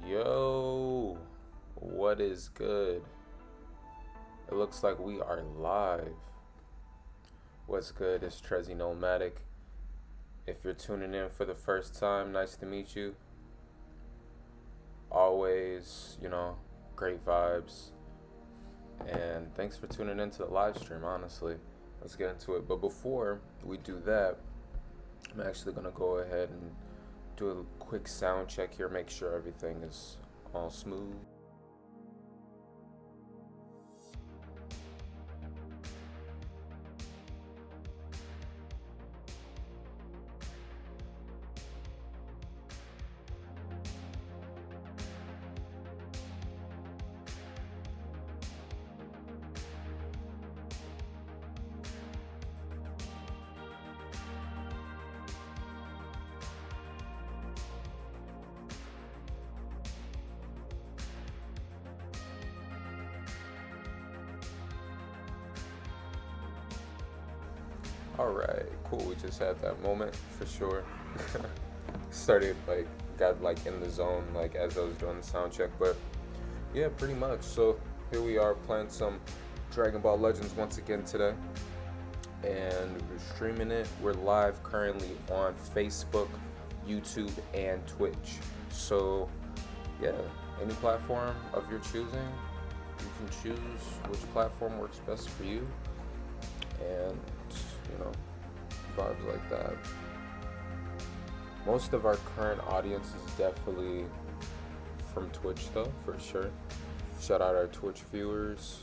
Yo, what is good? It looks like we are live. What's good? It's Trezzy Nomadic. If you're tuning in for the first time, nice to meet you. Always, great vibes. And thanks for tuning into the live stream, honestly. Let's get into it. But before we do that, I'm actually going to go ahead and do a quick sound check here, make sure everything is all smooth. Alright, cool. We just had that moment for sure. Got in the zone as I was doing the sound check, but yeah, pretty much. So here we are playing some Dragon Ball Legends once again today, and we're streaming it. We're live currently on Facebook, YouTube, and Twitch. So yeah, any platform of your choosing, you can choose which platform works best for you, and vibes like that. Most of our current audience is definitely from Twitch though, for sure. Shout out our Twitch viewers.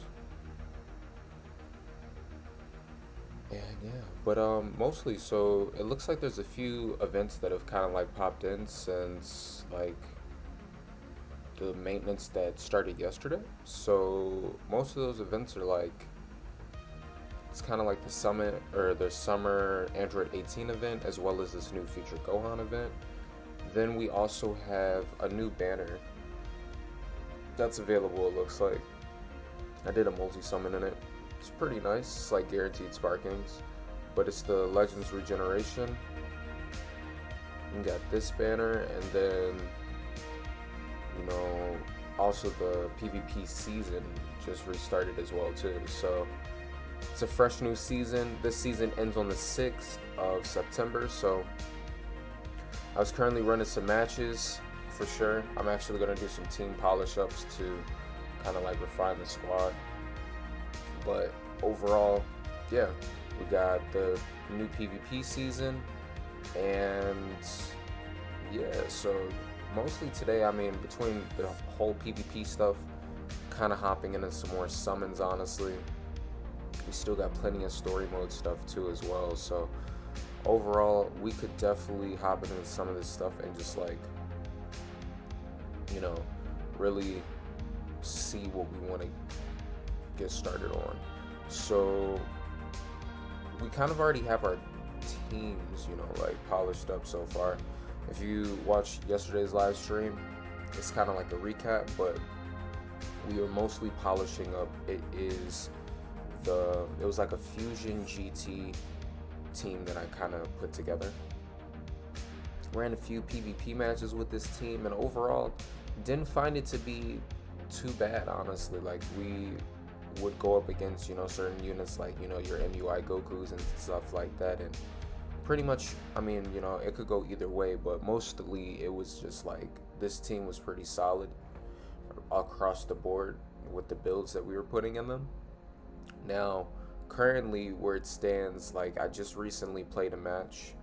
And yeah, but mostly, so it looks like there's a few events that have kind of popped in since the maintenance that started yesterday. So most of those events are it's kind of like the summit or the summer Android 18 event, as well as this new Future Gohan event. Then we also have a new banner that's available, it looks like. I did a multi-summon in it. It's pretty nice. It's like guaranteed sparkings, but it's the Legends Regeneration. You got this banner, and then also the PvP season just restarted as well too. So it's a fresh new season. This season ends on the 6th of September, so I was currently running some matches for sure. I'm actually going to do some team polish-ups to kind of refine the squad. But overall, yeah, we got the new PvP season, and yeah, so mostly today, between the whole PvP stuff, kind of hopping into some more summons, honestly. We still got plenty of story mode stuff too as well, so overall we could definitely hop into some of this stuff and just really see what we want to get started on. So we kind of already have our teams polished up so far. If you watched yesterday's live stream, it's kind of like a recap, but we are mostly polishing up. It was like a Fusion GT team that I kind of put together. Ran a few PvP matches with this team, and overall didn't find it to be too bad, honestly. We would go up against certain units your MUI Gokus and stuff like that, and pretty much it could go either way, but mostly it was just this team was pretty solid across the board with the builds that we were putting in them. Now, currently where it stands, I just recently played a match,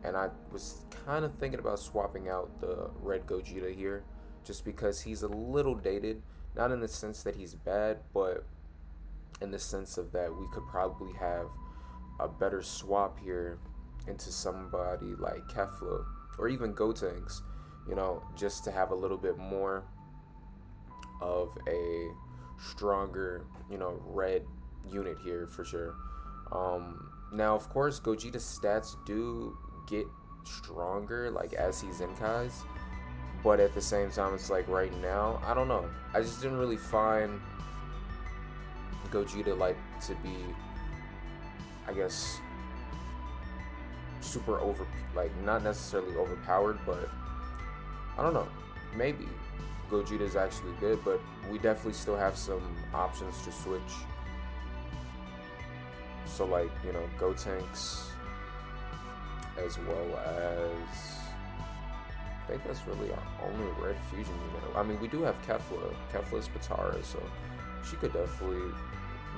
and I was kind of thinking about swapping out the Red Gogeta here, just because he's a little dated, not in the sense that he's bad, but in the sense of that we could probably have a better swap here into somebody like Kefla, or even Gotenks, just to have a little bit more of a stronger, red unit here for sure. Now of course Gogeta's stats do get stronger as he Zenkais, but at the same time it's right now, I don't know, I just didn't really find Gogeta to be, I guess, super not necessarily overpowered, but I don't know, maybe Gogeta is actually good, but we definitely still have some options to switch. So like, you know, Gotenks, as well as, I think that's really our only red fusion unit. I mean, we do have Kefla. Kefla's Patara, so she could definitely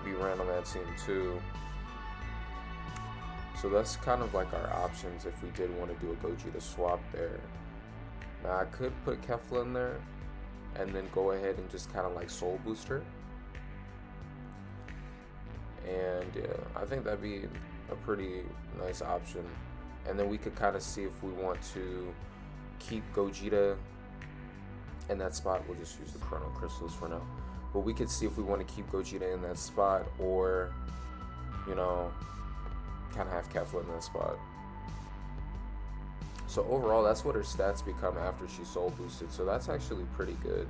be ran on that team too. So that's kind of like our options if we did want to do a Gogeta swap there. Now I could put Kefla in there and then go ahead and just kind of like soul boost her. And yeah, I think that'd be a pretty nice option. And then we could kind of see if we want to keep Gogeta in that spot. We'll just use the Chrono Crystals for now. But we could see if we want to keep Gogeta in that spot, or, you know, kind of have Kefla in that spot. So overall, that's what her stats become after she's soul boosted. So that's actually pretty good.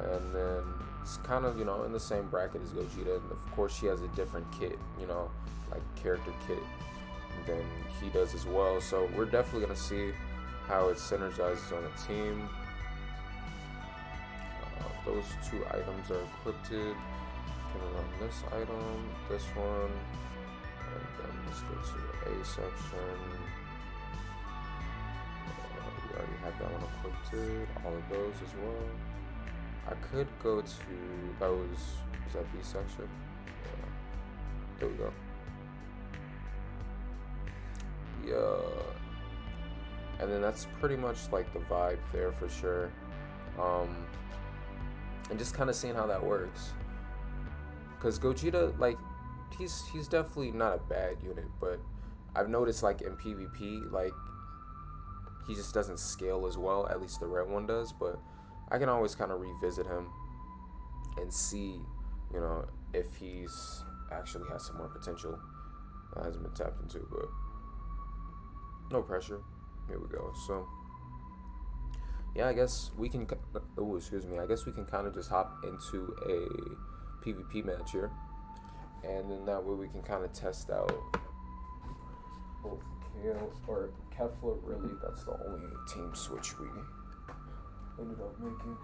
And then it's kind of, you know, in the same bracket as Gogeta. And of course, she has a different kit, you know, like character kit than he does as well. So we're definitely going to see how it synergizes on a team. Those two items are equipped. Can run this item, this one, and then let's go to the A section. We already have that one equipped. All of those as well. I could go to those. Is that B section? Yeah. There we go. Yeah. And then that's pretty much like the vibe there for sure. And just kind of seeing how that works. Because Gogeta, like, he's definitely not a bad unit, but I've noticed like in PvP, like, he just doesn't scale as well. At least the red one does, but I can always kind of revisit him and see, you know, if he's actually has some more potential that hasn't been tapped into, but no pressure. Here we go. So yeah, I guess we can, oh, excuse me, I guess we can kind of just hop into a PvP match here, and then that way we can kind of test out both Kale or Kefla. Really, that's the only team switch we ended up making.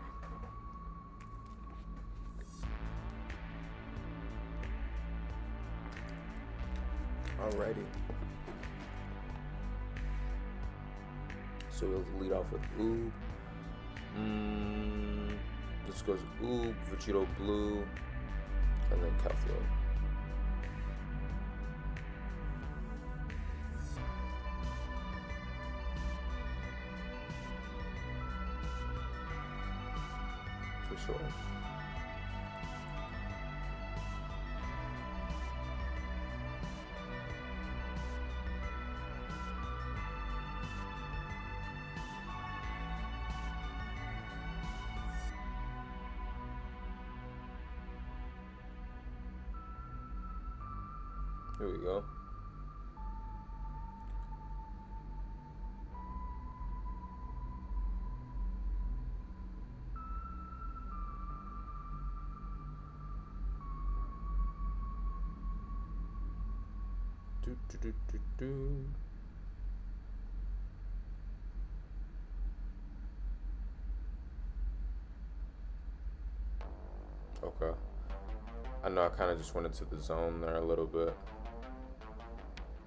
Alrighty. So we'll lead off with Oob. This goes Oob, Vegito Blue, and then Kefla. For sure. Here we go. Do. Okay. I know I kind of just went into the zone there a little bit.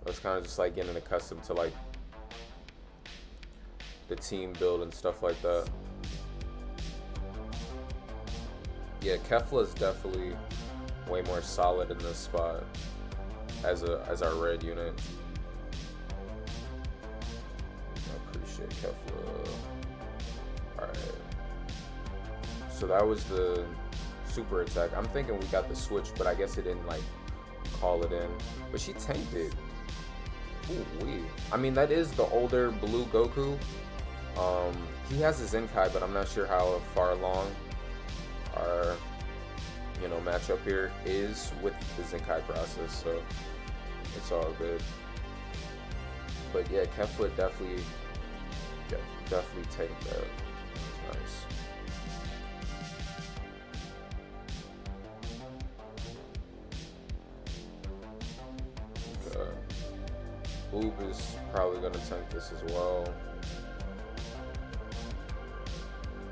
I was kind of just like getting accustomed to like the team build and stuff like that. Yeah, Kefla is definitely way more solid in this spot as our red unit. I appreciate Kefla. Alright. So that was the super attack. I'm thinking we got the switch, but I guess it didn't like call it in. But she tanked it. Ooh, wee. I mean, that is the older blue Goku. He has his Zenkai, but I'm not sure how far along our, you know, matchup here is with the Zenkai process, so it's all good. But yeah, Kefla definitely tanked that. Nice. Oob is probably going to tank this as well.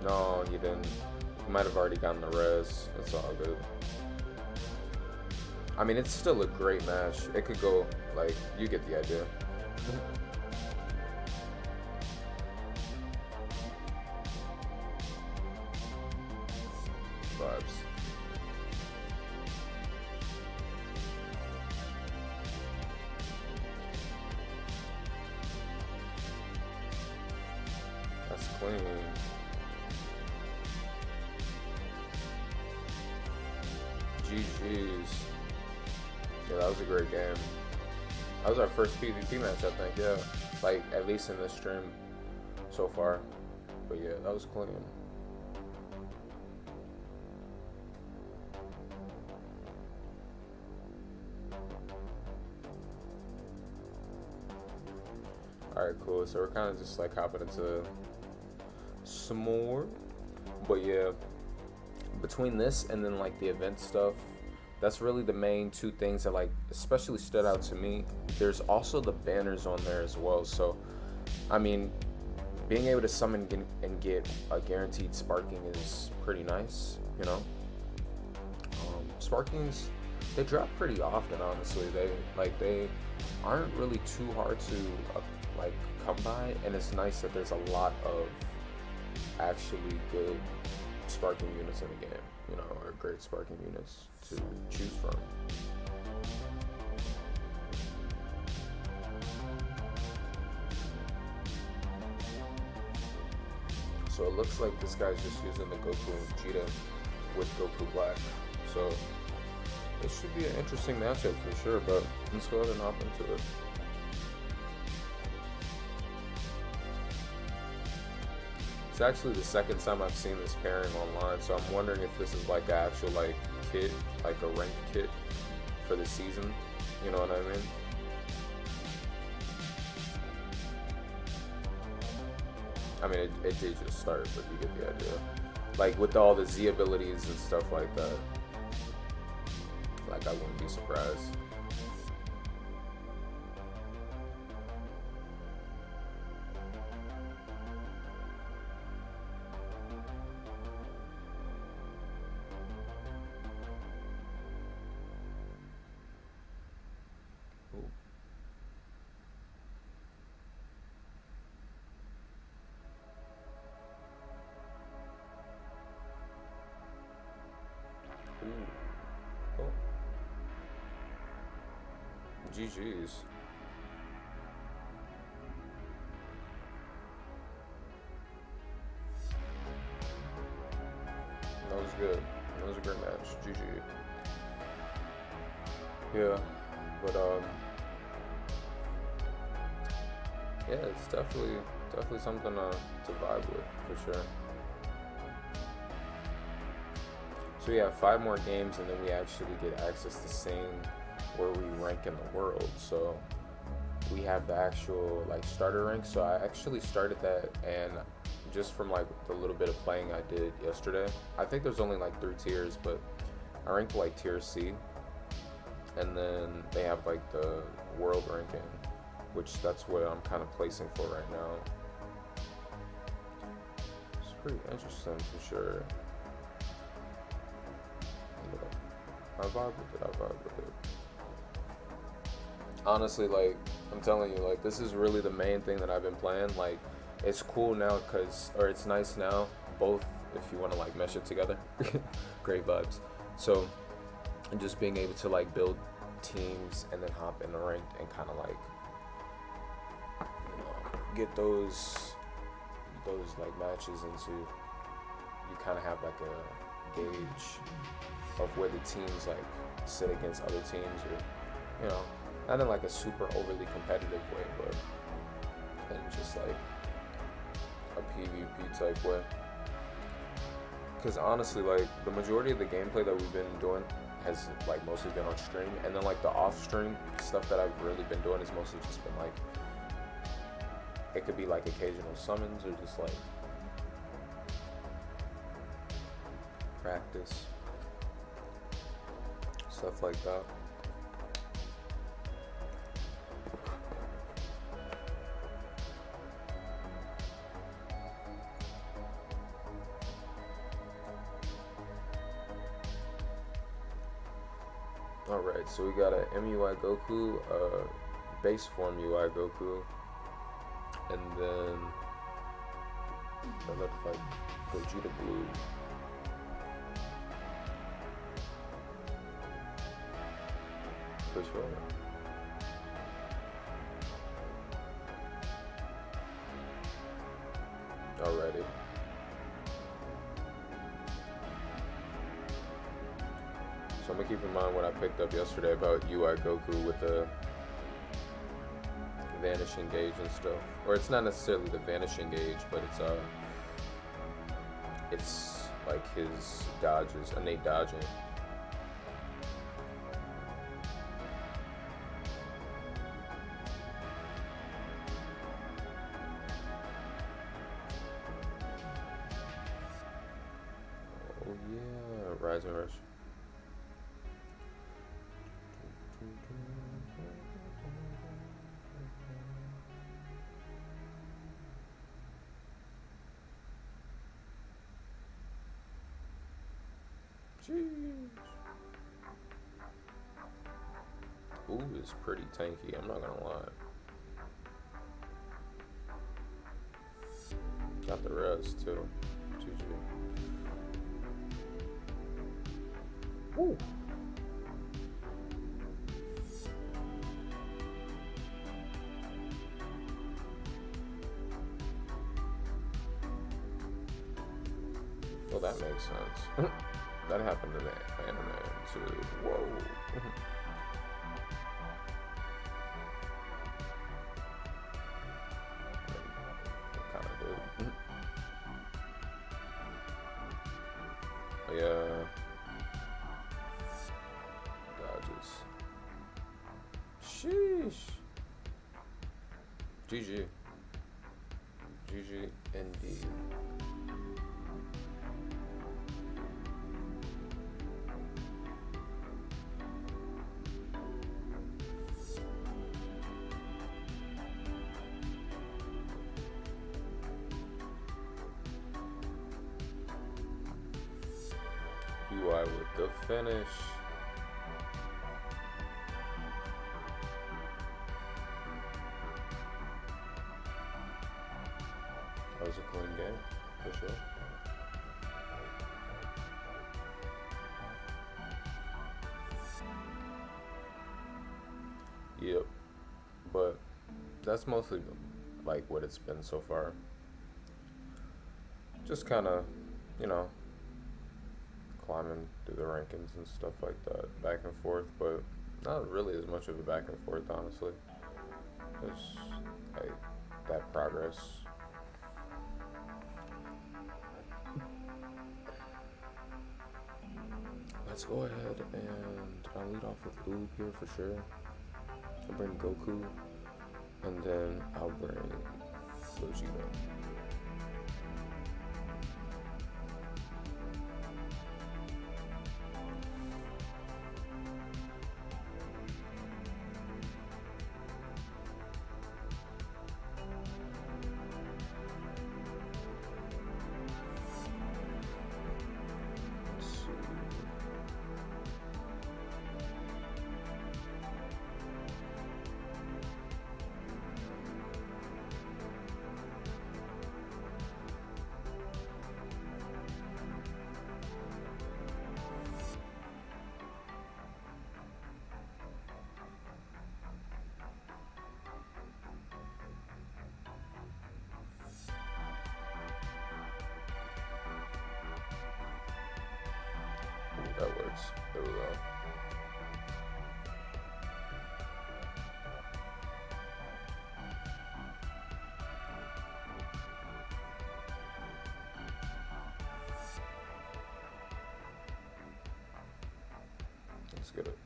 No, you didn't. You might have already gotten the res. It's all good. I mean, it's still a great match. It could go, like, you get the idea. Vibes. That's clean. GG's. Yeah, that was a great game. That was our first PvP match, I think, yeah. Like, at least in this stream so far. But yeah, that was clean. Alright, cool. So we're kind of just like hopping into some more. But yeah, between this and then like the event stuff, that's really the main two things that like especially stood out to me. There's also the banners on there as well. So, I mean, being able to summon and get a guaranteed sparking is pretty nice, you know. Sparkings, they drop pretty often, honestly. They aren't really too hard to like come by, and it's nice that there's a lot of actually good sparking units in the game, you know, or great sparking units to choose from. So it looks like this guy's just using the Goku and Vegeta with Goku Black. So it should be an interesting matchup for sure, but let's go ahead and hop into it. It's actually the second time I've seen this pairing online, so I'm wondering if this is like an actual like kit, like a ranked kit for the season, you know what I mean? I mean, it did just start, but you get the idea. Like with all the Z abilities and stuff like that, like I wouldn't be surprised. GG's. That was good. That was a great match. GG. Yeah, but yeah, it's definitely something to vibe with for sure. So we have 5 more games, and then we actually get access to seeing where we rank in the world. So we have the actual like starter rank. So I actually started that, and just from like the little bit of playing I did yesterday, I think there's only like 3 tiers, but I ranked like tier C, and then they have like the world ranking, which that's what I'm kind of placing for right now. It's pretty interesting for sure. I vibe with it. Honestly, like, I'm telling you, like, this is really the main thing that I've been playing. Like, it's cool now or it's nice now, both if you want to, like, mesh it together. Great vibes. So, just being able to, like, build teams and then hop in the ranked and kind of, like, you know, get those like, matches into, you kind of have, like, a gauge of where the teams like sit against other teams, or you know, not in like a super overly competitive way, but in just like a PvP type way. Because honestly, like the majority of the gameplay that we've been doing has like mostly been on stream, and then like the off stream stuff that I've really been doing has mostly just been like, it could be like occasional summons or just like practice. Stuff like that. Alright, so we got a MUI Goku, base form UI Goku, and then that looks like Gogeta Blue. For sure. Alrighty. So I'm gonna keep in mind what I picked up yesterday about UI Goku with the vanishing gauge and stuff. Or it's not necessarily the vanishing gauge, but it's like his dodges, innate dodging. Oh yeah, Rise and Rush. Ooh, is pretty tanky, I'm not gonna lie. Got the rest too. GG. Ooh. Well, that makes sense. That happened in the anime too. Whoa. Kind of did. Yeah. Dodges. Sheesh. GG. GG indeed. UI with the finish. That was a clean game, for sure. Yep, but that's mostly like what it's been so far. Just kind of, you know, climbing through the rankings and stuff like that, back and forth, but not really as much of a back and forth, honestly. Just like that progress. Let's go ahead and I'll lead off with Oob here for sure. I'll bring Goku, and then I'll bring Gogeta. That works. There we go. Let's get it.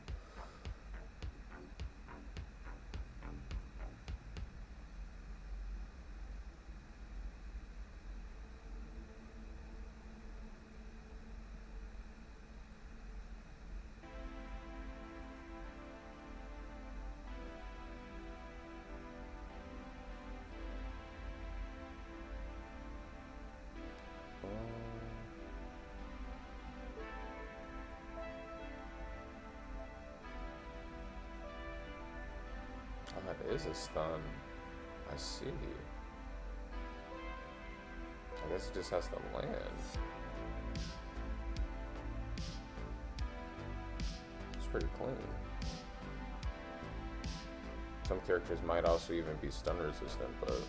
is a stun. I see. I guess it just has to land. It's pretty clean. Some characters might also even be stun resistant, but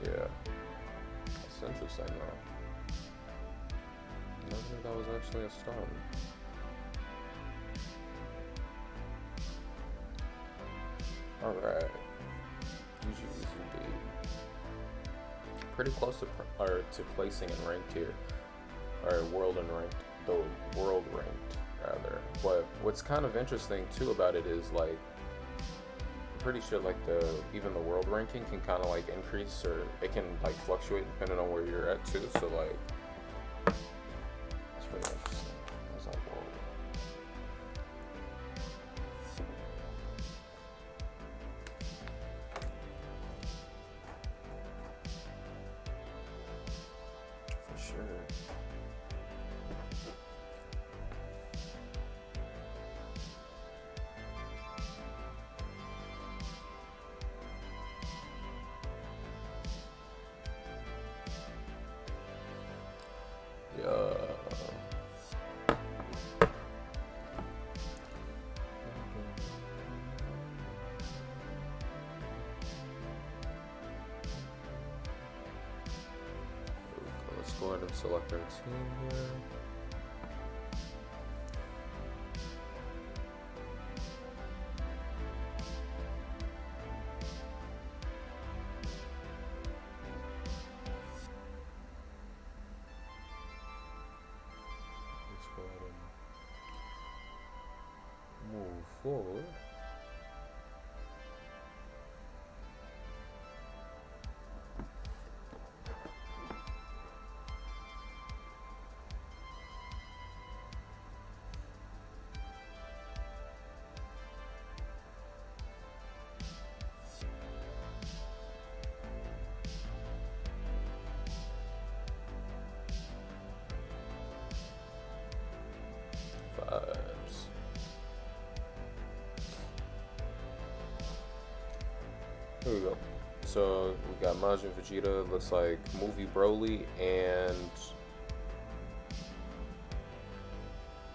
yeah. That's interesting though. I never knew that was actually a stun. Alright. GG's indeed. Pretty close to placing in ranked here. Or world and ranked. The world ranked, rather. But what's kind of interesting too about it is like, I'm pretty sure like even the world ranking can kind of like increase, or it can like fluctuate depending on where you're at too. So like, that's pretty interesting. That's like, whoa. For sure. Let's go ahead and select our team here. Let's go ahead and move forward. Vibes. Here we go. So we got Majin Vegeta, looks like Movie Broly, and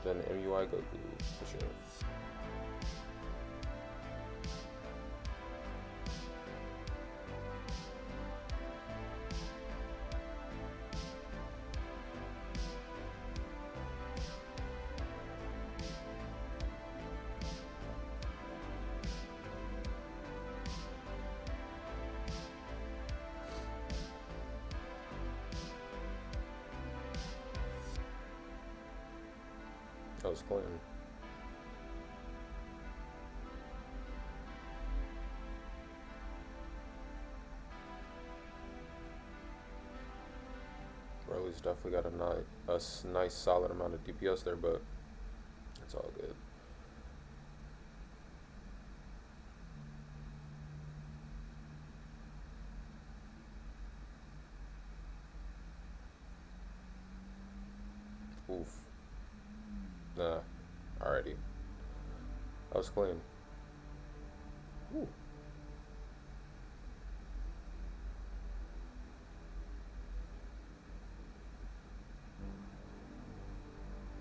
then MUI Goku for sure. That was clean. Broly's definitely got a nice solid amount of DPS there, but it's all good. Oof. Nah, alrighty. That was clean. Ooh.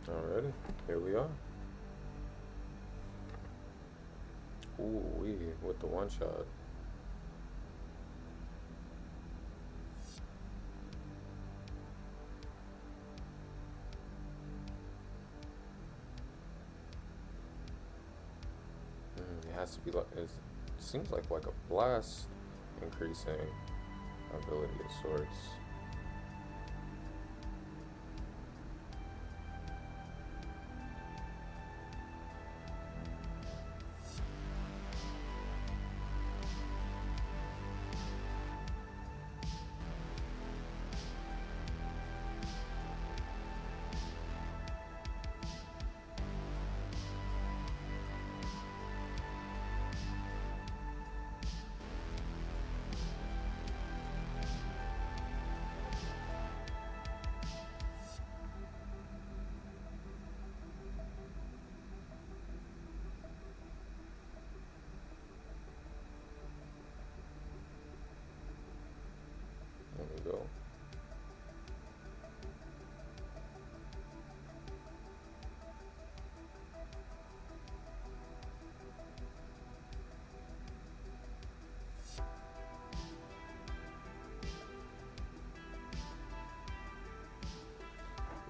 Alrighty, here we are. Ooh, with the one shot. It has to be like, it seems like a blast increasing ability of sorts.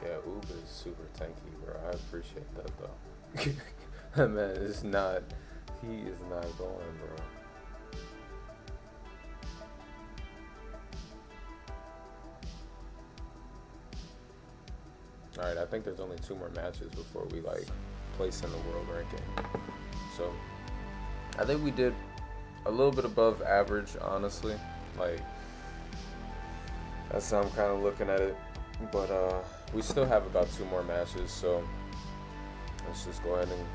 Yeah, Uber is super tanky, bro. I appreciate that though. That man is not. He is not going, bro. All right, I think there's only 2 more matches before we like place in the world ranking. So I think we did a little bit above average, honestly. Like that's how I'm kind of looking at it. But we still have about 2 more matches, so let's just go ahead and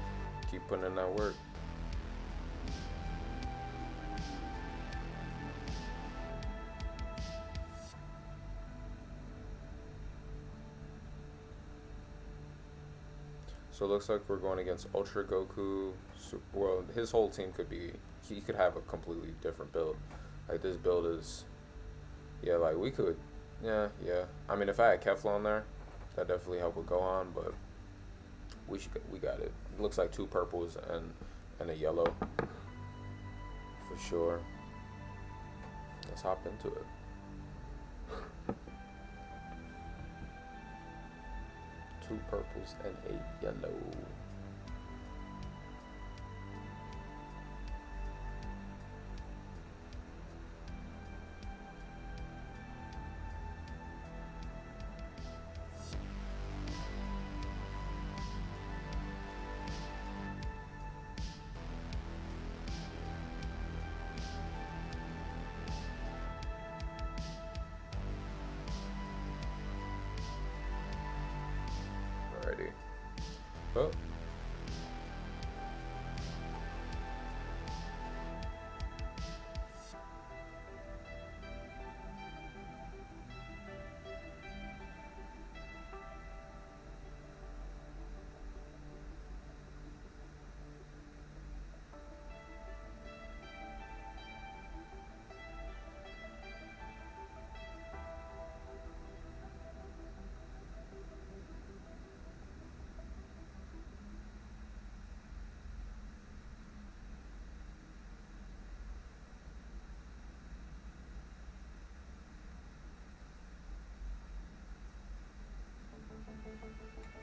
keep putting in that work. So it looks like we're going against Ultra Goku. Well, his whole team could be, he could have a completely different build. Like this build is, yeah, like we could, yeah. I mean, if I had Kefla on there, that definitely help with Gohan, but we got it. It looks like 2 purples and a yellow for sure. Let's hop into it. 2 purples and a yellow. Alrighty. Oh.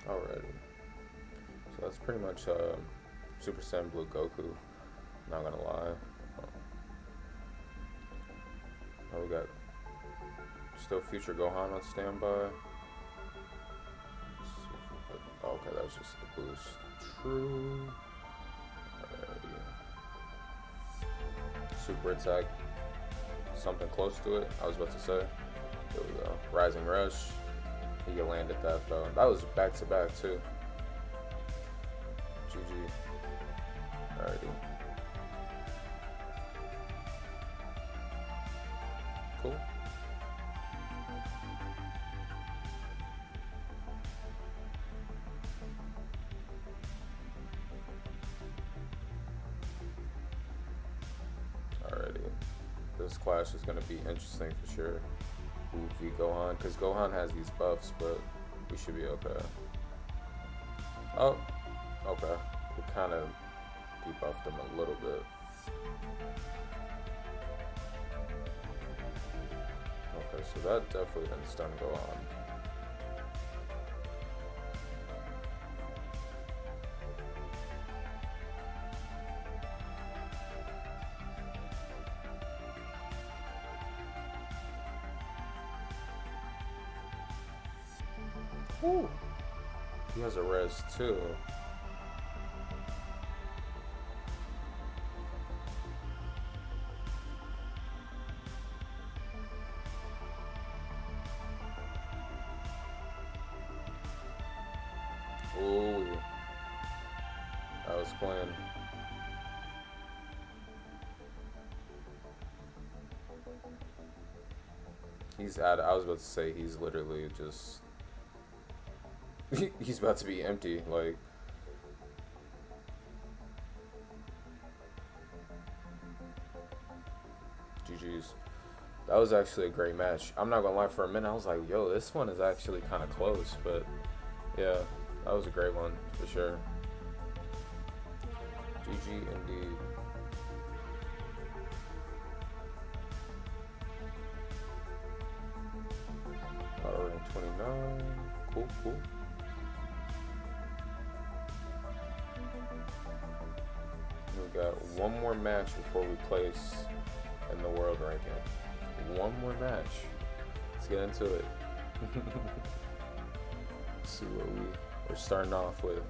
Alrighty. So that's pretty much Super Saiyan Blue Goku. Not gonna lie. Oh, we got still Future Gohan on standby. Oh, okay, that was just the boost. True. Alrighty. Super attack. Something close to it. I was about to say. There we go. Rising Rush. He landed that though. That was back to back too. GG. Alrighty. Cool. Alrighty. This clash is gonna be interesting for sure. Goofy Gohan, because Gohan has these buffs, but we should be okay. Oh, okay. We kind of debuffed him a little bit. Okay, so that definitely didn't stun Gohan. Ooh. He has a res too. Ooh. That was clean. He's at, I was about to say he's literally just he's about to be empty, like. GG's. That was actually a great match. I'm not gonna lie, for a minute I was like, yo, this one is actually kind of close, but yeah, that was a great one for sure. GG indeed. Power rank 29. Cool, cool. We got one more match before we place in the world ranking. One more match. Let's get into it. Let's see what we're starting off with.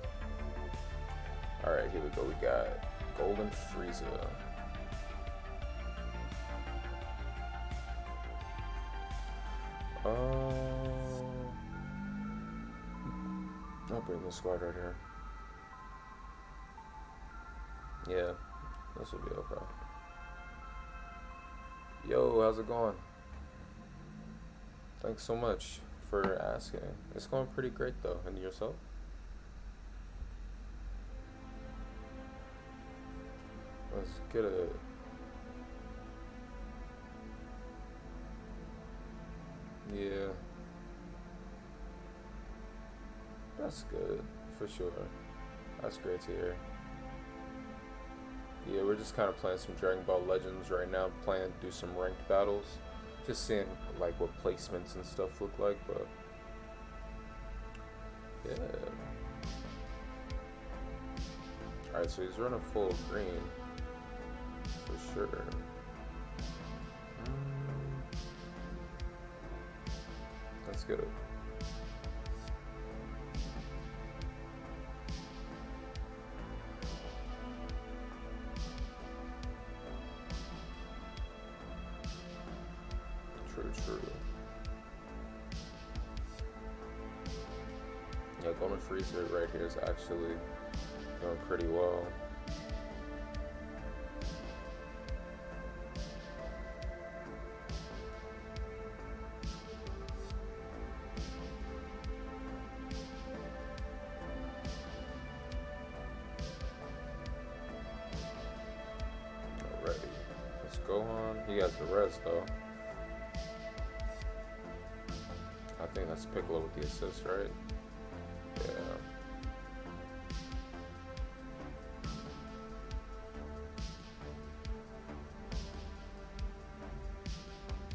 Alright, here we go. We got Golden Frieza. I'll bring this squad right here. Yeah, this will be okay. Yo, how's it going? Thanks so much for asking. It's going pretty great though. And yourself? Let's get it. Yeah. That's good, for sure. That's great to hear. Yeah, we're just kind of playing some Dragon Ball Legends right now, playing do some ranked battles. Just seeing like what placements and stuff look like, but yeah. Alright, so he's running full green, for sure. Let's get it. True. Yeah, Golden Frieza right here is actually doing pretty well. Alrighty, let's go on. He has the rest though. I think that's Piccolo with the assist, right? Yeah.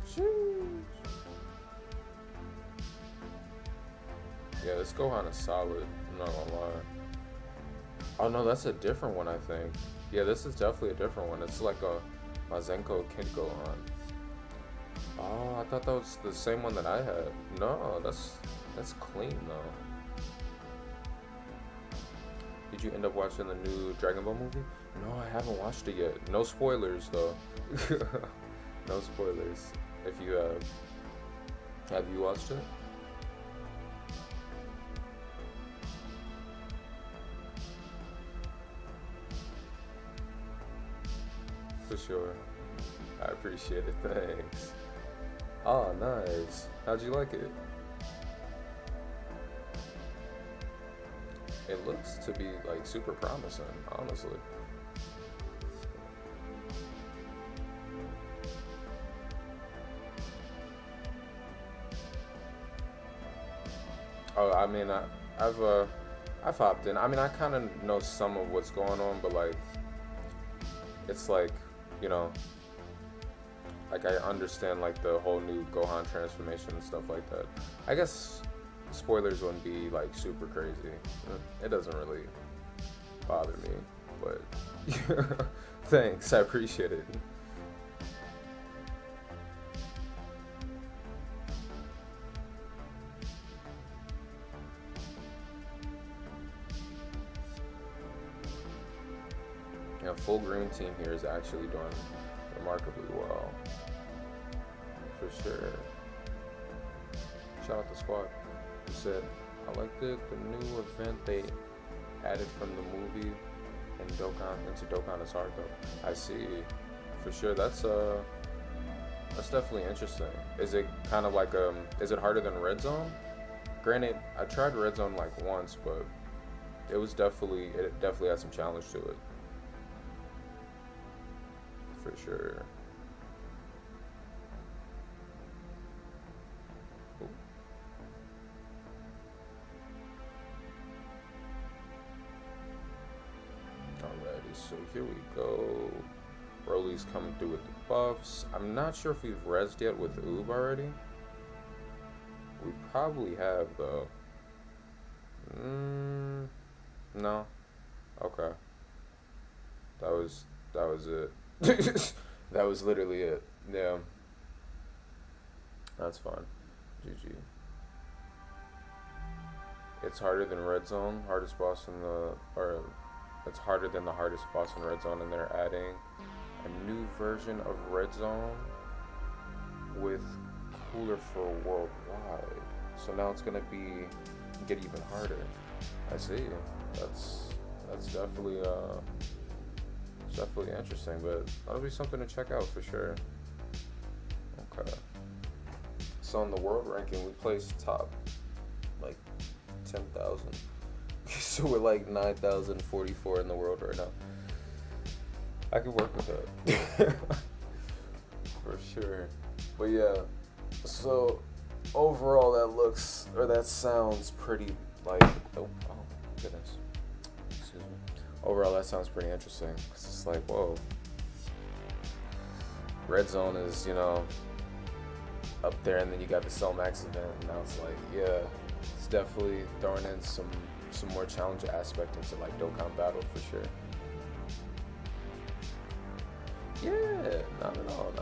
Sheesh. Yeah, this Gohan is solid. I'm not gonna lie. Oh no, that's a different one, I think. Yeah, this is definitely a different one. It's like a Mazenko Kid Gohan. Oh, I thought that was the same one that I had. No, that's clean though. Did you end up watching the new Dragon Ball movie? No, I haven't watched it yet. No spoilers though. No spoilers. If you have you watched it? For sure. I appreciate it. Thanks. Oh, nice. How'd you like it? It looks to be like super promising, honestly. Oh, I mean, I've hopped in. I mean, I kind of know some of what's going on, but like, it's like, you know, like I understand like the whole new Gohan transformation and stuff like that. I guess spoilers wouldn't be like super crazy. It doesn't really bother me, but thanks, I appreciate it. Yeah, full green team here is actually doing remarkably well, for sure. Shout out the squad. Who said, I liked it, the new event they added from the movie and into Dokkan is hard though. I see, for sure. That's definitely interesting. Is it kind of like is it harder than Red Zone? Granted, I tried Red Zone like once, but it definitely had some challenge to it. For sure. Alrighty, so here we go. Broly's coming through with the buffs. I'm not sure if we've rezzed yet with Oob already. We probably have though. No. Okay. That was it. That was literally it. Yeah. That's fine. GG. It's harder than Red Zone. Hardest boss in the or it's harder than the hardest boss in Red Zone, and they're adding a new version of Red Zone with cooler for worldwide. So now it's gonna get even harder. I see. That's definitely it's definitely interesting, but that'll be something to check out for sure. Okay. So in the world ranking, we placed top like 10,000. So we're like 9,044 in the world right now. I could work with that. For sure. But yeah, so overall that sounds pretty like, oh goodness. Excuse me. Overall that sounds pretty interesting. Cause it's like, whoa. Red Zone is, up there, and then you got the Cell Max event, and now it's like, yeah, it's definitely throwing in some more challenge aspect into like Dokkan Battle for sure. Yeah, not at all.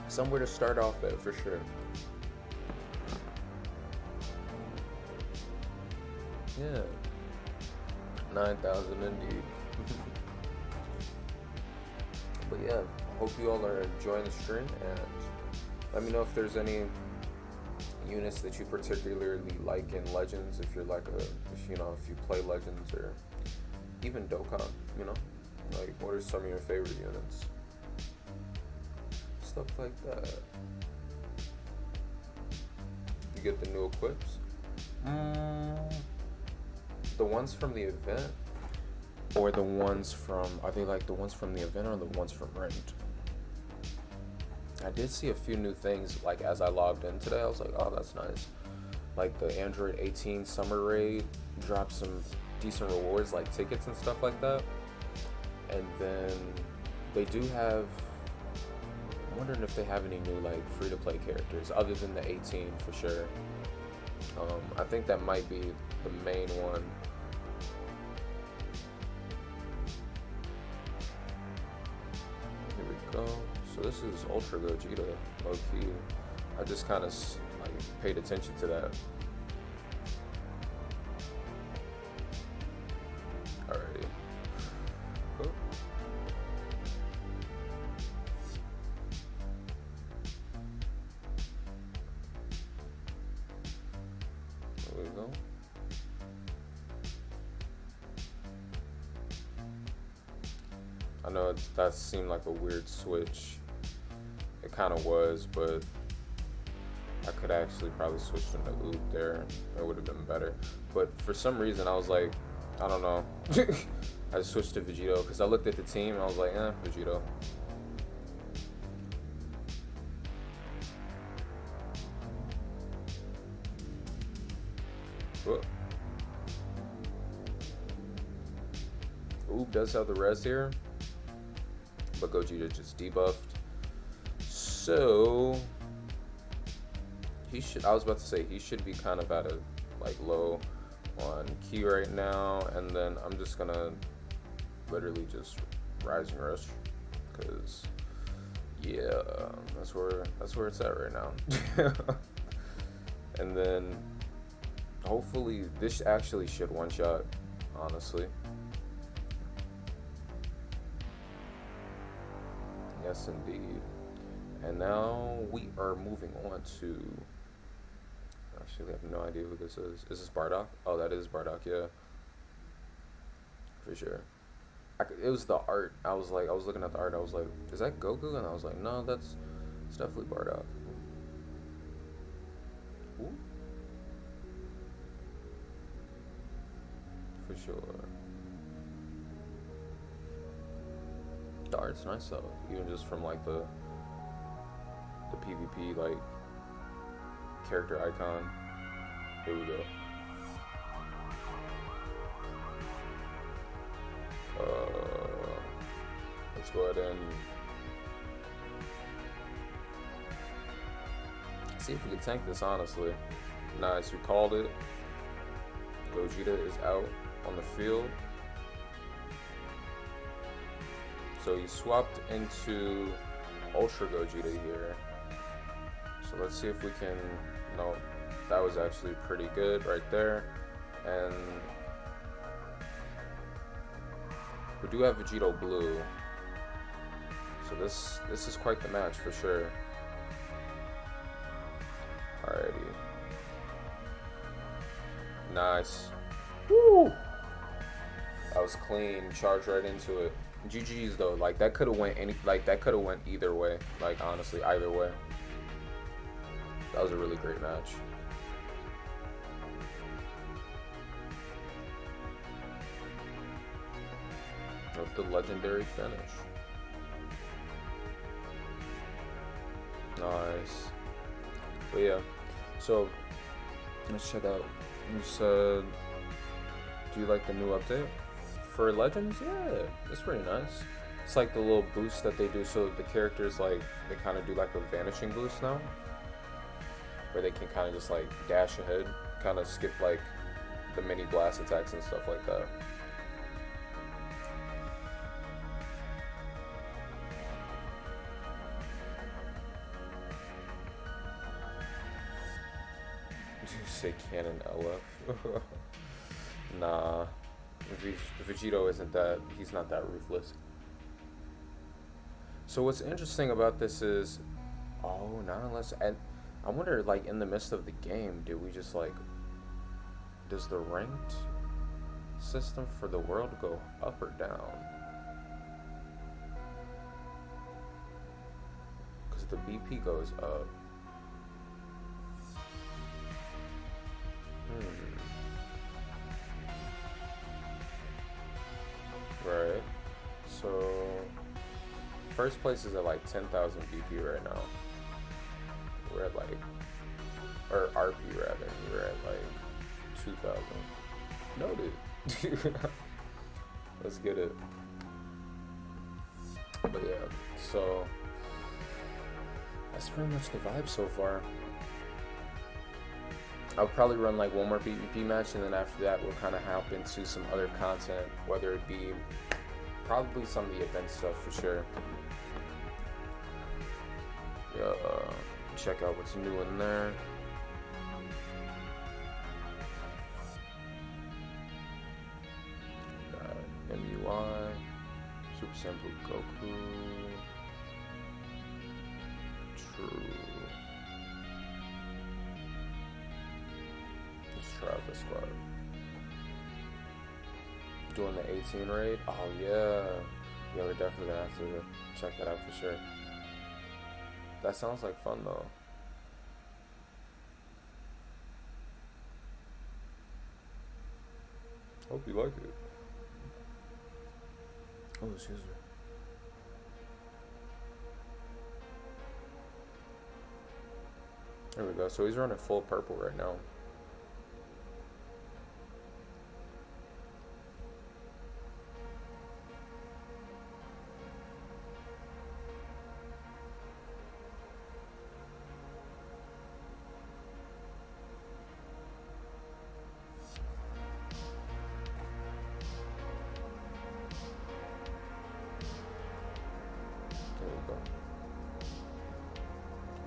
Somewhere to start off at for sure. Yeah, 9,000 indeed. But yeah, hope you all are enjoying the stream, and let me know if there's any units that you particularly like in Legends, if you're like if you play Legends, or even Dokkan, like what are some of your favorite units, stuff like that. You get the new equips, the ones from the event, or the ones from, are they like the ones from the event or the ones from Rent? I did see a few new things, like as I logged in today, I was like, oh, that's nice. Like the Android 18 summer raid dropped some decent rewards, like tickets and stuff like that. And then they do have, I'm wondering if they have any new like free-to-play characters other than the 18 for sure. I think that might be the main one. Here we go. So this is Ultra Gogeta, low key. I just kind of like paid attention to that. Alrighty. Oh. There we go. I know that seemed like a weird switch. It kind of was, but I could actually probably switch into Oop there. It would have been better. But for some reason, I was like, I don't know. I switched to Vegito because I looked at the team and I was like, Vegito. Whoa. Oop does have the res here, but Gogeta just debuffed. So he should, I was about to say, he should be kind of at a like low on key right now, and then I'm just gonna literally just Rising Rush, because yeah, that's where it's at right now. And then hopefully this actually should one shot, honestly. Yes indeed. And now we are moving on to, actually I have no idea who this is. Is this Bardock? Oh, that is Bardock, yeah. For sure. It was the art. I was looking at the art, I was like, is that Goku? And I was like, no, it's definitely Bardock. Ooh. For sure. The art's nice though, even just from like the PvP like character icon. Here we go. Let's go ahead and see if we can tank this, honestly. Nice, we called it. Gogeta is out on the field. So he swapped into Ultra Gogeta here. So let's see if we can... No, that was actually pretty good right there. And we do have Vegito Blue. So this is quite the match for sure. Alrighty. Nice. Woo! That was clean. Charged right into it. GG's though. Like that could have went either way. Like honestly, either way. That was a really great match. With the legendary finish. Nice. But yeah, so let's check out. You said, do you like the new update for Legends? Yeah, it's pretty nice. It's like the little boost that they do, so the characters like they kind of do like a vanishing boost now, where they can kind of just like dash ahead, kind of skip like the mini blast attacks and stuff like that. Say Canon LF. Nah, Vegito isn't that, he's not that ruthless. So what's interesting about this is, oh, not unless, and I wonder, like in the midst of the game, do we just like, does the ranked system for the world go up or down? Because the BP goes up. Right. So first place is at like 10,000 BP right now. We're at like, or RP rather. We're at like 2,000. Noted. Let's get it. But yeah, so that's pretty much the vibe so far. I'll probably run like one more PvP match, and then after that we'll kind of hop into some other content, whether it be probably some of the event stuff for sure. Yeah, check out what's new in there. Got MUI, Super Saiyan Blue Goku, True. Travis Squad. Doing the 18 raid? Oh yeah. Yeah, we're definitely gonna have to check that out for sure. That sounds like fun though. Hope you like it. Oh, excuse me. There we go. So he's running full purple right now.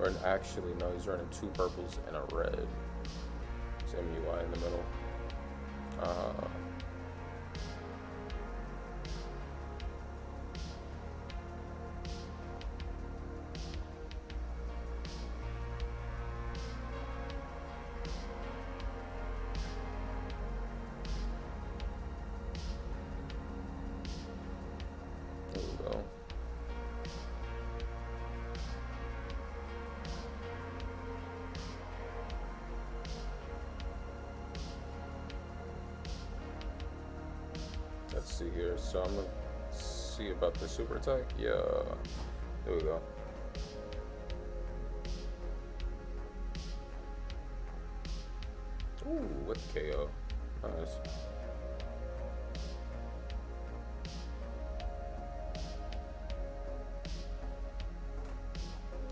Or actually, no, he's running 2 purples and a red. It's MUI in the middle. There we go. Let's see here. So I'm gonna see about the super attack. Yeah, there we go. Ooh, with KO. Nice.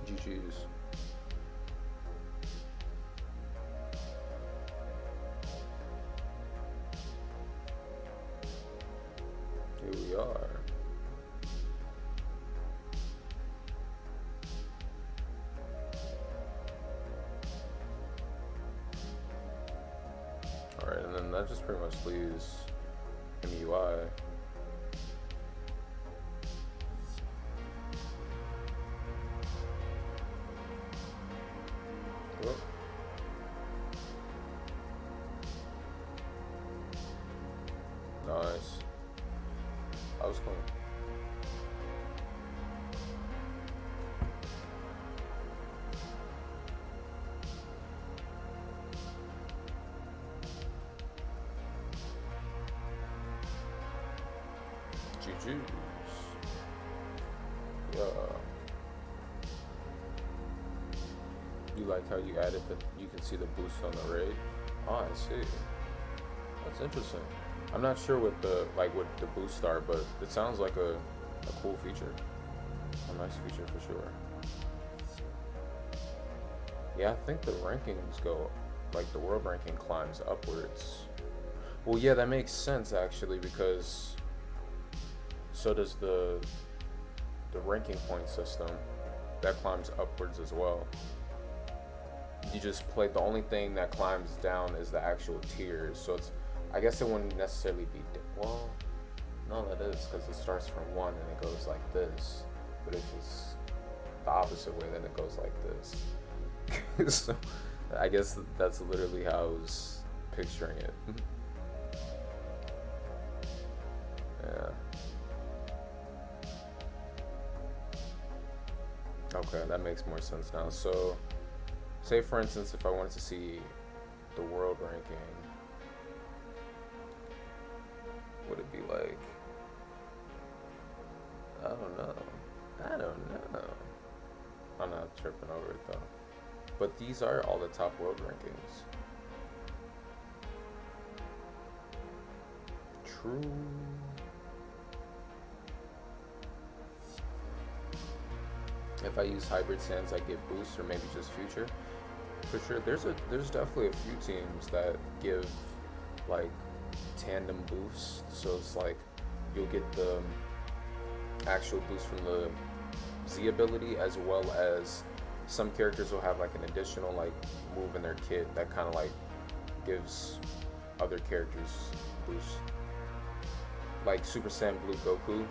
GG's. that just pretty much leaves MUI. Whoop. Nice. That was cool. GG's. Yeah. You like how you added that you can see the boost on the raid? Oh, I see. That's interesting. I'm not sure what the boosts are, but it sounds like a cool feature. A nice feature for sure. Yeah, I think the rankings go, like the world ranking climbs upwards. Well, yeah, that makes sense actually, because so does the ranking point system. That climbs upwards as well. You just play, the only thing that climbs down is the actual tiers, so it's, I guess it wouldn't necessarily be, well, no, that is, because it starts from 1 and it goes like this, but if it's the opposite way, then it goes like this. So I guess that's literally how I was picturing it. Yeah. Okay, that makes more sense now. So, say for instance, if I wanted to see the world ranking, would it be like, I don't know. I'm not tripping over it though. But these are all the top world rankings. True. If I use hybrid sands, I get boosts, or maybe just future. For sure, there's definitely a few teams that give like tandem boosts. So it's like you'll get the actual boost from the Z ability, as well as some characters will have like an additional like move in their kit that kind of like gives other characters boosts. Like Super Saiyan Blue Goku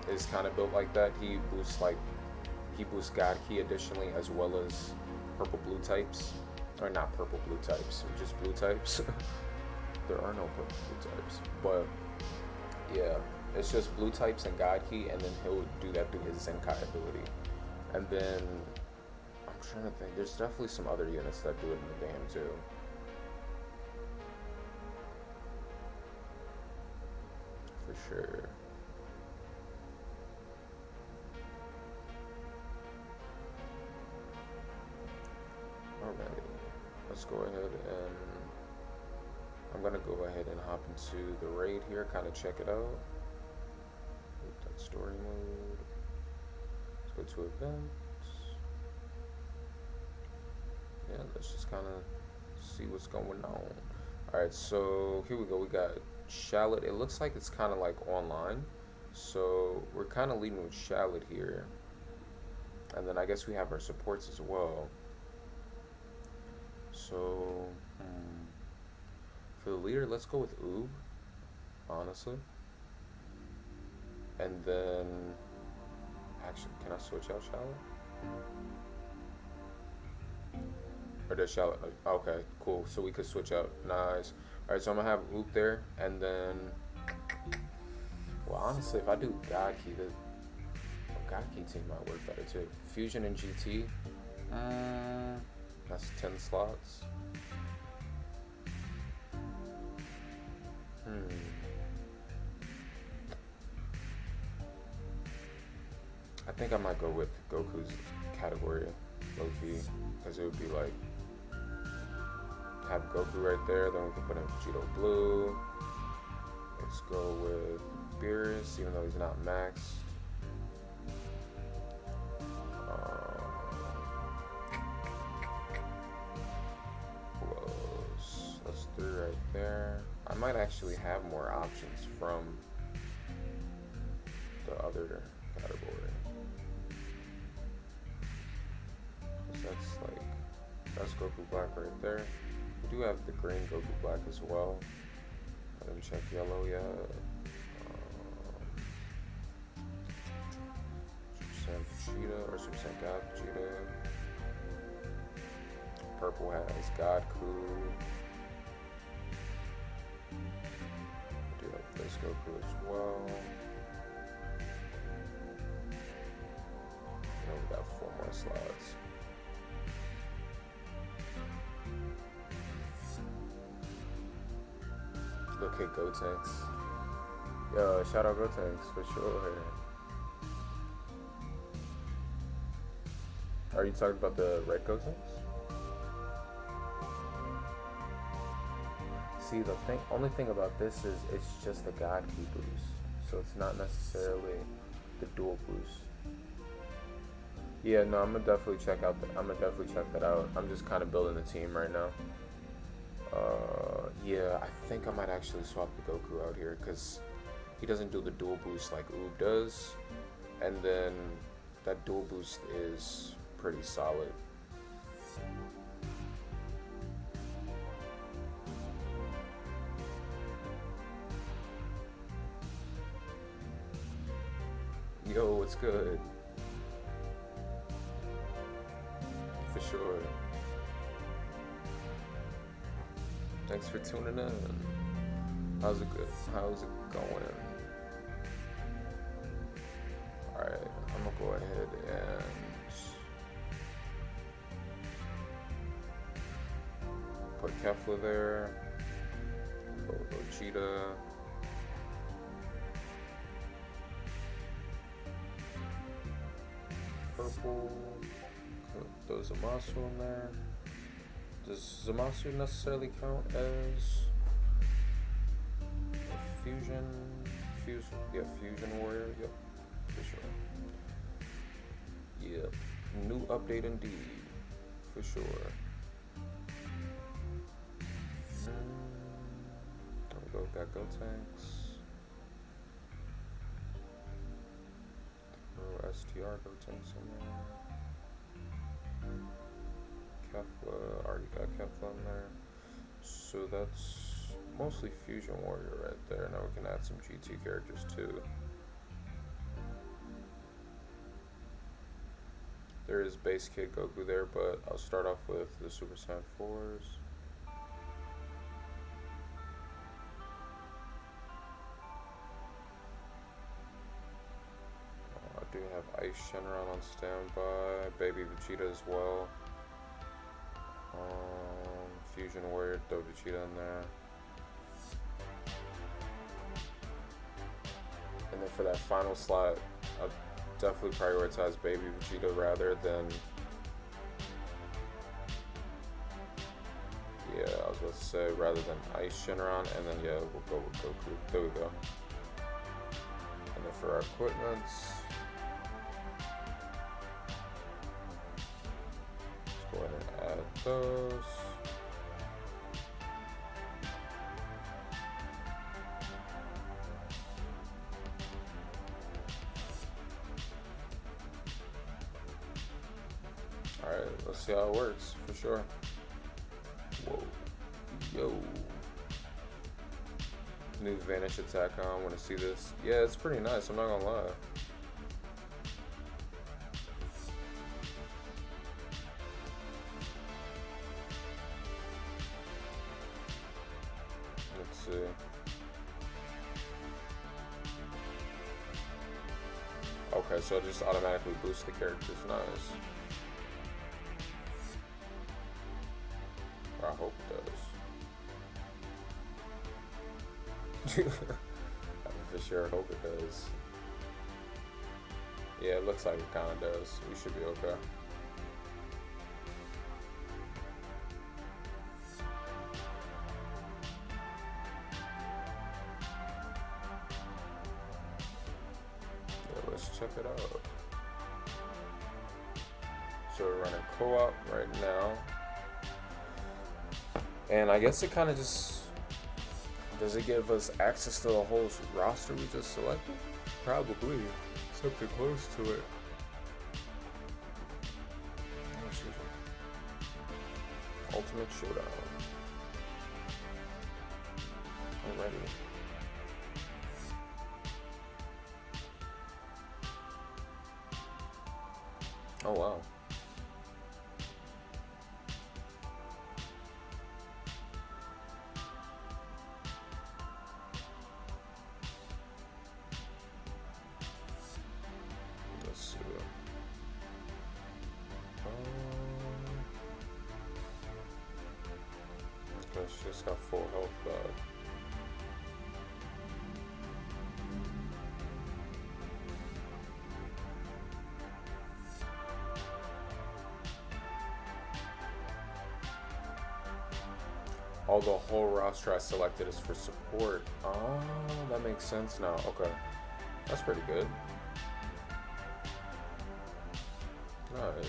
is kind of built like that. He boosts God Ki additionally, as well as purple blue types, or not purple blue types, just blue types. There are no purple blue types, but yeah, it's just blue types and God Ki, and then he'll do that through his Zenkai ability. And then I'm trying to think, there's definitely some other units that do it in the game too. For sure. Alrighty, let's go ahead and I'm gonna go ahead and hop into the raid here, kind of check it out. That story mode. Let's go to events. Yeah, let's just kind of see what's going on. Alright, so here we go. We got Shallot. It looks like it's kind of like online, so we're kind of leading with Shallot here, and then I guess we have our supports as well. So for the leader, let's go with Oob, honestly. And then, actually, can I switch out Shallot? Or does Shallot? Okay, cool. So we could switch out. Nice. All right, so I'm gonna have Oob there, and then, well, honestly, if I do God Ki, the God Ki team might work better too. Fusion and GT. That's 10 slots. I think I might go with Goku's category, low-key, because it would be like, have Goku right there, then we can put in Vegito Blue. Let's go with Beerus, even though he's not maxed. That's 3 right there. I might actually have more options from the other category. That's Goku Black right there. We do have the green Goku Black as well. Let me check yellow yet. Super Saiyan Vegeta or Super Saiyan God Vegeta. Purple has Godku. Do have this Goku as well. And we got 4 more slots. Okay, Gotenks. Yo, shout out Gotenks for sure. Are you talking about the red Gotenks? See, the only thing about this is it's just the God Key boost, so it's not necessarily the dual boost. Yeah, no, I'm gonna definitely check that out. I'm just kind of building the team right now. Yeah, I think I might actually swap the Goku out here because he doesn't do the dual boost like Oob does, and then that dual boost is pretty solid. Yo, what's good? For sure. Thanks for tuning in. How's it going? Alright, I'm gonna go ahead and put Kefla there. Put Vegeta. Purple. Put those Zamasu in there. Does Zamasu necessarily count as a fusion warrior? Yep, for sure. Yep, new update indeed, for sure. There we go, got Gotenks. Throw STR Gotenks in there. Kefla, already got Kefla in there. So that's mostly Fusion Warrior right there. Now we can add some GT characters too. There is base Kid Goku there, but I'll start off with the Super Saiyan 4s. I do have Ice Shenron on standby, Baby Vegeta as well. Fusion Warrior, throw Vegeta in there. And then for that final slot, I'll definitely prioritize Baby Vegeta rather than... Yeah, I was about to say rather than Ice Shenron, and then yeah, we'll go with Goku. There we go. And then for our equipments, let's go ahead and add those. Alright, let's see how it works, for sure. Whoa. Yo. New Vanish attack on, wanna see this? Yeah, it's pretty nice, I'm not gonna lie. Let's see. Okay, so it just automatically boosts the characters, nice. I hope it does. I for sure hope it does. Yeah, it looks like it kind of does. We should be okay. Yeah, let's check it out. So we're running co-op right now. And I guess it kind of just, does it give us access to the whole roster we just selected? Probably. Something close to it. Ultimate Showdown. already. Oh wow. Let's see. Okay, she just got full health back. Oh, the whole roster I selected is for support. Oh, that makes sense now. Okay. That's pretty good. Nice.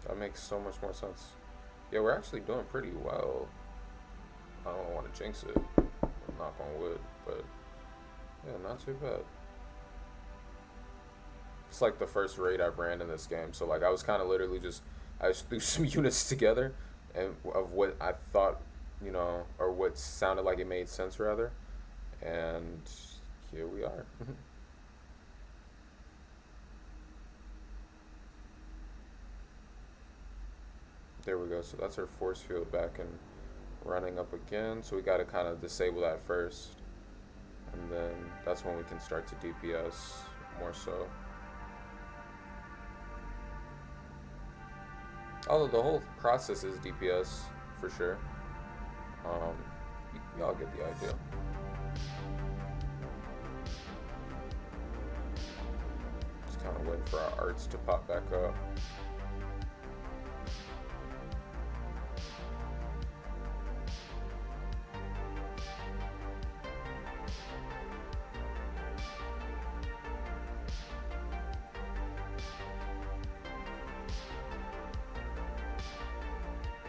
That makes so much more sense. Yeah, we're actually doing pretty well. I don't want to jinx it. Knock on wood, but yeah, not too bad. It's like the first raid I've ran in this game, so like I was kind of literally just threw some units together and of what I thought, you know, or what sounded like it made sense rather, and here we are. There we go. So that's our force field back and running up again. So we got to kind of disable that first, and then that's when we can start to DPS more so. Although the whole process is DPS for sure. Y'all get the idea. Just kind of waiting for our arts to pop back up.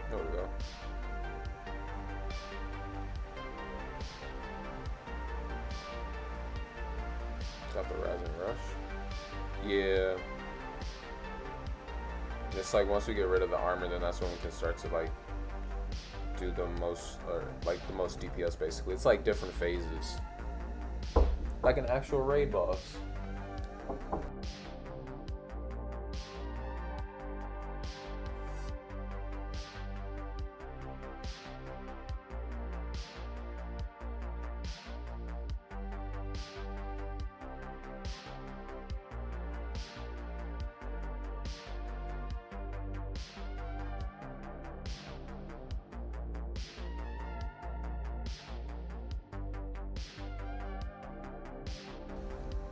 There we go. Got the Rising Rush. Yeah. It's like once we get rid of the armor, then that's when we can start to like do the most, or like the most DPS basically. It's like different phases. Like an actual raid boss.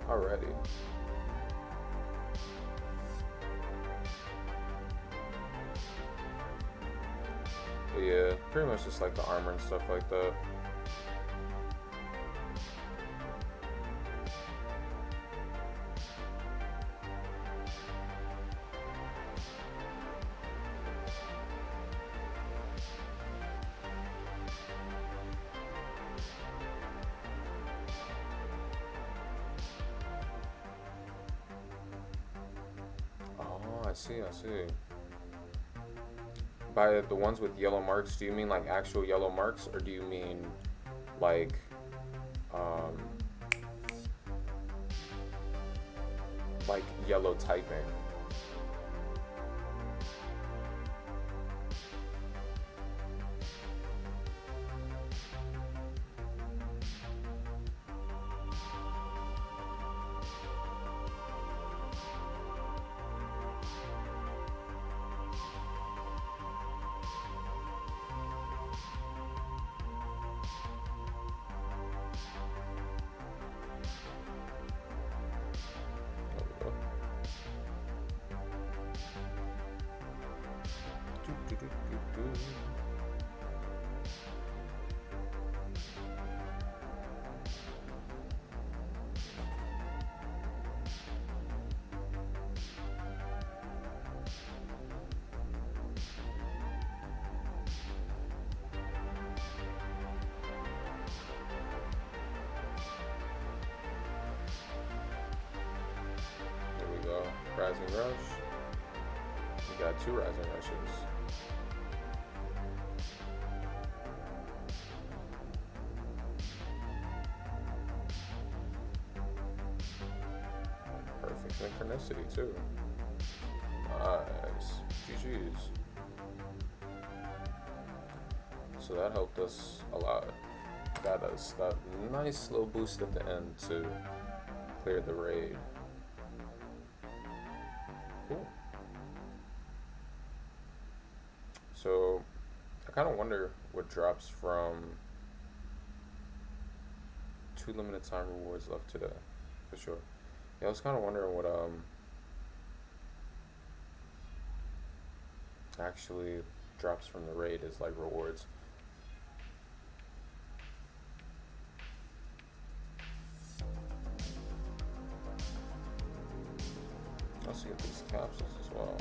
Already. But yeah, pretty much just like the armor and stuff like that. I see. By the ones with yellow marks, do you mean like actual yellow marks, or do you mean like yellow typing? Rising Rush. We got 2 rising rushes. Perfect synchronicity too. Nice. GG's. So that helped us a lot. Got us that nice little boost at the end to clear the raid. Cool. So I kind of wonder what drops from 2 limited time rewards left today, for sure. Yeah, I was kind of wondering what actually drops from the raid as like rewards. Let's get these capsules as well.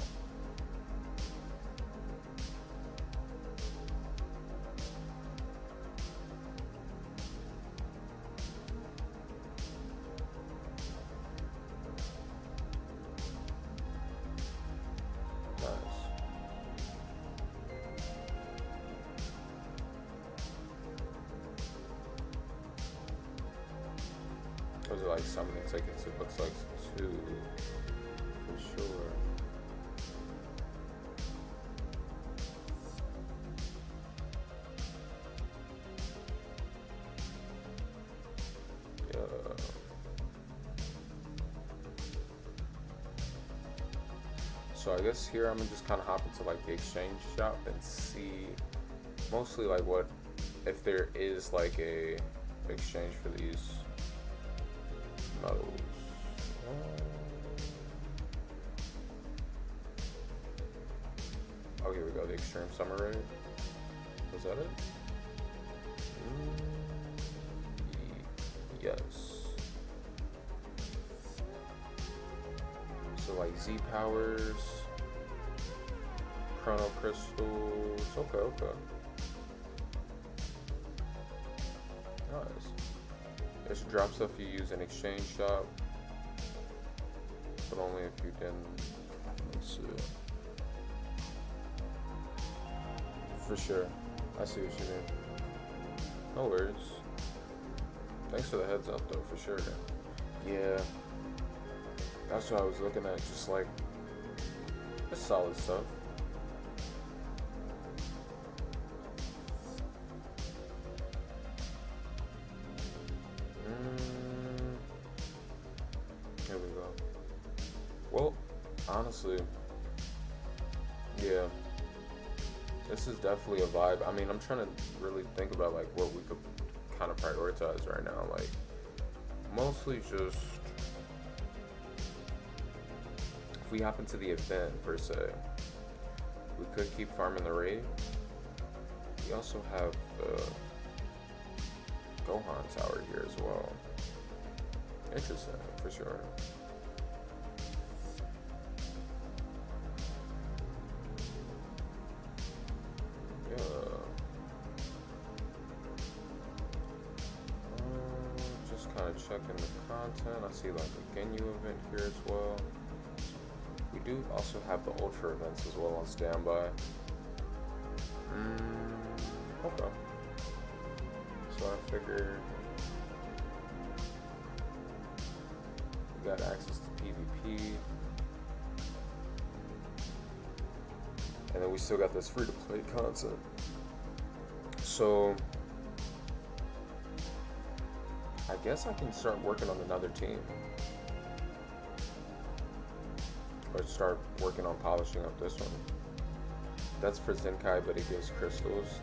Those are like summoning tickets. It looks like 2 for sure. Yeah. So I guess here I'm gonna just kind of hop into like the exchange shop and see mostly like what if there is like a exchange for these medals. Oh, here we go. The extreme summer raid. Was that it? Yes. So like Z powers, Chrono Crystals. Okay, okay. Nice. This drop stuff you use in exchange shop, but only if you can. Let's see. For sure. I see what you mean. No worries. Thanks for the heads up though, for sure. Yeah. That's what I was looking at, just like it's solid stuff. Here we go. Well, honestly, yeah. This is definitely a vibe. I mean, I'm trying to really think about like what we could kind of prioritize right now. Like, mostly just if we happen to the event per se, we could keep farming the raid. We also have the Gohan Tower here as well. Interesting, for sure. Checking the content. I see like a Ginyu event here as well. We do also have the Ultra events as well on standby. Okay. So I figured we got access to PvP. And then we still got this free-to-play content. So I guess I can start working on another team. Or start working on polishing up this one. That's for Zenkai, but it gives crystals.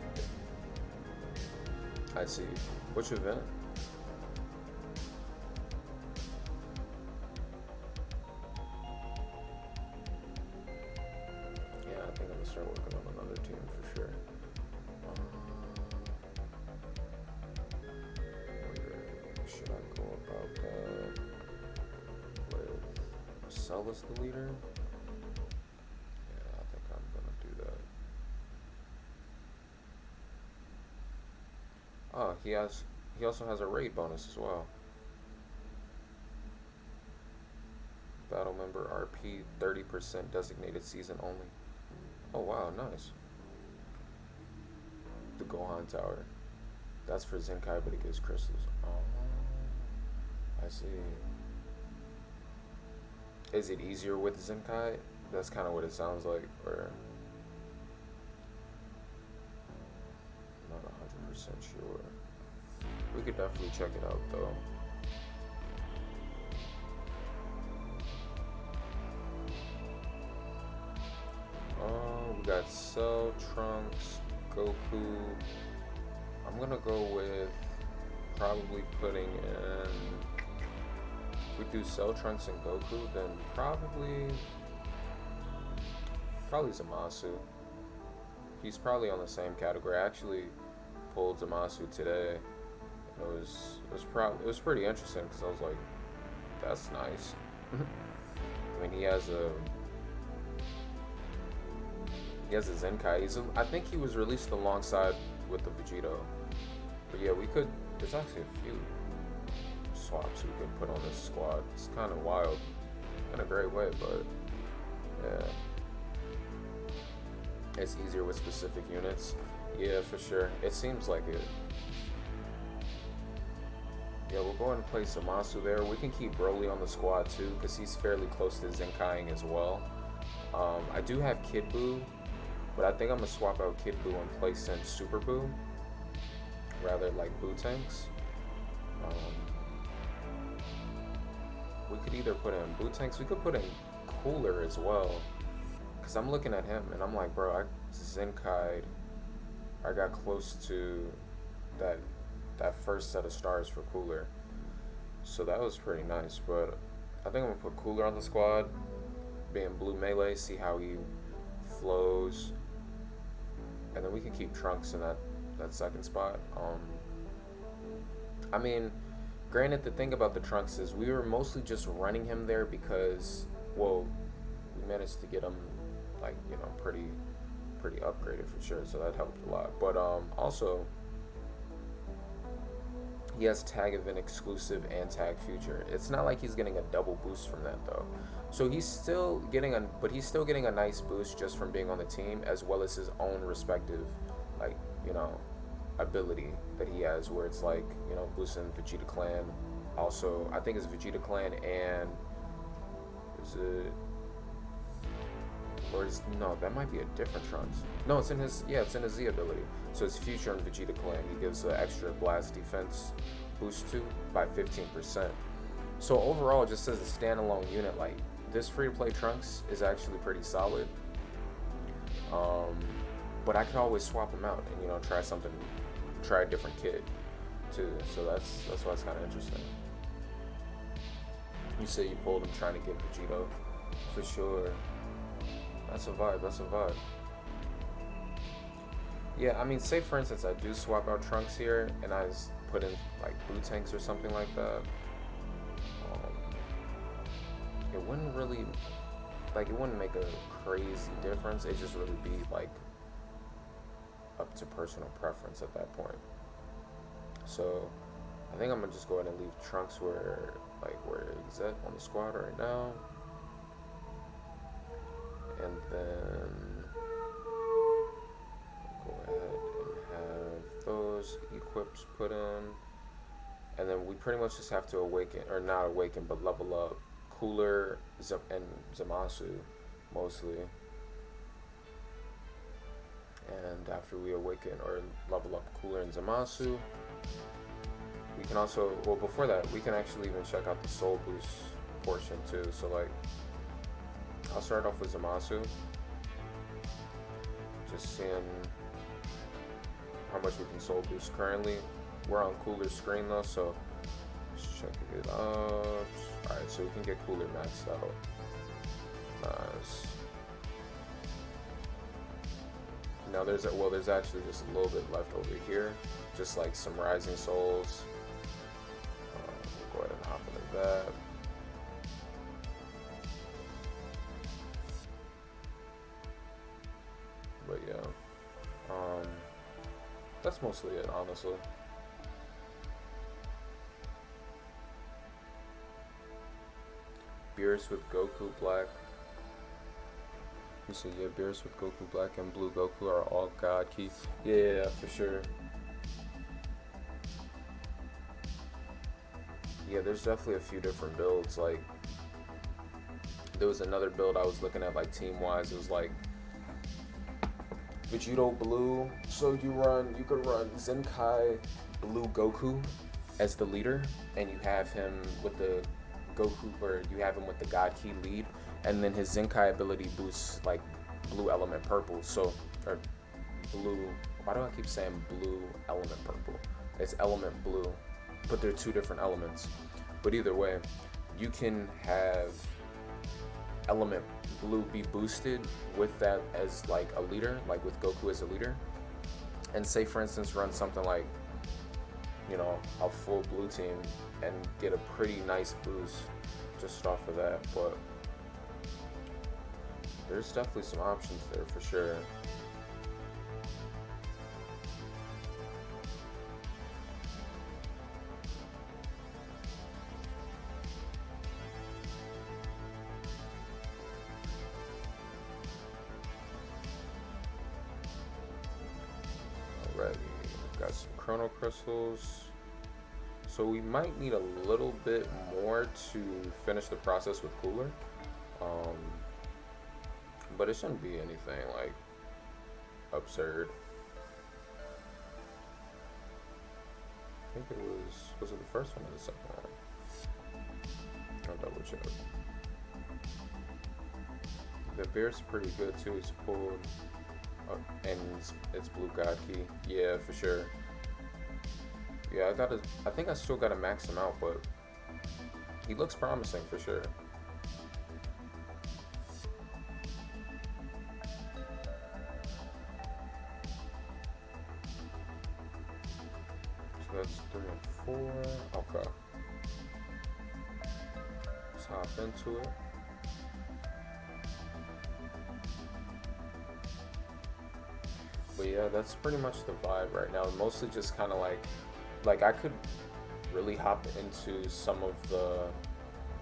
I see. Which event? Yeah, I think I'm gonna start working on another team for sure. Should I go about that with Cell as the leader? Yeah, I think I'm gonna do that. Oh, he also has a raid bonus as well. battle member RP 30% designated season only. Oh wow, nice. The Gohan Tower. That's for Zenkai, but it gives crystals. Oh, I see. Is it easier with Zenkai? That's kind of what it sounds like, or I'm not 100% sure. We could definitely check it out though. We got Cell, Trunks, Goku. I'm gonna go with probably putting in. If we do Cell, Trunks, and Goku, then probably Zamasu. He's probably on the same category. I actually pulled Zamasu today. It was pretty interesting because I was like, that's nice. I mean, he has a Zenkai. I think he was released alongside with the Vegito. But yeah, there's actually a few swaps we could put on this squad. It's kind of wild in a great way, but yeah. It's easier with specific units. Yeah, for sure. It seems like it. Yeah, we'll go ahead and place Zamasu there. We can keep Broly on the squad too, because he's fairly close to Zenkaiing as well. I do have Kid Buu, but I think I'm going to swap out Kid Buu and place in Super Buu, rather like Buu tanks. We could either put in Buu tanks, we could put in Cooler as well. Because I'm looking at him and I'm like, bro, I got close to that first set of stars for Cooler. So that was pretty nice. But I think I'm going to put Cooler on the squad, being Blue Melee, see how he flows. And then we can keep Trunks in that second spot. I mean, granted, the thing about the Trunks is we were mostly just running him there because, well, we managed to get him, like, you know, pretty upgraded for sure, so that helped a lot. But also, he has Tag Event exclusive and Tag Future. It's not like he's getting a double boost from that though. So he's still getting a nice boost just from being on the team, as well as his own respective, like, you know, ability that he has, where it's like, you know, boosting Vegeta Clan. Also, I think it's Vegeta Clan and no, that might be a different Trunks. No, it's in his Z ability. So it's Future and Vegeta Clan. He gives an extra blast defense boost to by 15%. So overall, just as a standalone unit, like, this free-to-play Trunks is actually pretty solid. But I could always swap him out and, you know, try a different kid too. So that's why it's kind of interesting. You say you pulled him trying to get Vegito, for sure. That's a vibe. Yeah, I mean, say for instance I do swap out Trunks here and I put in like Buu tanks or something like that. It wouldn't really, like, it wouldn't make a crazy difference. It'd just really be like up to personal preference at that point. So I think I'm gonna just go ahead and leave Trunks where he's at on the squad right now. And then go ahead and have those equips put in. And then we pretty much just have to but level up Cooler and Zamasu mostly. And after we awaken or level up Cooler and Zamasu, we can also, well, before that, we can actually even check out the soul boost portion too. So like, I'll start off with Zamasu, just seeing how much we can soul boost currently. We're on Cooler's screen though, so let's check it out. Alright, so we can get Cooler maxed out. Nice. Now there's actually just a little bit left over here, just like some Rising Souls. We'll go ahead and hop into that. But yeah, that's mostly it, honestly. Beerus with Goku Black. You see, yeah, Beerus with Goku Black and Blue Goku are all God Key. Yeah, for sure. Yeah, there's definitely a few different builds. Like, there was another build I was looking at, like, team-wise. It was like Vegito Blue. So you could run Zenkai Blue Goku as the leader, and you have him with the Goku, or you have him with the God Key lead, and then his Zenkai ability boosts like blue element purple. So, or blue. Why do I keep saying blue element purple? It's element blue, but they're two different elements. But either way, you can have element blue be boosted with that as like a leader, like with Goku as a leader, and say for instance run something like, you know, a full blue team and get a pretty nice boost just off of that. But there's definitely some options there for sure. Alrighty, got some Chrono Crystals. So we might need a little bit more to finish the process with Cooler. But it shouldn't be anything like absurd. I think it was it the first one or the second one? I'll double check. The Beer's pretty good too. He's pulled and it's Blue God Key. Yeah, for sure. Yeah, I think I still gotta max him out, but he looks promising for sure. So that's 3 and 4. Okay. Let's hop into it. But yeah, that's pretty much the vibe right now. Mostly just kind of like I could really hop into some of the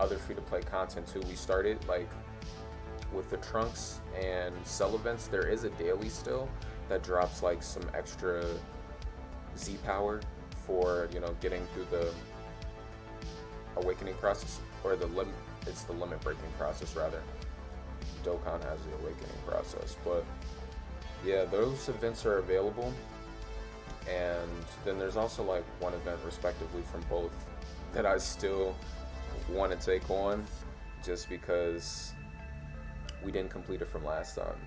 other free-to-play content too. We started like with the Trunks and Cell events. There is a daily still that drops like some extra Z power for, you know, getting through the awakening process, or it's the limit breaking process rather. Dokkan has the awakening process, but yeah, those events are available. And then there's also like one event respectively from both that I still want to take on, just because we didn't complete it from last time.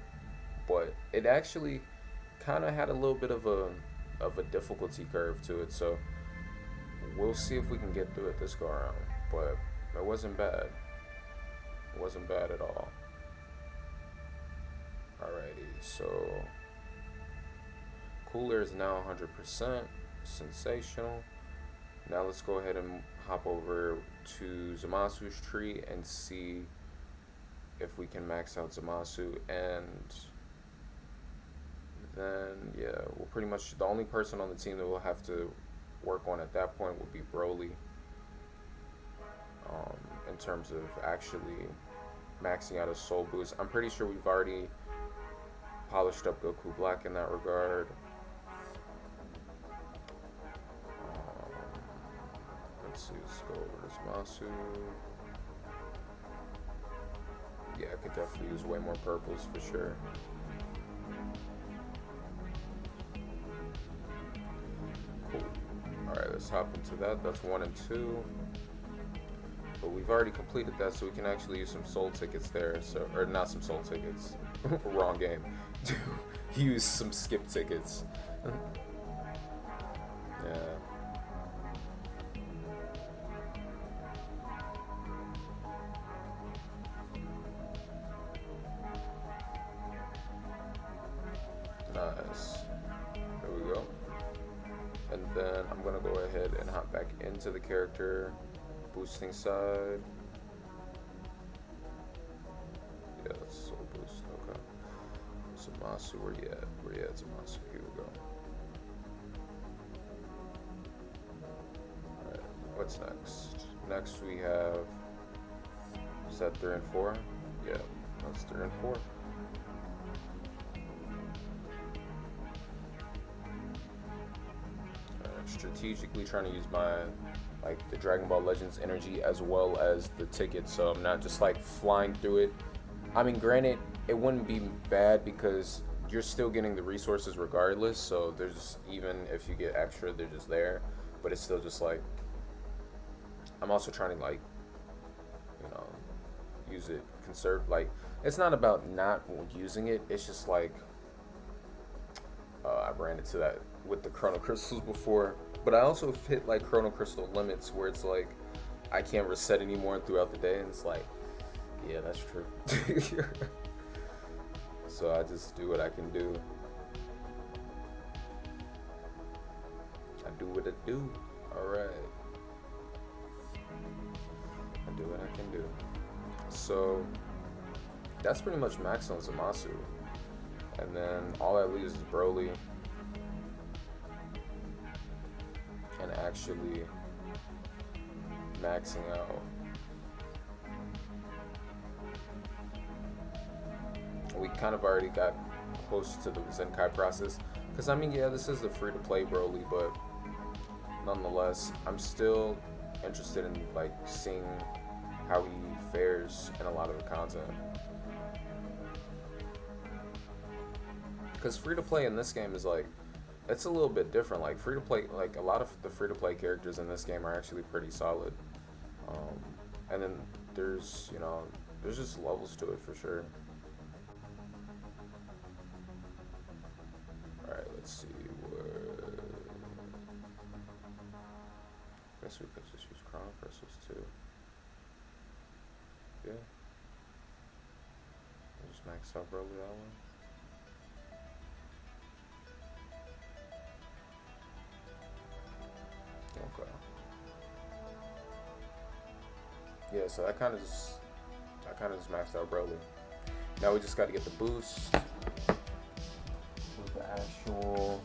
But it actually kind of had a little bit of a difficulty curve to it, so we'll see if we can get through it this go around. But it wasn't bad. It wasn't bad at all. Alrighty, so Cooler is now 100%. Sensational. Now let's go ahead and hop over to Zamasu's tree and see if we can max out Zamasu. And then, yeah, we'll pretty much, the only person on the team that we'll have to work on at that point will be Broly. In terms of actually maxing out his soul boost. I'm pretty sure we've already polished up Goku Black in that regard. Let's see, let's go over to Zamasu. Yeah, I could definitely use way more purples for sure. Cool. Alright, let's hop into that. That's 1 and 2. But we've already completed that, so we can actually use some soul tickets there. So, or not some soul tickets. Wrong game. Use some skip tickets. Yeah. Nice. There we go. And then I'm gonna go ahead and hop back into the character boosting side. Yeah, that's soul boost. Okay. Zamasu, where you at? Where you at, Zamasu? Here we go. Alright, what's next? Next we have Is that 3 and 4? Yeah, that's 3 and 4. Strategically trying to use my like the Dragon Ball Legends energy as well as the ticket, so I'm not just like flying through it. I mean, granted, it wouldn't be bad because you're still getting the resources regardless, so there's, even if you get extra, they're just there, but it's still just like, I'm also trying to like, you know, use it, conserve, like, it's not about not using it, it's just like, I ran into that with the Chrono Crystals before, but I also hit like Chrono Crystal limits where it's like, I can't reset anymore throughout the day, and it's like, yeah, that's true. So I just do what I can do. I do what I do. Alright. I do what I can do. So that's pretty much max on Zamasu. And then all that leaves is Broly. And actually maxing out. We kind of already got close to the Zenkai process. Because, I mean, yeah, this is the free-to-play Broly, but nonetheless, I'm still interested in, like, seeing how he fares in a lot of the content. Because free-to-play in this game is, like, it's a little bit different. Like, free-to-play, like, a lot of the free-to-play characters in this game are actually pretty solid. And then there's, you know, there's just levels to it for sure. Alright, let's see where... I guess we could just use Chrono Crystals too. Yeah. I'll just max out Broly that one. Okay. Yeah, so I kind of just maxed out Broly. Now we just got to get the boost with the actual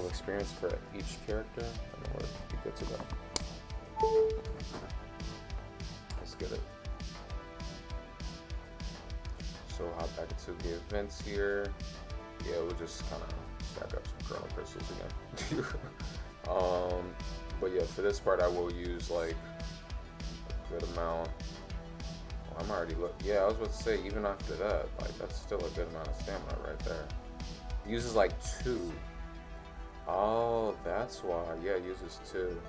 experience for each character, and then we'll be good to go. Let's get it. So hop back into the events here. Yeah, we'll just kind of stack up some Chrono Crystals again. But yeah, for this part I will use like a good amount. Well, I'm already yeah, I was about to say, even after that, like that's still a good amount of stamina right there. It uses like 2. Oh, that's why. Yeah, it uses 2.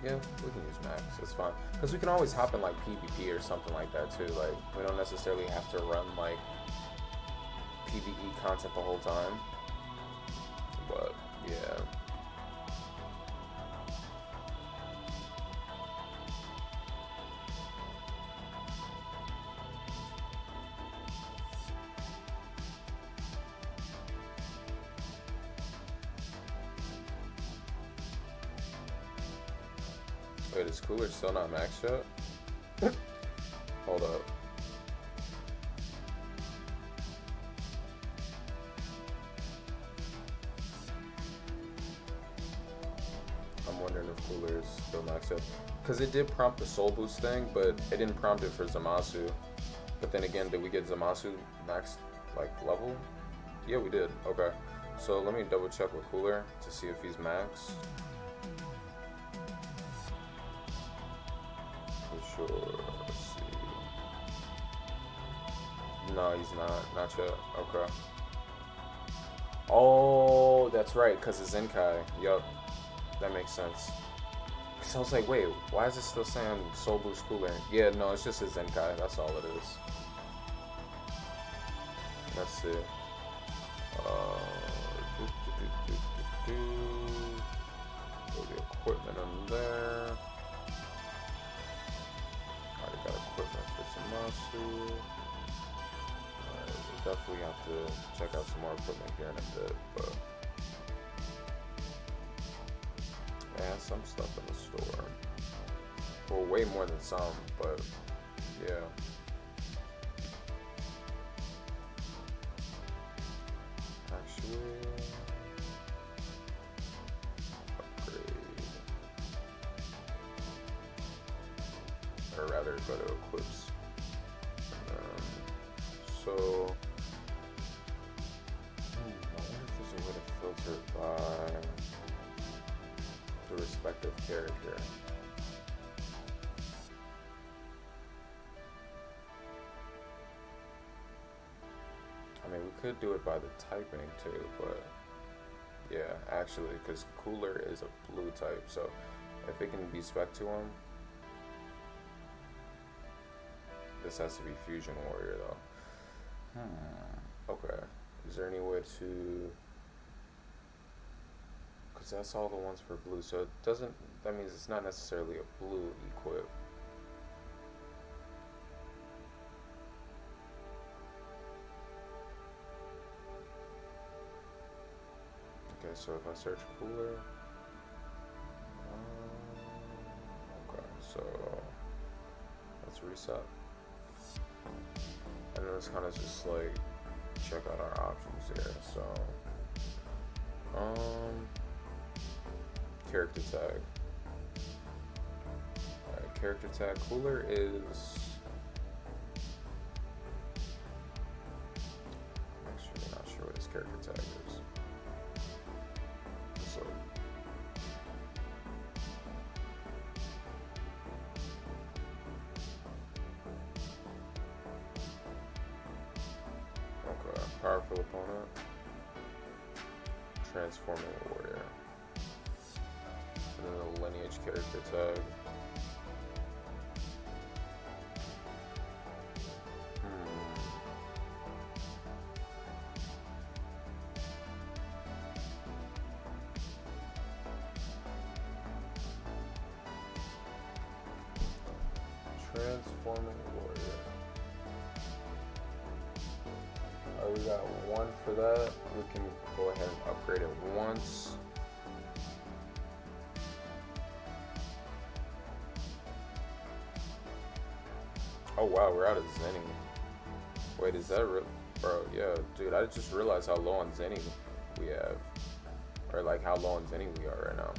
Yeah, we can use max. It's fine. Because we can always hop in like PvP or something like that too. Like, we don't necessarily have to run like PvE content the whole time. But, yeah. Wait, is Cooler still not maxed yet? Hold up. I'm wondering if Cooler is still maxed up. Because it did prompt the soul boost thing, but it didn't prompt it for Zamasu. But then again, did we get Zamasu max like level? Yeah, we did. Okay. So let me double check with Cooler to see if he's maxed. Sure, let's see. No, he's not yet. Okay. Oh, that's right, because it's Zenkai. Yup, that makes sense. Because I was like, wait, why is it still saying Soul Boost Cooler? Yeah, no, it's just a Zenkai. That's all it is. Let's see. Put the equipment in there. Got equipment for Zamasu. We'll definitely have to check out some more equipment here in a bit, but yeah, some stuff in the store. Well, way more than some, but yeah. Actually, rather go to equips. So, I wonder if there's a way to filter it by the respective character. I mean, we could do it by the typing too, but yeah, actually, because Cooler is a blue type, so if it can be spec to him, this has to be Fusion Warrior though. Okay, is there any way to, because that's all the ones for blue, so it doesn't, that means it's not necessarily a blue equip. Okay, so if I search Cooler, okay, so let's reset. And then let's kind of just like check out our options here. So, character tag. Alright, character tag. Cooler is. I'm actually not sure what his character tag is. So. Powerful opponent. Transforming warrior. And then the lineage character tag. Transforming warrior. We got one for that. We can go ahead and upgrade it once. Oh wow, we're out of Zenny. Wait, is that real? Bro, yeah, dude, I just realized how low on Zenny we have. Or like how low on Zenny we are right now.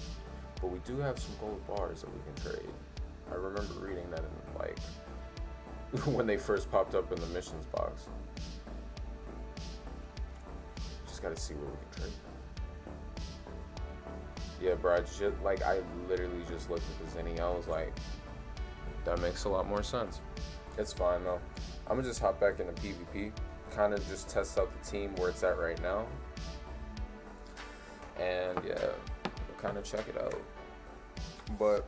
But we do have some gold bars that we can trade. I remember reading that in like when they first popped up in the missions box. Gotta see where we can trade. Yeah, bro, I literally just looked at the Zenny. I was like, that makes a lot more sense. It's fine though. I'm gonna just hop back into PvP, kind of just test out the team where it's at right now, and yeah, we'll kind of check it out. But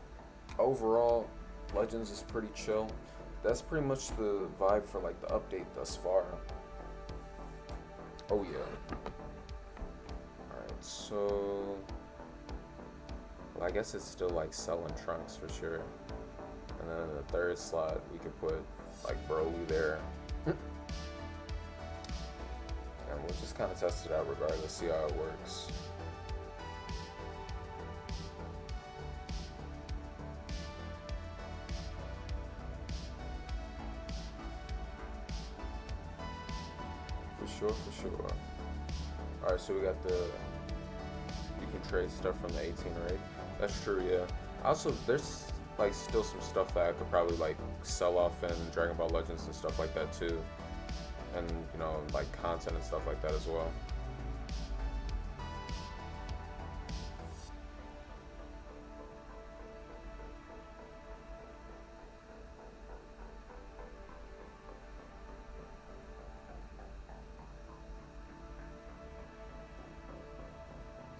overall, Legends is pretty chill. That's pretty much the vibe for like the update thus far. Oh yeah. Alright, so well, I guess it's still like selling trunks for sure. And then in the third slot we could put like Broly there. And we'll just kinda test it out regardless, see how it works. For sure. Alright, so we got you can trade stuff from the 18 raid. That's true, yeah. Also, there's like still some stuff that I could probably like sell off in Dragon Ball Legends and stuff like that too. And, you know, like content and stuff like that as well.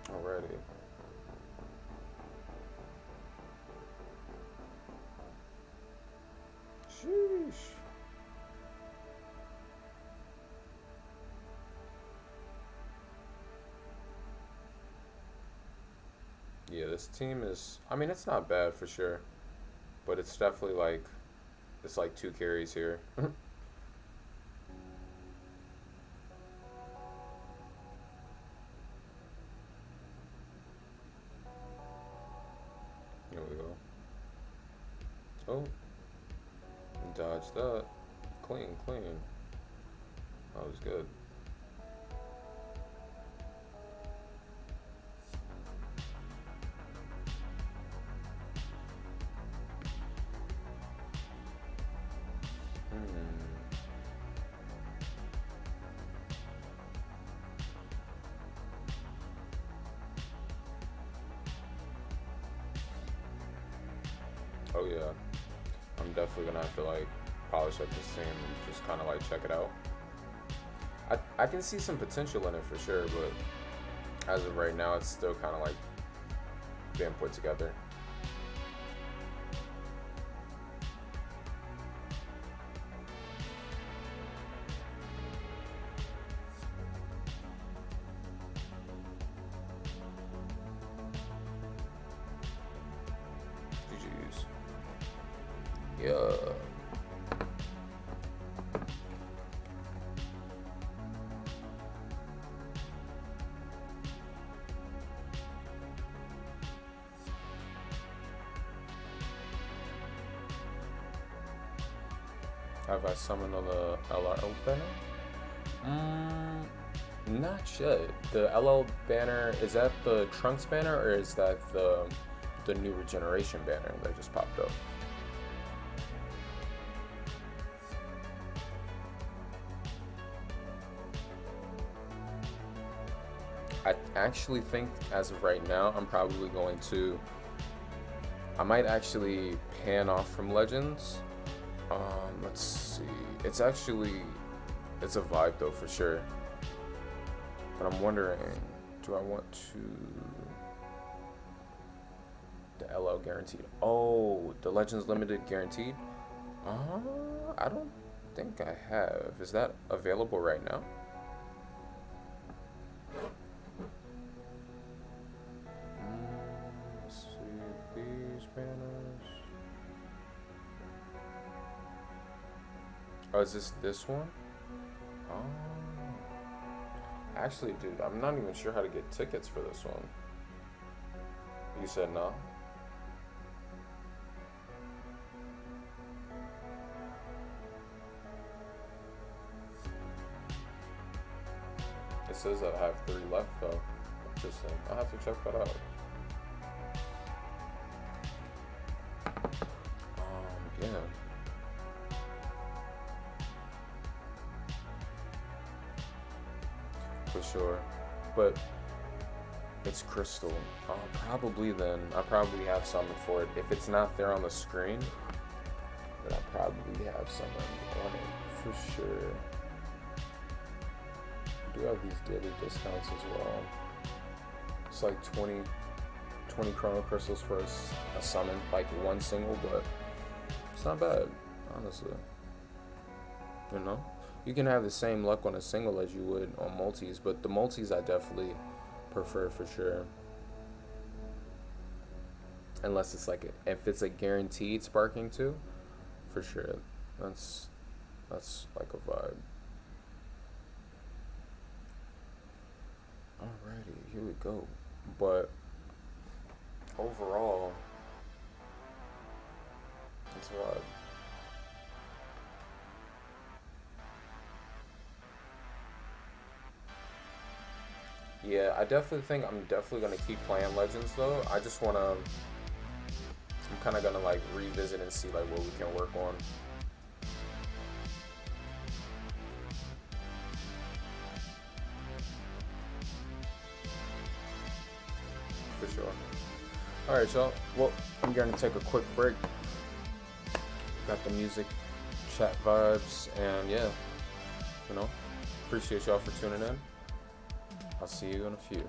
Alrighty. Sheesh. Yeah, this team is, I mean, it's not bad for sure, but it's definitely like, it's like 2 carries here. There we go. Oh, dodge that. Clean. That was good. Oh yeah, I'm definitely gonna have to like polish up this team and just kind of like check it out. I can see some potential in it for sure, but as of right now, it's still kind of like being put together. GG's. Yeah. Have I summoned on the LRL banner? Not yet. The LL banner, is that the Trunks banner or is that the new regeneration banner that just popped up? I actually think as of right now, I'm probably going to, I might actually pan off from Legends. Let's see. It's a vibe though for sure. But I'm wondering, do I want to the LL guaranteed? Oh, the Legends Limited guaranteed? I don't think I have. Is that available right now? Let's see these banners. Oh, is this one? Oh. Actually, dude, I'm not even sure how to get tickets for this one. You said no? It says I have 3 left though. Interesting. I'll have to check that out. Yeah. For sure. But it's crystal. Probably then. I probably have something for it. If it's not there on the screen, then I probably have something on it for sure. I do have these daily discounts as well. It's like 20 Chrono Crystals for a summon, like one single, but it's not bad, honestly. You know? You can have the same luck on a single as you would on multis, but the multis I definitely prefer for sure. Unless it's like if it's a guaranteed sparking too, for sure. That's like a vibe. Alrighty, here we go. But overall, it's a vibe. Yeah, I definitely think I'm definitely gonna keep playing Legends though. I just wanna, I'm kind of gonna like revisit and see like what we can work on. For sure. All right, y'all. Well, I'm gonna take a quick break. Got the music, chat vibes, and yeah, you know, appreciate y'all for tuning in. I'll see you in a few.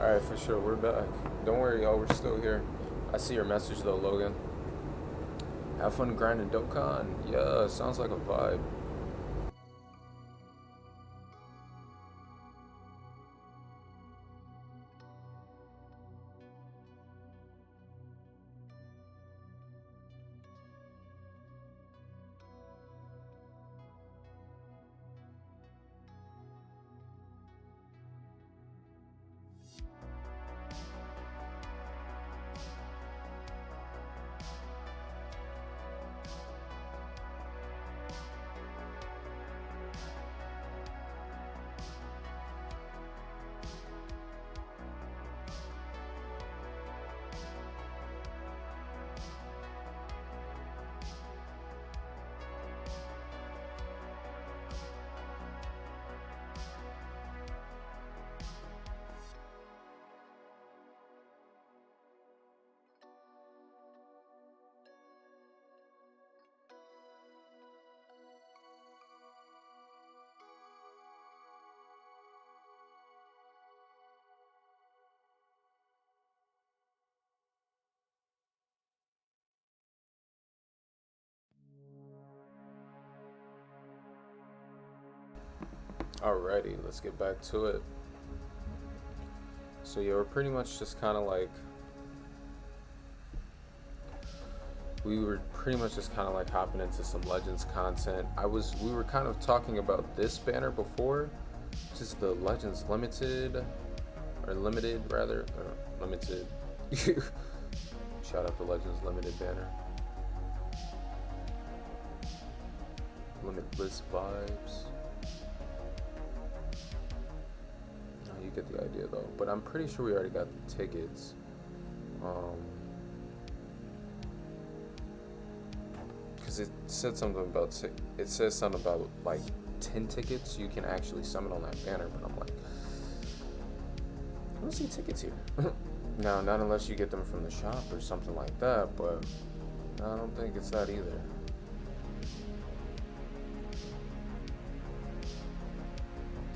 Alright, for sure, we're back. Don't worry, y'all, we're still here. I see your message though, Logan. Have fun grinding Dokkan. Yeah, sounds like a vibe. Alrighty, let's get back to it. So yeah, we're pretty much just kind of like, we were pretty much just kind of like hopping into some Legends content. We were kind of talking about this banner before, just the Legends limited rather, limited. Shout out the Legends limited banner. Limitless vibes. You get the idea though, but I'm pretty sure we already got the tickets. Because it said something about like 10 tickets you can actually summon on that banner, but I'm like, I don't see tickets here. No, not unless you get them from the shop or something like that, but I don't think it's that either.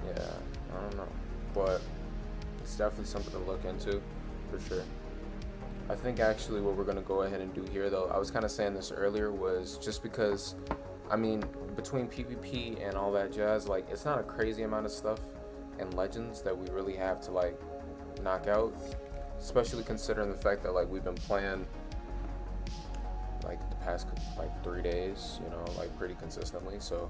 Yeah, I don't know. But it's definitely something to look into, for sure. I think actually what we're going to go ahead and do here, though, I was kind of saying this earlier, was just because, I mean, between PvP and all that jazz, like, it's not a crazy amount of stuff in Legends that we really have to, like, knock out, especially considering the fact that, like, we've been playing, like, the past, like, 3 days, you know, like, pretty consistently. So,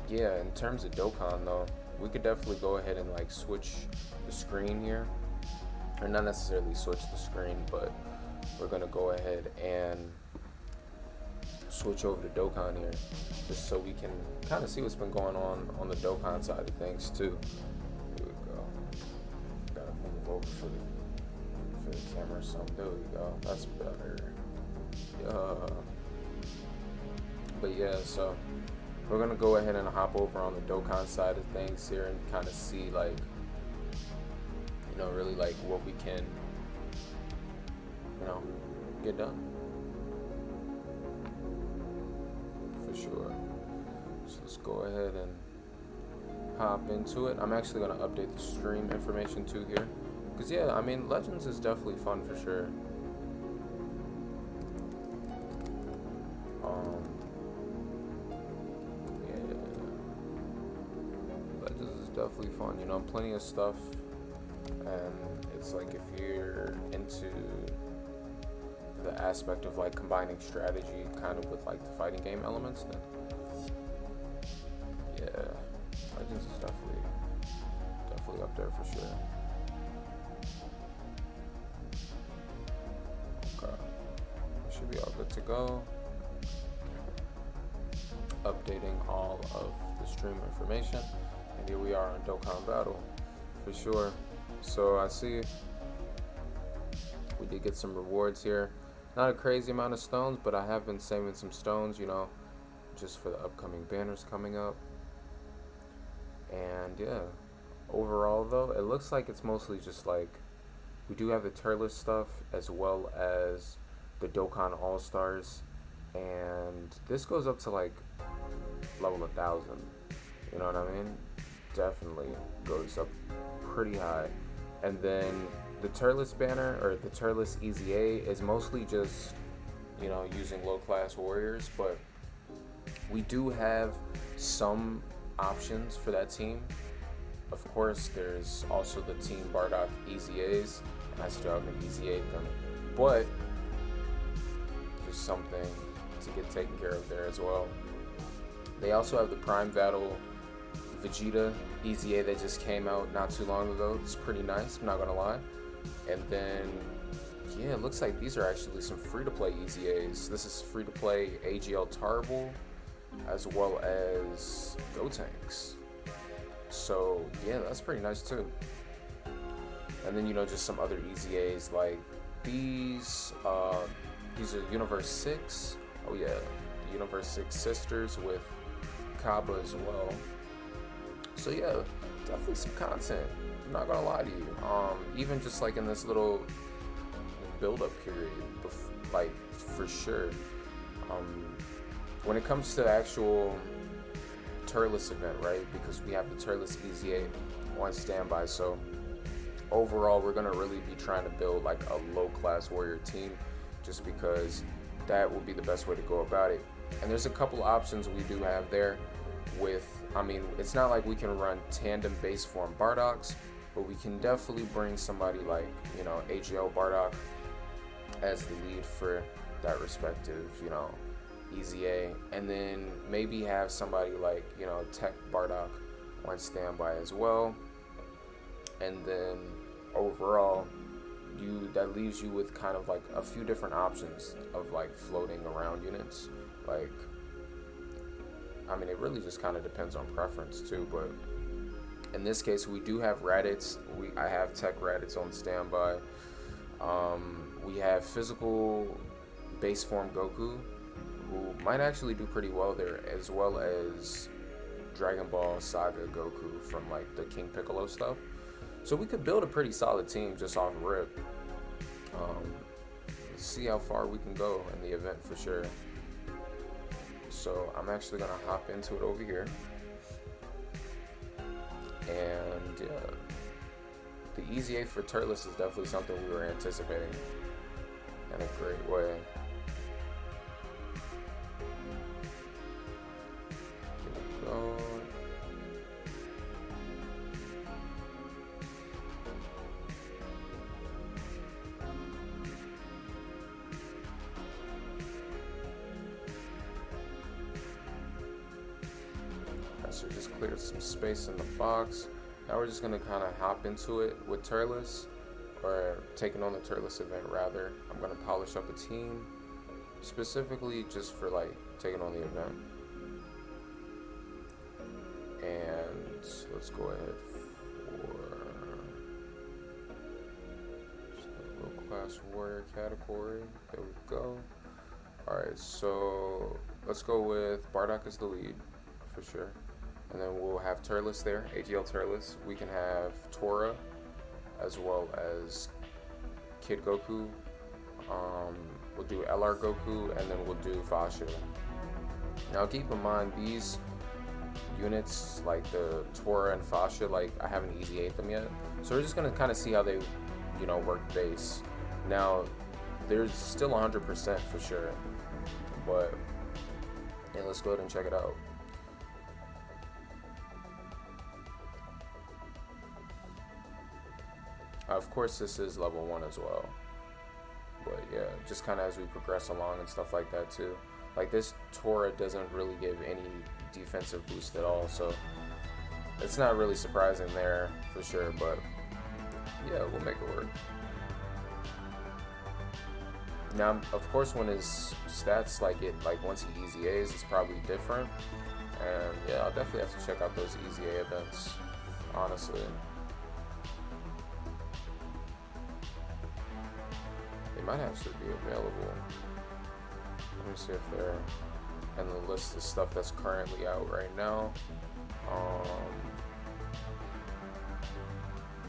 yeah, in terms of Dokkan, though, we could definitely go ahead and like switch the screen here, or not necessarily switch the screen, but we're gonna go ahead and switch over to Dokkan here, just so we can kind of see what's been going on the Dokkan side of things too. Here we go. Gotta move over for the camera some. There we go. That's better. Yeah. But yeah, so we're gonna go ahead and hop over on the Dokkan side of things here and kind of see, like, you know, really like what we can, you know, get done. For sure. So let's go ahead and hop into it. I'm actually gonna update the stream information too here, because yeah, I mean, Legends is definitely fun for sure. Definitely fun, you know, plenty of stuff, and it's like if you're into the aspect of like combining strategy kind of with like the fighting game elements, then yeah, Legends is definitely up there for sure. Okay, should be all good to go. Updating all of the stream information. And here we are on Dokkan Battle, for sure. So I see we did get some rewards here. Not a crazy amount of stones, but I have been saving some stones, you know, just for the upcoming banners coming up. And yeah, overall though, it looks like it's mostly just like, we do have the Turles stuff as well as the Dokkan All-Stars. And this goes up to like level 1000, you know what I mean? Definitely goes up pretty high. And then the Turles banner, or the Turles EZA, is mostly just, you know, using low class warriors, but we do have some options for that team. Of course, there's also the Team Bardock EZAs, and I still haven't EZA'd them, but there's something to get taken care of there as well. They also have the Prime Battle Vegeta EZA that just came out not too long ago. It's pretty nice, I'm not gonna lie. And then, yeah, it looks like these are actually some free-to-play EZAs. This is free-to-play AGL Tarble, as well as Gotenks. So, yeah, that's pretty nice too. And then, you know, just some other EZAs like these. These are Universe 6. Oh yeah, the Universe 6 sisters with Kaba as well. So yeah, definitely some content. I'm not gonna lie to you. Even just like in this little build-up period, like for sure. When it comes to the actual Turles event, right? Because we have the Turles EZA on standby. So overall, we're gonna really be trying to build like a low-class warrior team, just because that will be the best way to go about it. And there's a couple options we do have there with, I mean, it's not like we can run tandem base form Bardocks, but we can definitely bring somebody like, you know, AGL Bardock as the lead for that respective, you know, EZA, and then maybe have somebody like, you know, Tech Bardock on standby as well. And then overall, that leaves you with kind of like a few different options of like floating around units. Like, I mean, it really just kind of depends on preference too, but in this case we do have Raditz. I have Tech Raditz on standby. We have physical base form Goku, who might actually do pretty well there, as well as Dragon Ball Saga Goku from like the King Piccolo stuff. So we could build a pretty solid team just off rip. Let's see how far we can go in the event for sure. So I'm actually gonna hop into it over here. And yeah, the EZA for Turles is definitely something we were anticipating in a great way. Here we go. So just cleared some space in the box. Now we're just gonna kind of hop into it with Turles, or taking on the Turles event rather. I'm gonna polish up a team specifically just for like taking on the event. And let's go ahead for the low class warrior category. There we go. All right, so let's go with Bardock as the lead for sure. And then we'll have Turles there, AGL Turles. We can have Tora, as well as Kid Goku. We'll do LR Goku, and then we'll do Fasha. Now keep in mind, these units, like the Tora and Fasha, like I haven't EZA'd them yet. So we're just gonna kind of see how they, you know, work base. Now, there's still 100% for sure, but yeah, let's go ahead and check it out. Of course, this is level 1 as well, but yeah, just kind of as we progress along and stuff like that too. Like this Tora doesn't really give any defensive boost at all, so it's not really surprising there for sure, but yeah, we'll make it work. Now, of course, when his stats, like once he EZAs, it's probably different, and yeah, I'll definitely have to check out those EZA events, honestly. They might actually be available. Let me see if they're in the list of stuff that's currently out right now.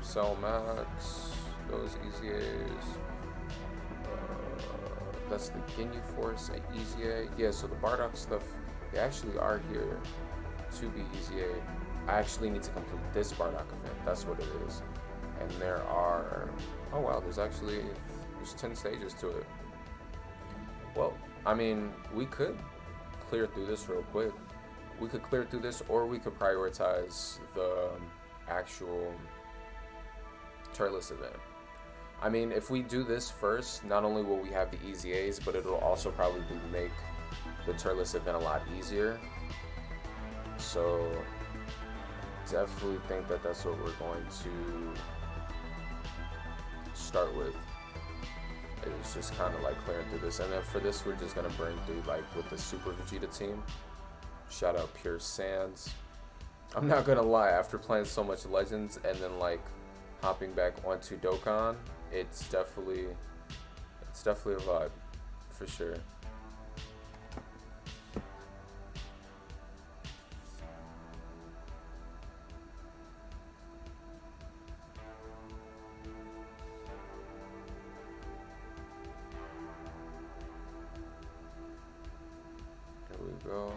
Cell Max, those EZAs. That's the Ginyu Force at EZA. Yeah, so the Bardock stuff, they actually are here to be EZA. I actually need to complete this Bardock event. That's what it is. And there are, oh wow, there's 10 stages to it. Well, I mean, we could clear through this real quick. We could clear through this, or we could prioritize the actual turtless event. I mean, if we do this first, not only will we have the easy A's, but it'll also probably make the turtless event a lot easier. So definitely think that that's what we're going to start with. It's just kind of like clearing through this, and then for this we're just gonna bring through like with the Super Vegeta team. Shout out Pure Sands. I'm not gonna lie, after playing so much Legends and then like hopping back onto Dokkan, it's definitely a vibe for sure. Here we go.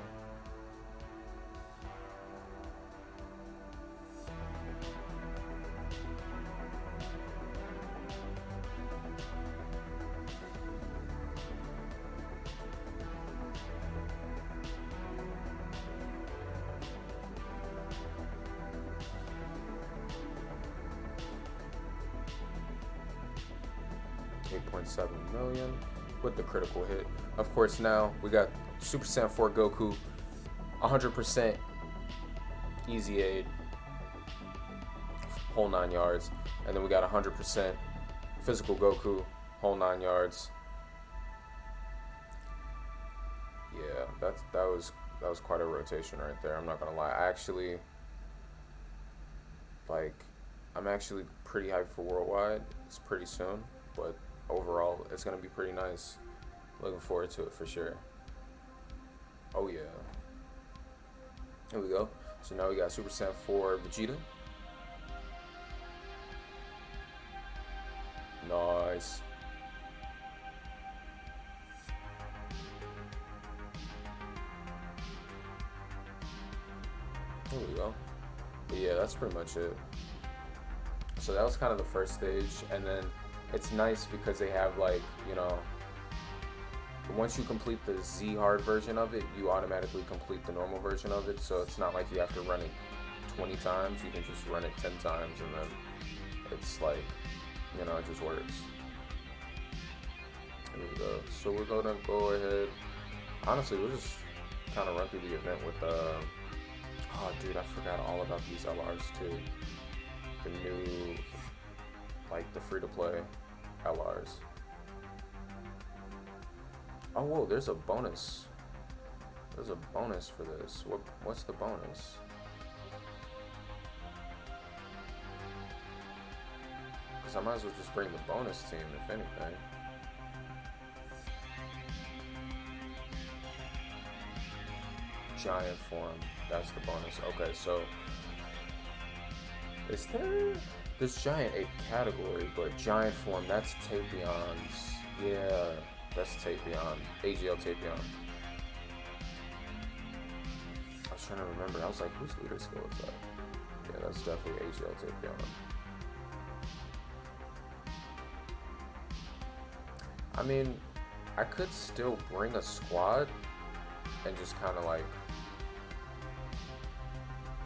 $8.7 million with the critical hit. Of course, now we got Super Saiyan 4 Goku, 100% easy aid, whole 9 yards, and then we got 100% physical Goku, whole 9 yards. Yeah, that was quite a rotation right there. I'm not gonna lie. I'm actually pretty hyped for Worldwide. It's pretty soon, but overall, it's gonna be pretty nice. Looking forward to it for sure. Oh yeah. Here we go. So now we got Super Saiyan 4 Vegeta. Nice. There we go. But yeah, that's pretty much it. So that was kind of the first stage, and then it's nice because they have like, you know, once you complete the Z hard version of it, you automatically complete the normal version of it. So it's not like you have to run it 20 times. You can just run it 10 times, and then it's like, you know, it just works. Here we go. So we're gonna go ahead. Honestly, we'll just kind of run through the event with oh dude, I forgot all about these LRs too. The new, like the free-to-play LRs. Oh whoa, there's a bonus. There's a bonus for this. What's the bonus? Because I might as well just bring the bonus team, if anything. Giant form, that's the bonus. Okay, so is there's giant ape category, but giant form, that's Tapion's. Yeah, that's Tapion, AGL Tapion. I was trying to remember, I was like, whose leader skill is that? Yeah, that's definitely AGL Tapion. I mean, I could still bring a squad and just kind of like,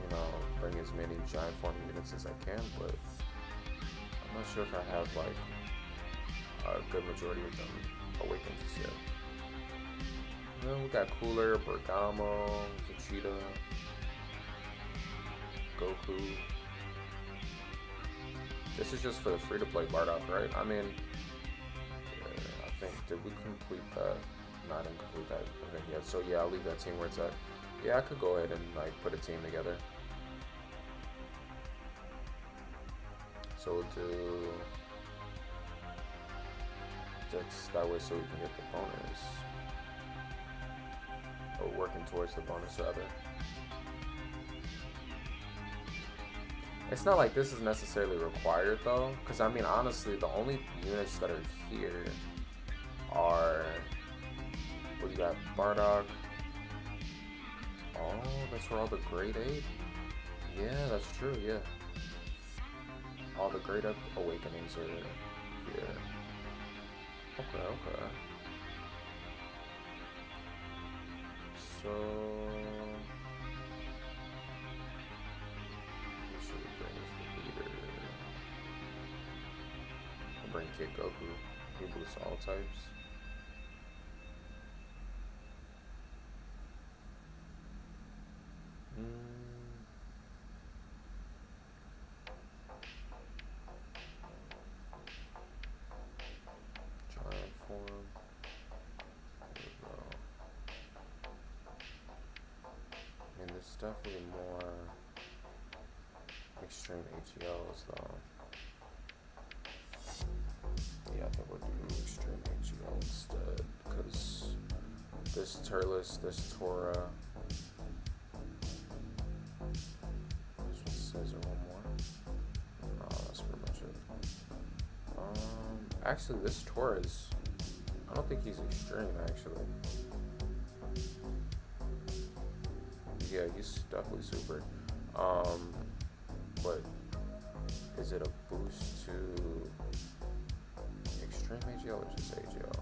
you know, bring as many giant form units as I can, but I'm not sure if I have like a good majority of them awakened just yet. And then we got Cooler, Bergamo, Vegeta, Goku. This is just for the free-to-play Bardock, right? I mean, yeah, I think, did we complete that? No, I didn't complete that event yet, so yeah, I'll leave that team where it's at. Yeah, I could go ahead and like put a team together. So we'll do just that way so we can get the bonus. Or working towards the bonus rather. It's not like this is necessarily required though, because I mean honestly the only units that are here are, what do you got, Bardock. Oh, that's where all the grade 8? Yeah, that's true, yeah. all the great awakenings are here. Okay, okay. So we should bring the leader. I'll bring Kid Goku. He boosts all types. Giant form. There we go. I mean, there's definitely more extreme AGLs though. Yeah, I think we'll do extreme AGL instead, because this Turles, this Tora. This one says there one more. No, that's pretty much it. Actually, this Tora is. I don't think he's extreme actually. Yeah, he's definitely super. But is it a boost to extreme AGL or just AGL?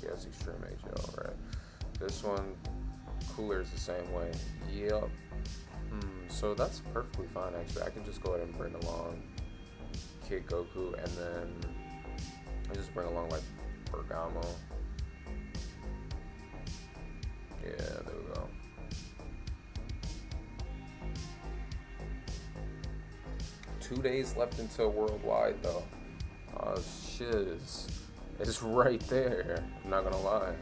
Yeah, it's extreme AGL, right? This one, cooler is the same way. Yep. So that's perfectly fine actually. I can just go ahead and bring along Kid Goku, and then I just bring along like Bergamo. Yeah, there we go. Two days left until worldwide though. Oh shiz. It's right there. I'm not gonna lie.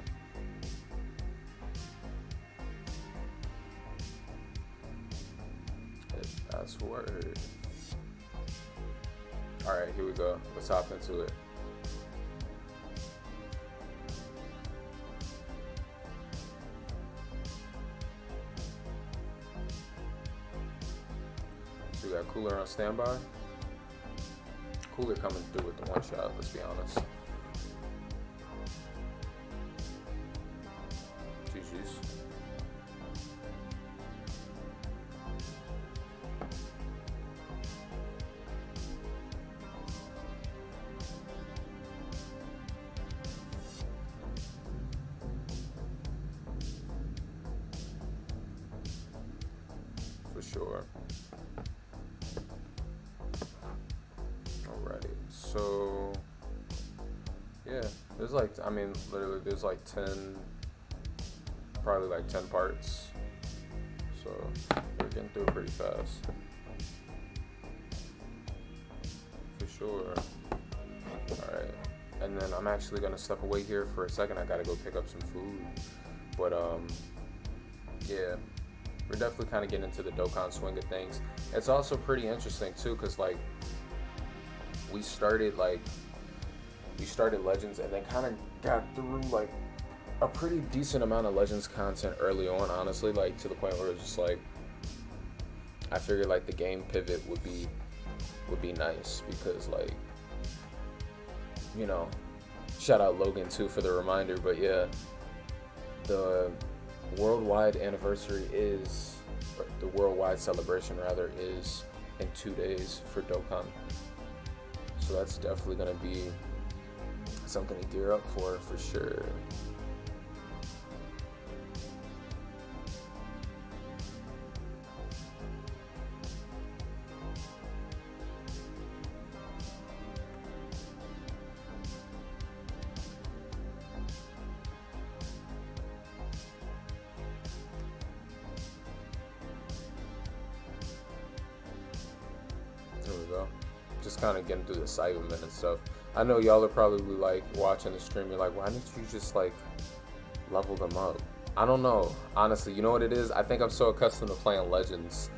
That's word. Alright, here we go. Let's hop into it. So we got Cooler on standby. Cooler coming through with the one shot, let's be honest. GG's. For sure. Alrighty, so yeah, there's like, I mean, literally there's like 10, probably like 10 parts, so we're getting through it pretty fast. For sure. Alright, and then I'm actually gonna step away here for a second. I gotta go pick up some food, but yeah, we're definitely kind of getting into the Dokkan swing of things. It's also pretty interesting too, because like we started Legends and then kind of got through like a pretty decent amount of Legends content early on, honestly, like to the point where it's just like I figured like the game pivot would be nice, because like, you know, shout out Logan too for the reminder, but yeah, the worldwide anniversary is, or the worldwide celebration rather, is in 2 days for Dokkan. So that's definitely gonna be something to gear up for sure. There we go. Just kind of getting through the Cybermen and stuff. I know y'all are probably like watching the stream, you're like, why didn't you just like level them up? I don't know, honestly. You know what it is? I think I'm so accustomed to playing Legends.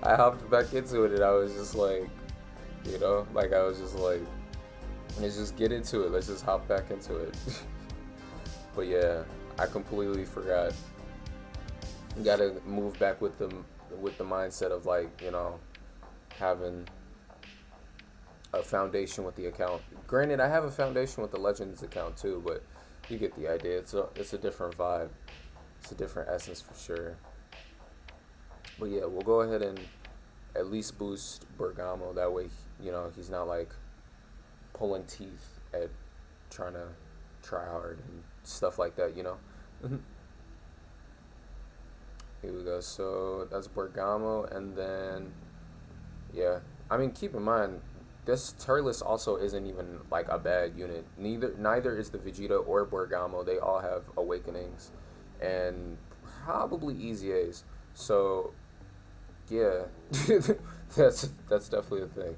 I hopped back into it and I was just like, you know, like I was just like, let's just get into it. Let's just hop back into it. But yeah, I completely forgot. You gotta move back with the mindset of like, you know, having a foundation with the account. Granted, I have a foundation with the Legends account too, but you get the idea. It's a different vibe. It's a different essence for sure. But yeah, we'll go ahead and at least boost Bergamo. That way, you know, he's not like pulling teeth at trying to try hard and stuff like that, you know. Here we go. So that's Bergamo, and then yeah. I mean, keep in mind this Turles also isn't even like a bad unit. Neither is the Vegeta or Bergamo. They all have awakenings, and probably easy A's. So yeah, that's definitely a thing.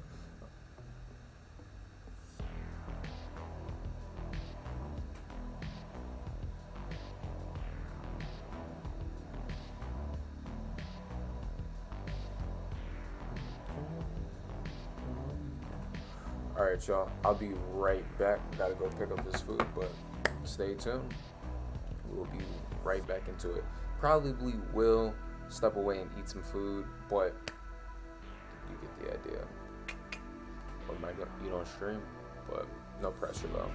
All right, y'all. I'll be right back. Gotta go pick up this food, but stay tuned. We'll be right back into it. Probably will step away and eat some food, but you get the idea. Or might eat on stream, but no pressure though.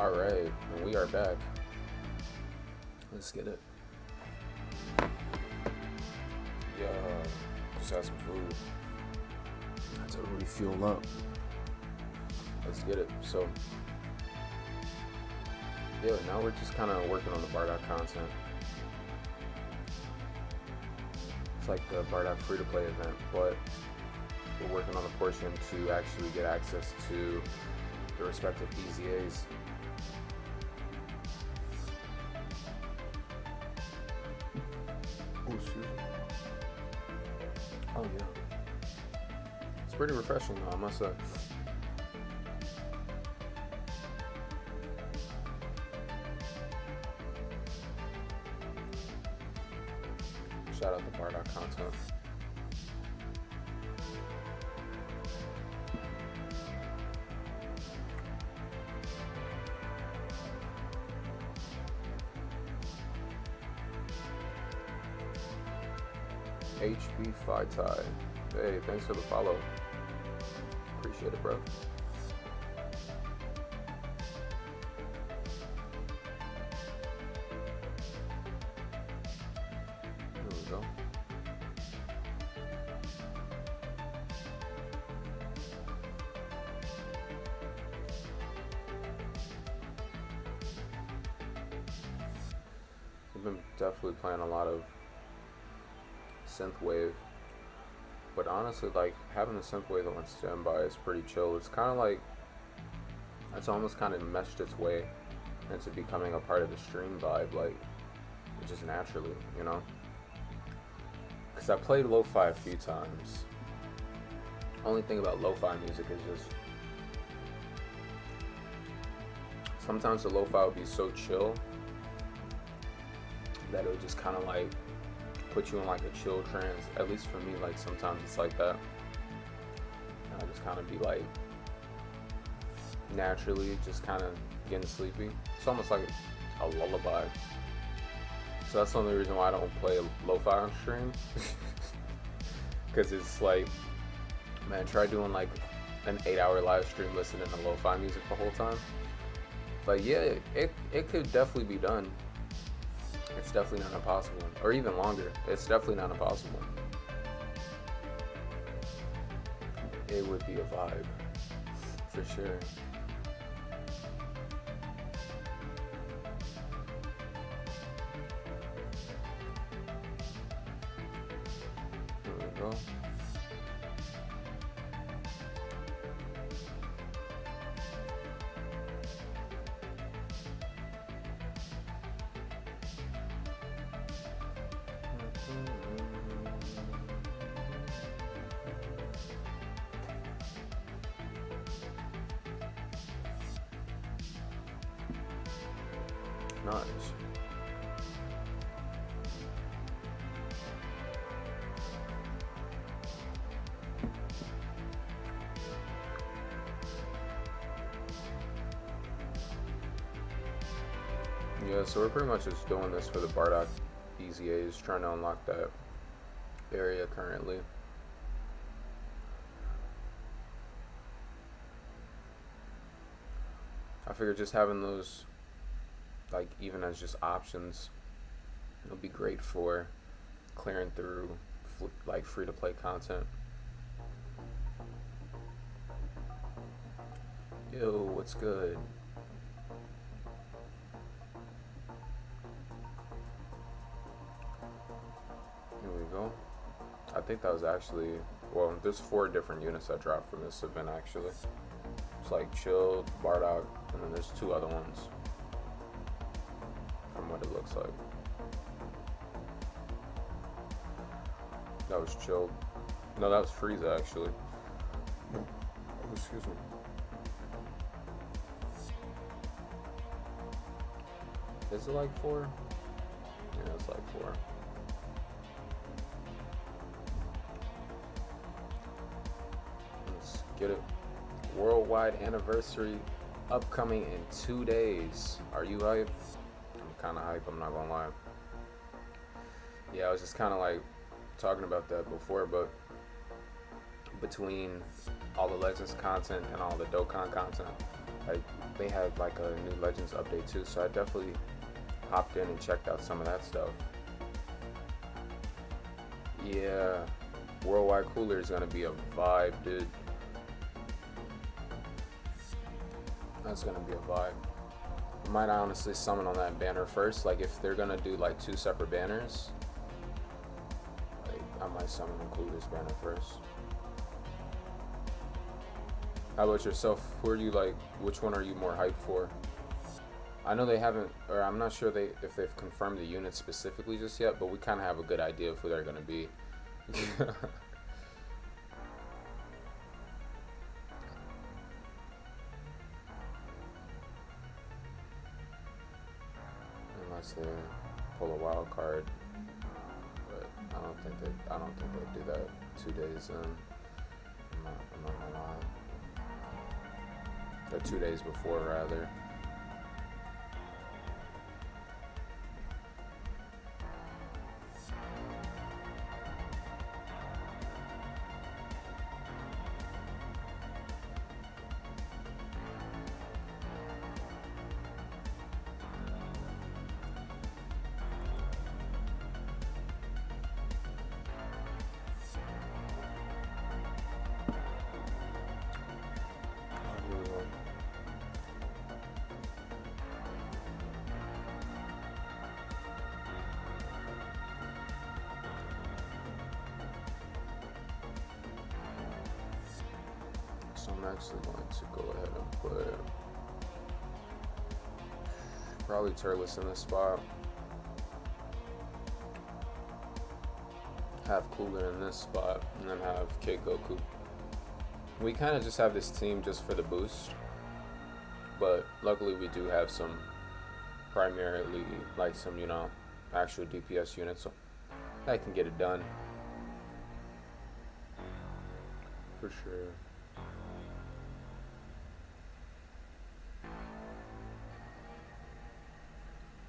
Alright, and we are back. Let's get it. Yeah, just had some food. Had to refuel up. Let's get it. So, yeah, now we're just kind of working on the Bardock content. It's like the Bardock free-to-play event, but we're working on a portion to actually get access to the respective EZAs. Oh, excuse me. Oh, yeah. It's pretty refreshing, though, I must say. Shout out to Bardock content. HB Phi Tie. Hey, thanks for the follow. Appreciate it, bro. There we go. I've been definitely playing a lot of synthwave, but honestly, like, having the synthwave on standby is pretty chill. It's kind of like, it's almost kind of meshed its way into becoming a part of the stream vibe, like, just naturally, you know? Because I played lo-fi a few times. Only thing about lo-fi music is just, sometimes the lo-fi would be so chill that it would just kind of like put you in like a chill trance. At least for me, like sometimes it's like that, and I just kind of be like naturally just kind of getting sleepy. It's almost like a lullaby. So that's the only reason why I don't play lo-fi on stream. Because it's like, man, try doing like an 8-hour live stream listening to lo-fi music the whole time. But yeah, it could definitely be done. It's definitely not impossible. Or even longer. It's definitely not impossible. It would be a vibe. For sure. There we go. Nice. Yeah, so we're pretty much just doing this for the Bardock EZAs, trying to unlock that area currently. I figured just having those, like, even as just options, it'll be great for clearing through like free-to-play content. Yo, what's good? Here we go. I think that was actually, well, there's 4 different units that dropped from this event actually. It's like Chilled, Bardock, and then there's 2 other ones from what it looks like. That was Chilled. No, that was Frieza actually. Oh, excuse me. Is it like 4? Yeah, it's like 4. Let's get it. Worldwide anniversary upcoming in 2 days. Are you hype? I'm kind of hype, I'm not gonna lie. Yeah, I was just kind of like talking about that before, but between all the Legends content and all the Dokkan content, like they had like a new Legends update too, so I definitely hopped in and checked out some of that stuff. Yeah, Worldwide Cooler is gonna be a vibe, dude. That's gonna be a vibe. I might honestly summon on that banner first. Like if they're gonna do like 2 separate banners, like I might summon on Cooler's banner first. How about yourself? Who are you like? Which one are you more hyped for? I know they haven't, or I'm not sure if they've confirmed the units specifically just yet, but we kind of have a good idea of who they're gonna be. Unless they pull a wild card, but I don't think they do that 2 days in. I'm not gonna lie. Or 2 days before, rather. So I'm actually going to go ahead and put probably Turles in this spot. Have Cooler in this spot, and then have Kid Goku. We kind of just have this team just for the boost, but luckily we do have some primarily like some, you know, actual DPS units, so that can get it done for sure.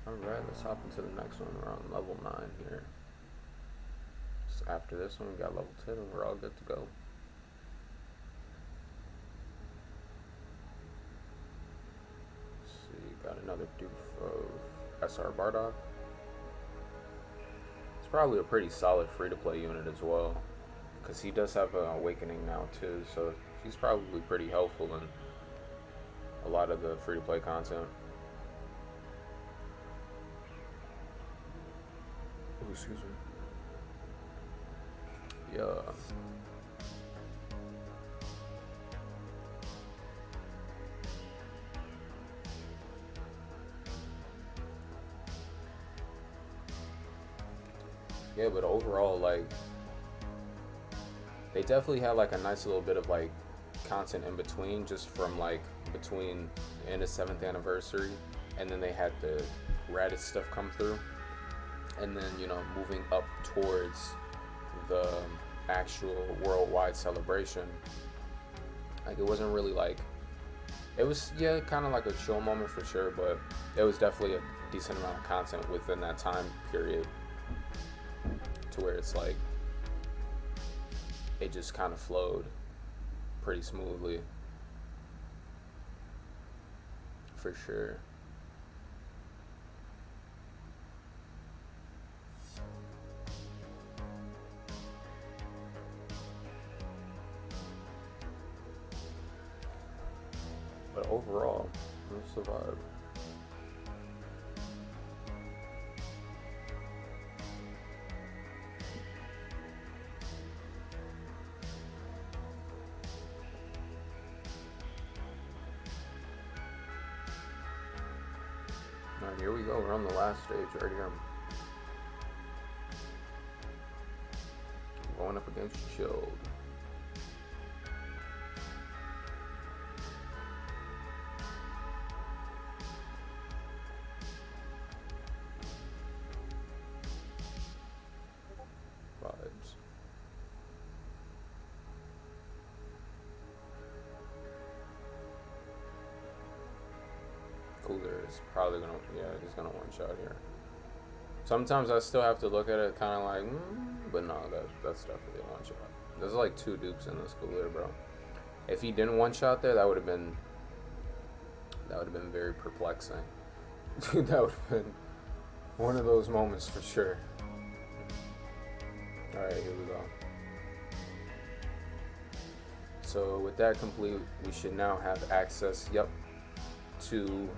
Alright, let's hop into the next one. We're on level 9 here. Just after this one, we got level 10 and we're all good to go. Let's see, got another doof of SR Bardock. It's probably a pretty solid free-to-play unit as well, because he does have an awakening now too, so he's probably pretty helpful in a lot of the free-to-play content. Excuse me. Yeah. Yeah, but overall, like, they definitely had like a nice little bit of like content in between, just from like between and the 7th anniversary, and then they had the Raditz stuff come through. And then, you know, moving up towards the actual worldwide celebration, like it wasn't really like, it was, yeah, kind of like a chill moment for sure, but it was definitely a decent amount of content within that time period, to where it's like it just kind of flowed pretty smoothly for sure. But overall, we'll survive. Alright, here we go. We're on the last stage right here. Going up against Chilled. Cooler is probably gonna, yeah, he's gonna one shot here. Sometimes I still have to look at it kind of like, but no, that's definitely a one shot. There's like 2 dupes in this Cooler, bro. If he didn't one shot there, that would have been That would have been very perplexing. Dude, that would have been one of those moments for sure. Alright, here we go. So with that complete, we should now have access, to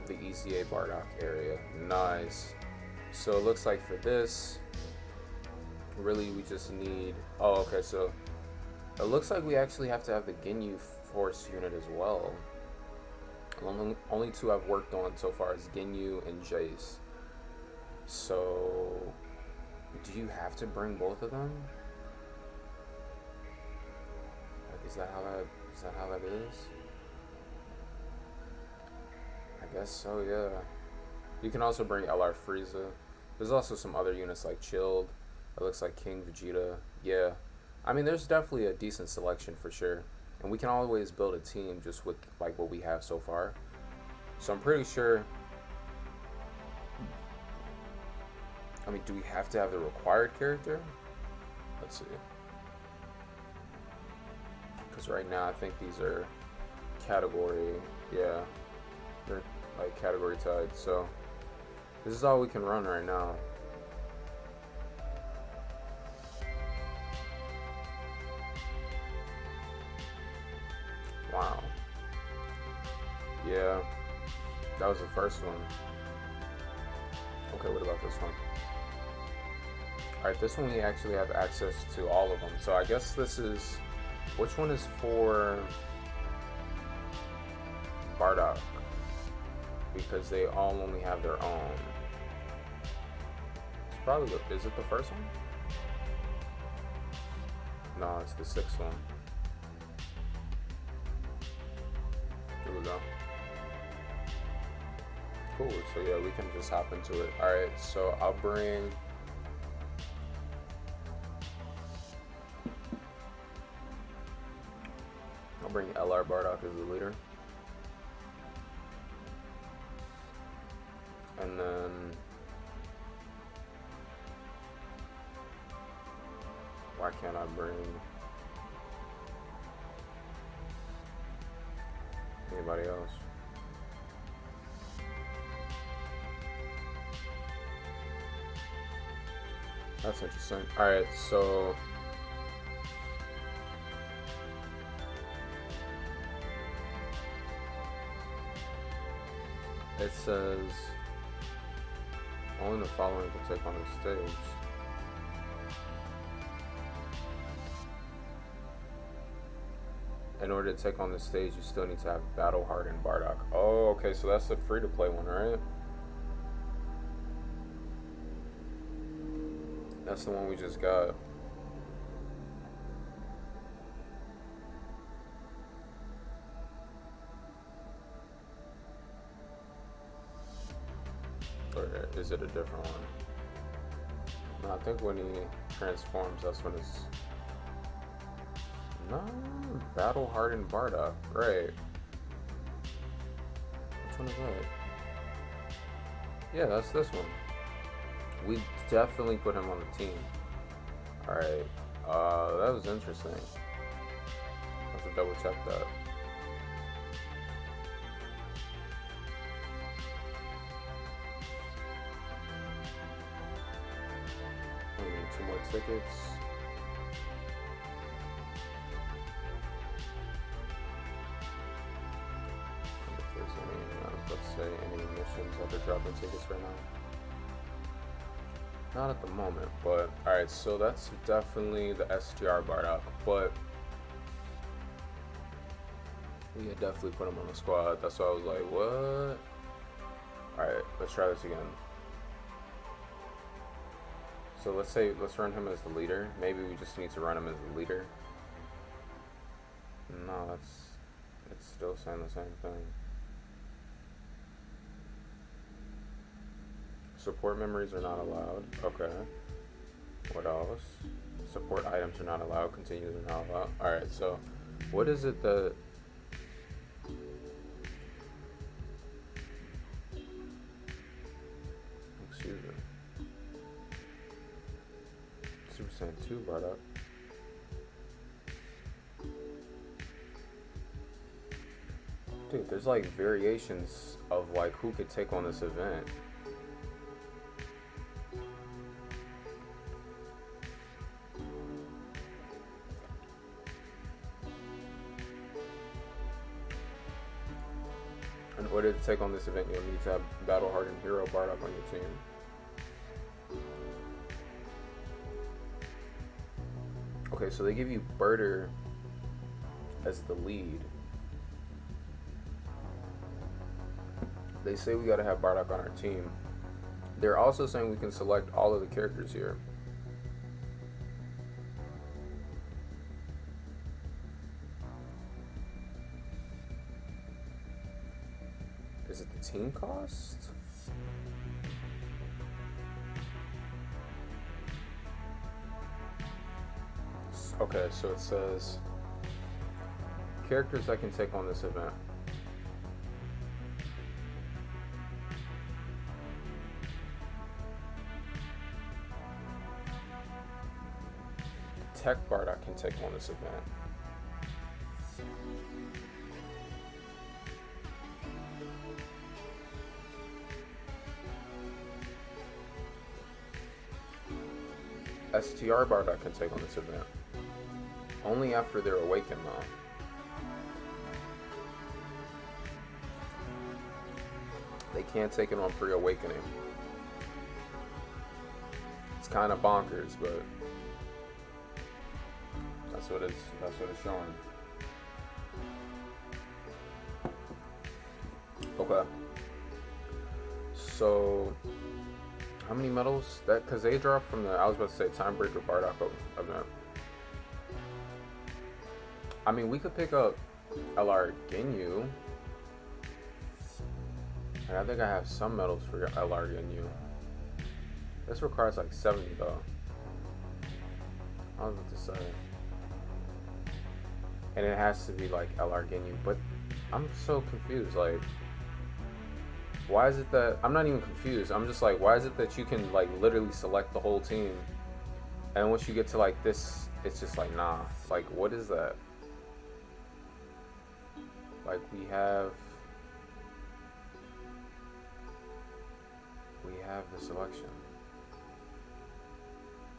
the ECA Bardock area. Nice. So it looks like for this, really we just need, okay, so it looks like we actually have to have the Ginyu Force unit as well. Only two I've worked on so far is Ginyu and Jace. So do you have to bring both of them? Like, is that how that is? I guess so, yeah. You can also bring LR Frieza. There's also some other units like Chilled. It looks like King Vegeta. Yeah. I mean, there's definitely a decent selection for sure. And we can always build a team just with like what we have so far. So I'm pretty sure. I mean, do we have to have the required character? Let's see. Because right now I think these are category, yeah, they're like category tied. So this is all we can run right now. Wow. Yeah, that was the first one. Okay, what about this one? Alright, this one we actually have access to all of them. So I guess this is, which one is for Bardock? Because they all only have their own. It's probably, is it the first one? No, it's the sixth one. Here we go. Cool, so yeah, we can just hop into it. Alright, so I'll bring LR Bardock as the leader. And then why can't I bring anybody else? That's interesting. Alright, so it says only the following can take on the stage. In order to take on the stage, you still need to have Battle Hardened Bardock. Oh, okay, so that's the free-to-play one, right? That's the one we just got. Or is it a different one? No, I think when he transforms, that's when it's... No, Battle Hardened Bardock. Right. Which one is that? Yeah, that's this one. We definitely put him on the team. Alright. That was interesting. I have to double check that. We need 2 more tickets. If there's any, I was about to say, any missions that they're dropping tickets right now. Not at the moment, but alright, so that's definitely the SGR Bardock, but we had definitely put him on the squad. That's why I was like, what? Alright, let's try this again. So let's run him as the leader. Maybe we just need to run him as the leader. No, it's still saying the same thing. Support memories are not allowed. Okay. What else? Support items are not allowed. Continues are not allowed. Alright, so what is it that... Excuse me. Super Saiyan 2 brought up. Dude, there's like variations of like who could take on this event. In order to take on this event, you'll need to have battle-hardened hero Bardock on your team. Okay, so they give you Birder as the lead. They say we gotta have Bardock on our team. They're also saying we can select all of the characters here. Is it the team cost? Okay, so it says characters that can take on this event. Tech Bardock can take on this event. STR Bardock can take on this event. Only after they're awakened, though. They can't take it on pre-awakening. It's kind of bonkers, but that's what it's showing. Okay. So, how many medals? That because they dropped from the, I was about to say, Timebreaker Bardock event. I mean, we could pick up LR Ginyu. And I think I have some medals for LR Ginyu. This requires like 70 though. I was about to say. And it has to be like LR Ginyu, but I'm so confused. Like, why is it that, I'm not even confused. I'm just like, why is it that you can like literally select the whole team, and once you get to like this, it's just like, nah. Like, what is that? Like, we have the selection.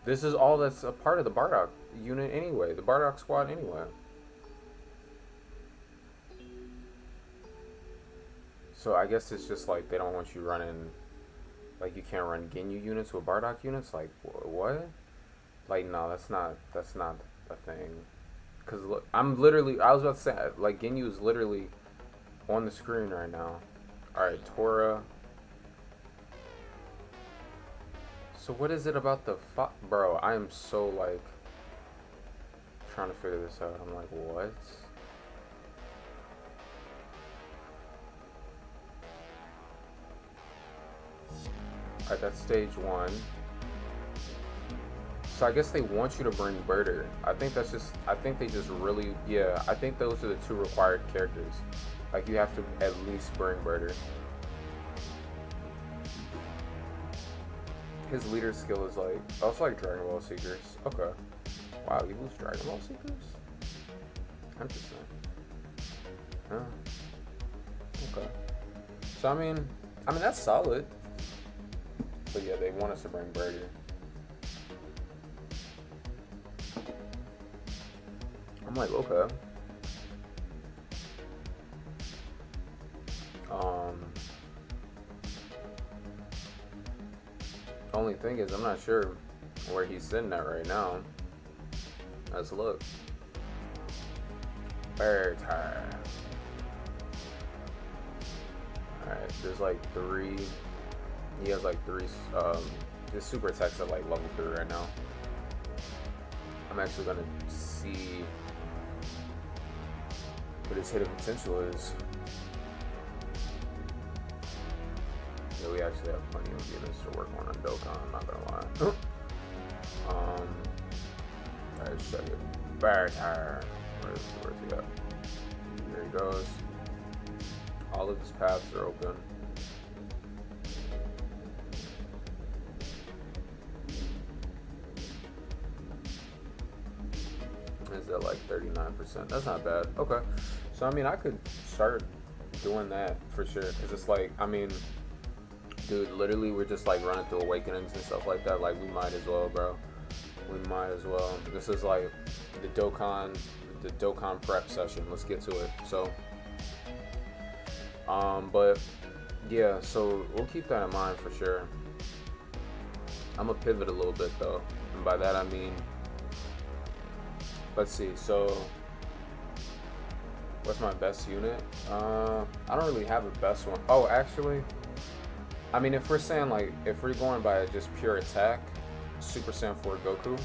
This is all that's a part of the Bardock unit anyway, the Bardock squad anyway. So I guess it's just like they don't want you running, like you can't run Ginyu units with Bardock units. Like, what? Like, no, that's not a thing. Cause look, I was about to say, like, Ginyu is literally on the screen right now. All right, Tora. So what is it about the bro? I am so like trying to figure this out. I'm like, what? Alright, that's stage 1. So I guess they want you to bring Birder. I think they just really, yeah, I think those are the 2 required characters. Like, you have to at least bring Birder. His leader skill is like, oh, it's like Dragon Ball Seekers. Okay. Wow, you lose Dragon Ball Seekers? Interesting. Huh. Okay. So I mean that's solid. But yeah, they want us to bring Birder. I'm like, okay. Only thing is, I'm not sure where he's sitting at right now. Let's look. Alright, there's like 3. He has like 3. His super attacks at like level 3 right now. I'm actually gonna see what his hidden potential is. Yeah, we actually have plenty of units to work on Dokkan, I'm not gonna lie. Alright, let's check it. Bardock. Where's he at? Here he goes. All of his paths are open. Is that like 39%? That's not bad. Okay. So I mean, I could start doing that for sure. Because it's like, I mean, dude, literally we're just like running through awakenings and stuff like that. Like, we might as well, bro. We might as well. This is like the Dokkan prep session. Let's get to it. So, but yeah, so we'll keep that in mind for sure. I'm gonna pivot a little bit though, and by that I mean, let's see. So, what's my best unit? I don't really have a best one. Oh, actually, I mean, if we're saying like, if we're going by just pure attack, Super Saiyan 4 Goku,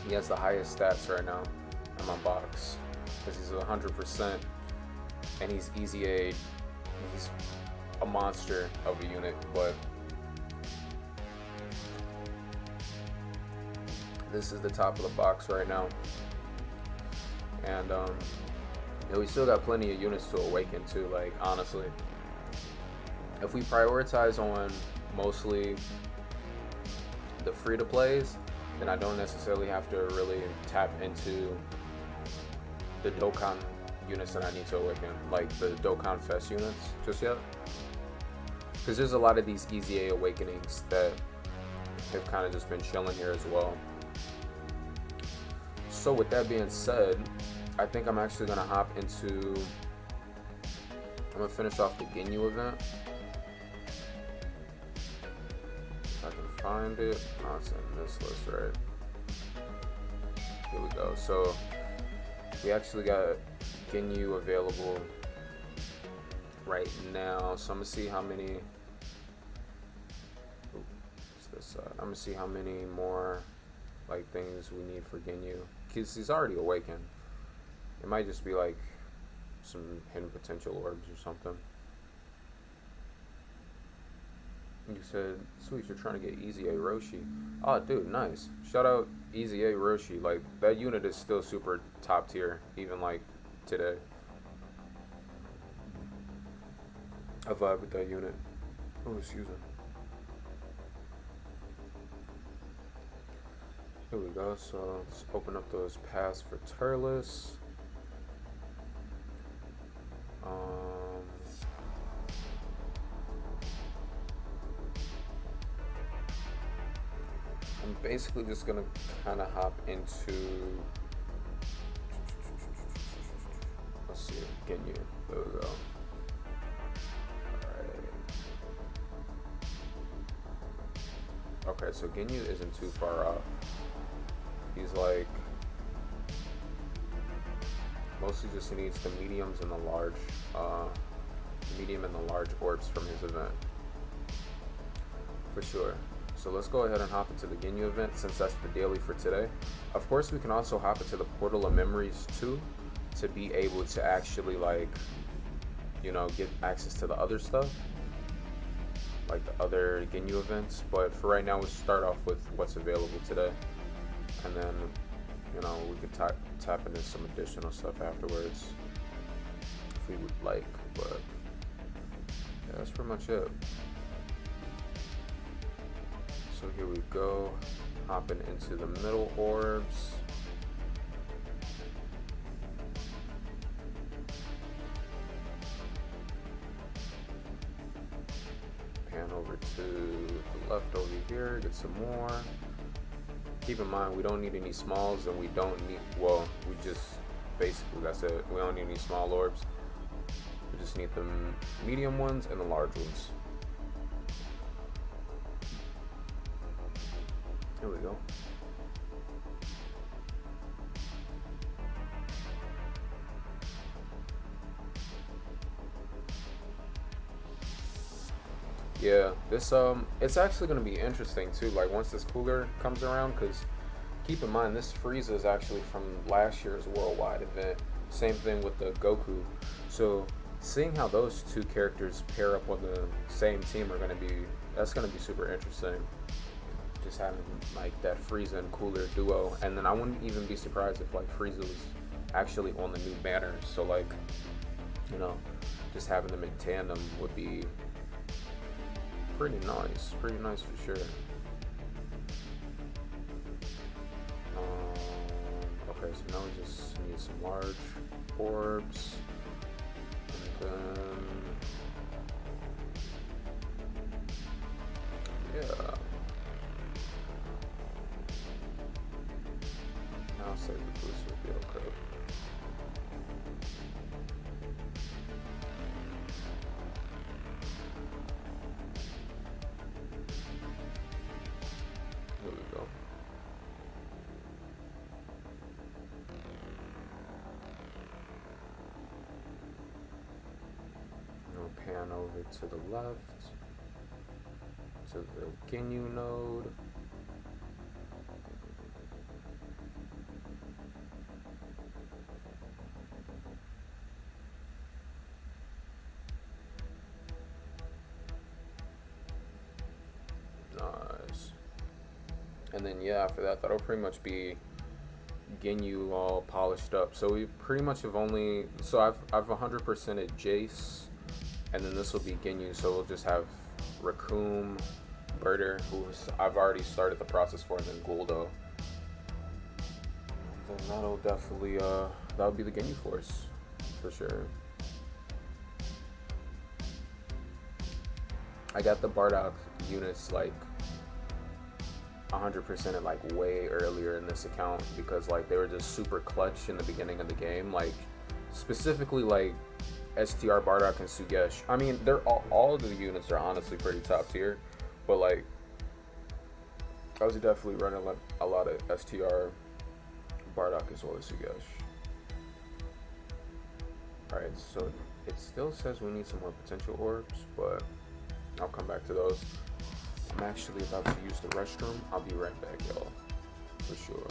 he has the highest stats right now in my box because he's 100% and he's easy aid. He's a monster of a unit, but this is the top of the box right now. And we still got plenty of units to awaken too, like, honestly. If we prioritize on mostly the free-to-plays, then I don't necessarily have to really tap into the Dokkan units that I need to awaken, like the Dokkan Fest units, just yet. Because there's a lot of these easy A awakenings that have kind of just been chilling here as well. So with that being said, I think I'm actually going to hop into, I'm going to finish off the Ginyu event. If I can find it. Oh, it's in this list, right? Here we go. So we actually got Ginyu available right now. So I'm going to see how many, what's this side? I'm going to see how many more like things we need for Ginyu. Because he's already awakened. It might just be like some hidden potential orbs or something. You said, sweet, you're trying to get Easy A Roshi. Oh, dude, nice. Shout out Easy A Roshi. Like, that unit is still super top tier, even like today. I vibe with that unit. Oh, excuse me. Here we go. So let's open up those paths for Turles. I'm basically just gonna kind of hop into, let's see, Ginyu. There we go. Alright. Okay, so Ginyu isn't too far off. He's like, mostly just needs the mediums and the large, medium and the large orbs from his event. For sure. So let's go ahead and hop into the Ginyu event since that's the daily for today. Of course, we can also hop into the Portal of Memories too to be able to actually, like, you know, get access to the other stuff, like the other Ginyu events. But for right now, we'll start off with what's available today. And then, you know, we could tap into some additional stuff afterwards if we would like. But yeah, that's pretty much it. So here we go, hopping into the middle orbs. Pan over to the left over here, get some more. Keep in mind, we don't need any smalls, and we don't need, well, we just, basically, that's it. We don't need any small orbs. We just need the medium ones and the large ones. Here we go. Yeah, this it's actually going to be interesting too, like once this cooler comes around, because keep in mind this Frieza is actually from last year's worldwide event. Same thing with the Goku. So seeing how those two characters pair up on the same team are going to be, that's going to be super interesting. Just having like that Frieza and Cooler duo, and then I wouldn't even be surprised if like Frieza was actually on the new banner. So like, you know, just having them in tandem would be pretty nice for sure. Okay, so now we just need some large orbs. Yeah. I'll save the boost reveal code. Here we go. We'll pan over to the left to the Ginyu node. Nice. And then yeah, after that, that'll pretty much be Ginyu all polished up. So we pretty much have only, so I've 100%ed Jace, and then this will be Ginyu. So we'll just have Raccoon, Birder, who I've already started the process for, and then Guldo. And then that'll definitely that'll be the Ginyu Force for sure. I got the Bardock units like 100% like way earlier in this account because like they were just super clutch in the beginning of the game. Like specifically like STR, Bardock, and Sugesh. I mean, they're all of the units are honestly pretty top tier, but like I was definitely running like a lot of STR, Bardock, as well as Sugesh. Alright, so it still says we need some more potential orbs, but I'll come back to those. I'm actually about to use the restroom. I'll be right back, y'all, for sure.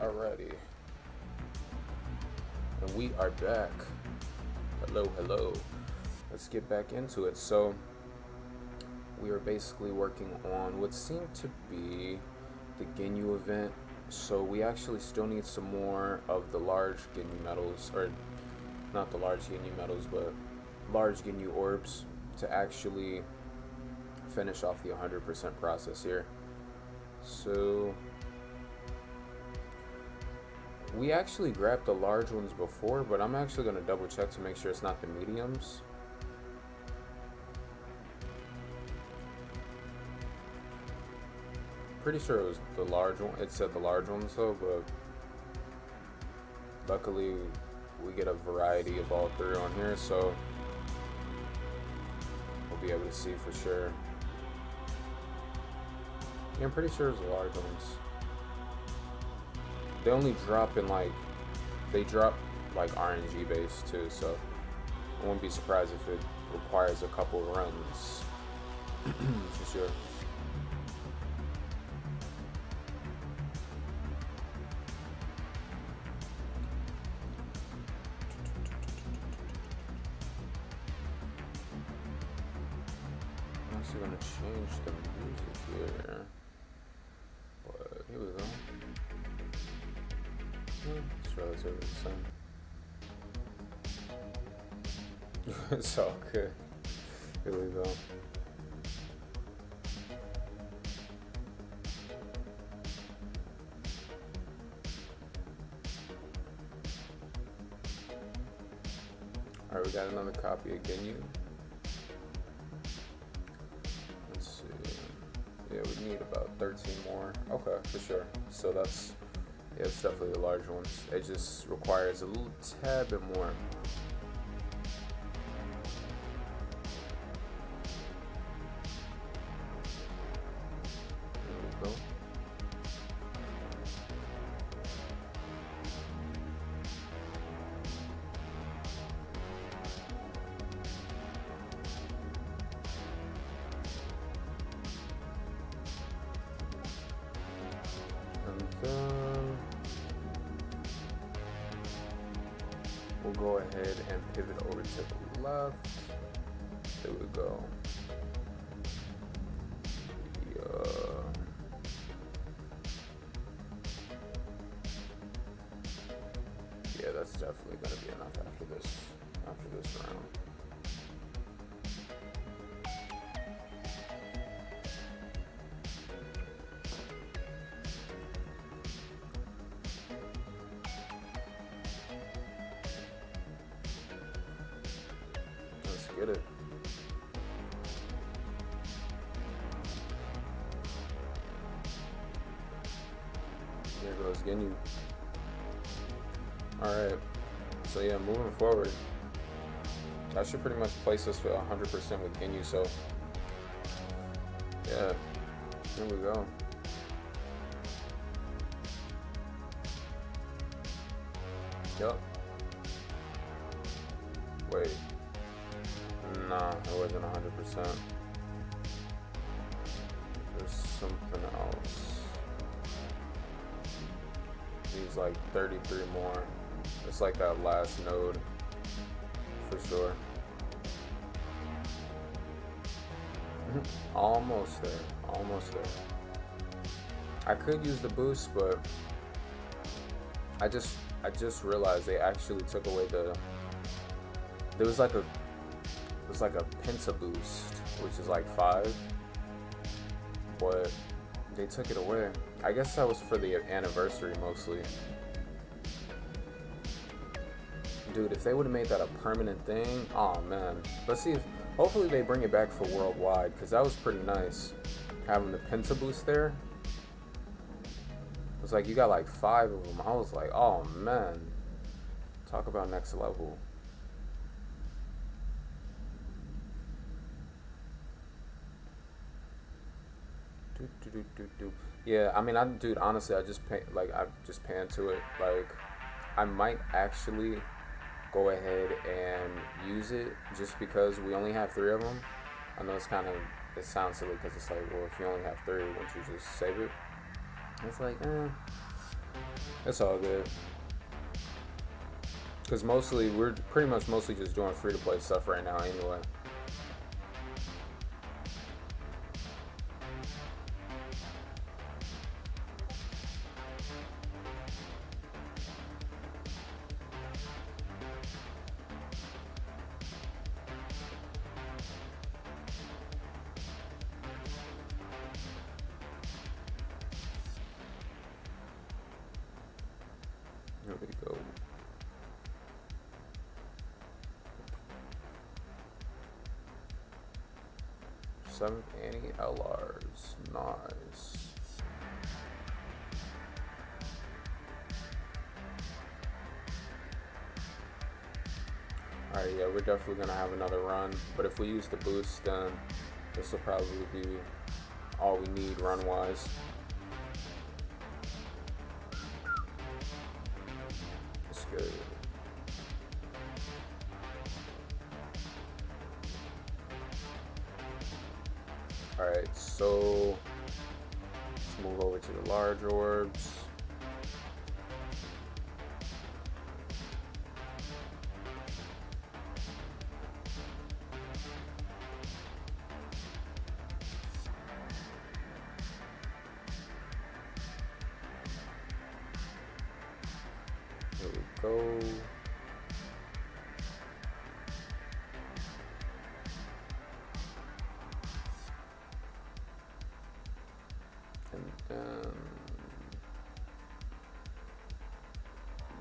Alrighty. And we are back. Hello, hello. Let's get back into it. So, we are basically working on what seemed to be the Ginyu event. So, we actually still need some more of the large Ginyu metals, or not the large Ginyu metals, but large Ginyu orbs to actually finish off the 100% process here. So, we actually grabbed the large ones before, but I'm actually going to double check to make sure it's not the mediums. Pretty sure it was the large one. It said the large ones though, but luckily we get a variety of all three on here, so we'll be able to see for sure. Yeah, I'm pretty sure it's the large ones. They only drop in they drop like RNG based too, so I wouldn't be surprised if it requires a couple runs for sure. I'm actually gonna change the music here, but here we go. It's relatively the same. It's all good. Here we go. Alright, we got another copy of Ginyu. Let's see. Yeah, we need about 13 more. Okay, for sure. So that's, yeah, it's definitely the large ones. It just requires a little tad bit more. There we go. And then we'll go ahead and pivot over to the left. There we go. Yeah, that's definitely gonna be enough after this round. Let's get it. There goes Ginyu. Alright, so yeah, moving forward, that should pretty much place us for 100% with Ginyu, so yeah, here we go. Yup. Wait. Nah, it wasn't 100%. There's something else. Needs like 33 more. It's like that last node, for sure. Almost there, almost there. I could use the boost, but I just realized they actually took away there was like a penta boost, which is like 5, but they took it away. I guess that was for the anniversary mostly. Dude, if they would have made that a permanent thing, oh man. Let's see if, hopefully they bring it back for worldwide, because that was pretty nice. Having the penta boost there. It was like you got like 5 of them. I was like, oh man. Talk about next level. Yeah, I mean, dude, honestly, I just pan to it. Like, I might actually go ahead and use it just because we only have 3 of them. I know it sounds silly because it's like, well, if you only have 3, won't you just save it? It's like, It's all good. Because mostly, we're pretty much mostly just doing free-to-play stuff right now anyway. Here we go. Seventh Annie LRs. Nice. Alright, yeah, we're definitely gonna have another run. But if we use the boost, then this will probably be all we need run-wise. That's good. Alright, so let's move over to the large orbs. Here we go. And then,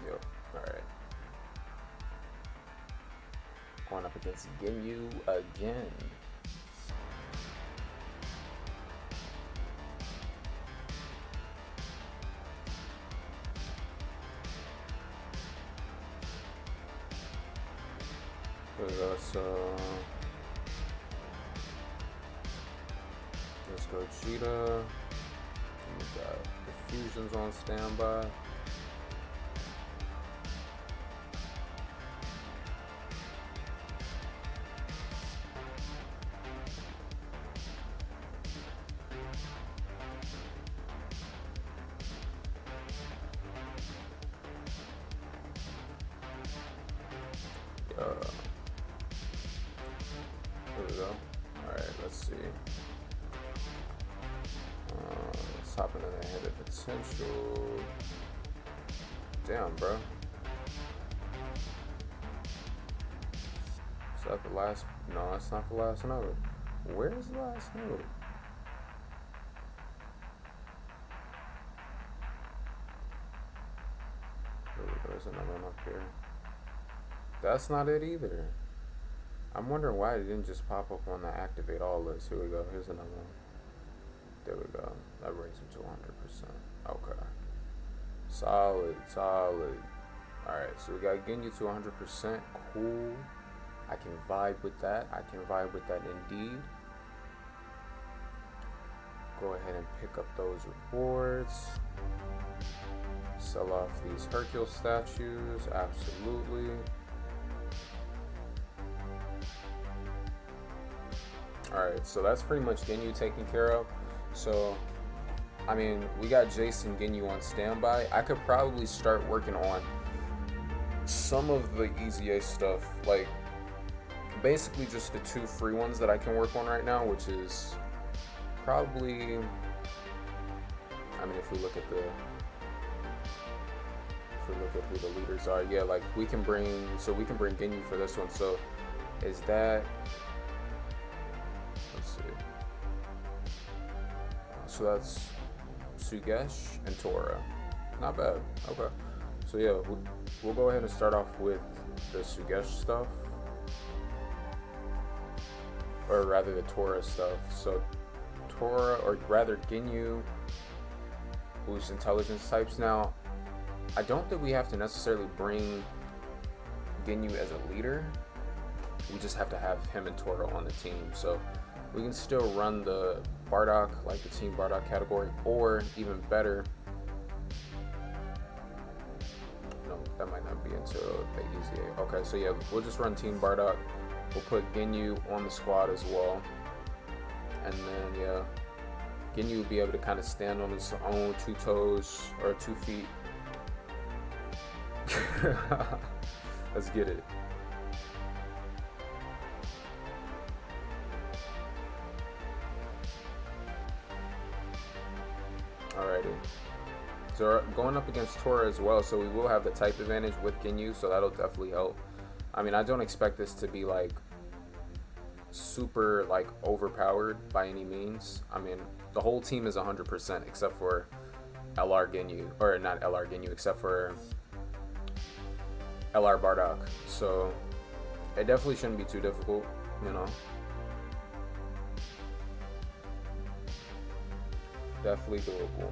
yep, alright. Going up against Ginyu again. So let's go Cheetah. We got the fusions on standby. Here we go. Alright, let's see. Let's hop into the head of potential. Damn, bro. Is that the last? No, that's not the last node. Where is the last node? There's another one up here. That's not it either. I'm wondering why it didn't just pop up on the activate all list. Here we go. Here's another one. There we go. That brings him to 100%. Okay. Solid, solid. Alright, so we got Ginyu to 100%. Cool. I can vibe with that. I can vibe with that indeed. Go ahead and pick up those rewards. Sell off these Hercule statues. Absolutely. Alright, so that's pretty much Ginyu taken care of. So, I mean, we got Jason Ginyu on standby. I could probably start working on some of the EZA stuff, like basically just the 2 free ones that I can work on right now, which is probably, I mean, if we look at who the leaders are, yeah, like we can bring Ginyu for this one. So is that, let's see, so that's Sugesh and Tora. Not bad. Okay, so yeah, we'll go ahead and start off with the Sugesh stuff, or rather the Tora stuff. So Tora, or rather Ginyu, who's intelligence types. Now, I don't think we have to necessarily bring Ginyu as a leader. We just have to have him and Tora on the team. So we can still run the Bardock, like the Team Bardock category, or even better, no, that might not be until the EZA. Okay, so yeah, we'll just run Team Bardock. We'll put Ginyu on the squad as well. And then, yeah, Ginyu will be able to kind of stand on his own 2 toes, or 2 feet, Let's get it. Alrighty. So going up against Tora as well, so we will have the type advantage with Ginyu, so that'll definitely help. I mean, I don't expect this to be like super like overpowered by any means. I mean, the whole team is 100% except for LR Ginyu, or not LR Ginyu, except for LR Bardock. So it definitely shouldn't be too difficult, you know. Definitely doable.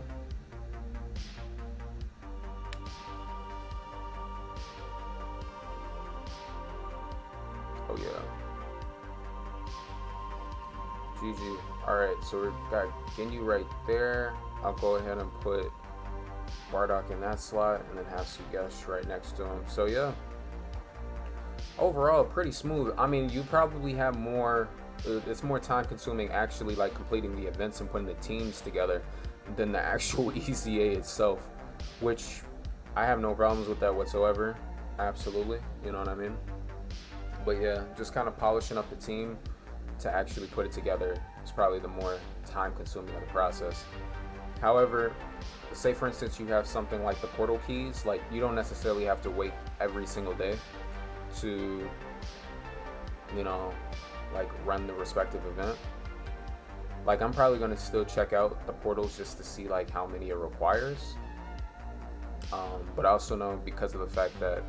Oh yeah. GG. Alright, so we got Ginyu right there. I'll go ahead and put Bardock in that slot and then have Sugesh right next to him. So yeah. Overall, pretty smooth. I mean, you probably have more, it's more time consuming actually like completing the events and putting the teams together than the actual EZA itself, which I have no problems with that whatsoever. Absolutely. You know what I mean? But yeah, just kind of polishing up the team to actually put it together is probably the more time consuming of the process. However, say for instance you have something like the portal keys, like you don't necessarily have to wait every single day to, you know, like run the respective event. Like I'm probably going to still check out the portals just to see like how many it requires, but I also know because of the fact that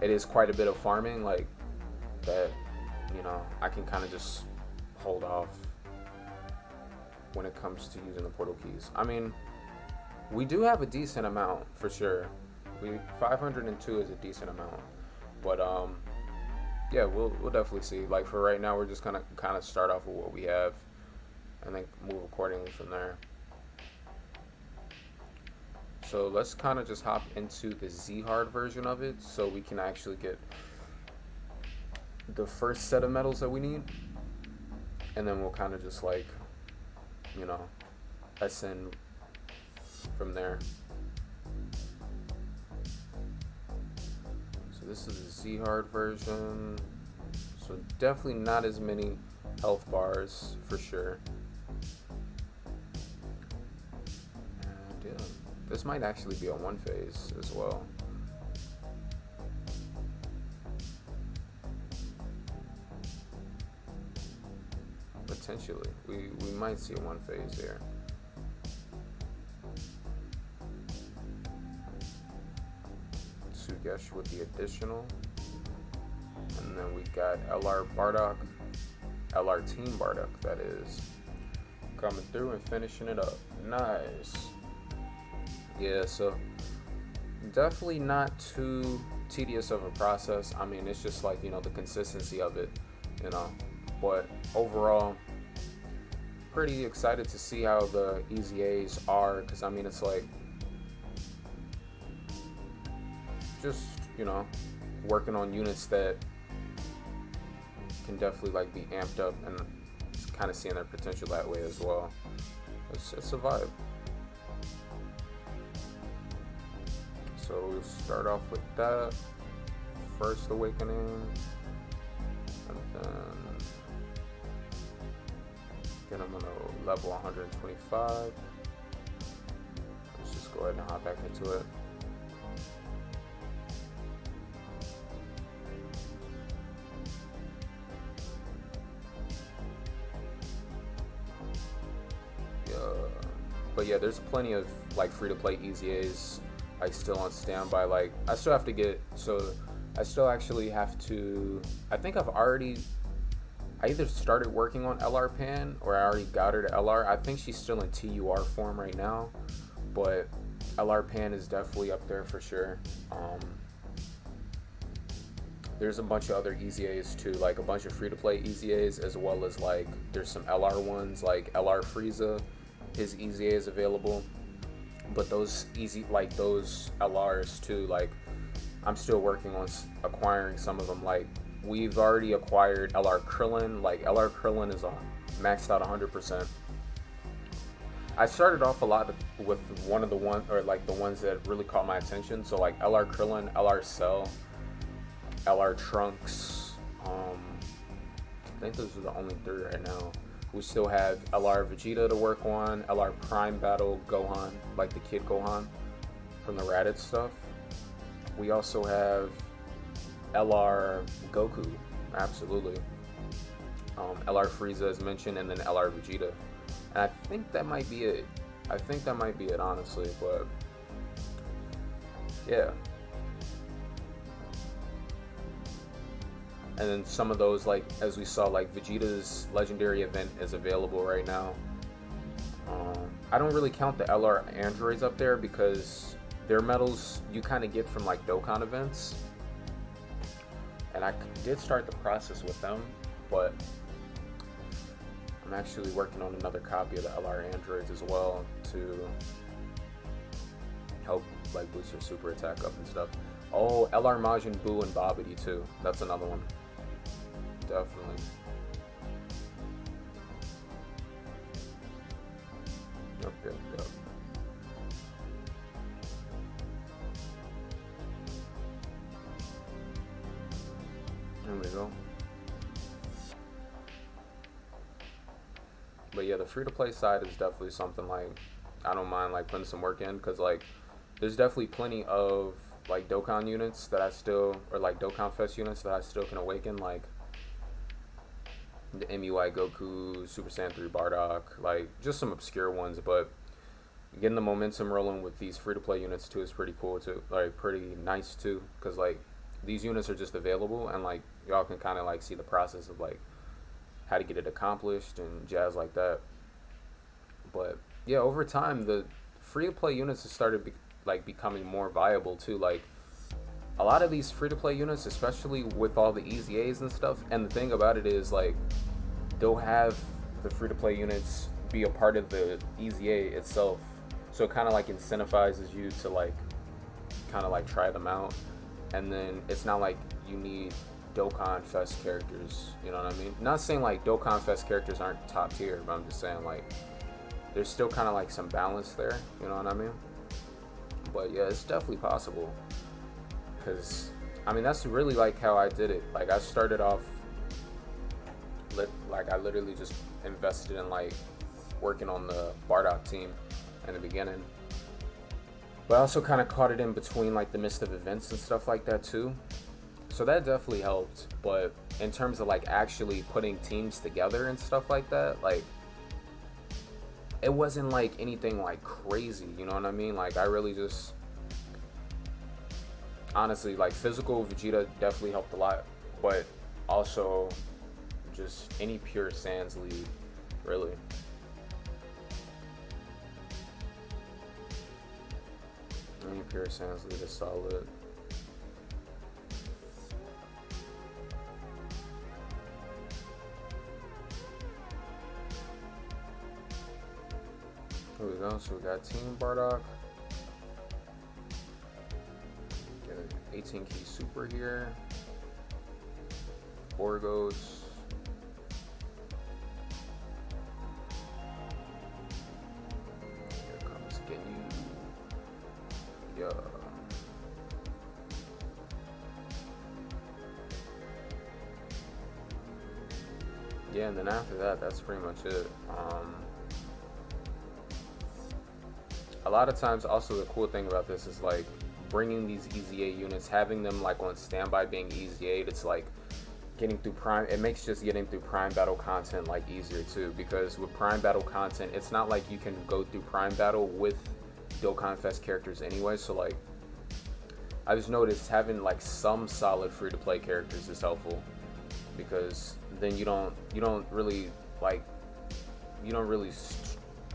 it is quite a bit of farming, like that, you know, I can kind of just hold off when it comes to using the portal keys. I mean, we do have a decent amount for sure. 502 is a decent amount, but yeah, we'll definitely see. Like for right now, we're just gonna kind of start off with what we have and then move accordingly from there. So let's kind of just hop into the Z-Hard version of it so we can actually get the first set of medals that we need, and then we'll kind of just like, you know, ascend from there. So this is the Z-Hard version, so definitely not as many health bars for sure. And yeah, this might actually be a one phase as well. Potentially, we might see one phase here. Sugesh with the additional, and then we got LR Bardock, LR Team Bardock that is, coming through and finishing it up. Nice. Yeah, so definitely not too tedious of a process. I mean, it's just like, you know, the consistency of it, you know, but overall pretty excited to see how the EZAs are, because I mean, it's like just, you know, working on units that can definitely like be amped up, and kind of seeing their potential that way as well. It's a vibe. So we'll start off with that first awakening, and then I'm gonna level 125. Let's just go ahead and hop back into it. But yeah, there's plenty of like free-to-play EZAs like still on standby. Like I still have to get, so I still actually have to, I think I either started working on LR Pan or I already got her to LR. I think she's still in TUR form right now, but LR Pan is definitely up there for sure. There's a bunch of other EZAs too, like a bunch of free-to-play EZAs, as well as like there's some LR ones, like LR Frieza, his EZA is available. But those those LRs too, like I'm still working on acquiring some of them. Like we've already acquired LR Krillin. Like LR Krillin is maxed out 100%. I started off a lot with one of the ones that really caught my attention. So like LR Krillin, LR Cell, LR Trunks. I think those are the only 3 right now. We still have LR Vegeta to work on, LR Prime Battle Gohan, like the Kid Gohan from the Raditz stuff. We also have LR Goku, absolutely. LR Frieza as mentioned, and then LR Vegeta. And I think that might be it. Honestly, but yeah. And then some of those, like as we saw, like Vegeta's legendary event is available right now. I don't really count the LR androids up there because their medals you kind of get from like Dokkan events. And I did start the process with them, but I'm actually working on another copy of the LR androids as well to help like boost their super attack up and stuff. Oh, LR Majin Buu and Babidi too. That's another one. Definitely. Yep. There we go. But yeah, the free-to-play side is definitely something like I don't mind like putting some work in, because like there's definitely plenty of like Dokkan units that I still, or like Dokkan Fest units that I still can awaken, like the MUI Goku, Super Saiyan 3 Bardock, like just some obscure ones, but getting the momentum rolling with these free-to-play units too is pretty cool too, like pretty nice too, because like these units are just available and like y'all can kind of like see the process of like how to get it accomplished and jazz like that. But yeah, over time the free-to-play units have started becoming more viable too. Like a lot of these free-to-play units, especially with all the Easy A's and stuff, and the thing about it is like they'll have the free-to-play units be a part of the Easy A itself, so it kind of like incentivizes you to like kind of like try them out. And then it's not like you need Dokkan Fest characters, you know what I mean? Not saying like Dokkan Fest characters aren't top tier, but I'm just saying like there's still kind of like some balance there, you know what I mean? But yeah, it's definitely possible, because I mean that's really like how I did it. Like I started off like I literally just invested in like working on the Bardock team in the beginning, but I also kind of caught it in between like the midst of events and stuff like that too, so that definitely helped. But in terms of like actually putting teams together and stuff like that, like it wasn't like anything like crazy, you know what I mean? Like I really just honestly like physical Vegeta definitely helped a lot, but also just any pure Sans lead, really. Any pure Sans lead is solid. Here we go. So we got Team Bardock. Get an 18 key super here. Orgos. Here comes Ginyu. Yeah. Yeah, and then after that, that's pretty much it. A lot of times, also the cool thing about this is like bringing these Easy A units, having them like on standby being Easy A. It's like getting through Prime. It makes just getting through Prime Battle content like easier too, because with Prime Battle content, it's not like you can go through Prime Battle with Dokkan Fest characters anyway. So like, I just noticed having like some solid free-to-play characters is helpful, because then you don't really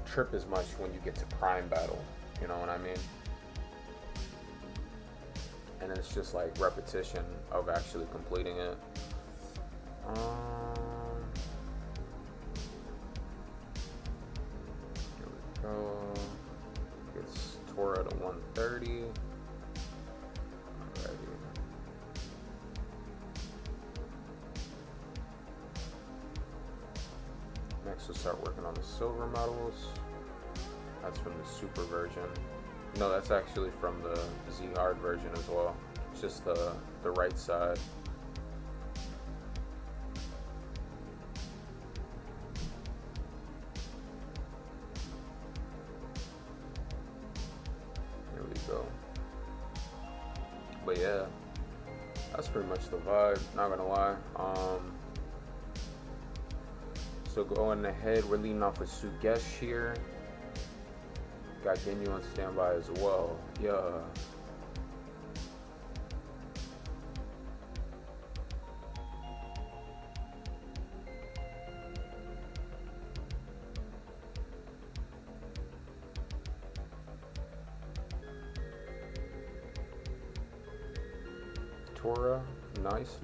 trip as much when you get to Prime Battle, you know what I mean? And it's just like repetition of actually completing it. Here we go. Gets Tora to 130. Alrighty. Next we'll start working on the silver medals. That's from the Super version. No, that's actually from the Z Hard version as well. It's just the right side. There we go. But yeah, that's pretty much the vibe, not gonna lie. So going ahead, we're leading off with Sugesh here. Got Ginyu on standby as well. Yeah. Tora, nice.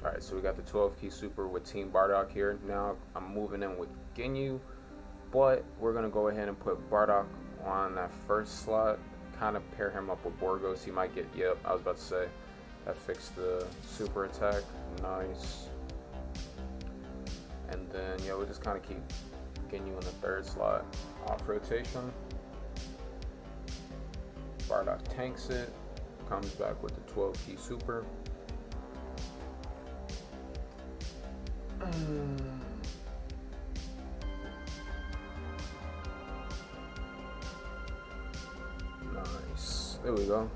Alright, so we got the 12 key super with Team Bardock here. Now I'm moving in with Ginyu, but we're going to go ahead and put Bardock on that first slot, kind of pair him up with Borgos. He might get, yep, I was about to say, that fixed the super attack. Nice. And then, yeah, we'll just kind of keep Ginyu in the third slot. Off rotation. Bardock tanks it, comes back with the 12 key super. Nice. There we go.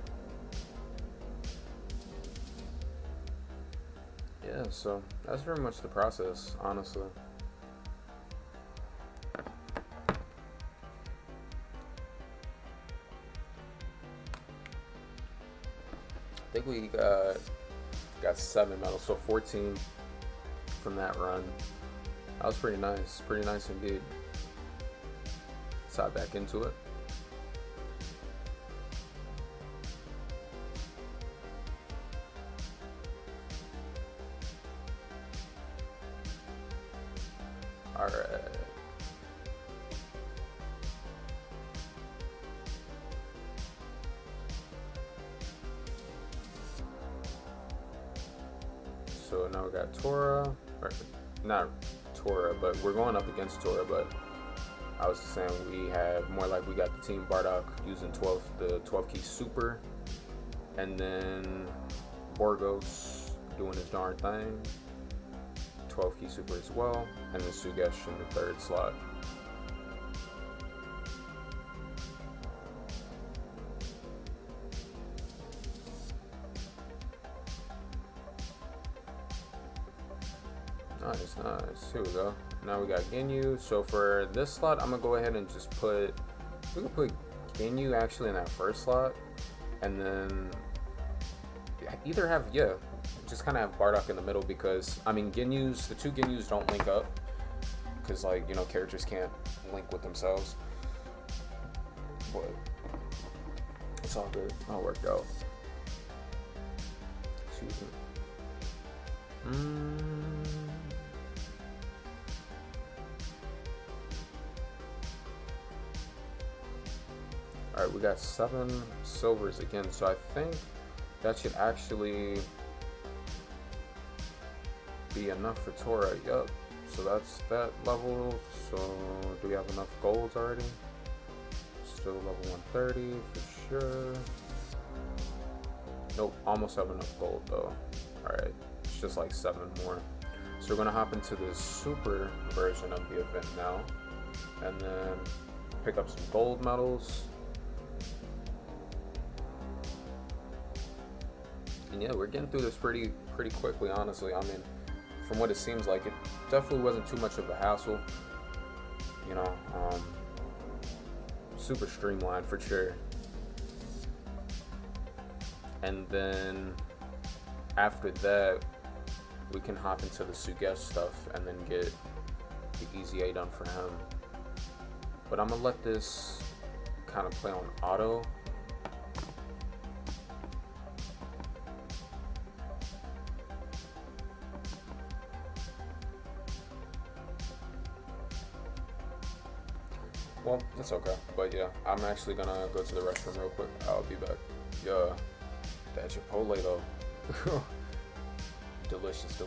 Yeah, so that's very much the process, honestly. I think we got 7 medals, so 14 from that run. That was pretty nice indeed. Let's hop back into it. All right. So now we got Tora, or not Tora, but we're going up against Tora, but I was saying we have more like we got the Team Bardock using the 12 key super, and then Borgos doing his darn thing, 12 key super as well, and then Sugesh in the third slot. Nice. Here we go. Now we got Ginyu. So for this slot, I'm gonna go ahead and just we can put Ginyu actually in that first slot, and then either just kind of have Bardock in the middle, because I mean the two Ginyus don't link up, because like, you know, characters can't link with themselves. But it's all good. All worked out. Excuse me. Alright, we got 7 silvers again, so I think that should actually be enough for Tora. Yup, so that's that level. So do we have enough golds already? Still level 130 for sure. Nope, almost have enough gold though. Alright, it's just like 7 more. So we're gonna hop into the super version of the event now, and then pick up some gold medals. And yeah, we're getting through this pretty quickly, honestly. I mean, from what it seems like, it definitely wasn't too much of a hassle. You know, super streamlined for sure. And then after that, we can hop into the Sugesh stuff and then get the easy A done for him. But I'm gonna let this kind of play on auto. Well, it's okay, but yeah, I'm actually gonna go to the restroom real quick. I'll be back. Yeah, that Chipotle though. Delicious.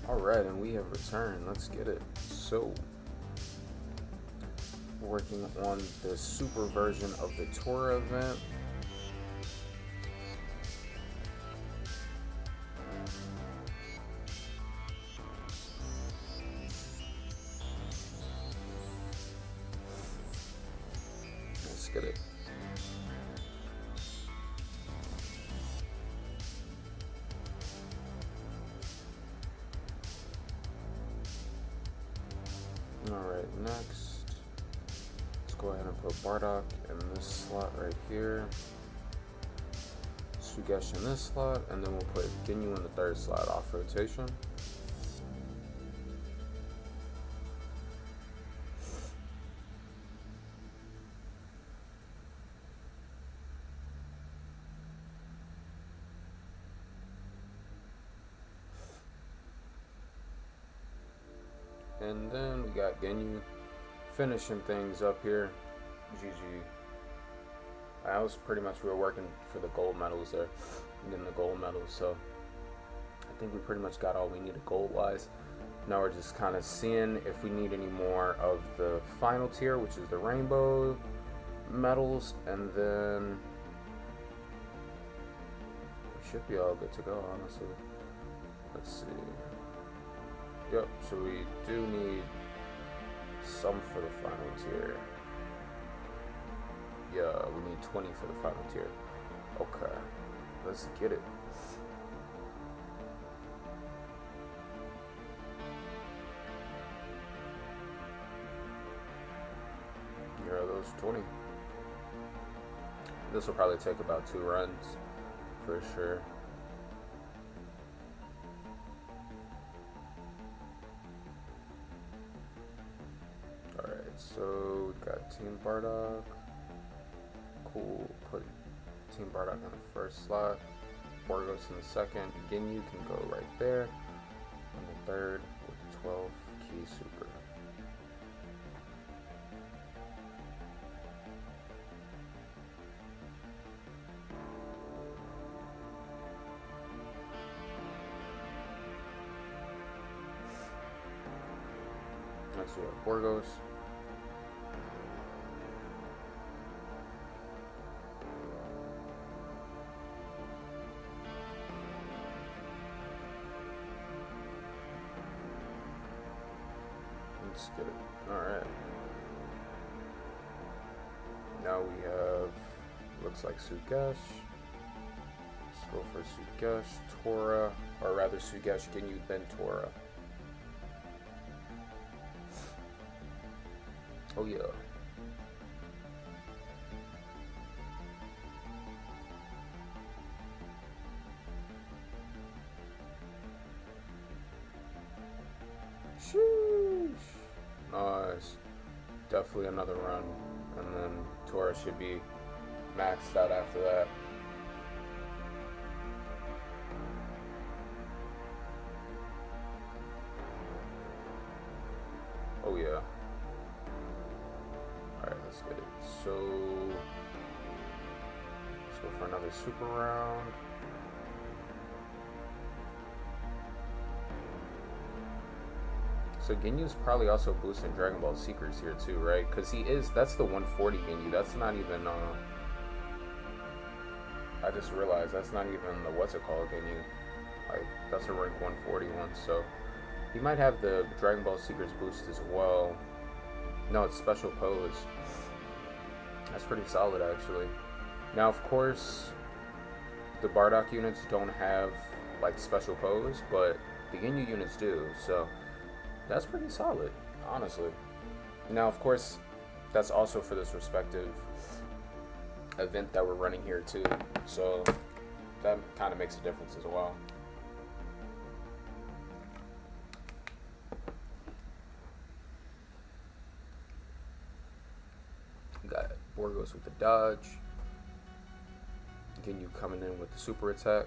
Alright, and we have returned. Let's get it. So, working on the super version of the Tora event. Let's get it. Alright, next, let's go ahead and put Bardock in this slot right here, Sugesh in this slot, and then we'll put Ginyu in the third slot off rotation. And then we got Ginyu finishing things up here. GG. I was pretty much, we were working for the gold medals there, getting the gold medals, so I think we pretty much got all we needed gold wise. Now we're just kind of seeing if we need any more of the final tier, which is the rainbow medals, and then we should be all good to go, honestly. Let's see. Yep, so we do need some for the final tier. Yeah, we need 20 for the final tier. Okay, let's get it. Here are those 20. This will probably take about 2 runs for sure. So we got Team Bardock. Cool. Put Team Bardock in the first slot. Borgos in the second. Ginyu can go right there. In the third with the 12 key super. Next we have Borgos. Let's get it. Alright. Now we have, looks like Sugesh. Let's go for Sugesh, Tora, or rather Sugesh, Ginyu, then Tora. Oh yeah. Sheesh. Nice. Definitely another run. And then Tora should be maxed out after that. Oh yeah. Alright, let's get it. So let's go for another super round. So Ginyu's probably also boosting Dragon Ball Secrets here too, right? Because he is, that's the 140 Ginyu. That's not even, I just realized that's not even the what's it called Ginyu. Like, that's a rank 141, so he might have the Dragon Ball Secrets boost as well. No, it's special pose. That's pretty solid, actually. Now, of course, the Bardock units don't have, like, special pose, but the Ginyu units do, so that's pretty solid, honestly. Now, of course, that's also for this respective event that we're running here, too, so that kind of makes a difference as well. Got Borgos with the dodge. Ginyu coming in with the super attack.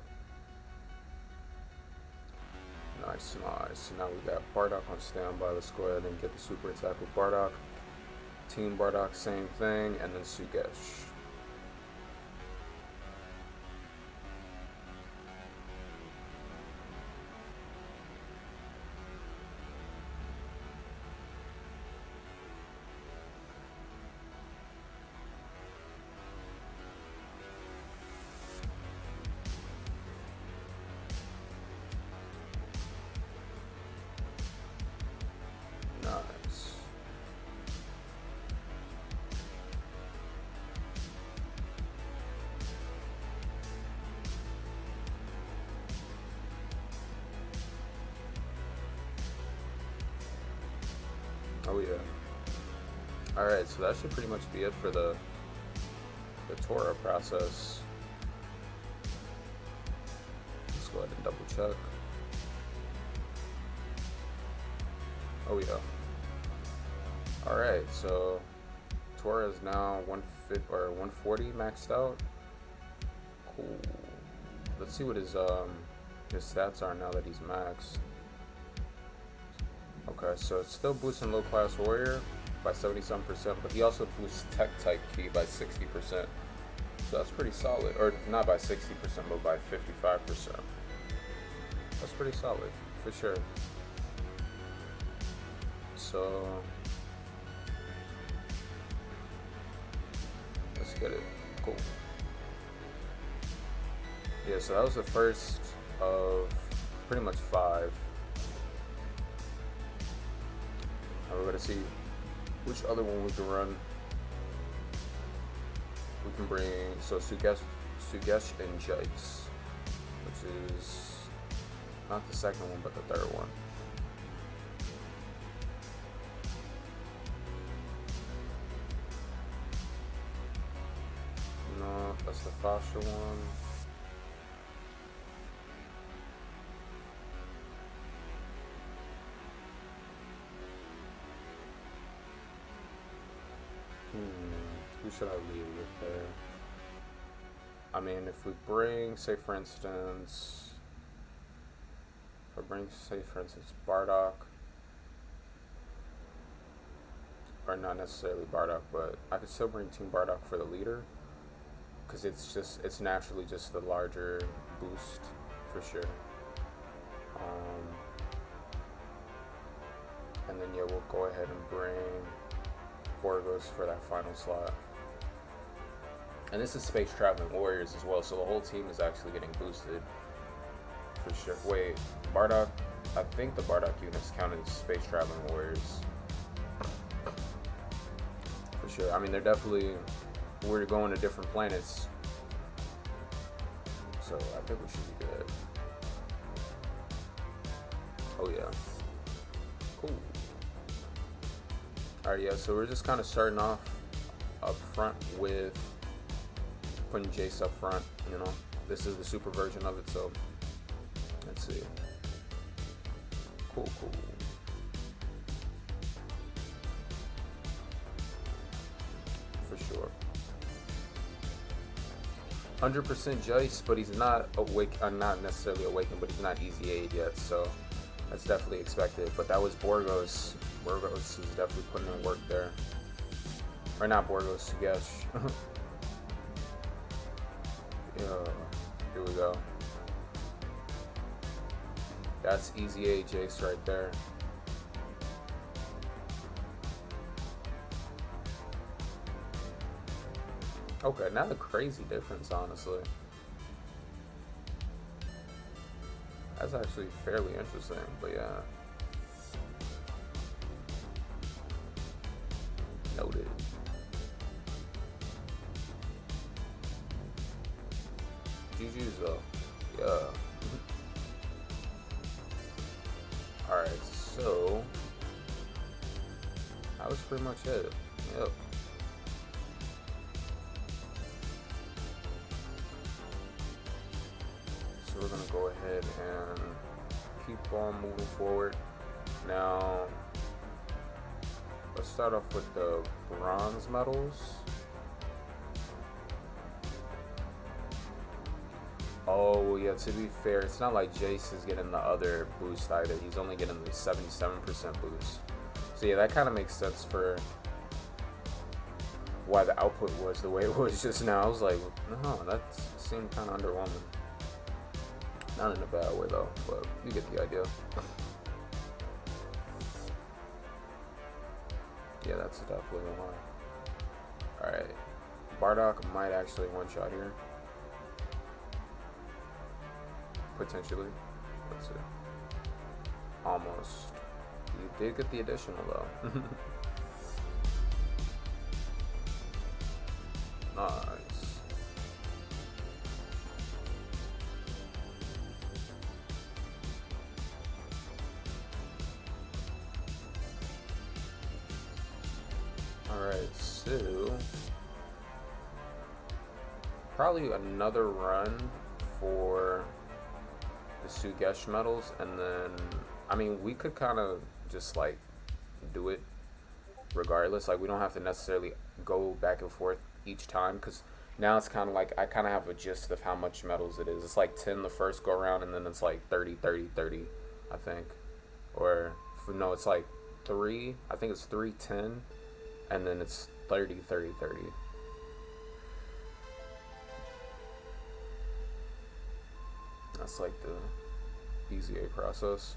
Nice, nice. Now we got Bardock on standby. Let's go ahead and get the super attack with Bardock. Team Bardock, same thing, and then Sugesh. Oh yeah. Alright, so that should pretty much be it for the Tora process. Let's go ahead and double check. Oh yeah. Alright, so Tora is now 140 maxed out. Cool. Let's see what his stats are now that he's maxed. Okay, so it's still boosting low class warrior by 77%, but he also boosts tech type key by 60%. So that's pretty solid. Or not by 60%, but by 55%. That's pretty solid, for sure. So let's get it. Cool. Yeah, so that was the first of pretty much 5. Now we're gonna see which other one we can run. We can bring Sugesh and Jace, which is not the second one but the third one. No, that's the Fasha one. Who should I leave with there? I mean, if we bring, say for instance, Bardock, or not necessarily Bardock, but I could still bring Team Bardock for the leader, because it's naturally just the larger boost for sure. And then yeah, we'll go ahead and bring Borgos for that final slot. And this is Space Traveling Warriors as well, so the whole team is actually getting boosted for sure. Wait, Bardock, I think the Bardock units count as Space Traveling Warriors for sure. I mean, they're definitely, we're going to different planets, so I think we should be good. Oh yeah, cool. Alright, yeah, so we're just kind of starting off up front with putting Jace up front, you know. This is the super version of it, so let's see. Cool. For sure. 100% Jace, but he's not awake, not necessarily awakened, but he's not easy aid yet, so that's definitely expected. But that was Borgos. Borgos is definitely putting in work there. Or not Borgos, Sugesh. Yeah, here we go. That's easy A Jace right there. Okay, not a crazy difference, honestly. That's actually fairly interesting, but yeah. Noted. GG's though. Yeah. Alright, so that was pretty much it. Yep. So we're gonna go ahead and keep on moving forward. Now let's start off with the bronze medals. Oh yeah, to be fair, it's not like Jace is getting the other boost either. He's only getting the 77% boost. So yeah, that kind of makes sense for why the output was the way it was just now. I was like, no, that seemed kind of underwhelming. Not in a bad way though, but you get the idea. Yeah, that's definitely the one. Alright, Bardock might actually one-shot here. Potentially. Let's see. Almost. You did get the additional though. Nice. Alright, so probably another run for the Sugesh medals, and then I mean we could kind of just like do it regardless. Like we don't have to necessarily go back and forth each time, because now it's kind of like I kind of have a gist of how much medals it is. It's like 10 the first go around, and then it's like 30, 30, 30, I think. Or no, it's like 3. I think it's 3, 10, and then it's 30, 30, 30. That's like the EZA process.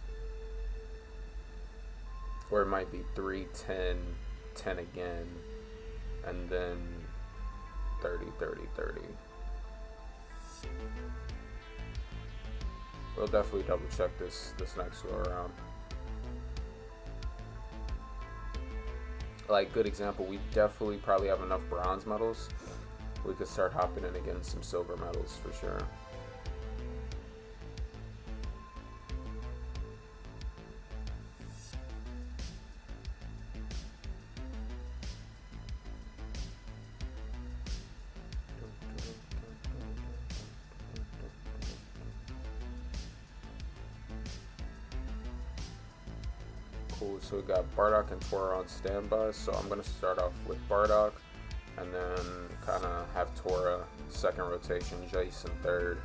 Or it might be 3, 10, 10 again, and then 30, 30, 30. We'll definitely double check this next go around. Like, good example, we definitely probably have enough bronze medals. We could start hopping in against some silver medals for sure. Cool, so we got Bardock and Tora on standby, so I'm going to start off with Bardock, and then kind of have Tora second rotation, Jason third.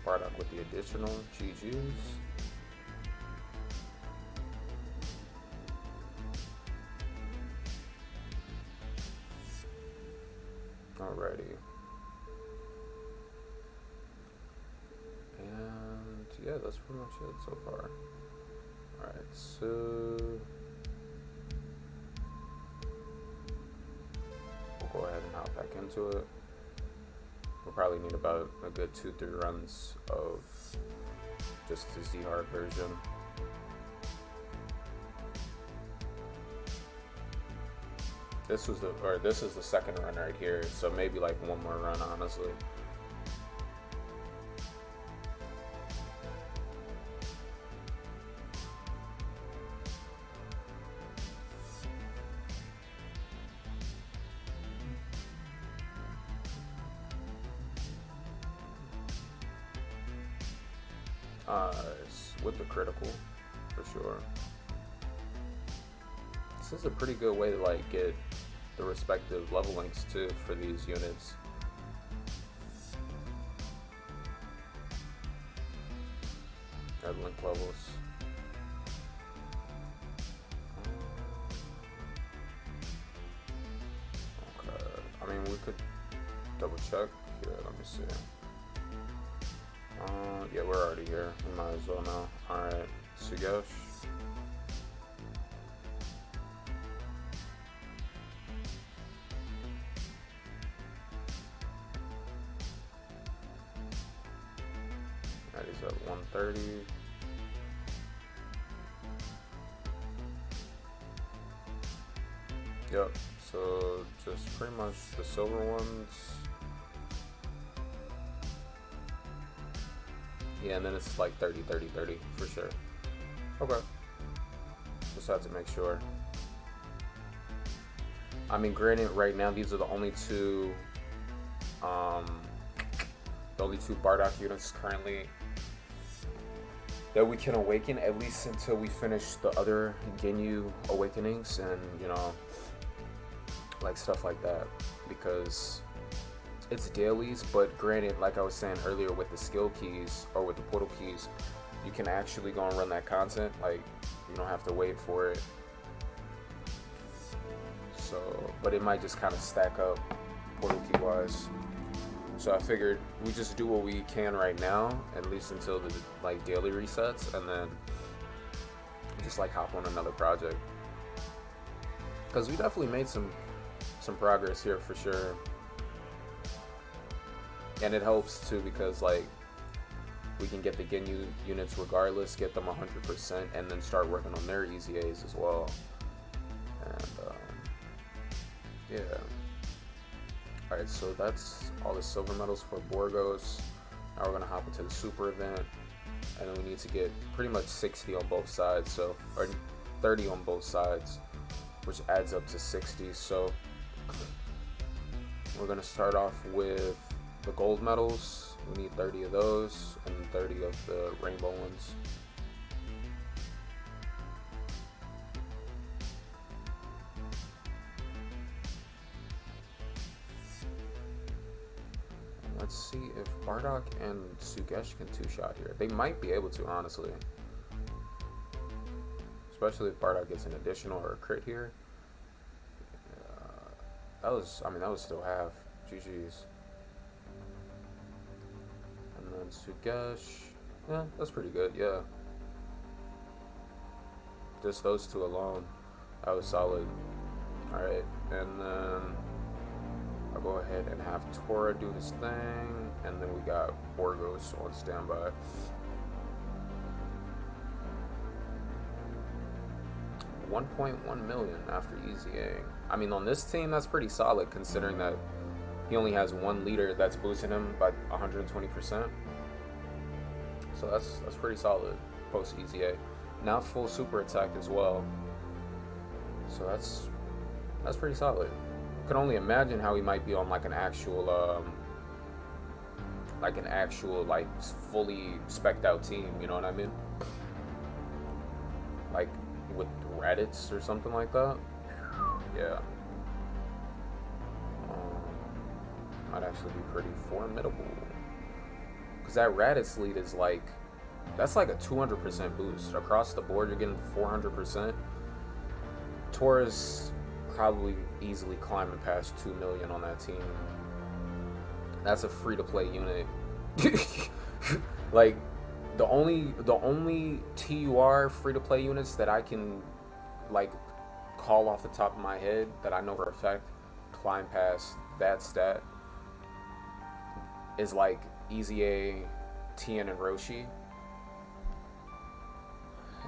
Bardock with the additional GGs. Alrighty. And yeah, that's pretty much it so far. Alright, so we'll go ahead and hop back into it. We'll probably need about a good 2-3 runs of just the Z-Hard version. This is the second run right here, so maybe like one more run, honestly. With the critical, for sure. This is a pretty good way to like get the respective level links too for these units. Add link levels. Okay, I mean we could double check here. Let me see. Yeah, we're already here. We might as well now. Alright, Sugesh. Alright, he's at 130. Yep, so just pretty much the silver ones. Yeah, and then it's like 30, 30, 30 for sure. Okay. Just have to make sure. I mean, granted, right now these are the only two Bardock units currently that we can awaken, at least until we finish the other Ginyu awakenings and, you know, like stuff like that, because it's dailies. But granted, like I was saying earlier, with the skill keys or with the portal keys, you can actually go and run that content. Like, you don't have to wait for it. So, but it might just kind of stack up portal key wise. So I figured we just do what we can right now, at least until the like daily resets, and then just like hop on another project. Because we definitely made some progress here for sure. And it helps too, because like we can get the Ginyu units regardless, get them 100%, and then start working on their EZAs as well. And yeah. Alright, so that's all the silver medals for Borgos. Now we're gonna hop into the super event. and then we need to get pretty much 60 on both sides, so, or 30 on both sides, which adds up to 60. So we're gonna start off with the gold medals. We need 30 of those and 30 of the rainbow ones. Let's see if Bardock and Sugesh can two-shot here. They might be able to, honestly. Especially if Bardock gets an additional or a crit here. That was still half. GG's. And then Sugesh. Yeah, that's pretty good, yeah. Just those two alone. That was solid. Alright, and then I'll go ahead and have Tora do his thing, and then we got Borgos on standby. $1.1 million after easying. I mean, on this team, that's pretty solid considering that he only has one leader that's boosting him by 120%. So that's pretty solid post EZA. Now full super attack as well. So that's pretty solid. Could only imagine how he might be on like an actual fully spec'd out team, you know what I mean? Like with Raditz or something like that. Yeah. Might actually be pretty formidable. Because that Raditz lead is like, that's like a 200% boost. Across the board, you're getting 400%. Tora's probably easily climbing past 2 million on that team. That's a free-to-play unit. Like, the only TUR free-to-play units that I can, like, call off the top of my head that I know for a fact climb past that stat is like EZA, Tien, and Roshi.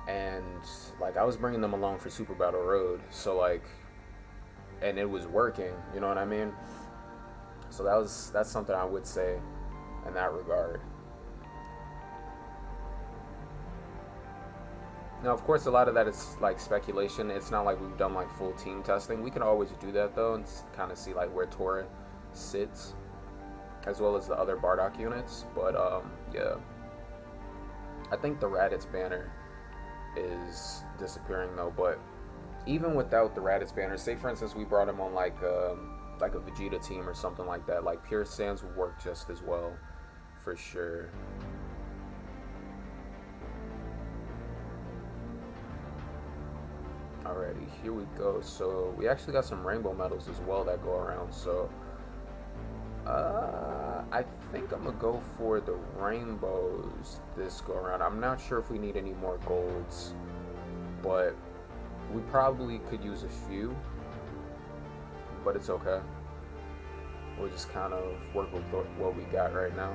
And like I was bringing them along for Super Battle Road, so like, and it was working, you know what I mean? So that's something I would say in that regard. Now, of course, a lot of that is like speculation. It's not like we've done like full team testing. We can always do that though and kind of see like where Tora sits, as well as the other Bardock units. But yeah, I think the Raditz banner is disappearing though. But even without the Raditz banner, say for instance we brought him on like a Vegeta team or something like that, like Pure Sands would work just as well, for sure. Alrighty, here we go. So we actually got some rainbow medals as well that go around. So I think I'm gonna go for the rainbows this go around. I'm not sure if we need any more golds, but we probably could use a few, but it's okay. We'll just kind of work with what we got right now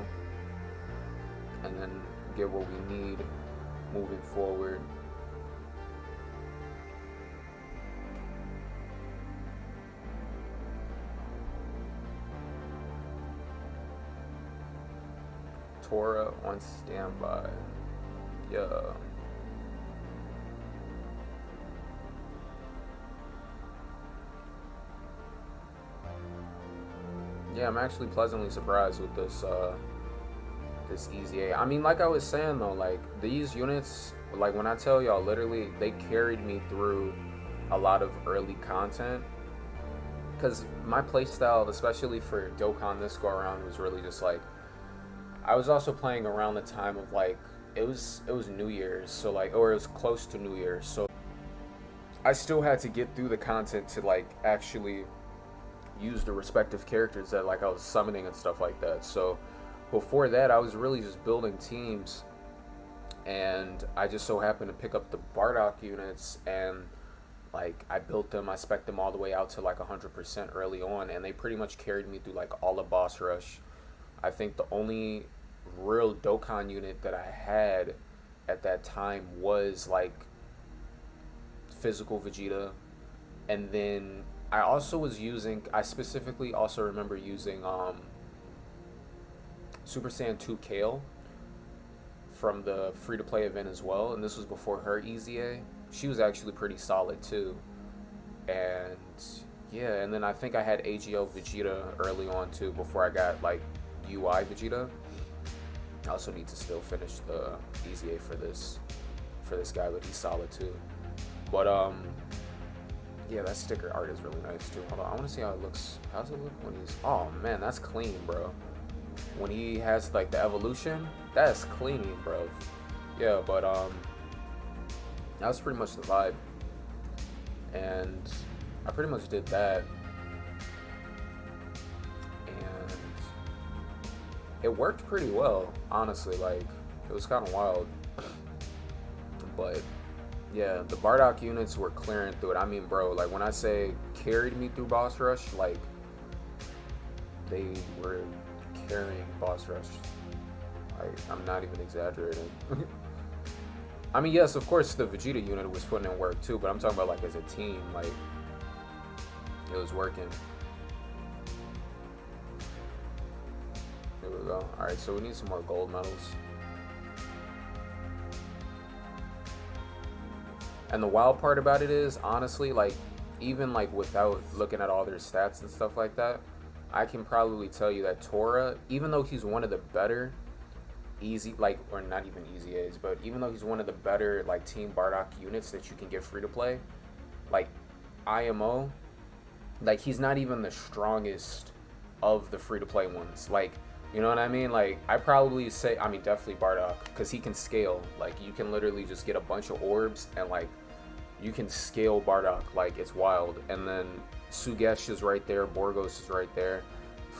and then get what we need moving forward. Tora on standby. Yeah. Yeah, I'm actually pleasantly surprised with this this EZA. I mean, like I was saying though, like these units, like when I tell y'all, literally they carried me through a lot of early content. Because my playstyle, especially for Dokkan this go around, was really just like, I was also playing around the time of like it was New Year's, so like, or it was close to New Year's, so I still had to get through the content to like actually use the respective characters that like I was summoning and stuff like that. So before that I was really just building teams, and I just so happened to pick up the Bardock units, and like I built them, I spec'd them all the way out to like 100% early on, and they pretty much carried me through like all of Boss Rush. I think the only real Dokkan unit that I had at that time was like physical Vegeta, and then I specifically also remember using Super Saiyan 2 Kale from the free-to-play event as well, and this was before her EZA. She was actually pretty solid too. And yeah, and then I think I had AGL Vegeta early on too before I got like UI Vegeta. I also need to still finish the EZA for this guy, but he's solid too. But yeah, that sticker art is really nice too. Hold on, I want to see how it looks. How's it look when he's? Oh man, that's clean, bro. When he has like the evolution, that's clean, bro. Yeah, but that's pretty much the vibe, and I pretty much did that, and it worked pretty well, honestly. Like, it was kind of wild, but yeah, the Bardock units were clearing through it. I mean, bro, like when I say carried me through boss rush, like they were carrying boss rush. I'm not even exaggerating. I mean, yes, of course the Vegeta unit was putting in work too, but I'm talking about like as a team, like it was working. Here we go. All right, so we need some more gold medals. And the wild part about it is, honestly, like, even like without looking at all their stats and stuff like that, I can probably tell you that Tora, even though he's one of the better easy, like, or not even easy A's, but even though he's one of the better like Team Bardock units that you can get free to play, like IMO, like he's not even the strongest of the free to play ones. Like, you know what I mean? Like, I probably say, I mean, definitely Bardock, because he can scale. Like, you can literally just get a bunch of orbs and like you can scale Bardock, like it's wild. And then Sugesh is right there, Borgos is right there,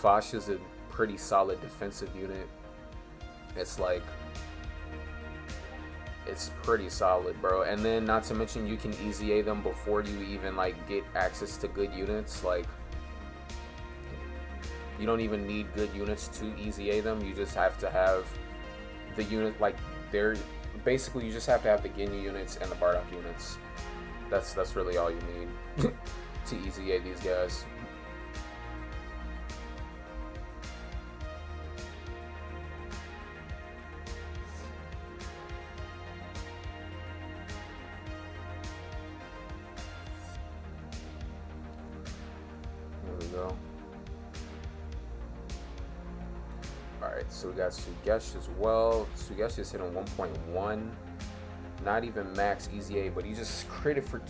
Fosh is a pretty solid defensive unit. It's like, it's pretty solid, bro. And then not to mention you can EZA them before you even like get access to good units. Like, you don't even need good units to EZA them. You just have to have the unit, like they're basically, you just have to have the Ginyu units and the Bardock units. That's really all you need to EZA these guys. Here we go. Alright, so we got Sugesh as well. Sugesh is hitting 1.1. Not even max EZA, but he just critted for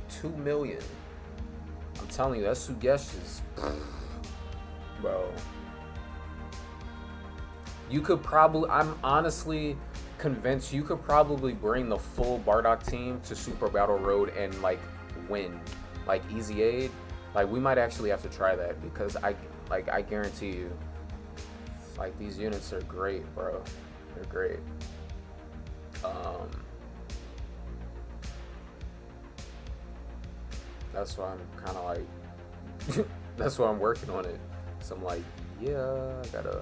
2 million. I'm telling you, that Sugesh is, bro. You could probably, I'm honestly convinced you could probably bring the full Bardock team to Super Battle Road and like win, like EZA. Like, we might actually have to try that, because I guarantee you, like, these units are great, bro. They're great. That's why I'm kind of like, that's why I'm working on it. So I'm like, yeah, I gotta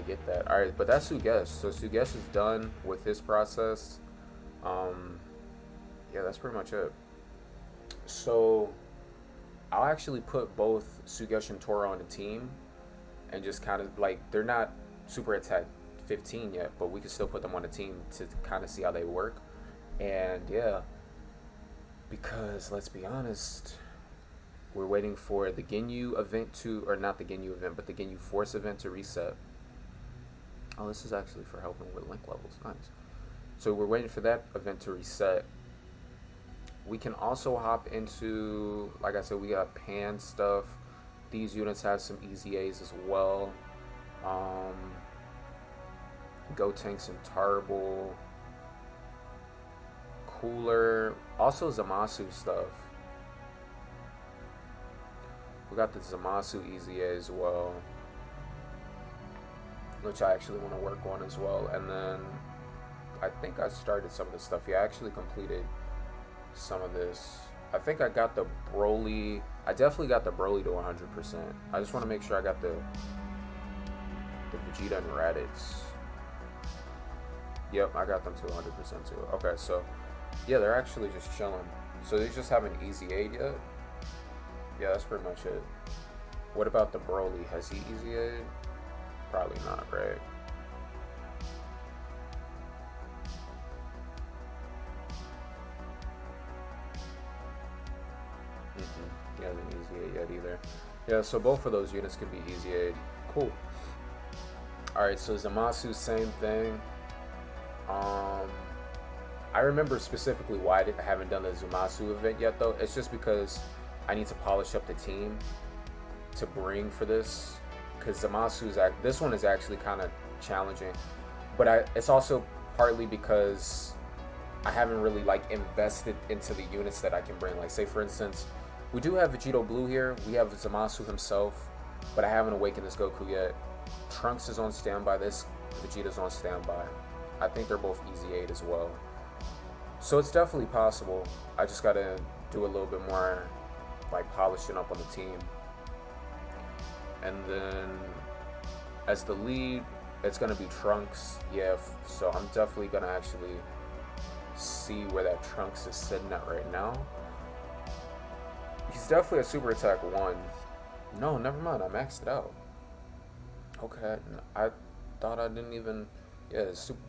get that. All right, but that's Sugesh. So Sugesh is done with his process. Yeah, that's pretty much it. So I'll actually put both Sugesh and Tora on a team, and just kind of like, they're not Super Attack 15 yet, but we can still put them on a team to kind of see how they work. And yeah, because let's be honest, we're waiting for the Ginyu event to, or not the Ginyu event, but the Ginyu Force event to reset. Oh, this is actually for helping with link levels. Nice. So we're waiting for that event to reset. We can also hop into, like I said, we got Pan stuff. These units have some EZAs as well. Gotenks and Tarbal. Cooler. Also Zamasu stuff. We got the Zamasu EZA as well, which I actually want to work on as well. And then I think I started some of this stuff. Yeah, I actually completed some of this. I think I got the Broly. I definitely got the Broly to 100%. I just want to make sure I got the Vegeta and Raditz. Yep, I got them to 100% too. Okay, so yeah, they're actually just chilling. So they just haven't EZA'd yet. Yeah, that's pretty much it. What about the Broly? Has he EZA'd? Probably not, right? hasn't easy 8 yet either. Yeah, so both of those units can be easy 8. Cool. Alright, so Zamasu, same thing. I remember specifically why I haven't done the Zamasu event yet, though. It's just because I need to polish up the team to bring for this. Because Zamasu's this one is actually kind of challenging, but it's also partly because I haven't really like invested into the units that I can bring. Like, say for instance, we do have Vegito Blue here. We have Zamasu himself, but I haven't awakened this Goku yet. Trunks is on standby. This Vegeta's on standby. I think they're both easy 8 as well. So it's definitely possible. I just gotta do a little bit more like polishing up on the team. And then as the lead, it's gonna be Trunks. Yeah, so I'm definitely gonna actually see where that Trunks is sitting at right now. He's definitely a super attack 1. No, never mind, I maxed it out. Okay, I thought I didn't even, yeah, super,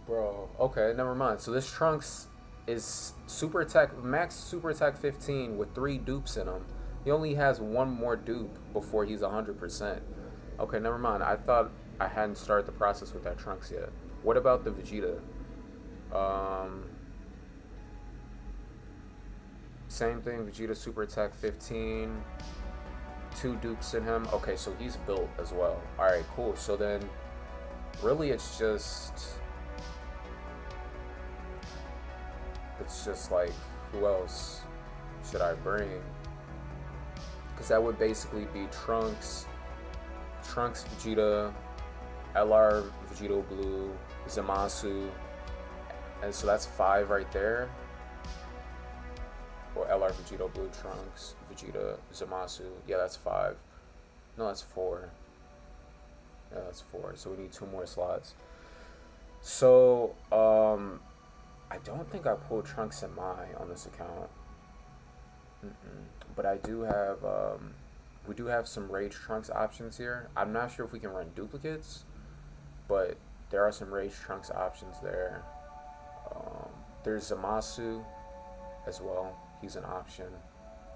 bro, okay, never mind. So this Trunks is super attack, max super attack 15 with 3 dupes in him. He only has 1 more dupe before he's 100%. Okay, never mind. I thought I hadn't started the process with that Trunks yet. What about the Vegeta? Same thing, Vegeta super attack 15. 2 dupes in him. Okay, so he's built as well. Alright, cool. So then, really it's just like, who else should I bring? Because that would basically be Trunks, Vegeta, LR, Vegito Blue, Zamasu, and so that's 5 right there. Or LR, Vegito Blue, Trunks, Vegeta, Zamasu. Yeah, that's 5. No, that's 4. Yeah, that's 4. So we need 2 more slots. So, I don't think I pulled Trunks and Mai on this account. But I do have, we do have some Rage Trunks options here. I'm not sure if we can run duplicates, but there are some Rage Trunks options there. There's Zamasu as well. He's an option.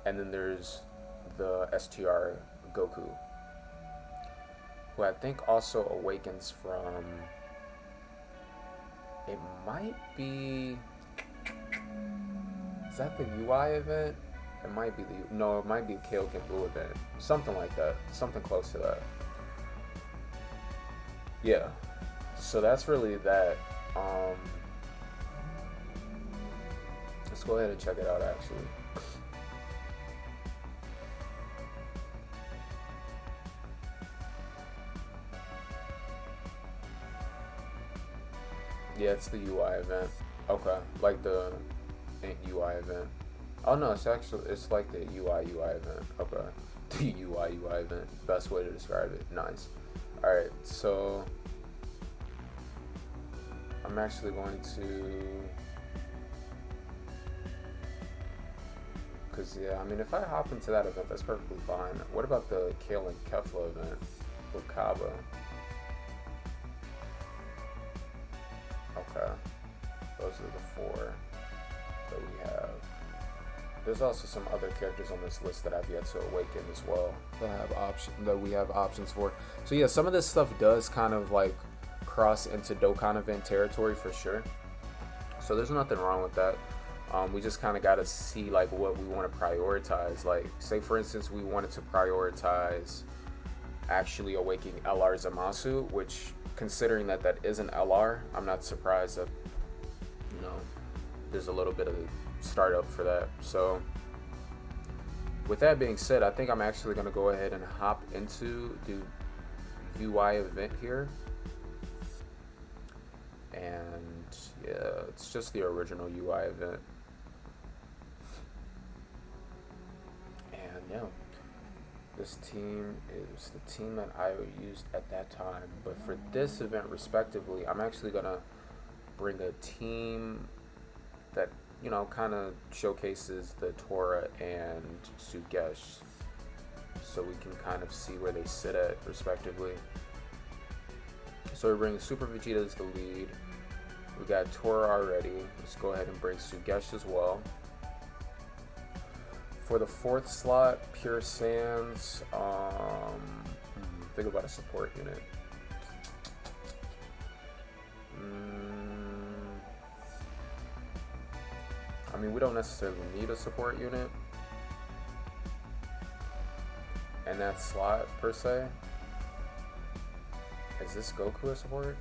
And then there's the STR Goku, who I think also awakens from, it might be, is that the UI event? It might be no, it might be the Kaioken Blue event. Something like that. Something close to that. Yeah. So that's really that. Let's go ahead and check it out actually. Yeah, it's the UI event. Okay. Like the UI event. Oh no, it's like the UI event. Okay. The UI event. Best way to describe it. Nice. Alright, so I'm actually going to, because yeah, I mean, if I hop into that event, that's perfectly fine. What about the Kale and Kefla event with Kaba? Okay. Those are the 4 that we have. There's also some other characters on this list that I've yet to awaken as well that we have options for. So yeah, some of this stuff does kind of like cross into Dokkan event territory for sure. So there's nothing wrong with that. We just kind of got to see like what we want to prioritize. Like, say for instance, we wanted to prioritize actually awakening LR Zamasu, which, considering that that is an LR, I'm not surprised that, you know, there's a little bit of startup for that. So with that being said, I think I'm actually going to go ahead and hop into the UI event here. And yeah, it's just the original UI event. And yeah, this team is the team that I used at that time. But for this event respectively, I'm actually going to bring a team that, you know, kind of showcases the Tora and Sugesh, so we can kind of see where they sit at respectively. So we're bringing Super Vegeta as the lead. We got Tora already. Let's go ahead and bring Sugesh as well. For the fourth slot, Pure Sands, think about a support unit. I mean, we don't necessarily need a support unit in that slot, per se. Is this Goku a support?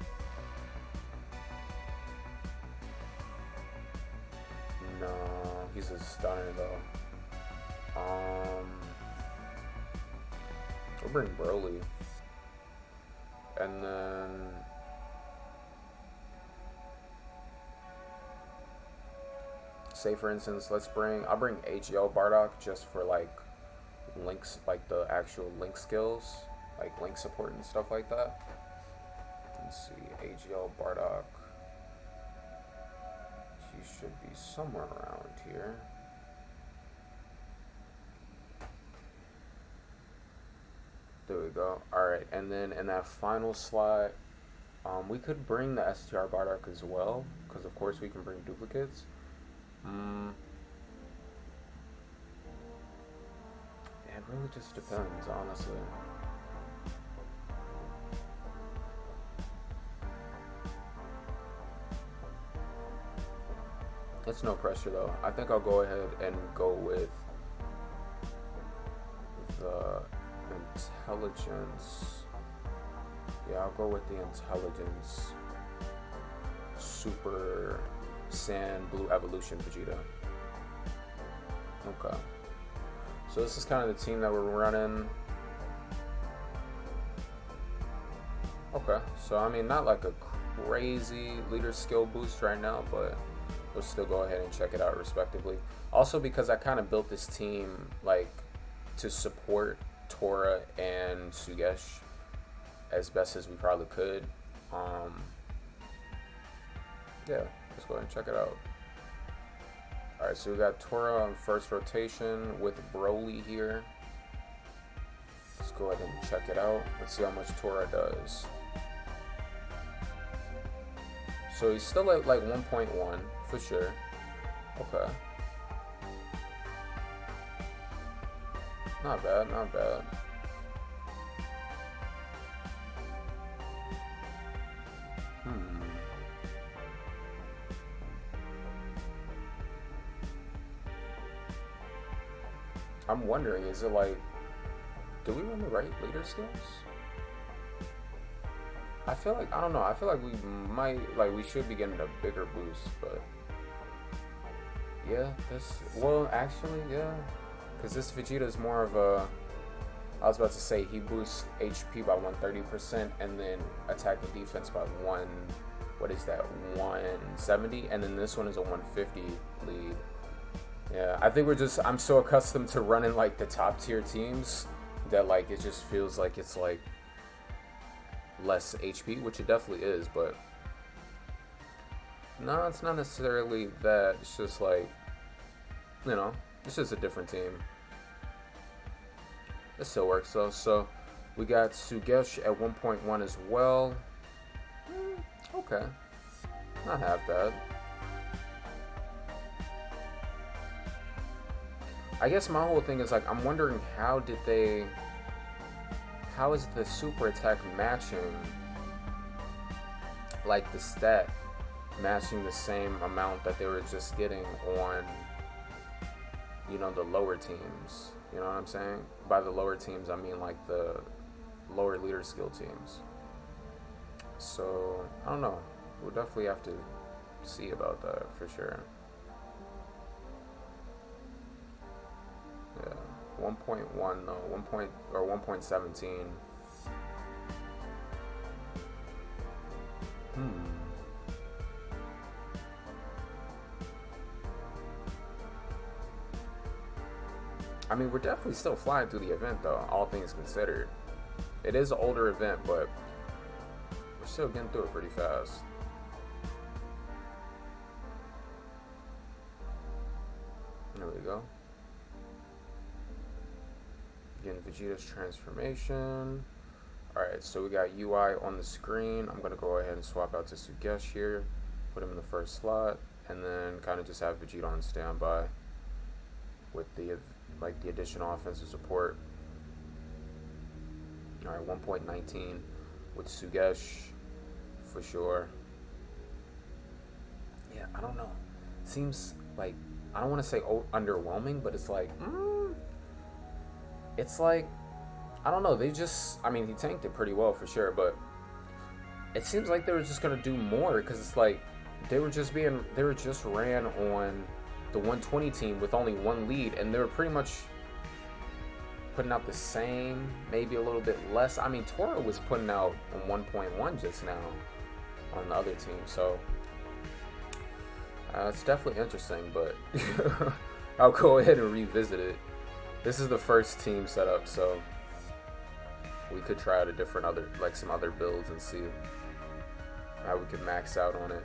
No, he's a stunner, though. We'll bring Broly. And then... say, for instance, I'll bring HL Bardock just for, like, links, like, the actual link skills. Like, link support and stuff like that. Let's see, HL Bardock. He should be somewhere around here. There we go. Alright, and then in that final slot, we could bring the STR Bardock as well, because of course we can bring duplicates. It really just depends, honestly. It's no pressure though. I think I'll go ahead and go with the intelligence. Yeah, I'll go with the intelligence Super Sand Blue Evolution Vegeta. Okay. So this is kind of the team that we're running. Okay. So I mean, not like a crazy leader skill boost right now, but we'll still go ahead and check it out respectively. Also because I kind of built this team like to support Tora and Sugesh as best as we probably could. Yeah, let's go ahead and check it out. Alright, so we got Tora on first rotation with Broly here. Let's go ahead and check it out. Let's see how much Tora does. So he's still at like 1.1 for sure. Okay. Not bad, not bad. I'm wondering, is it like, do we run the right leader skills? I feel like, I don't know, I feel like we might, like we should be getting a bigger boost, but yeah, this, well actually, yeah, because this Vegeta is more of a, I was about to say he boosts HP by 130% and then attack and defense by 170, and then this one is a 150 lead. Yeah, I think I'm so accustomed to running like the top tier teams that like it just feels like it's like less HP, which it definitely is, but no, it's not necessarily that. It's just like, you know, it's just a different team. It still works though. So we got Sugesh at 1.1 as well. Okay, not half bad. I guess my whole thing is like, I'm wondering how is the super attack matching, like the stat matching the same amount that they were just getting on, you know, the lower teams, you know what I'm saying? By the lower teams, I mean like the lower leader skill teams. So, I don't know, we'll definitely have to see about that for sure. Yeah, 1.1 though, 1.17. I mean, we're definitely still flying through the event though, all things considered. It is an older event, but we're still getting through it pretty fast. There we go. Getting Vegeta's transformation. Alright, so we got UI on the screen. I'm going to go ahead and swap out to Sugesh here. Put him in the first slot. And then kind of just have Vegeta on standby with the like the additional offensive support. All right, 1.19 with Sugesh for sure. Yeah, I don't know. Seems like, I don't want to say underwhelming, but it's like, I don't know. They just, I mean, he tanked it pretty well for sure, but it seems like they were just gonna do more because it's like they were just ran on the 120 team with only one lead, and they were pretty much putting out the same, maybe a little bit less. I mean, Tora was putting out on 1.1 just now on the other team, so it's definitely interesting, but I'll go ahead and revisit it. This is the first team setup, so we could try out a different some other builds and see how we could max out on it.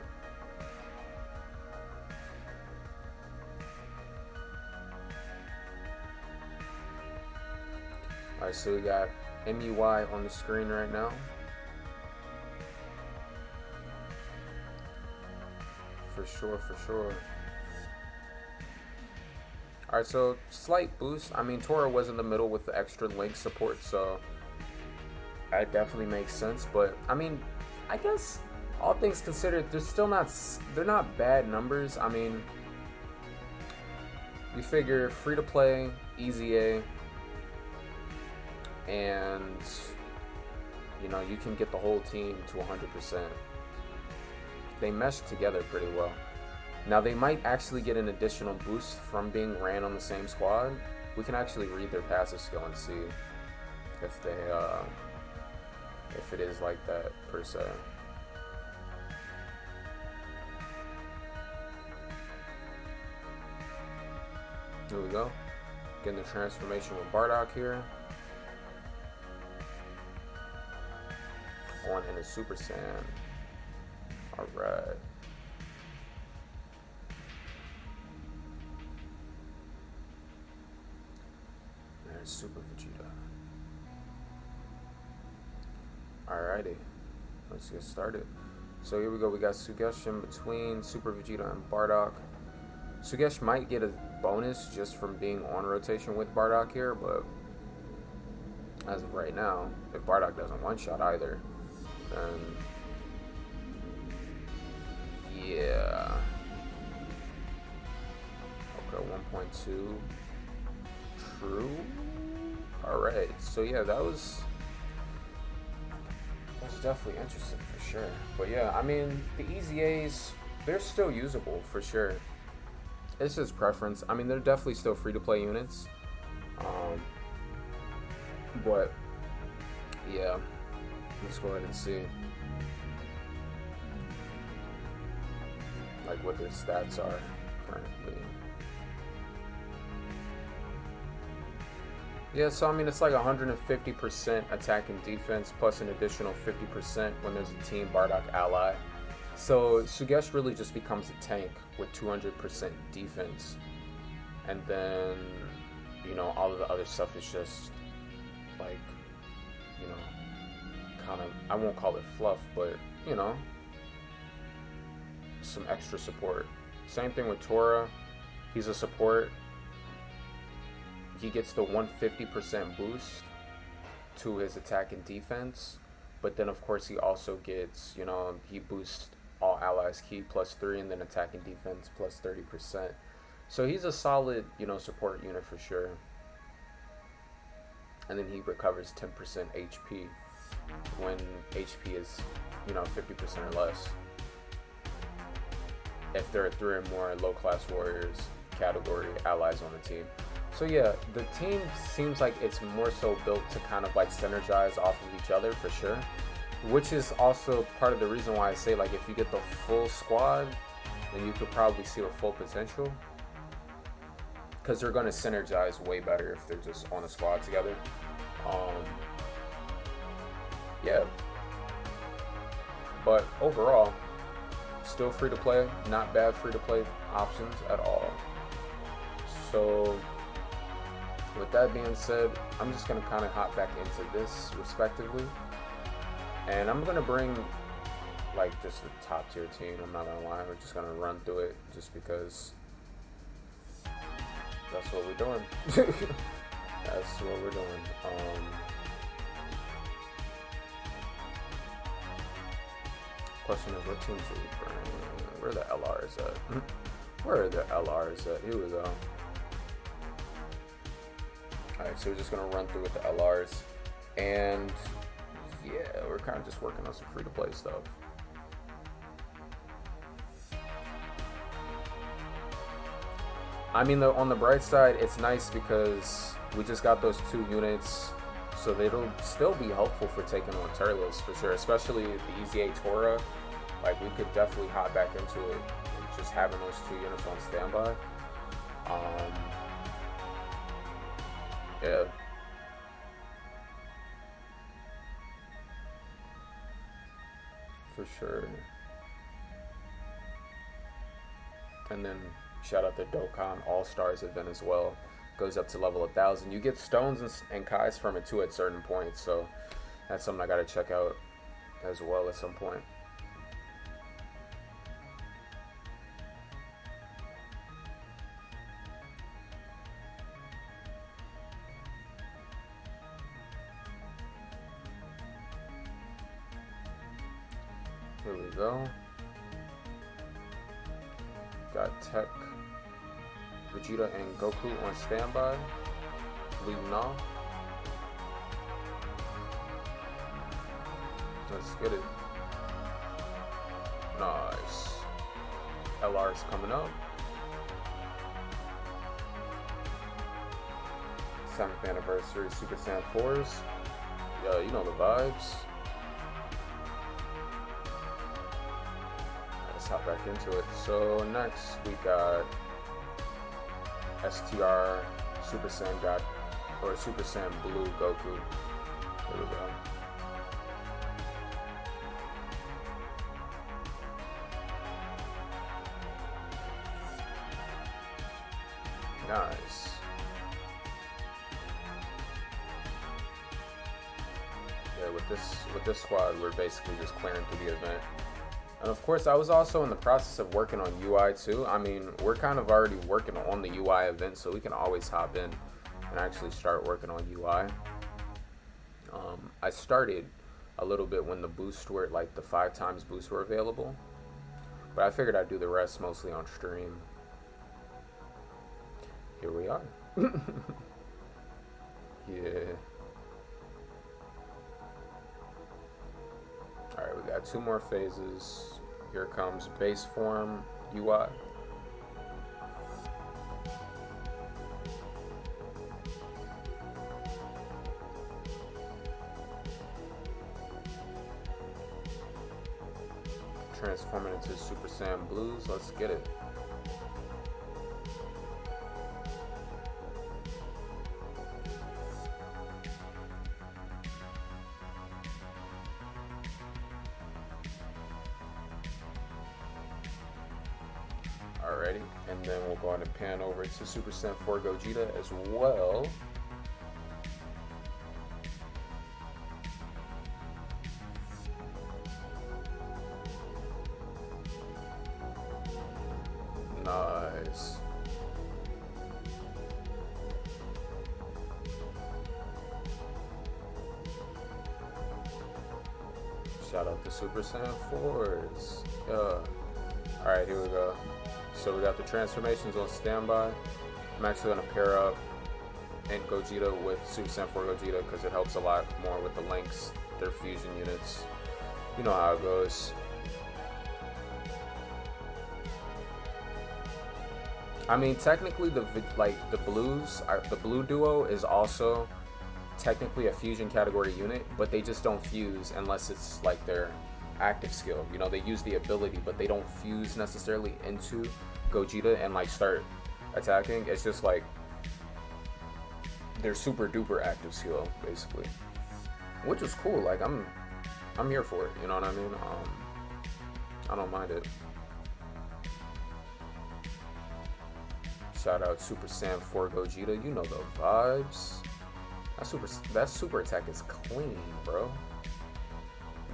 Alright, so we got MUI on the screen right now. For sure, for sure. Alright, so slight boost. I mean, Tora was in the middle with the extra link support, so that definitely makes sense. But I mean, I guess all things considered, they're not bad numbers. I mean, you figure free to play, easy A, and you know, you can get the whole team to 100%. They mesh together pretty well. Now they might actually get an additional boost from being ran on the same squad. We can actually read their passive skill and see if they if it is like that per se. Here we go. Getting the transformation with Bardock here. On into Super Saiyan. Alright. There's Super Vegeta. Alrighty. Let's get started. So here we go. We got Sugesh in between Super Vegeta and Bardock. Sugesh might get a bonus just from being on rotation with Bardock here, but as of right now, if Bardock doesn't one-shot either, then yeah. Okay, 1.2. True. Alright, so yeah, that was definitely interesting for sure. But yeah, I mean, the easy A's, they're still usable for sure. It's just preference. I mean, they're definitely still free to play units. But yeah, let's go ahead and see like what their stats are currently. Yeah, so I mean, it's like 150% attack and defense plus an additional 50% when there's a team Bardock ally. So Sugesh really just becomes a tank with 200% defense, and then, you know, all of the other stuff is just like, you know, kind of, I won't call it fluff, but you know, some extra support. Same thing with Tora. He's a support. He gets the 150% boost to his attack and defense, but then of course he also gets, you know, he boosts all allies ki +3 and then attack and defense +30%. So he's a solid, you know, support unit for sure. And then he recovers 10% HP when HP is, you know, 50% or less. If there are 3 or more low class warriors category allies on the team. So yeah, the team seems like it's more so built to kind of like synergize off of each other for sure, which is also part of the reason why I say, like, if you get the full squad, then you could probably see the full potential, because they're going to synergize way better if they're just on a squad together. Yeah, but overall, still free to play, not bad free to play options at all. So with that being said, I'm just going to kind of hop back into this respectively, and I'm going to bring like just a top tier team. I'm not going to lie, we're just going to run through it just because That's what we're doing. That's what we're doing. Question is, what teams are we burning? Where are the LRs at? Where are the LRs at? Here we go. Alright, so we're just gonna run through with the LRs. And yeah, we're kind of just working on some free-to-play stuff. I mean, on the bright side, it's nice because we just got those 2 units, so it'll still be helpful for taking on Turles for sure, especially the EZA Tora. Like, we could definitely hop back into it, just having those 2 units on standby. Yeah. For sure. And then shout out the Dokkan All-Stars event as well. Goes up to level 1000. You get stones and Kais from it too at certain points, so that's something I gotta check out as well at some point. Here we go. Got Tech, Vegeta, and Goku on standby. Leading off. Let's get it. Nice. LR's coming up. 7th anniversary Super Saiyan 4s. Yeah, you know the vibes. Let's hop back into it. So next we got STR Super Saiyan Super Saiyan Blue Goku. Here we go. Nice. Yeah, with this squad, we're basically just clearing through the event. And of course, I was also in the process of working on UI too. I mean, we're kind of already working on the UI event, so we can always hop in and actually start working on UI. I started a little bit when the boosts were, like the 5x boosts were available, but I figured I'd do the rest mostly on stream. Here we are. Yeah. Alright, we got 2 more phases. Here comes base form UI. Transforming into Super Saiyan Blues. Let's get it. Alrighty, and then we'll go on and pan over to Super Saiyan 4 Gogeta as well. Nice. Shout out to Super Saiyan 4s. Yeah. Alright, here we go. So we got the transformations on standby. I'm actually going to pair up in Gogeta with Super Saiyan 4 Gogeta because it helps a lot more with the links, their fusion units. You know how it goes. I mean, technically the blue duo is also technically a fusion category unit, but they just don't fuse unless it's like their active skill. You know, they use the ability, but they don't fuse necessarily into Gogeta and like start attacking. It's just like their super duper active skill, basically, which is cool. Like I'm here for it. You know what I mean? I don't mind it. Shout out Super Saiyan 4 Gogeta. You know the vibes. That super attack is clean, bro.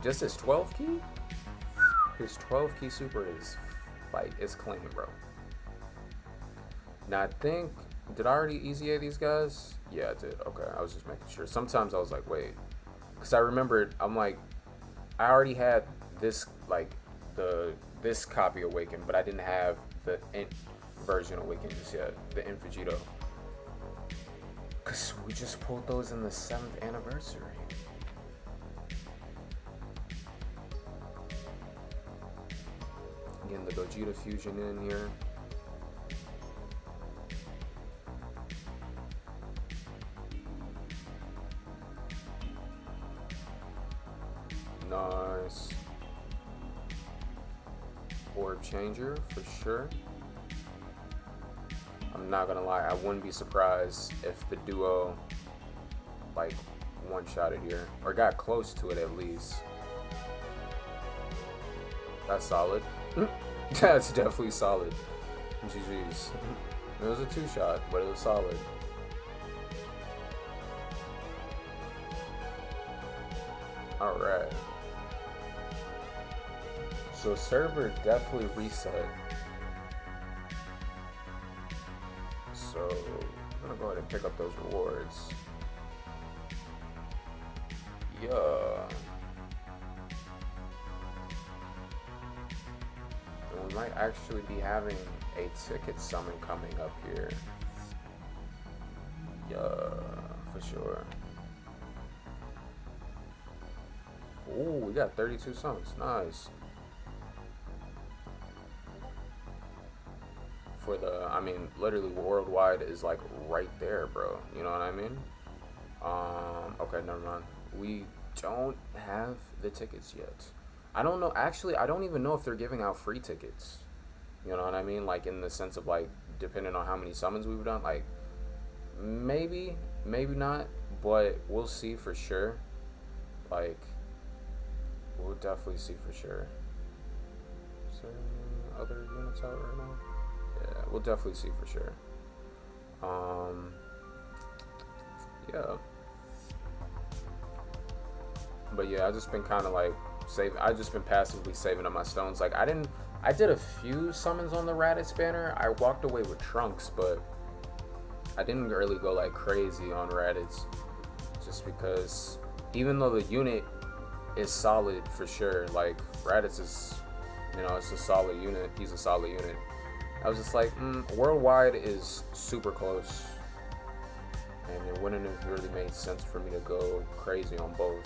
Just his 12 key? His 12 key super is like, it's clean, bro. Now I think Did I already easy A these guys? Yeah, I did. Okay, I was just making sure. Sometimes I was like, wait. Because I remembered, I'm like, I already had this, like, this copy Awakened, but I didn't have the Int version Awakened just yet. The Int Vegito. Because we just pulled those in the 7th anniversary. Getting the Gogeta fusion in here. Nice. Orb changer for sure. I'm not gonna lie, I wouldn't be surprised if the duo like one-shotted here or got close to it at least. That's solid. That's definitely solid. GG's. It was a 2-shot, but it was solid. Alright. So server definitely reset. So I'm gonna go ahead and pick up those rewards. Yeah. And we might actually be having a ticket summon coming up here. Yeah, for sure. Ooh, we got 32 summons. Nice. For the, I mean, literally worldwide is like right there, bro. You know what I mean? Okay, never mind. We don't have the tickets yet. I don't know. Actually, I don't even know if they're giving out free tickets. You know what I mean? Like in the sense of like, depending on how many summons we've done, like maybe, maybe not, but we'll see for sure. Like, we'll definitely see for sure. Is there any other units out right now? Yeah, we'll definitely see for sure. Yeah. But yeah, I just been kind of like saving. I just been passively saving up my stones. Like I did a few summons on the Raditz banner. I walked away with Trunks, but I didn't really go like crazy on Raditz, just because even though the unit is solid for sure, like Raditz is, you know, it's a solid unit. He's a solid unit. I was just like, worldwide is super close, and it wouldn't have really made sense for me to go crazy on both.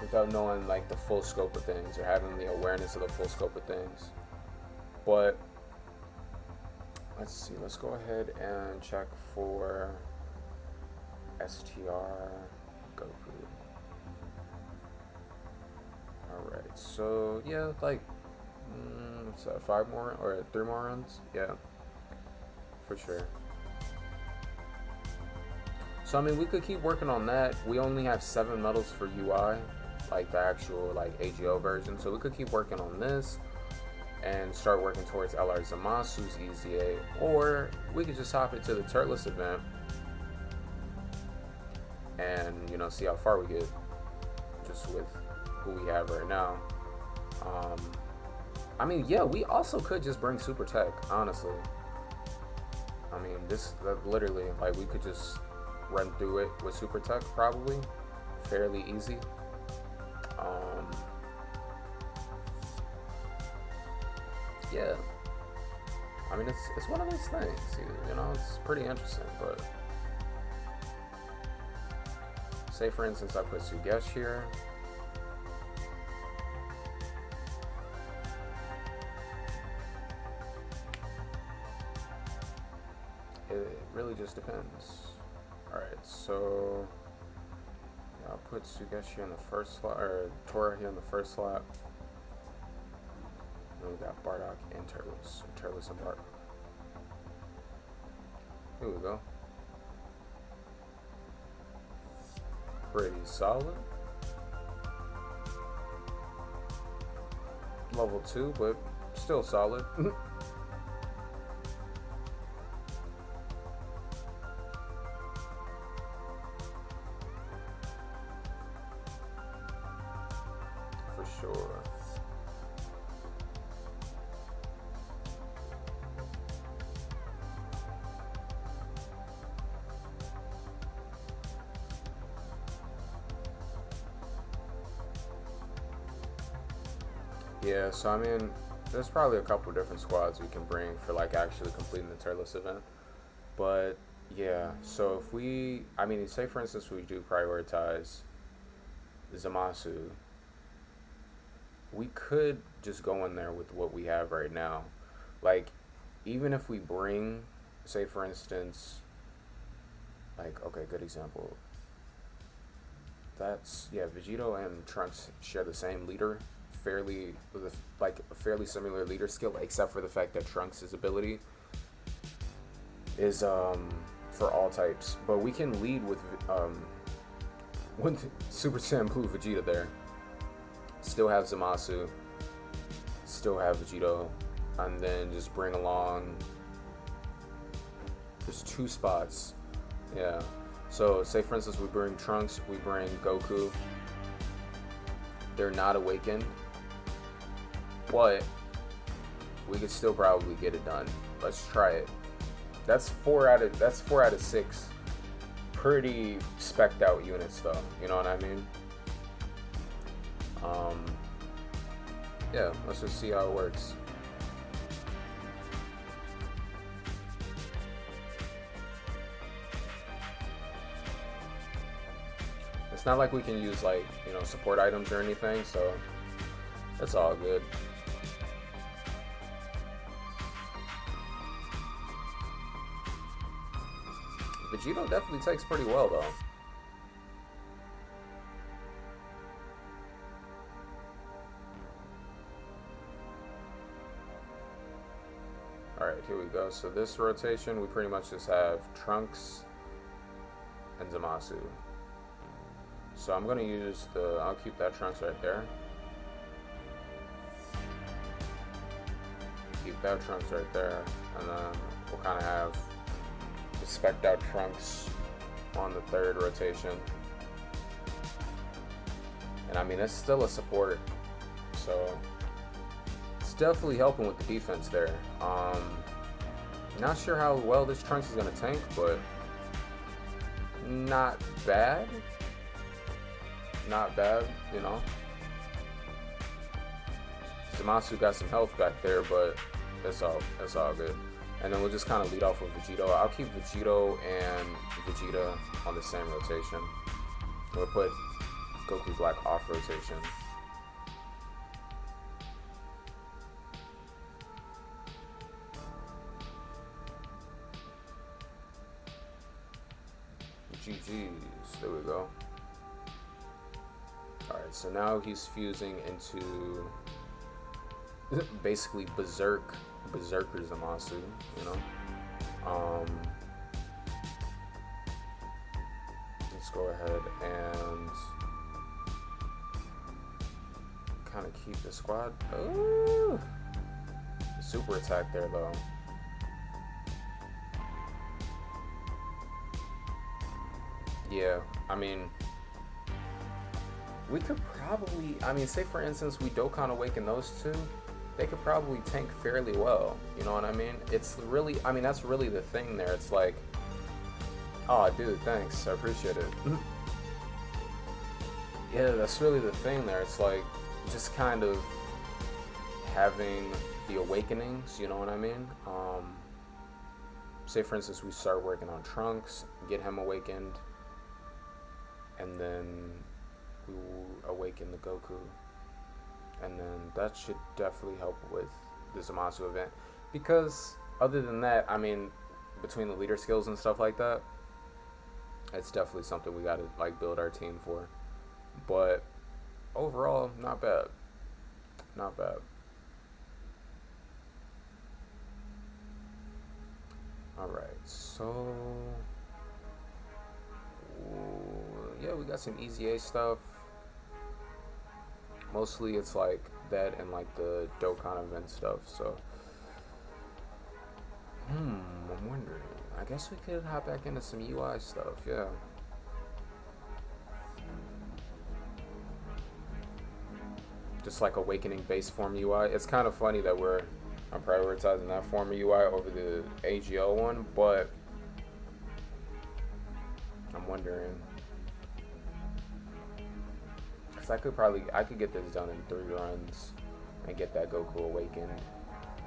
Without knowing like the full scope of things or having the awareness of the full scope of things. But let's see, let's go ahead and check for STR Goku. Alright, so yeah, like what's that, 5 more or 3 more runs? Yeah, for sure. So I mean, we could keep working on that. We only have 7 medals for UI, like the actual like AGO version. So we could keep working on this and start working towards LR Zamasu's EZA, or we could just hop into the Turtless event and, you know, see how far we get just with who we have right now. I mean, yeah, we also could just bring Super Tech, honestly. I mean, this literally, like, we could just run through it with Super Tech, probably fairly easy. Yeah, I mean, it's one of those things, you know, it's pretty interesting. But say for instance I put Sugesh here, it really just depends. Alright, so yeah, I'll put Sugesh here in the first slot, or Tora here in the first slot. And we got Bardock and Turles. Turles and Bardock. Here we go. Pretty solid. Level 2, but still solid. For sure. Yeah, so I mean, there's probably a couple different squads we can bring for like actually completing the Turles event. But yeah, so if we, I mean, say for instance we do prioritize Zamasu, we could just go in there with what we have right now. Like, even if we bring, say for instance, like, okay, good example. That's, yeah, Vegito and Trunks share the same leader, fairly, with like a fairly similar leader skill, except for the fact that Trunks' ability is for all types. But we can lead with Super Saiyan Blue Vegeta there. Still have Zamasu, still have Vegito, and then just bring along. There's 2 spots. Yeah. So, say for instance, we bring Trunks, we bring Goku. They're not awakened, but we could still probably get it done. Let's try it. That's 4 out of 6 pretty specced out units, though. You know what I mean? Yeah. Let's just see how it works. It's not like we can use like, you know, support items or anything, so that's all good. Vegito definitely takes pretty well though. Alright, here we go. So this rotation we pretty much just have Trunks and Zamasu. So I'm gonna use I'll keep that Trunks right there. Keep that Trunks right there. And then we'll kind of have the specced out Trunks on the 3rd rotation. And I mean, it's still a support. So it's definitely helping with the defense there. Not sure how well this Trunks is gonna tank, but not bad. Not bad, you know. Zamasu got some health back there, but that's all good. And then we'll just kind of lead off with Vegito. I'll keep Vegito and Vegeta on the same rotation. We'll put Goku Black off rotation. GG's, there we go. Alright, so now he's fusing into basically Berserker Zamasu, you know? Let's go ahead and kind of keep the squad. Ooh! Super attack there though. Yeah, I mean, we could probably, I mean, say for instance we Dokkan Awaken those 2, they could probably tank fairly well, you know what I mean? It's really, I mean, that's really the thing there. It's like, oh dude, thanks, I appreciate it. Yeah, that's really the thing there. It's like, just kind of having the awakenings, you know what I mean? Say for instance we start working on Trunks, get him awakened, and then we will awaken the Goku, and then that should definitely help with the Zamasu event. Because other than that, I mean, between the leader skills and stuff like that, it's definitely something we gotta like build our team for. But overall, not bad. Not bad. Alright, so yeah, we got some easy A stuff. Mostly it's like that and like the Dokkan event stuff, so I'm wondering, I guess we could hop back into some UI stuff. Yeah, just like awakening base form UI. It's kind of funny that I'm prioritizing that form of UI over the AGL one, but I'm wondering, because I could get this done in 3 runs, and get that Goku awakened.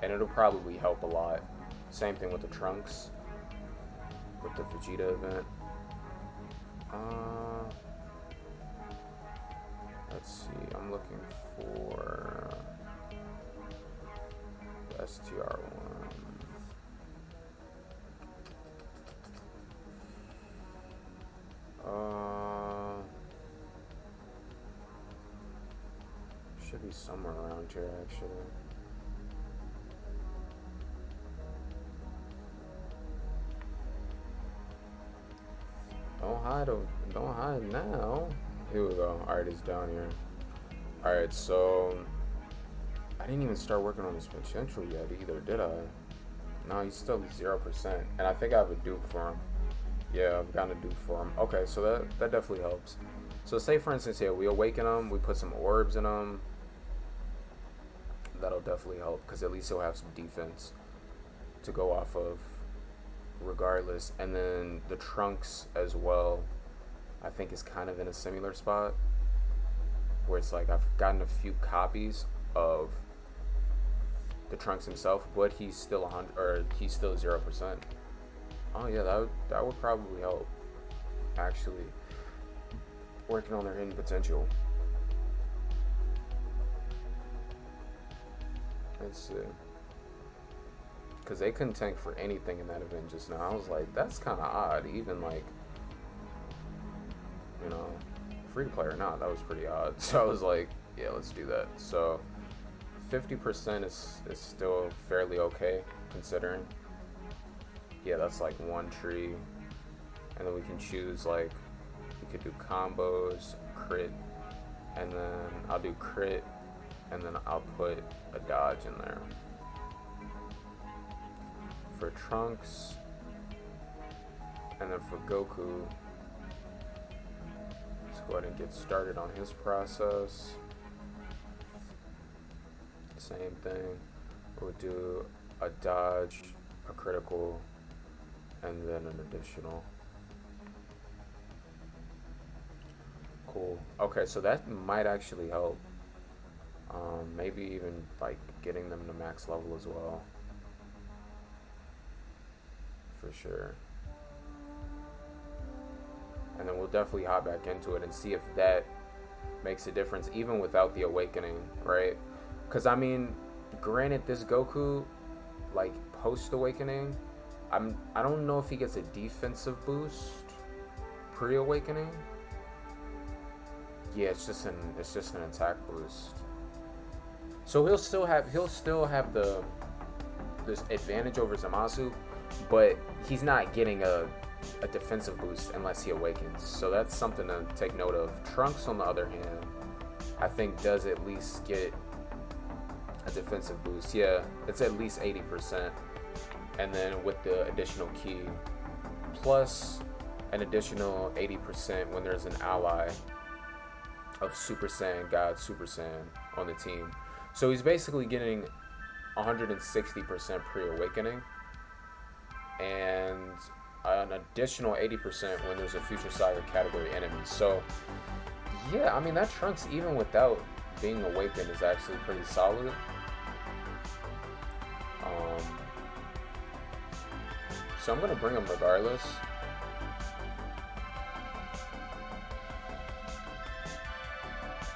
And it'll probably help a lot. Same thing with the Trunks, with the Vegeta event. Let's see, I'm looking for the STR one. Should be somewhere around here, actually. Don't hide now. Here we go. Alright, it's down here. Alright, so I didn't even start working on his potential yet either, did I? No, he's still 0%. And I think I have a dupe for him. Yeah, I've gotten a dupe for him. Okay, so that definitely helps. So say for instance here, we awaken him, we put some orbs in him. That'll definitely help, because at least he'll have some defense to go off of regardless. And then the Trunks as well, I think is kind of in a similar spot, where it's like I've gotten a few copies of the Trunks himself, but he's still 100, or he's still 0%. Oh yeah, that would probably help, actually, working on their hidden potential. Let's see, because they couldn't tank for anything in that event just now. I was like, that's kind of odd, even like, you know, free to play or not, that was pretty odd. So I was like, yeah, let's do that. So 50% is still fairly okay, considering. Yeah, that's like one tree. And then we can choose, like, we could do combos, crit, and then I'll do crit, and then I'll put a dodge in there. For Trunks, and then for Goku, let's go ahead and get started on his process. Same thing, we'll do a dodge, a critical, and then an additional. Cool. Okay, so that might actually help. Maybe even like getting them to max level as well. For sure. And then we'll definitely hop back into it and see if that makes a difference, even without the awakening, right? Because I mean, granted, this Goku, like post awakening, I don't know if he gets a defensive boost pre-awakening. Yeah, it's just an attack boost. So he'll still have this advantage over Zamasu, but he's not getting a defensive boost unless he awakens. So that's something to take note of. Trunks, on the other hand, I think does at least get a defensive boost. Yeah, it's at least 80%. And then with the additional key, plus an additional 80% when there's an ally of Super Saiyan God, Super Saiyan on the team. So he's basically getting 160% pre-awakening, and an additional 80% when there's a Future Saga category enemy. So yeah, I mean, that Trunks, even without being awakened, is actually pretty solid. So I'm gonna bring him regardless.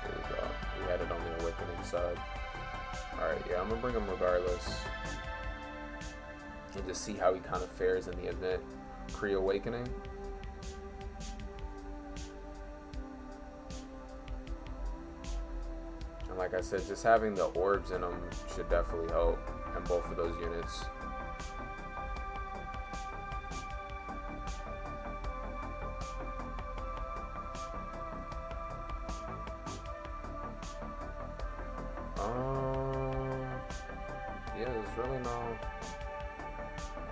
Here we go. We had it on the awakening side. Alright, yeah, I'm gonna bring him regardless. And just see how he kind of fares in the event pre-awakening. And like I said, just having the orbs in them should definitely help in both of those units. Yeah, there's really no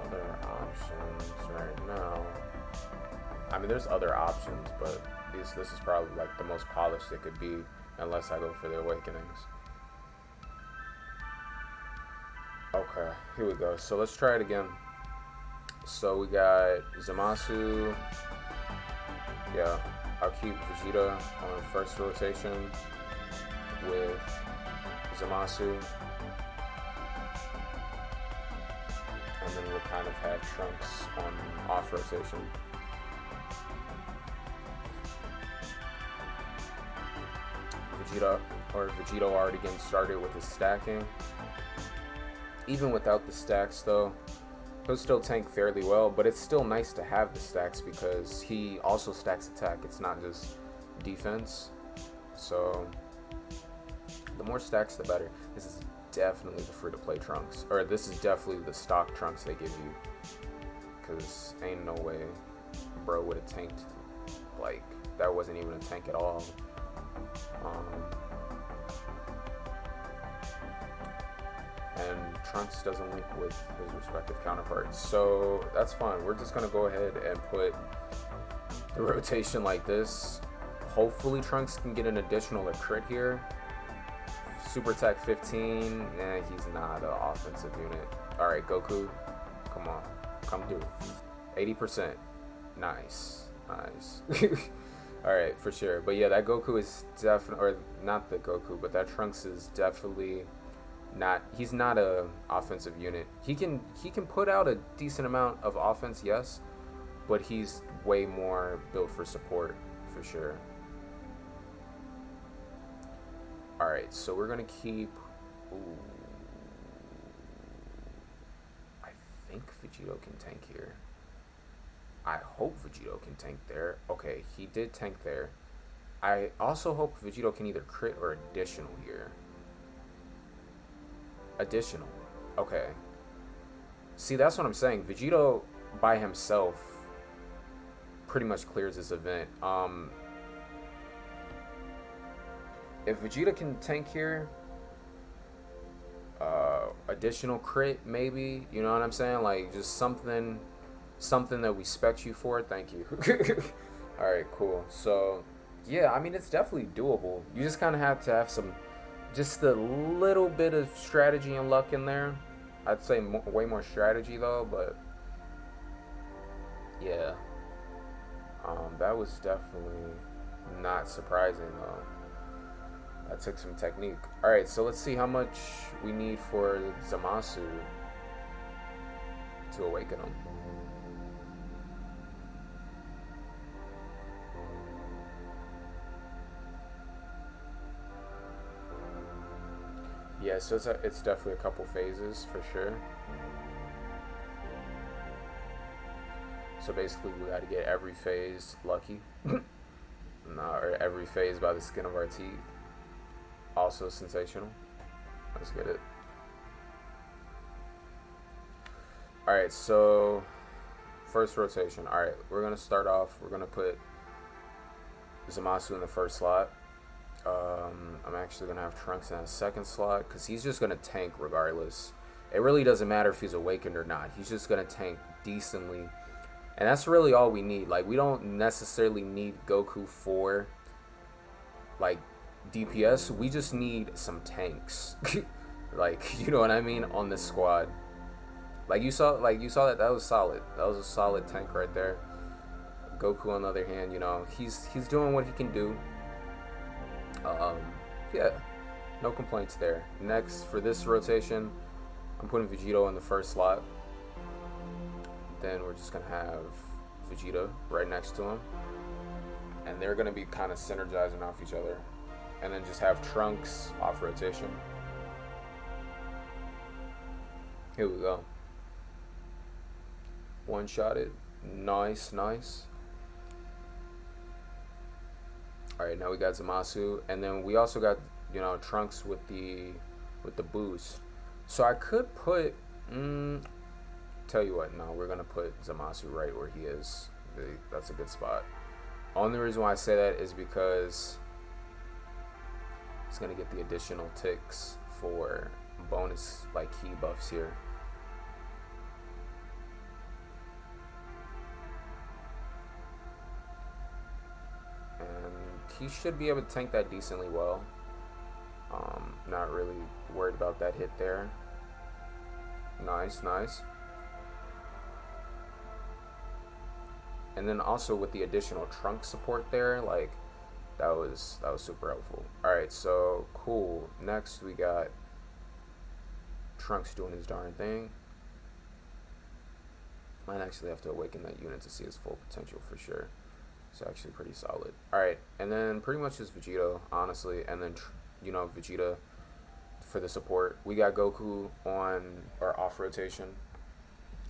other options right now. I mean, there's other options, but this is probably like the most polished it could be, unless I go for the awakenings. Okay, here we go. So let's try it again. So we got Zamasu. Yeah, I'll keep Vegeta on first rotation with Zamasu, and then we'll kind of have Trunks on off rotation. Vegito already getting started with his stacking. Even without the stacks though, he'll still tank fairly well, but it's still nice to have the stacks because he also stacks attack. It's not just defense. So the more stacks, the better. This is definitely the free-to-play Trunks, or this is definitely the stock Trunks they give you, because ain't no way bro would have tanked. Like, that wasn't even a tank at all. And Trunks doesn't link with his respective counterparts, so that's fine. We're just gonna go ahead and put the rotation like this. Hopefully Trunks can get an additional crit here. Super attack 15, he's not an offensive unit. All right, Goku, come on, come through. 80%, nice. All right, for sure. But yeah, that Goku is definitely, or not the Goku, but that Trunks is definitely not, he's not a offensive unit. He can put out a decent amount of offense, yes, but he's way more built for support, for sure. All right, so we're gonna keep, I think Vegito can tank here. I hope Vegito can tank there. Okay, he did tank there. I also hope Vegito can either crit or additional here. Additional. Okay. See, that's what I'm saying. Vegito by himself pretty much clears this event. If Vegeta can tank here, additional crit maybe, you know what I'm saying? Like, just something that we spec you for. Thank you. All right, cool. So yeah, I mean, it's definitely doable. You just kind of have to have just a little bit of strategy and luck in there. I'd say way more strategy though, but yeah, that was definitely not surprising though. That took some technique. All right, so let's see how much we need for Zamasu to awaken him. Yeah, so it's definitely a couple phases for sure. So basically, we got to get every phase lucky, or every phase by the skin of our teeth. Also sensational. Let's get it. All right, so first rotation. All right, we're gonna start off. We're gonna put Zamasu in the first slot. I'm actually gonna have Trunks in a second slot because he's just gonna tank regardless. It really doesn't matter if he's awakened or not. He's just gonna tank decently, and that's really all we need. Like, we don't necessarily need Goku for like DPS. We just need some tanks. Like, you know what I mean, on this squad. Like you saw that was solid. That was a solid tank right there. Goku on the other hand, you know, he's doing what he can do. Yeah, no complaints there. Next, for this rotation, I'm putting Vegito in the first slot. Then we're just gonna have Vegeta right next to him, and they're gonna be kind of synergizing off each other. And then just have Trunks off rotation. Here we go. One-shotted. Nice. Alright, now we got Zamasu, and then we also got, you know, Trunks with the boost. So I could put tell you what, no, we're gonna put Zamasu right where he is. That's a good spot. Only reason why I say that is because he's gonna get the additional ticks for bonus like key buffs here. He should be able to tank that decently well. Not really worried about that hit there. Nice. And then also with the additional Trunk support there, like, That was super helpful. All right, so cool. Next we got Trunks doing his darn thing. Might actually have to awaken that unit to see his full potential for sure. It's actually pretty solid. All right, and then pretty much just Vegeta, honestly, and then you know, Vegeta for the support. We got Goku on or off rotation,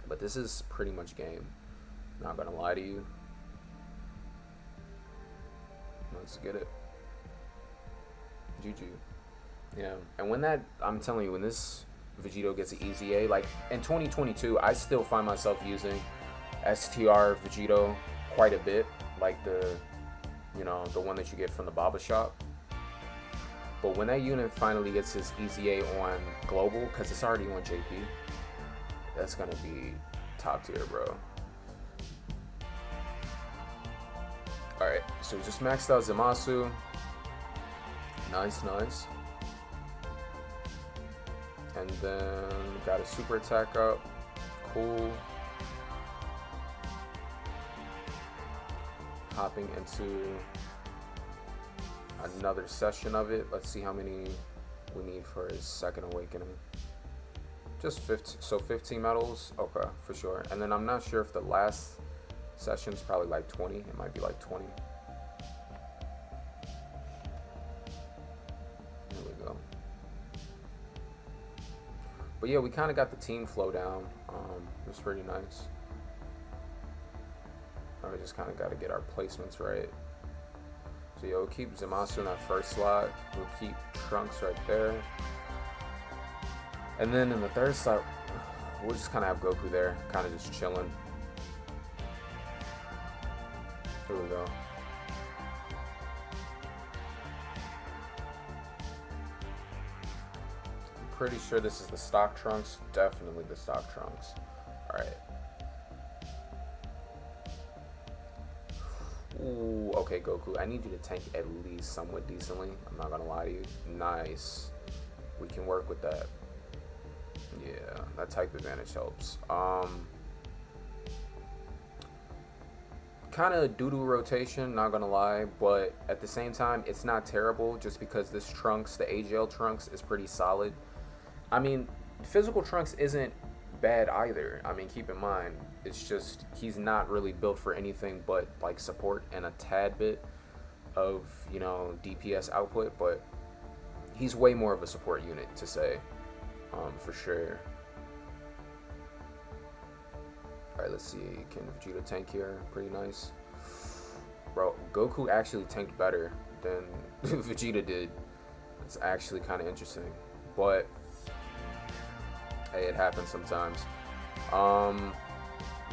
but this is pretty much game. Not gonna lie to you. Let's get it. GG. Yeah, and when that, I'm telling you, when this Vegito gets an easy A, like in 2022, I still find myself using STR Vegito quite a bit, like the, you know, the one that you get from the Baba shop. But when that unit finally gets his easy A on global, because it's already on JP, that's gonna be top tier, bro. Alright, so we just maxed out Zamasu. Nice, nice. And then got a super attack up. Cool. Hopping into another session of it. Let's see how many we need for his second awakening. Just 15, so 15 medals. Okay, for sure. And then I'm not sure if the last session's probably like 20. It might be like 20. There we go. But yeah, we kind of got the team flow down. It was pretty nice. We just kind of got to get our placements right. So yeah, we'll keep Zamasu in that first slot. We'll keep Trunks right there. And then in the third slot, we'll just kind of have Goku there, kind of just chilling. Here we go. I'm pretty sure this is the stock Trunks. Definitely the stock Trunks. Alright. Ooh, okay, Goku. I need you to tank at least somewhat decently. I'm not gonna lie to you. Nice. We can work with that. Yeah, that type advantage helps. Kind of doo-doo rotation, not gonna lie, but at the same time, it's not terrible just because this Trunks, the AGL Trunks, is pretty solid. I mean, physical Trunks isn't bad either. I mean, keep in mind, it's just he's not really built for anything but like support and a tad bit of, you know, DPS output, but he's way more of a support unit to say, for sure. Alright, let's see. Can Vegeta tank here? Pretty nice. Bro, Goku actually tanked better than Vegeta did. It's actually kind of interesting. But, hey, it happens sometimes.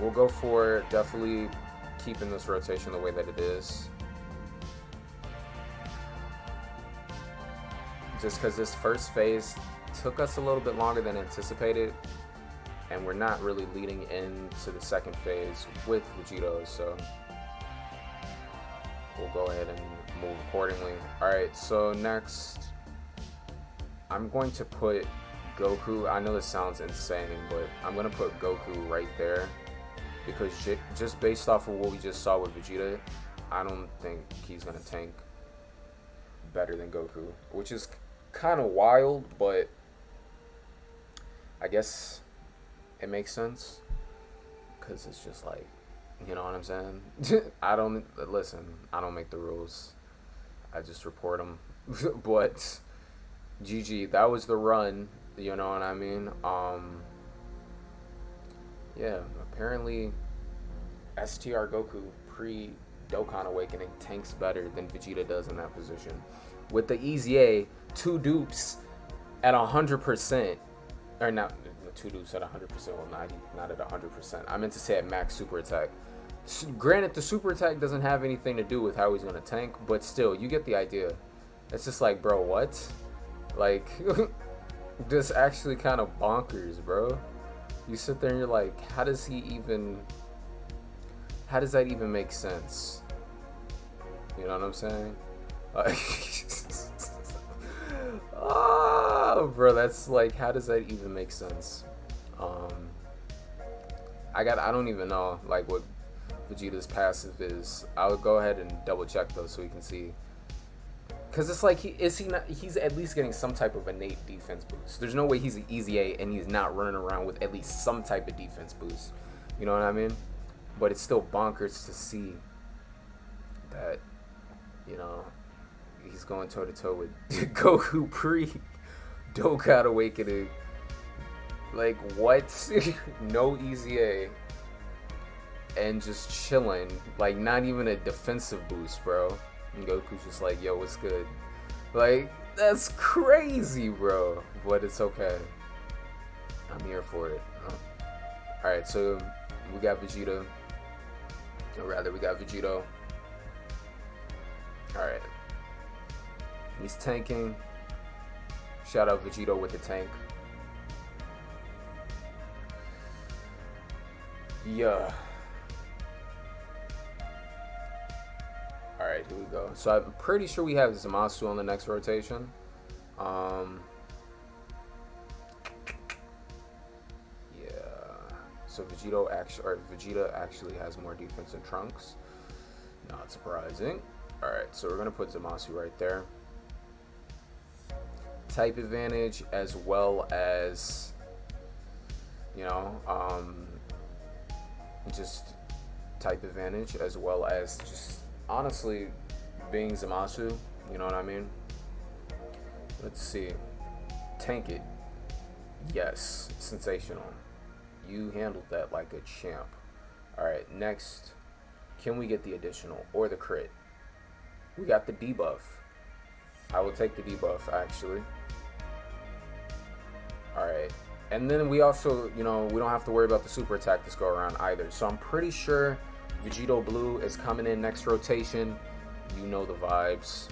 We'll go for definitely keeping this rotation the way that it is. Just because this first phase took us a little bit longer than anticipated. And we're not really leading into the second phase with Vegito, so we'll go ahead and move accordingly. Alright, so next, I'm going to put Goku. I know this sounds insane, but I'm going to put Goku right there. Because just based off of what we just saw with Vegeta, I don't think he's going to tank better than Goku. Which is kind of wild, but I guess it makes sense, because it's just like, you know what I'm saying? I don't make the rules, I just report them. But GG, that was the run, you know what I mean? Yeah, apparently STR Goku pre-Dokkan Awakening tanks better than Vegeta does in that position. With the easy A, 2 dupes at 100%, or not, 2 dupes at 100%, well, not at 100%. I meant to say at max super attack. Granted, the super attack doesn't have anything to do with how he's going to tank, but still, you get the idea. It's just like, bro, what? Like, this actually kind of bonkers, bro. You sit there and you're like, how does that even make sense? You know what I'm saying? Like, oh, bro, that's like, how does that even make sense? I don't even know like what Vegeta's passive is. I'll go ahead and double check though so we can see. Because it's like, he not? He's at least getting some type of innate defense boost. There's no way he's an easy A and he's not running around with at least some type of defense boost. You know what I mean? But it's still bonkers to see that, you know, he's going toe to toe with Goku pre Dokkan Awakening. Like, what? No easy A. And just chilling. Like, not even a defensive boost, bro. And Goku's just like, yo, what's good? Like, that's crazy, bro. But it's okay. I'm here for it. Alright, so we got Vegeta. Or rather, we got Vegito. Alright. He's tanking. Shout out Vegito with the tank. Yeah. Alright, here we go. So I'm pretty sure we have Zamasu on the next rotation. Yeah. So Vegeta actually has more defense than Trunks. Not surprising. Alright, so we're gonna put Zamasu right there. Type advantage as well as, you know, just type advantage as well as just honestly being Zamasu, you know what I mean? Let's see. Tank it. Yes, sensational. You handled that like a champ. Alright, next, can we get the additional or the crit? We got the debuff. I will take the debuff actually. Alright, and then we also, you know, we don't have to worry about the super attack this go around either. So I'm pretty sure Vegito Blue is coming in next rotation. You know the vibes.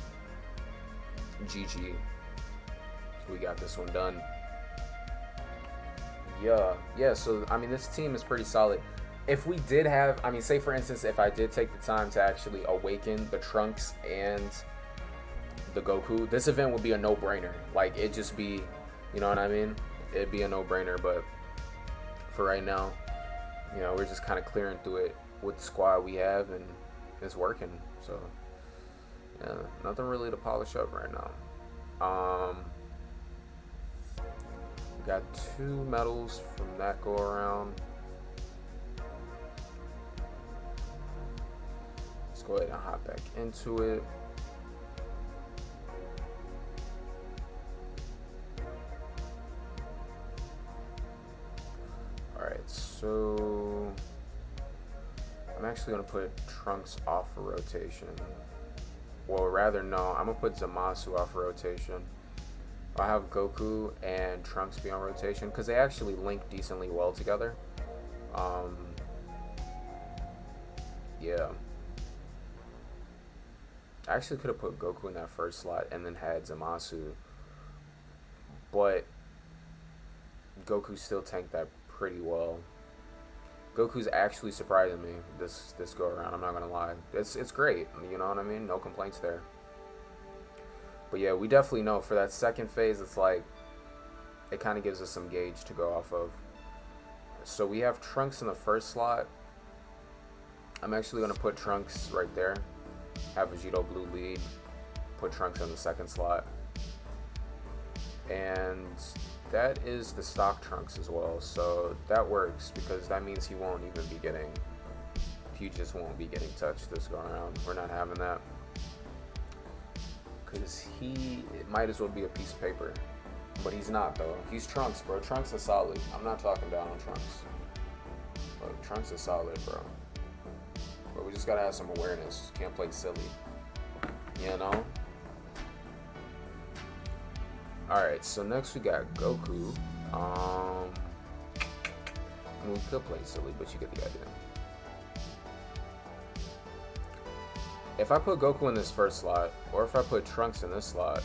GG. We got this one done. Yeah, so I mean, this team is pretty solid. If we did have, I mean, say for instance, if I did take the time to actually awaken the Trunks and the Goku, this event would be a no-brainer. Like, it'd just be, you know what I mean? It'd be a no-brainer, but for right now, you know, we're just kind of clearing through it with the squad we have, and it's working. So, yeah, nothing really to polish up right now. We got 2 medals from that go around. Let's go ahead and hop back into it. Alright, so I'm actually going to put Trunks off a rotation. Well, rather, no, I'm going to put Zamasu off a rotation. I'll have Goku and Trunks be on rotation because they actually link decently well together. Yeah. I actually could have put Goku in that first slot and then had Zamasu. But Goku still tanked that pretty well. Goku's actually surprising me this go around, I'm not gonna lie. It's great, you know what I mean? No complaints there. But yeah, we definitely know for that second phase, it's like, it kind of gives us some gauge to go off of. So we have Trunks in the first slot. I'm actually going to put Trunks right there. Have Vegito Blue lead. Put Trunks in the second slot. And that is the stock Trunks as well. So that works because that means he won't even be getting, he just won't be getting touched this go around. We're not having that. Because it might as well be a piece of paper. But he's not, though. He's Trunks, bro. Trunks is solid. I'm not talking down on Trunks. But Trunks is solid, bro. But we just gotta have some awareness. Can't play silly. You know? Alright, so next we got Goku. We could play silly, but you get the idea. If I put Goku in this first slot, or if I put Trunks in this slot,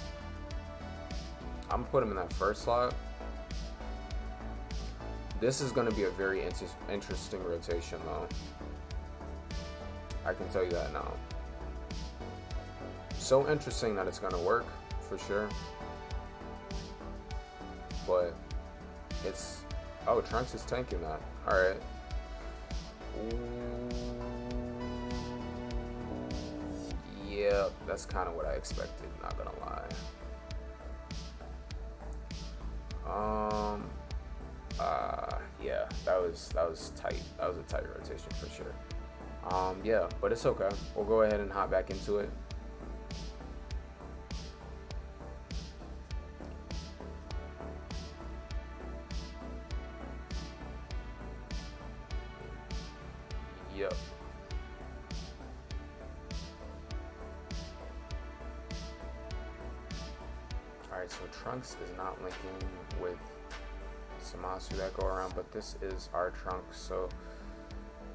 I'm gonna put him in that first slot. This is gonna be a very interesting rotation, though. I can tell you that now. So interesting that it's gonna work, for sure. But it's, oh, Trunks is tanking that. All right. Yeah, that's kind of what I expected, not gonna lie. Yeah, that was tight. That was a tight rotation for sure. Yeah, but it's okay. We'll go ahead and hop back into it. Yep. Alright, so Trunks is not linking with Zamasu that go around, but this is our Trunks, so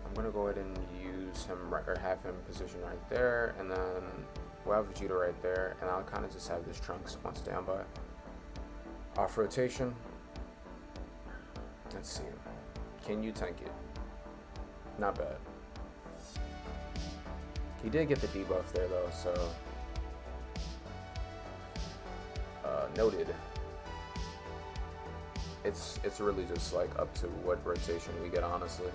I'm gonna go ahead and use him or have him positioned right there, and then we'll have Vegeta right there, and I'll kind of just have this Trunks on standby. Off rotation. Let's see. Can you tank it? Not bad. He did get the debuff there though, so noted. It's really just like up to what rotation we get, honestly.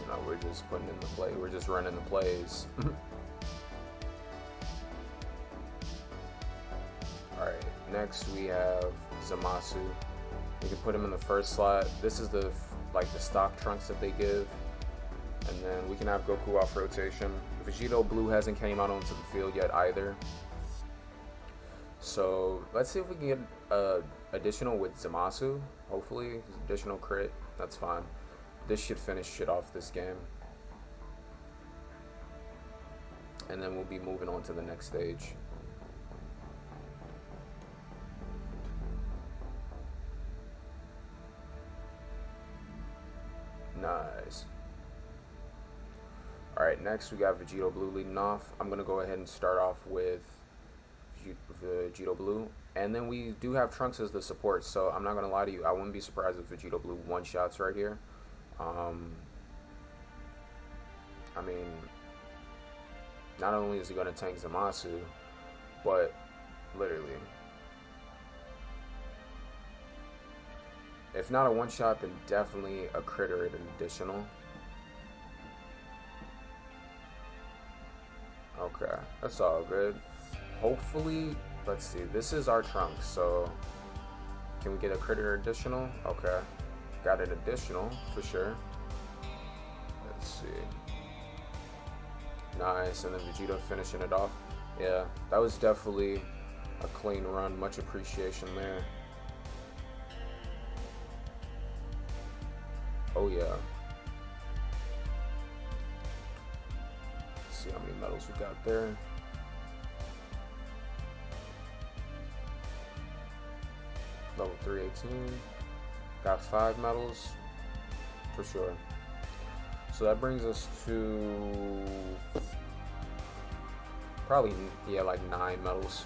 You know, we're just putting in the play. We're just running the plays. All right. Next we have Zamasu. We can put him in the first slot. This is the stock Trunks that they give, and then we can have Goku off rotation. Vegito Blue hasn't came out onto the field yet either. So let's see if we can get additional with Zamasu. Hopefully, additional crit. That's fine. This should finish shit off this game, and then we'll be moving on to the next stage. Nice. Alright, next we got Vegito Blue leading off. I'm going to go ahead and start off with Vegito Blue. And then we do have Trunks as the support, so I'm not going to lie to you. I wouldn't be surprised if Vegito Blue one-shots right here. I mean, not only is he going to tank Zamasu, but literally, if not a one-shot, then definitely a crit or an additional. Okay, that's all good. Hopefully, let's see. This is our Trunks, so can we get a crit or additional? Okay, got an additional for sure. Let's see. Nice, and then Vegeta finishing it off. Yeah, that was definitely a clean run. Much appreciation there. Oh yeah. Let's see how many medals we got there. Level 318. Got 5 medals for sure. So that brings us to probably, yeah, like 9 medals.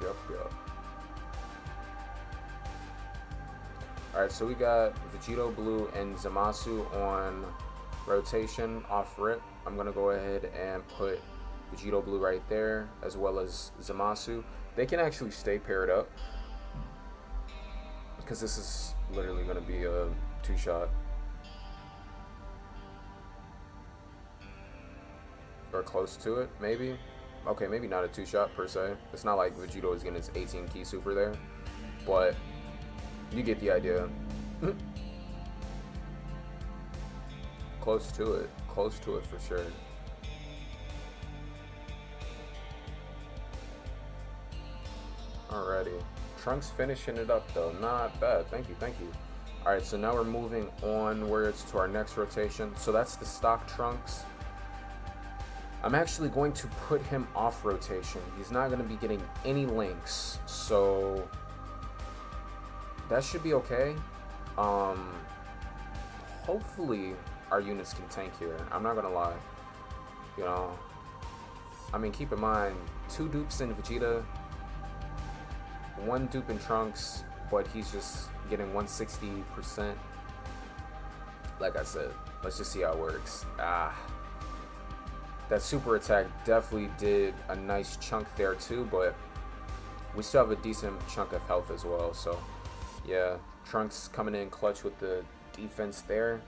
Yep. Alright, so we got Vegito Blue and Zamasu on rotation off rip. I'm going to go ahead and put Vegito Blue right there, as well as Zamasu. They can actually stay paired up, because this is literally going to be a 2-shot. Or close to it, maybe. Okay, maybe not a 2-shot per se. It's not like Vegito is getting his 18 key super there, but you get the idea. Close to it for sure. Alrighty, Trunks finishing it up though, not bad. Thank you. Alright, so now we're moving onwards to our next rotation. So that's the stock Trunks. I'm actually going to put him off rotation. He's not going to be getting any links, so that should be okay. Hopefully our units can tank here. I'm not going to lie. You know, I mean, keep in mind, 2 dupes in Vegeta, 1 dupe in Trunks, but he's just getting 160%. Like I said, let's just see how it works. That super attack definitely did a nice chunk there too, but We still have a decent chunk of health as well, so yeah, Trunks coming in clutch with the defense there.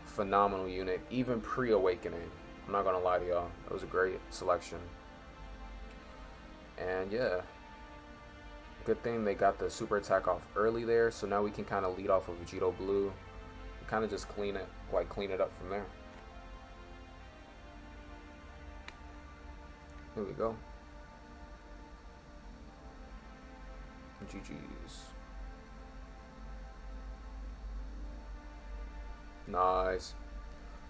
Phenomenal unit, even pre-awakening. I'm not gonna lie to y'all, it was a great selection. And yeah, good thing they got the super attack off early there, so now we can kind of lead off of Vegito Blue and kind of just clean it up from there. Here we go. GG's. Nice.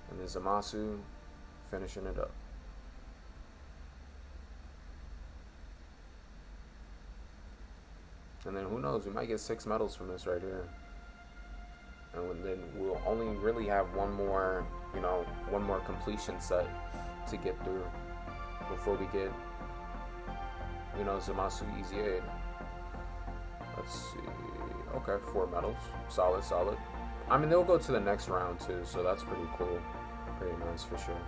And then Zamasu finishing it up. And then who knows, we might get 6 medals from this right here. And then we'll only really have one more completion set to get through before we get, Zamasu Easy Aid. Let's see. Okay, 4 medals. Solid, solid. I mean, they'll go to the next round too, so that's pretty cool. Pretty nice for sure.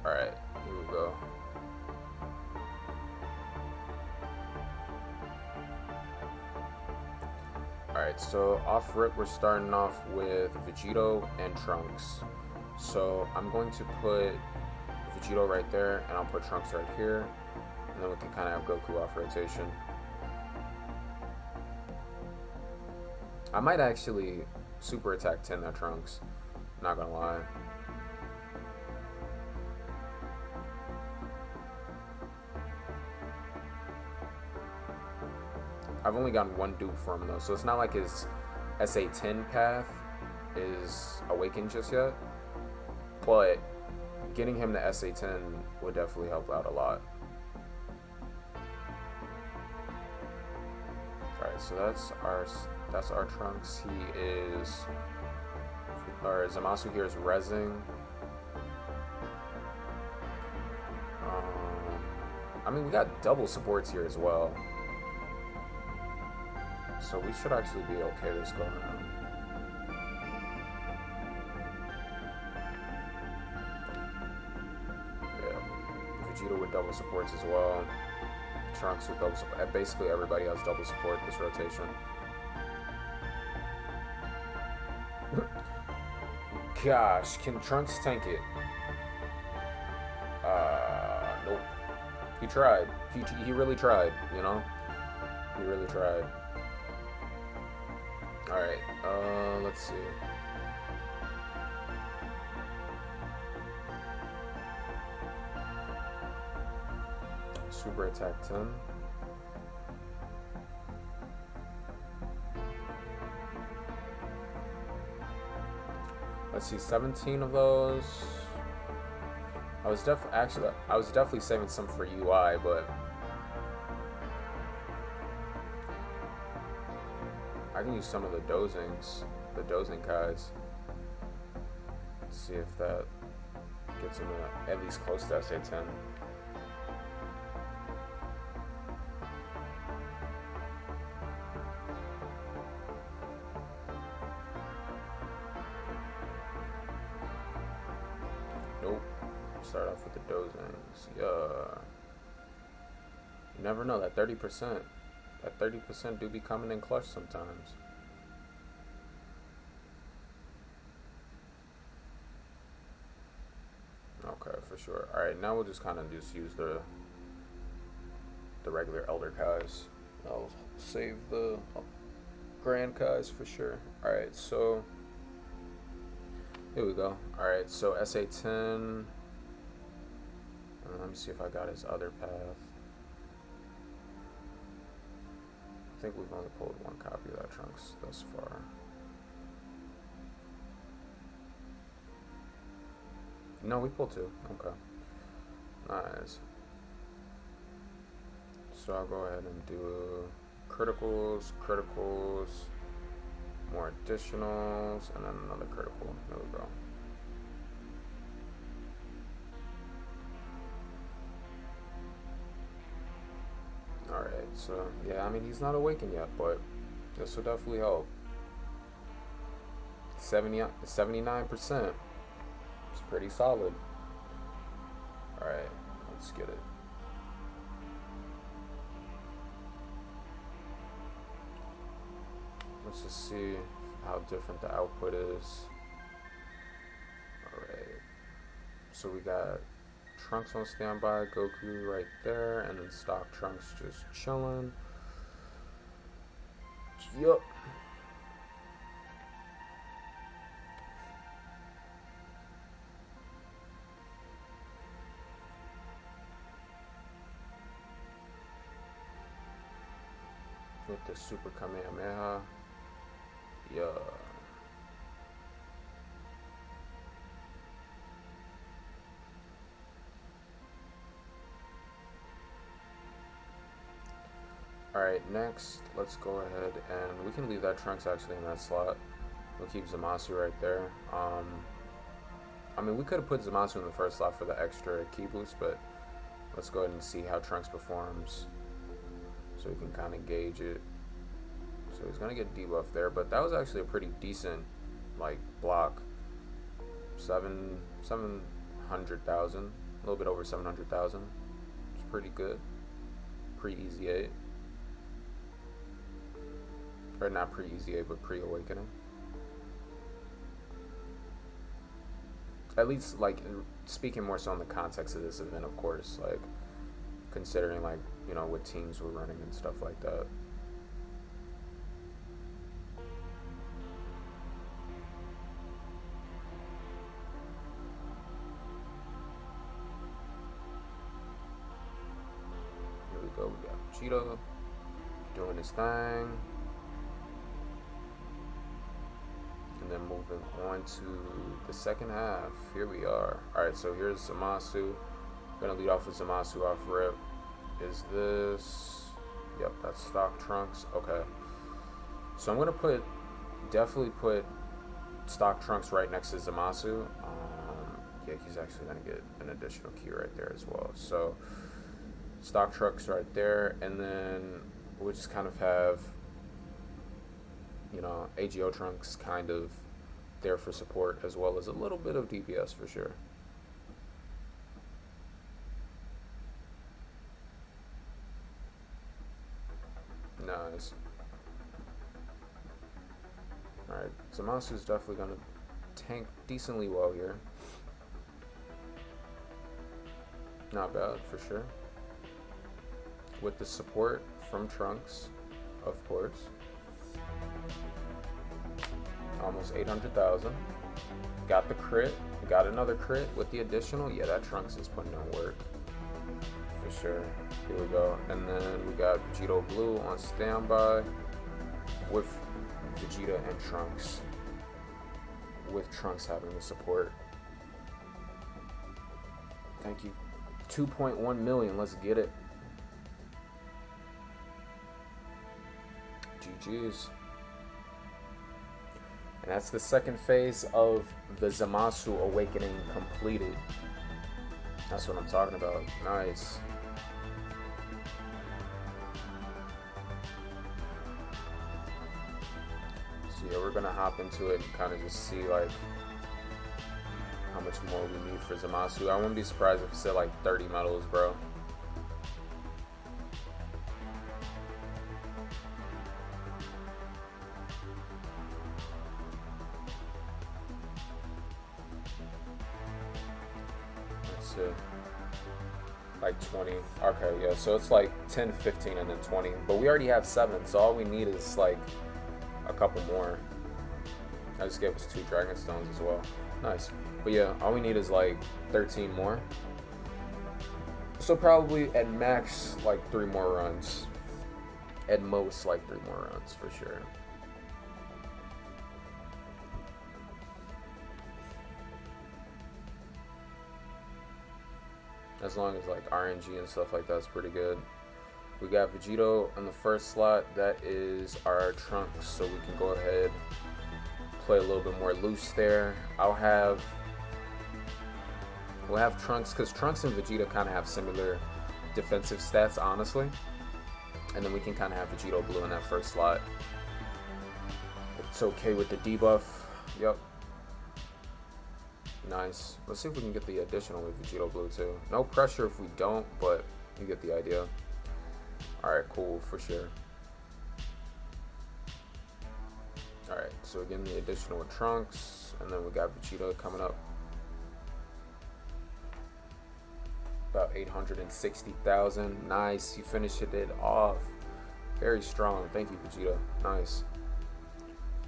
Alright, here we go. Alright, so off rip, we're starting off with Vegito and Trunks. So I'm going to put Vegito right there, and I'll put Trunks right here. And then we can kind of have Goku off rotation. I might actually super attack 10 that Trunks. Not gonna lie. I've only gotten 1 dupe from him though, so it's not like his SA10 path is awakened just yet. But getting him to SA10 would definitely help out a lot. Alright, so that's our Trunks. He is, or Zamasu here is rezzing. I mean, we got double supports here as well, so we should actually be okay this go around. Yeah, Vegeta with double supports as well. Trunks with double support. Basically, everybody has double support this rotation. Gosh, can Trunks tank it? Nope. He tried. He really tried, you know? He really tried. Alright, let's see. Super attack 10. Let's see, 17 of those. I was definitely saving some for UI, but I can use some of the dozing Kais. Let's see if that gets him at least close to SA10. Nope. Start off with the dozings. Yeah. You never know, that 30%. That 30% do be coming in clutch sometimes. Okay, for sure. Alright, now we'll just kind of just use the regular Elder Kais. I'll save the Grand Kais for sure. Alright, so here we go. Alright, so SA10. Let me see if I got his other path. I think we've only pulled 1 copy of that Trunks thus far. No, we pulled 2. Okay. Nice. So I'll go ahead and do criticals, more additionals, and then another critical. There we go. Alright, so yeah, I mean, he's not awakened yet, but this will definitely help. 79%. It's pretty solid. Alright, let's get it. Let's just see how different the output is. Alright. So we got Trunks on standby, Goku right there, and then stock Trunks just chilling. Yup. With the Super Kamehameha. Yeah. Alright, next, let's go ahead and we can leave that Trunks actually in that slot. We'll keep Zamasu right there. I mean, we could have put Zamasu in the first slot for the extra key boost, but let's go ahead and see how Trunks performs so we can kind of gauge it. So he's going to get debuffed there, but that was actually a pretty decent, like, block. 700,000, a little bit over 700,000. It's pretty good. Pre-easy 8. Or not pre-easy 8, but pre-awakening. At least, like, speaking more so in the context of this event, of course, like, considering, like, you know, what teams we're running and stuff like that. Here we go, we got Cheetah doing his thing. And then moving on to the second half. Here we are. Alright, so here's Zamasu. Gonna lead off with Zamasu off rip. Is this... Yep, that's stock Trunks. Okay. So I'm gonna definitely put stock Trunks right next to Zamasu. Yeah, he's actually gonna get an additional key right there as well. So stock Trunks right there, and then we'll just kind of have, you know, AGO Trunks kind of there for support, as well as a little bit of DPS for sure. Nice. Alright, Zamasu's definitely going to tank decently well here. Not bad, for sure. With the support from Trunks, of course. Almost 800,000. Got the crit. Got another crit with the additional. Yeah, that Trunks is putting in work. For sure. Here we go. And then we got Vegito Blue on standby with Vegeta and Trunks. With Trunks having the support. Thank you. 2.1 million. Let's get it. GG's. And that's the second phase of the Zamasu awakening completed. That's what I'm talking about. Nice. So yeah, we're gonna hop into it and kind of just see like how much more we need for Zamasu. I wouldn't be surprised if it said like 30 medals, bro. Like 20. Okay, yeah, so it's like 10, 15, and then 20. But we already have 7, so all we need is like a couple more. I just gave us 2 Dragon Stones as well. Nice. But yeah, all we need is like 13 more. So probably at max like 3 more runs. At most like 3 more runs for sure. As long as like RNG and stuff like that's pretty good. We got Vegito on the first slot. That is our Trunks, so we can go ahead play a little bit more loose there. We'll have Trunks, because Trunks and Vegeta kind of have similar defensive stats, honestly. And then we can kind of have Vegito Blue in that first slot. It's okay with the debuff. Yep. Nice. Let's see if we can get the additional with Vegito Blue too. No pressure if we don't, but you get the idea. Alright, cool, for sure. Alright, so we're getting the additional with Trunks, and then we got Vegeta coming up. About 860,000. Nice, you finished it off. Very strong. Thank you, Vegeta. Nice.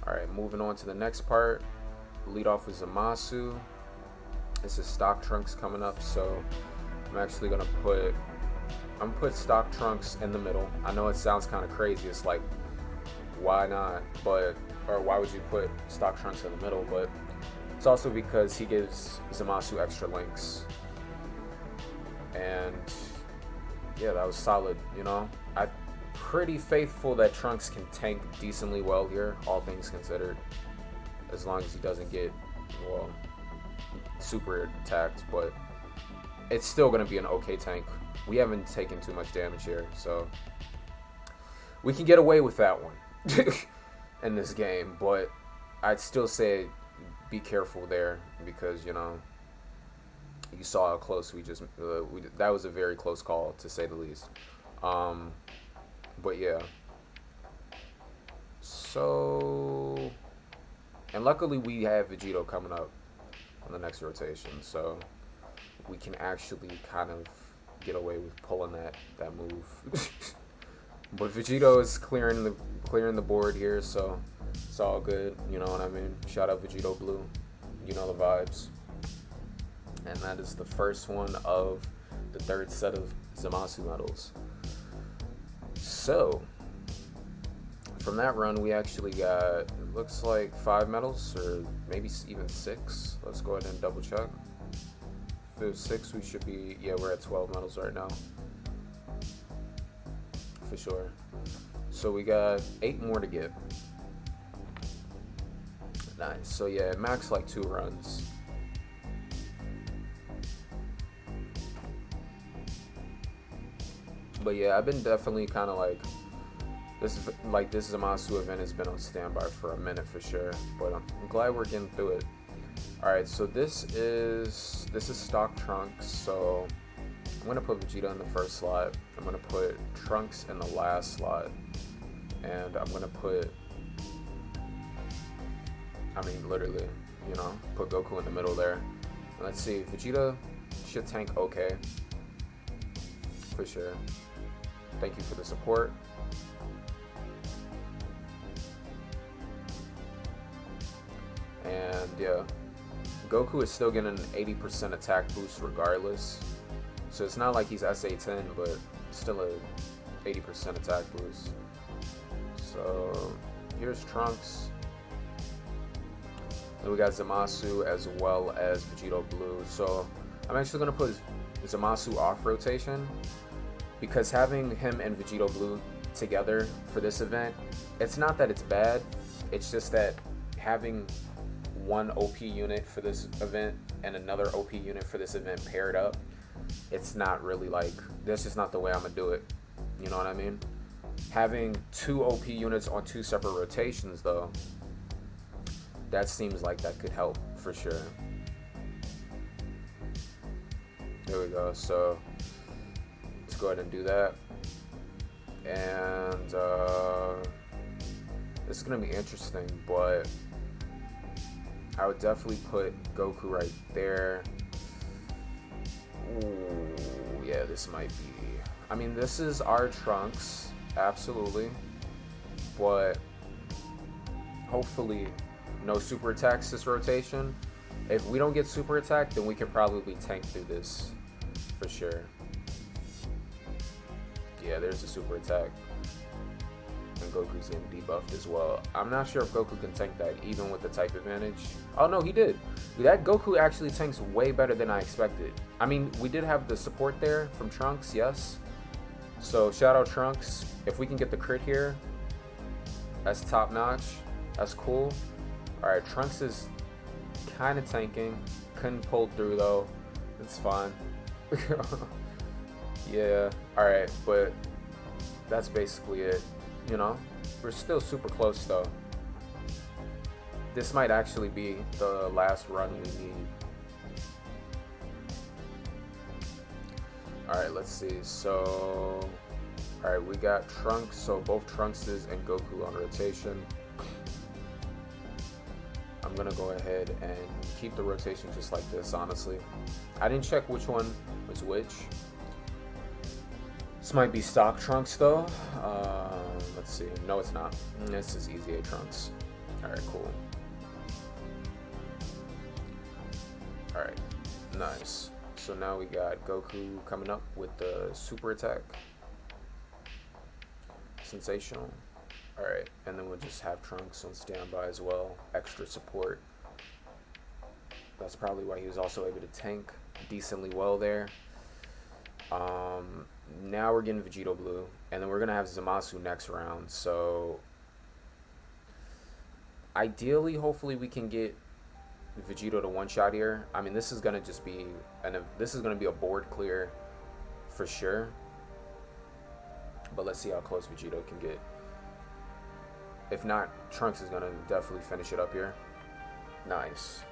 Alright, moving on to the next part. Lead off with Zamasu. This is stock Trunks coming up, so I'm actually gonna put stock Trunks in the middle. I know it sounds kind of crazy. It's like, why not? Or why would you put stock Trunks in the middle? But it's also because he gives Zamasu extra links. And yeah, that was solid, you know. I'm pretty faithful that Trunks can tank decently well here, all things considered, as long as he doesn't get, well, super attacked. But it's still going to be an okay tank. We haven't taken too much damage here, so we can get away with that one in this game. But I'd still say be careful there, because, you know, you saw how close we just that was a very close call, to say the least. But yeah, so, and luckily we have Vegito coming up on the next rotation, so we can actually kind of get away with pulling that move. But Vegito is clearing the board here, so it's all good, you know what I mean. Shout out Vegito Blue, you know the vibes. And that is the first one of the third set of Zamasu medals. So, from that run, we actually got, it looks like 5 medals, or maybe even 6. Let's go ahead and double check. If it was 6, we should be, yeah, we're at 12 medals right now. For sure. So we got 8 more to get. Nice. So yeah, max like 2 runs. But yeah, I've been definitely kind of like, this Zamasu event has been on standby for a minute for sure. But I'm glad we're getting through it. All right, so this is stock Trunks. So I'm gonna put Vegeta in the first slot. I'm gonna put Trunks in the last slot, and I'm gonna put, I mean, literally, you know, put Goku in the middle there. And let's see, Vegeta should tank okay, for sure. Thank you for the support. And yeah, Goku is still getting an 80% attack boost regardless. So it's not like he's SA10, but still a 80% attack boost. So here's Trunks. Then we got Zamasu as well as Vegito Blue. So I'm actually going to put Zamasu off rotation, because having him and Vegito Blue together for this event, it's not that it's bad, it's just that having one OP unit for this event and another OP unit for this event paired up, it's not really like, that's just not the way I'm gonna do it, you know what I mean? Having 2 OP units on 2 separate rotations though, that seems like that could help for sure. There we go. So let's go ahead and do that. And this is gonna be interesting, but I would definitely put Goku right there. Ooh, yeah, this might be, I mean, this is our Trunks, absolutely, but hopefully no super attacks this rotation. If we don't get super attacked, then we could probably tank through this for sure. Yeah, there's a super attack. And Goku's getting debuffed as well. I'm not sure if Goku can tank that even with the type advantage. Oh no, he did. That Goku actually tanks way better than I expected. I mean, we did have the support there from Trunks, yes. So shout out Trunks. If we can get the crit here, that's top notch. That's cool. Alright, Trunks is kind of tanking. Couldn't pull through though. It's fine. Yeah, alright, but that's basically it. You know, we're still super close though. This might actually be the last run we need. Alright, let's see. So, alright, we got Trunks. So both Trunkses and Goku on rotation. I'm gonna go ahead and keep the rotation just like this, honestly. I didn't check which one was which. This might be stock Trunks though. Let's see. No, it's not. This is Easy A Trunks. Alright, cool. Alright, nice. So now we got Goku coming up with the super attack. Sensational. Alright, and then we'll just have Trunks on standby as well. Extra support. That's probably why he was also able to tank decently well there. Now we're getting Vegito Blue, and then we're going to have Zamasu next round. So, ideally, hopefully we can get Vegito to one-shot here. I mean, this is going to just be, this is going to be a board clear for sure. But let's see how close Vegito can get. If not, Trunks is going to definitely finish it up here. Nice.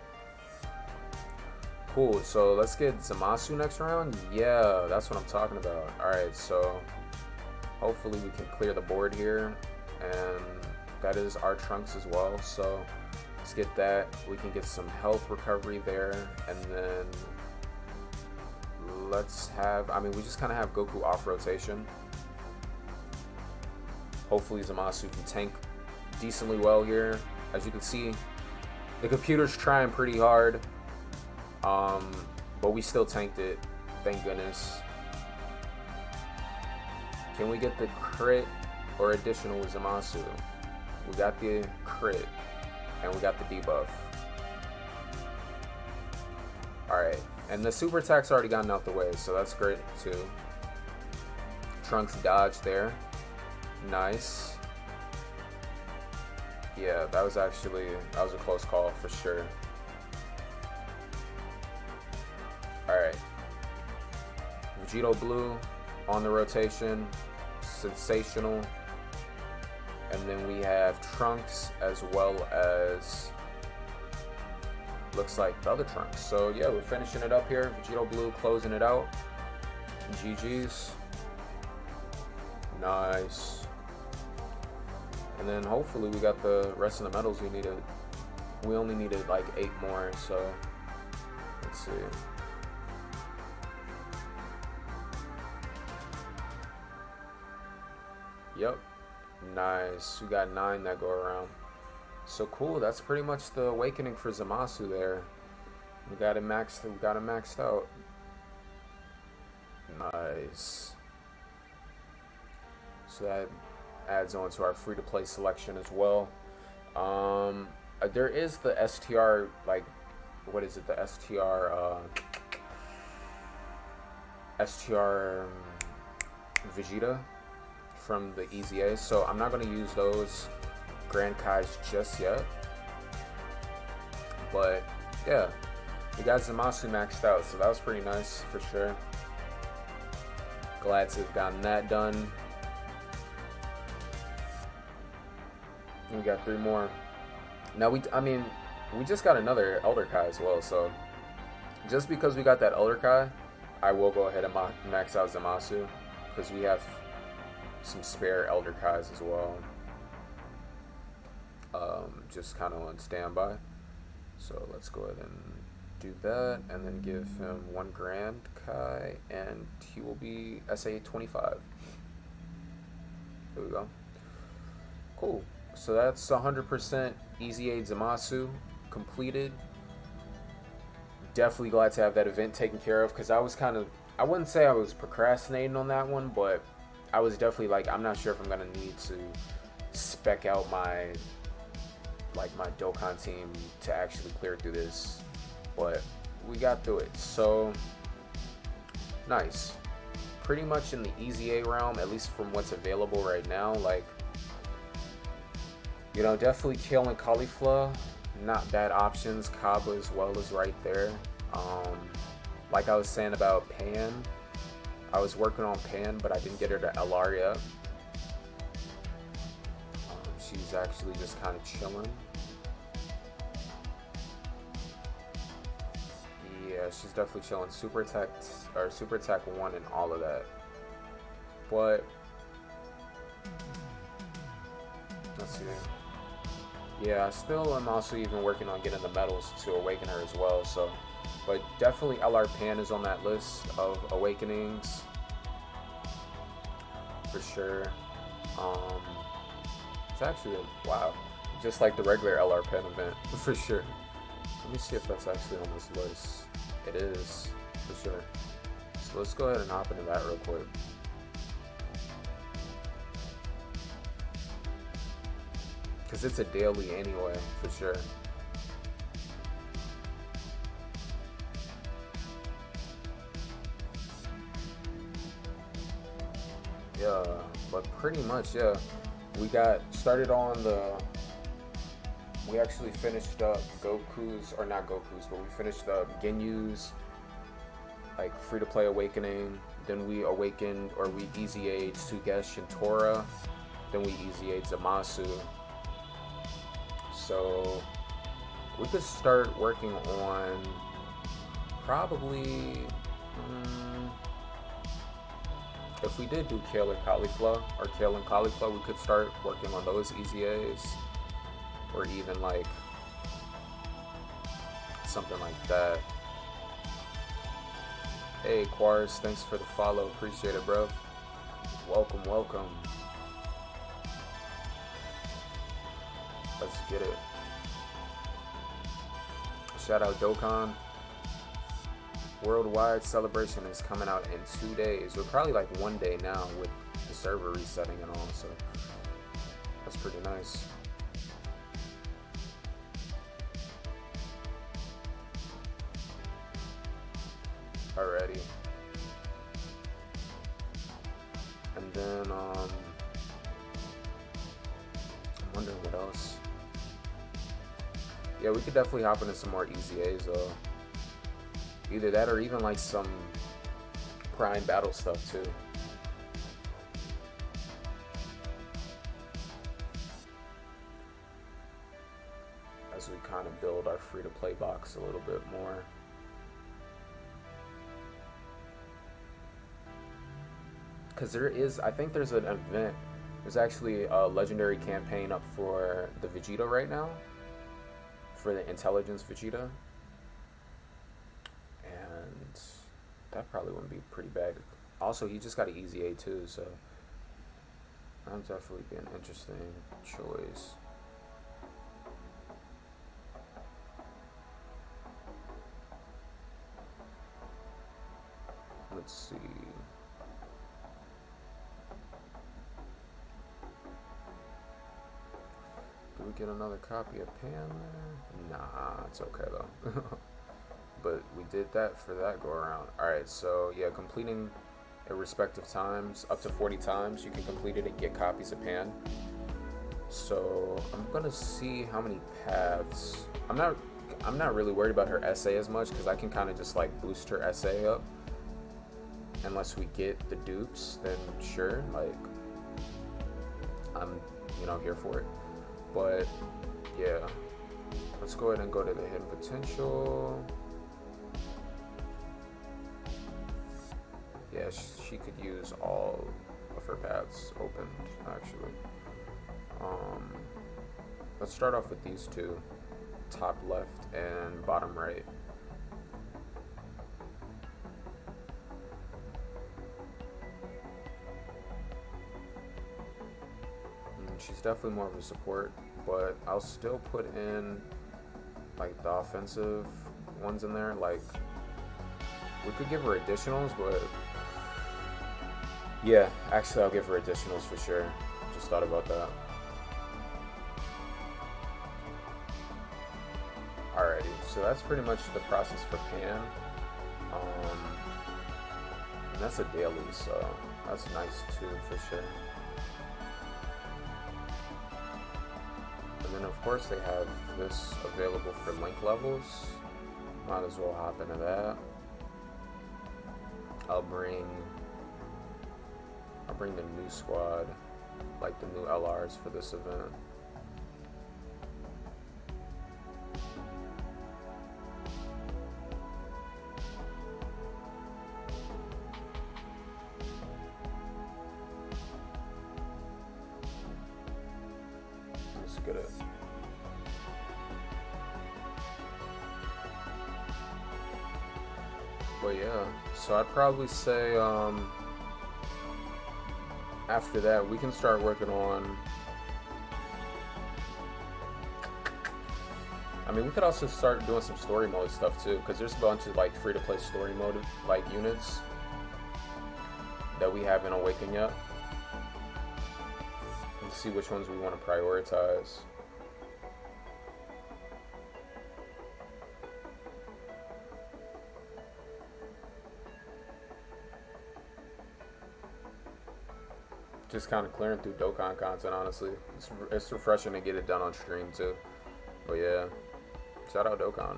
Cool, so let's get Zamasu next round. Yeah, that's what I'm talking about. Alright, so hopefully we can clear the board here. And that is our Trunks as well. So let's get that. We can get some health recovery there. And then let's have, I mean, we just kind of have Goku off rotation. Hopefully Zamasu can tank decently well here. As you can see, the computer's trying pretty hard. But we still tanked it, thank goodness. Can we get the crit or additional with Zamasu? We got the crit, and we got the debuff. Alright, and the super attack's already gotten out the way, so that's great too. Trunks dodge there. Nice. Yeah, that was a close call for sure. Alright. Vegito Blue on the rotation. Sensational. And then we have Trunks as well as looks like the other Trunks. So yeah, we're finishing it up here. Vegito Blue closing it out. GG's. Nice. And then hopefully we got the rest of the medals we needed. We only needed like 8 more, so let's see. Yep. Nice. We got 9 that go around. So cool. That's pretty much the awakening for Zamasu there. We got it maxed out. Nice. So that adds on to our free-to-play selection as well. There is the STR, like, what is it? The STR Vegeta from the Easy A. So I'm not going to use those Grand Kais just yet. But yeah, we got Zamasu maxed out, so that was pretty nice for sure. Glad to have gotten that done. We got 3 more. Now we just got another Elder Kai as well, so just because we got that Elder Kai, I will go ahead and max out Zamasu, because we have some spare Elder Kais as well. Just kind of on standby. So let's go ahead and do that, and then give him 1 Grand Kai, and he will be SA 25. There we go. Cool. So that's 100% Easy A Zamasu completed. Definitely glad to have that event taken care of, because I was kind of, I wouldn't say I was procrastinating on that one, but I was definitely like, I'm not sure if I'm going to need to spec out my Dokkan team to actually clear through this, but we got through it. So nice. Pretty much in the Easy A realm, at least from what's available right now, like, you know, definitely Kale and Caulifla, not bad options. Kaba as well is right there. Like I was saying about Pan, I was working on Pan, but I didn't get her to LR yet. She's actually just kind of chilling. Yeah, she's definitely chilling. Super Attack 1 and all of that. But let's see. Yeah, I still am also even working on getting the medals to awaken her as well. So, but definitely LR Pan is on that list of awakenings for sure. It's actually wow, just like the regular LR Pan event for sure. Let me see if that's actually on this list. It is for sure. So let's go ahead and hop into that real quick. Because it's a daily anyway, for sure. Yeah, but pretty much, yeah. We got started on we actually finished up Goku's, or not Goku's, but we finished up Ginyu's, like, free-to-play awakening. Then we awakened, or we easy-aged Sugesh and Tora. Then we easy-aged Zamasu. So we could start working on probably, if we did do Kale or Cauliflower, or Kale and Cauliflower, we could start working on those easy A's, or even like something like that. Hey Quars, thanks for the follow, appreciate it, bro. Welcome, welcome. Let's get it. Shout out Dokkan. Worldwide celebration is coming out in 2 days. We're probably like 1 day now with the server resetting and all, so that's pretty nice. Alrighty. And then I'm wondering what else. Yeah, we could definitely hop into some more easy A's though. Either that or even like some prime battle stuff too. As we kind of build our free-to-play box a little bit more. Because there is, I think there's an event, there's actually a legendary campaign up for the Vegeta right now. For the intelligence Vegeta, and that probably wouldn't be pretty bad. Also, he just got an easy A too, so that'd definitely be an interesting choice. Let's see. Do we get another copy of Pan there? Nah, it's okay though. But we did that for that go around. Alright, so yeah, completing at respective times, up to 40 times, you can complete it and get copies of Pan. So I'm gonna see how many paths. I'm not really worried about her essay as much because I can kind of just like boost her essay up. Unless we get the dupes, then sure, like I'm here for it. But yeah, let's go ahead and go to the hidden potential. Yeah, she could use all of her paths opened actually. Let's start off with these two, top left and bottom right. She's definitely more of a support, but I'll still put in like the offensive ones in there. Like we could give her additionals, but yeah, actually I'll give her additionals for sure. Just thought about that. Alrighty, so that's pretty much the process for Pan. And that's a daily, so that's nice too for sure. And then of course they have this available for link levels. Might as well hop into that. I'll bring the new squad, like the new LRs for this event. Let's get it. But yeah, so I'd probably say after that we can start working on. I mean, we could also start doing some story mode stuff too, because there's a bunch of like free-to-play story mode like units that we haven't awakened yet. Let's see which ones we want to prioritize. Just kind of clearing through Dokkan content, honestly. It's refreshing to get it done on stream too. But yeah, shout out Dokkan.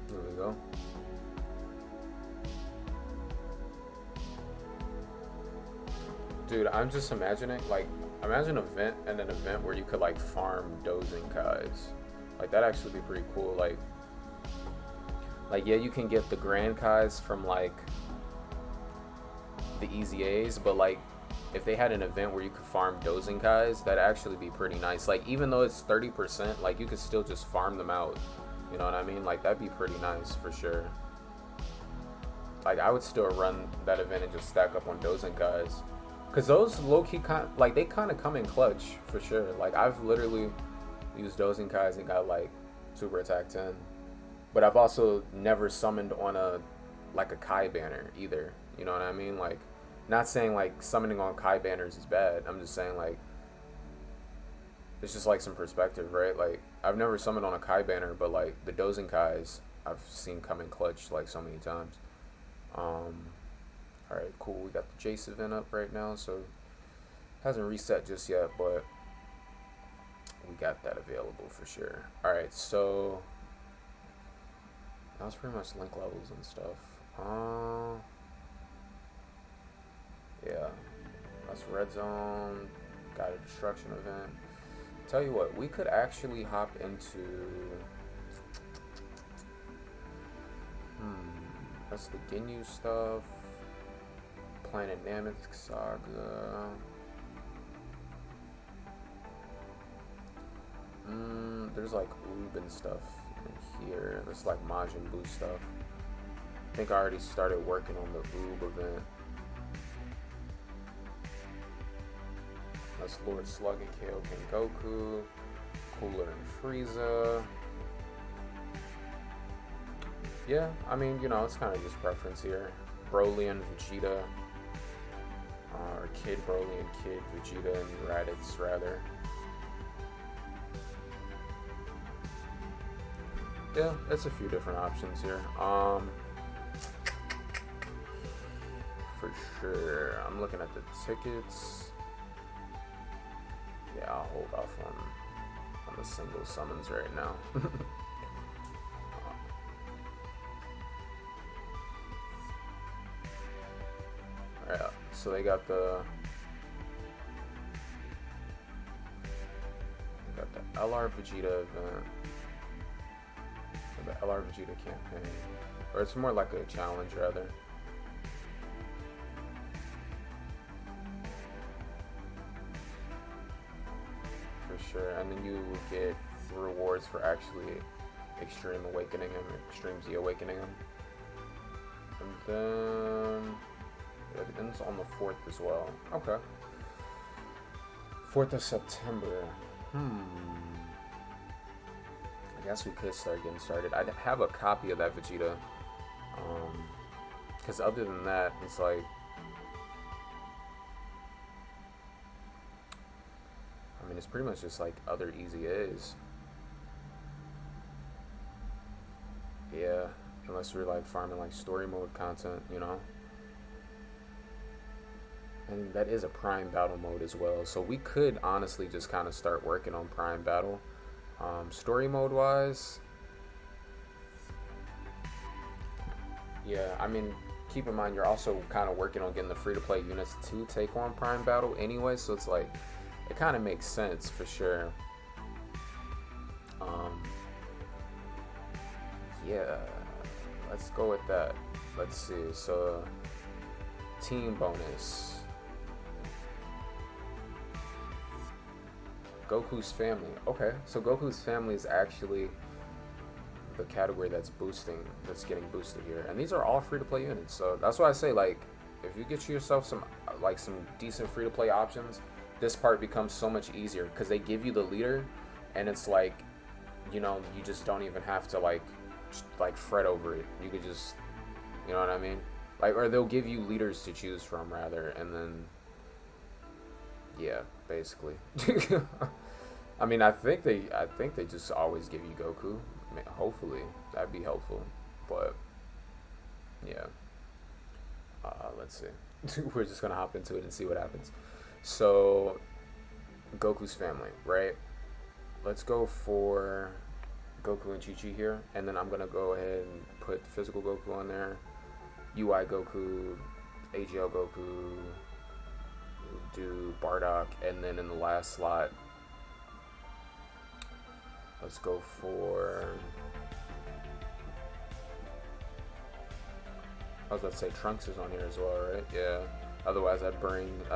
There we go. Dude, I'm just imagining, like, imagine an event where you could, like, farm dozing Kais. Like, that'd actually be pretty cool. Like, yeah, you can get the Grand Kais from, like, the Easy A's, but, like, if they had an event where you could farm dozing Kais, that'd actually be pretty nice. Like, even though it's 30%, like, you could still just farm them out. You know what I mean? Like, that'd be pretty nice, for sure. Like, I would still run that event and just stack up on dozing Kais. Because those low-key, like, they kind of come in clutch, for sure. Like, I've literally used dozing Kais and got, like, super attack 10. But I've also never summoned on a Kai banner, either. You know what I mean? Like, not saying, like, summoning on Kai banners is bad. I'm just saying, like, it's just, like, some perspective, right? Like, I've never summoned on a Kai banner, but, like, the dozing Kais I've seen come in clutch, like, so many times. Alright, cool. We got the Jace event up right now, so it hasn't reset just yet, but we got that available for sure. Alright, so that was pretty much link levels and stuff. Yeah, that's Red Zone. Got a destruction event. Tell you what, we could actually hop into that's the Ginyu stuff. Planet Namek Saga. There's like Oob and stuff in here. There's like Majin Buu stuff. I think I already started working on the Oob event. That's Lord Slug and Kaioken Goku. Cooler and Frieza. Yeah, I mean, you know, it's kind of just preference here. Broly and Vegeta. Or Kid Broly and Kid Vegeta and Raditz, rather. Yeah, that's a few different options here. For sure. I'm looking at the tickets. Yeah, I'll hold off on the single summons right now. Alright, so they got the LR Vegeta event. The LR Vegeta campaign. Or it's more like a challenge, rather. For sure. And then you get rewards for actually Extreme Awakening him, Extreme Z Awakening him. And then it ends on the 4th as well. Okay. 4th of September. I guess we could start getting started. I have a copy of that Vegeta. Because other than that, it's like... I mean, it's pretty much just like other Easy A's. Yeah, unless we're like farming like story mode content, you know? And that is a Prime Battle mode as well. So we could honestly just kind of start working on Prime Battle. Story mode wise, yeah, I mean, keep in mind you're also kind of working on getting the free-to-play units to take on Prime Battle anyway, so it's like, it kind of makes sense for sure. Yeah, let's go with that. Let's see. So, team bonus. Goku's family. Okay, so Goku's family is actually the category that's getting boosted here. And these are all free-to-play units. So that's why I say, like, if you get yourself some decent free-to-play options, this part becomes so much easier because they give you the leader, and it's like, you know, you just don't even have to like fret over it. You could just, you know what I mean? Like, or they'll give you leaders to choose from rather, and then yeah, basically. I mean, I think they just always give you Goku. I mean, hopefully that'd be helpful, but yeah. Let's see. We're just gonna hop into it and see what happens. So, Goku's family, right? Let's go for Goku and Chi-Chi here, and then I'm gonna go ahead and put physical Goku on there, UI Goku, AGL Goku, do Bardock, and then in the last slot, let's go for, I was about to say Trunks is on here as well, right? Yeah. Otherwise, I'd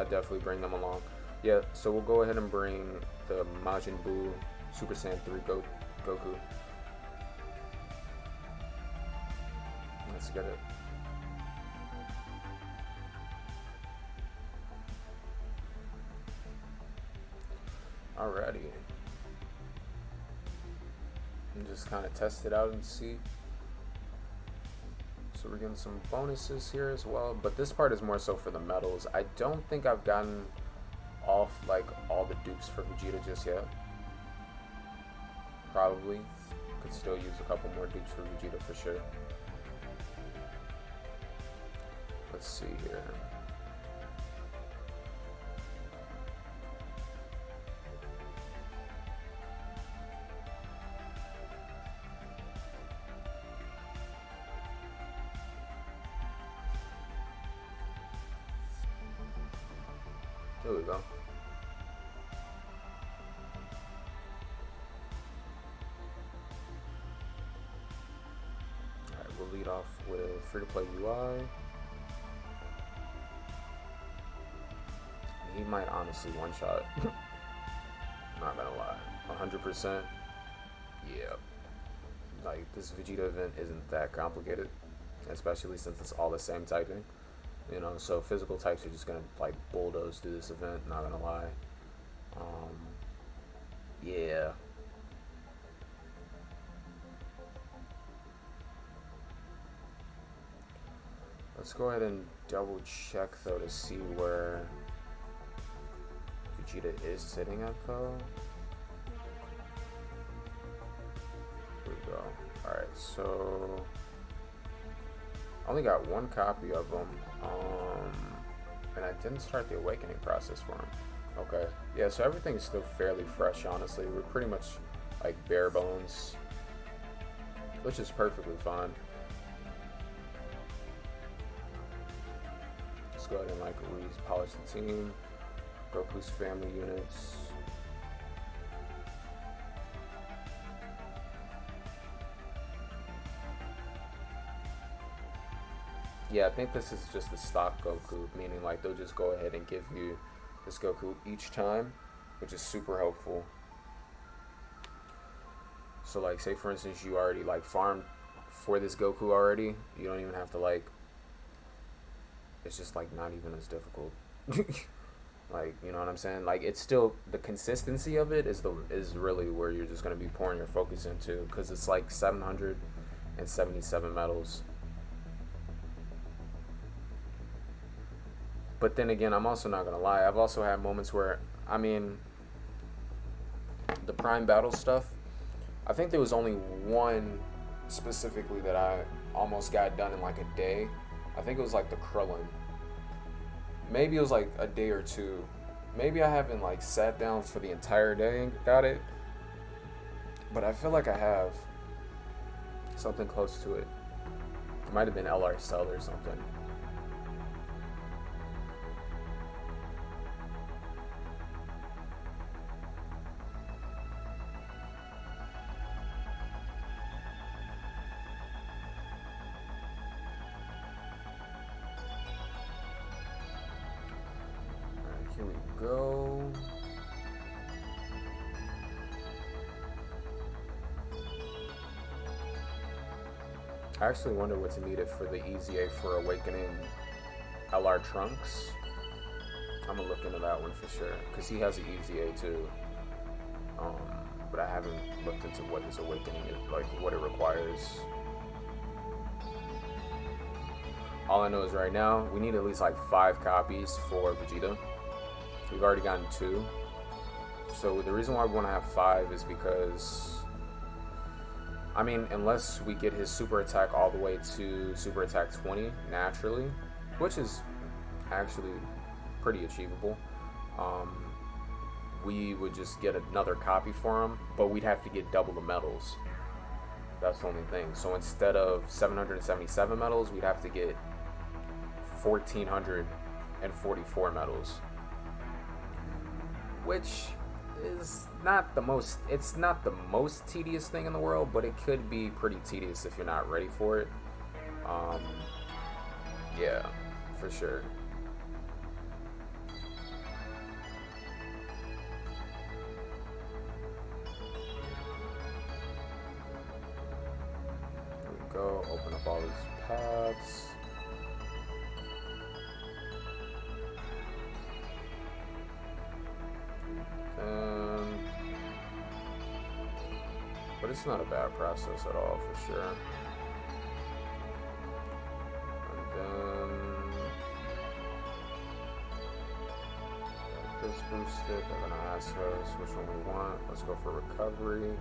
definitely bring them along. Yeah. So we'll go ahead and bring the Majin Buu Super Saiyan 3 Goku. Let's get it. Alrighty. And just kind of test it out and see. So we're getting some bonuses here as well, but this part is more so for the medals. I don't think I've gotten off like all the dupes for Vegeta just yet. Probably could still use a couple more dupes for Vegeta for sure. Let's see here. There we go. Alright, we'll lead off with free-to-play UI. He might honestly one-shot. Not gonna lie. 100%. Yeah. Like, this Vegeta event isn't that complicated. Especially since it's all the same typing. You know, so physical types are just gonna like bulldoze through this event, not gonna lie. Yeah. Let's go ahead and double check though to see where Vegeta is sitting at though. Here we go. Alright, so I only got one copy of them, and I didn't start the awakening process for him. Okay, yeah, so everything is still fairly fresh, honestly. We're pretty much like bare bones, which is perfectly fine. Let's go ahead and like re-polish the team. Goku's family units. Yeah, I think this is just the stock Goku, meaning like they'll just go ahead and give you this Goku each time, which is super helpful. So like, say for instance you already like farmed for this Goku already, you don't even have to like, it's just like not even as difficult. Like, you know what I'm saying? Like, it's still, the consistency of it is really where you're just going to be pouring your focus into, because it's like 777 medals. But then again, I'm also not gonna lie, I've also had moments where, I mean, the Prime Battle stuff, I think there was only one specifically that I almost got done in like a day. I think it was like the Krillin. Maybe it was like a day or two. Maybe I haven't like sat down for the entire day and got it, but I feel like I have something close to it. It might have been LR Cell or something. go. I actually wonder what's needed for the EZA for Awakening LR Trunks. I'm gonna look into that one for sure, because he has an EZA too. But I haven't looked into what his Awakening is, like what it requires. All I know is right now, we need at least like 5 copies for Vegeta. We've already gotten 2. So the reason why we want to have 5 is because, I mean, unless we get his super attack all the way to super attack 20 naturally, which is actually pretty achievable, we would just get another copy for him, but we'd have to get double the medals. That's the only thing. So instead of 777 medals, we'd have to get 1,444 medals, which is not the most, it's not the most tedious thing in the world, but it could be pretty tedious if you're not ready for it. Yeah, for sure. There we go, open up all these paths. But it's not a bad process at all, for sure. And then got this boosted. They're gonna ask us which one we want. Let's go for recovery.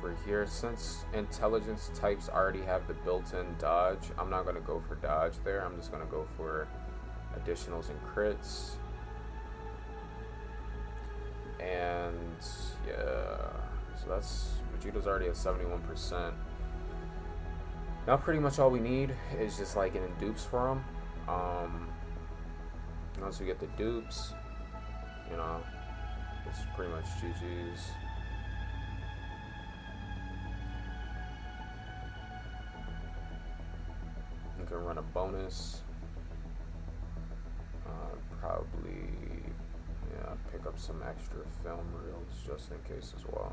For here, since intelligence types already have the built-in dodge, I'm not gonna go for dodge there. I'm just gonna go for additionals and crits. And yeah, so that's, Vegeta's already at 71%. Now pretty much all we need is just like getting dupes for him. Once we get the dupes, you know, it's pretty much GG's. You can run a bonus. Probably, yeah, pick up some extra film reels just in case as well.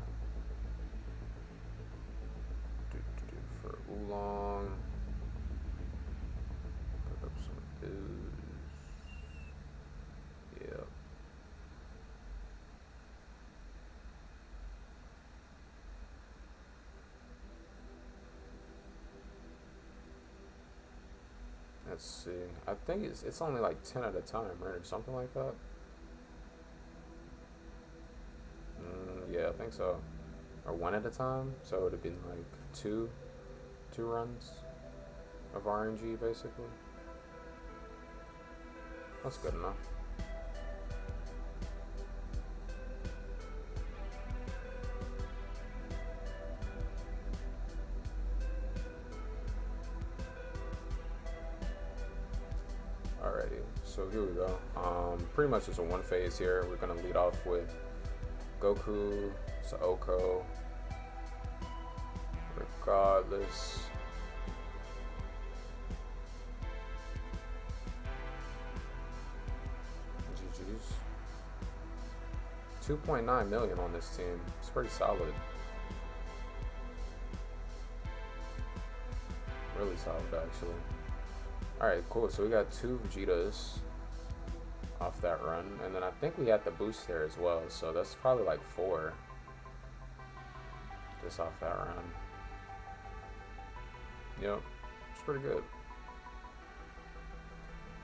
For Oolong. Pick up some booze. Yep. Let's see. I think it's only like 10 at a time, right, or something like that. Yeah, I think so. Or 1 at a time. So it would have been like two runs of RNG basically. That's good enough. Alrighty, so here we go. Pretty much it's a 1 phase here. We're gonna lead off with Goku, Saoko, regardless. GG's. 2.9 million on this team. It's pretty solid. Really solid, actually. Alright, cool. So we got 2 Vegetas off that run, and then I think we had the boost there as well, so that's probably like 4 just off that run. Yep, it's pretty good.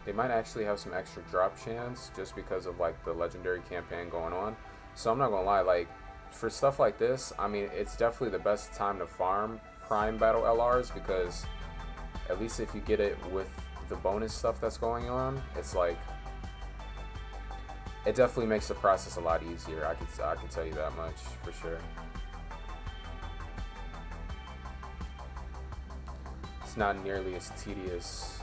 They might actually have some extra drop chance just because of like the legendary campaign going on. So I'm not gonna lie, like for stuff like this, I mean, it's definitely the best time to farm Prime Battle LRs, because at least if you get it with the bonus stuff that's going on, it's like, it definitely makes the process a lot easier. I can tell you that much for sure. It's not nearly as tedious.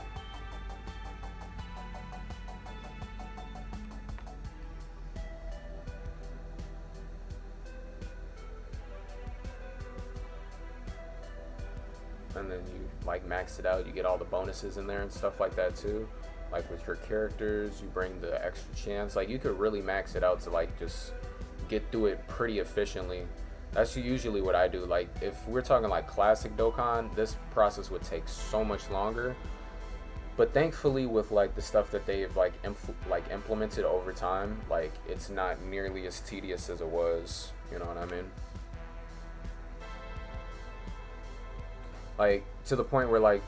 And then you like max it out, you get all the bonuses in there and stuff like that too. like with your characters, you bring the extra chance. Like you could really max it out to like just get through it pretty efficiently. That's usually what I do. Like if we're talking like classic Dokkan, this process would take so much longer. But thankfully, with like the stuff that they've like implemented over time, like it's not nearly as tedious as it was. You know what I mean? Like to the point where like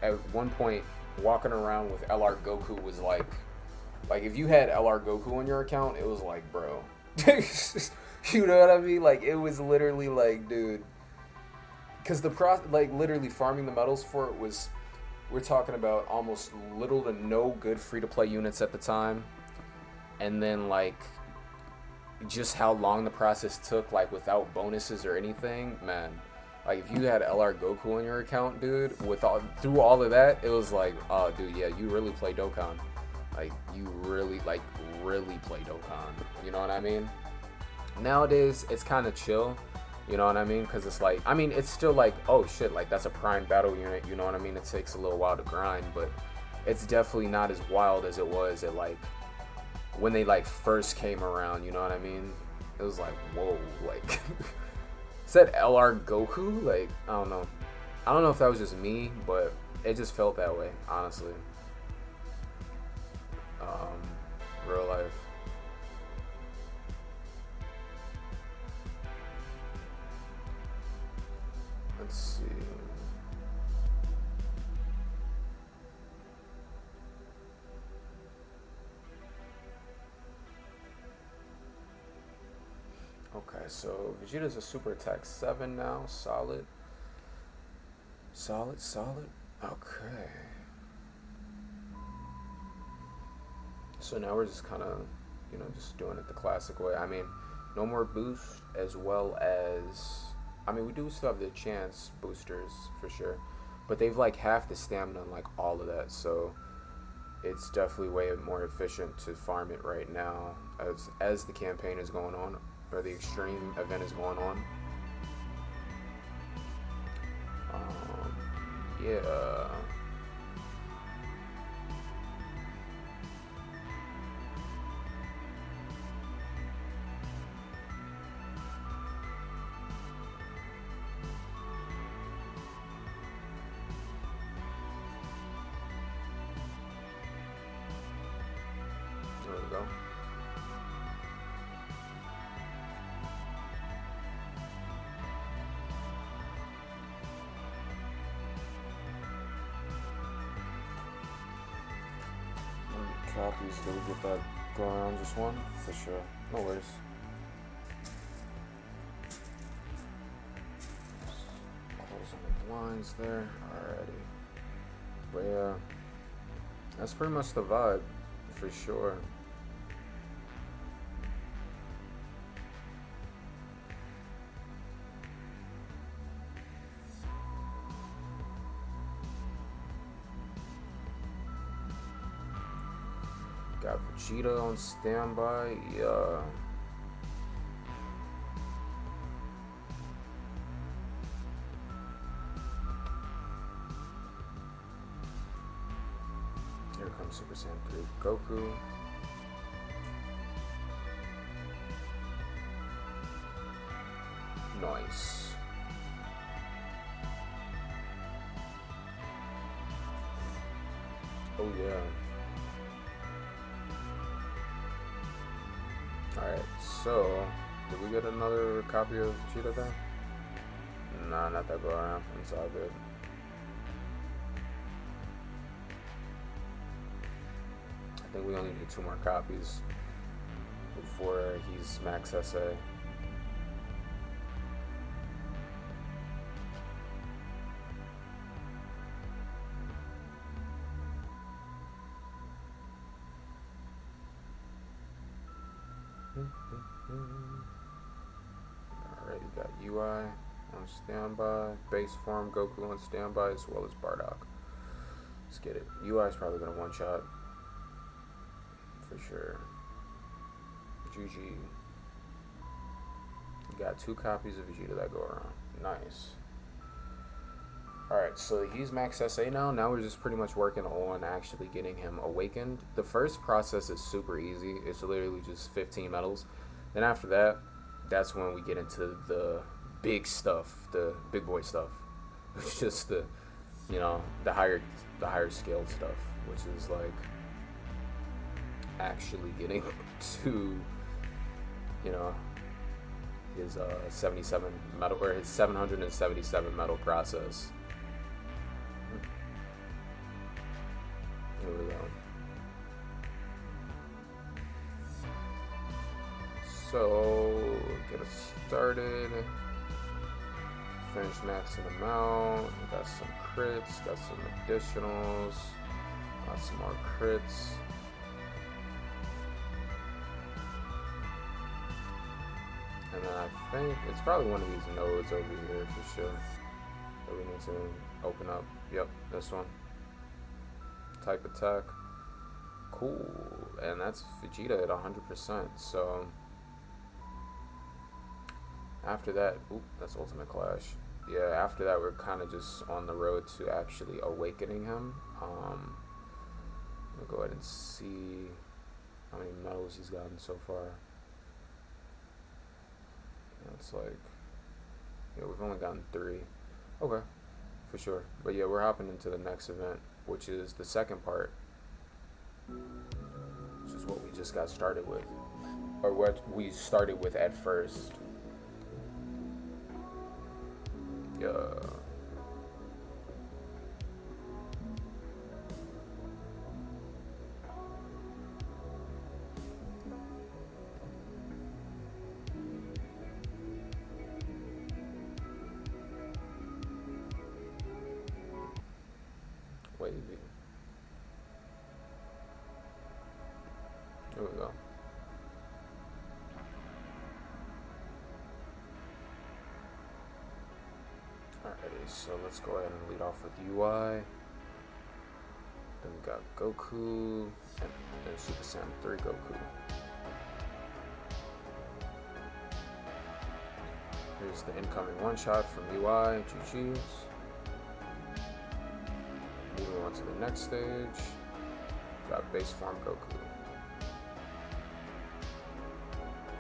at one point walking around with LR Goku was like if you had LR Goku on your account, it was like, bro. You know what I mean? Like it was literally like, dude, because like literally farming the medals for it was, we're talking about almost little to no good free-to-play units at the time, and then like just how long the process took, like without bonuses or anything, man. Like if you had LR Goku on your account, dude, through all of that, it was like, oh, dude, yeah, you really play Dokkan. Like you really play Dokkan. You know what I mean? Nowadays, it's kind of chill. You know what I mean? Because it's like, I mean, it's still like, oh shit, like that's a prime battle unit. You know what I mean? It takes a little while to grind, but it's definitely not as wild as it was at like when they like first came around. You know what I mean? It was like, whoa, like. Said LR Goku? Like, I don't know. I don't know if that was just me, but it just felt that way, honestly. Real life. Let's see. Okay, so Vegeta's a super attack 7 now. Solid. Solid. Okay. So now we're just kind of, you know, just doing it the classic way. I mean, no more boost, as well as, I mean, we do still have the chance boosters for sure, but they've like half the stamina and like all of that, so it's definitely way more efficient to farm it right now as the campaign is going on, or the extreme event is going on. Yeah. There we go. Copies, do we get that going on just one? For sure. No worries. Closing the blinds there. Alrighty. But yeah, that's pretty much the vibe, for sure. Got Vegeta on standby, yeah. Here comes Super Saiyan 3 Goku. Nice. Oh yeah. Alright, so, did we get another copy of Vegeta there? Nah, not that go around. It's all good. I think we only need 2 more copies before he's max SA. Alright, you got UI on standby, base form Goku on standby, as well as Bardock. Let's get it. UI is probably gonna one shot for sure. GG. You got 2 copies of Vegeta that go around. Nice. Alright, so he's max SA now. Now we're just pretty much working on actually getting him awakened. The first process is super easy. It's literally just 15 medals. Then after that, that's when we get into the big stuff, the big boy stuff. It's just the, you know, the higher scaled stuff, which is like actually getting to, you know, his 77 medal, or his 777 medal process. Here we go. So get us started. Finish maxing them out. Got some crits, got some additionals, got some more crits. And then I think it's probably one of these nodes over here for sure that we need to open up. Yep, this one. Type attack. Cool. And that's Vegeta at 100%. So after that, oop, that's Ultimate Clash. Yeah, after that we're kind of just on the road to actually awakening him. We'll go ahead and see how many medals he's gotten so far. It's like, yeah, we've only gotten 3. Okay, for sure. But yeah, we're hopping into the next event, which is the second part, which is what we just got started with, or what we started with at first. Yeah. Wavy. There we go. Alrighty, so let's go ahead and lead off with UI. Then we got Goku and Super Saiyan 3 Goku. Here's the incoming one-shot from UI. GG's. Moving on to the next stage, got base form Goku,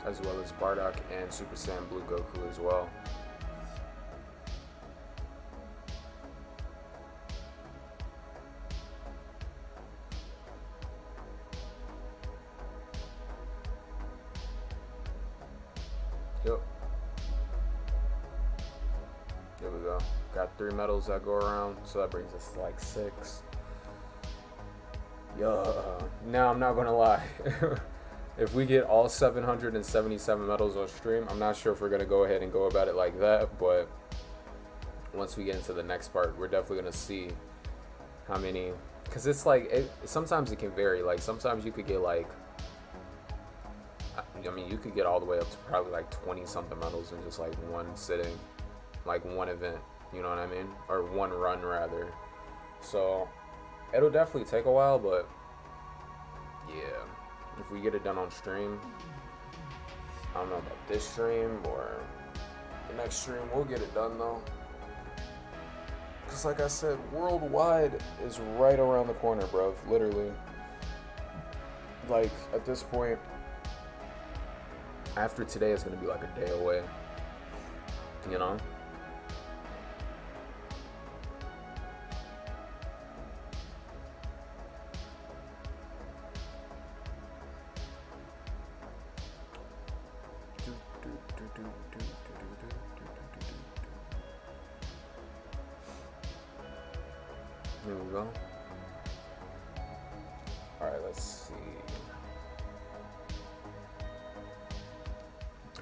as well as Bardock and Super Saiyan Blue Goku as well. Yep. There we go. Got 3 medals that go around, so that brings us to like 6. Now I'm not gonna lie. If we get all 777 medals on stream, I'm not sure if we're gonna go ahead and go about it like that, but once we get into the next part, we're definitely gonna see how many, because it's like, sometimes it can vary. Like sometimes you could get like, I mean, you could get all the way up to probably like 20 something medals in just like one sitting, like one event. You know what I mean? Or one run, rather. So, it'll definitely take a while, but yeah. If we get it done on stream, I don't know about this stream or the next stream, we'll get it done though. Because like I said, worldwide is right around the corner, bro. Literally. Like, at this point, after today, it's going to be like a day away. You know? Here we go. Alright, let's see.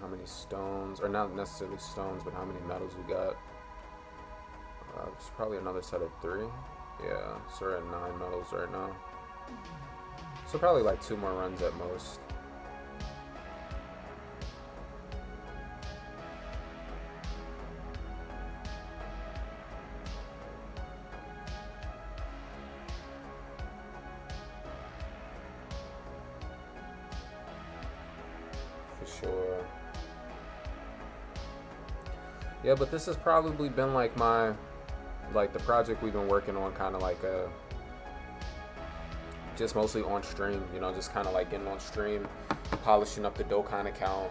How many stones, or not necessarily stones, but how many medals we got. It's probably another set of 3. Yeah, so we're at 9 medals right now. So probably like 2 more runs at most. Sure. Yeah, but this has probably been like my like the project we've been working on, kind of like just mostly on stream, you know, just kind of like getting on stream, polishing up the Dokkan account.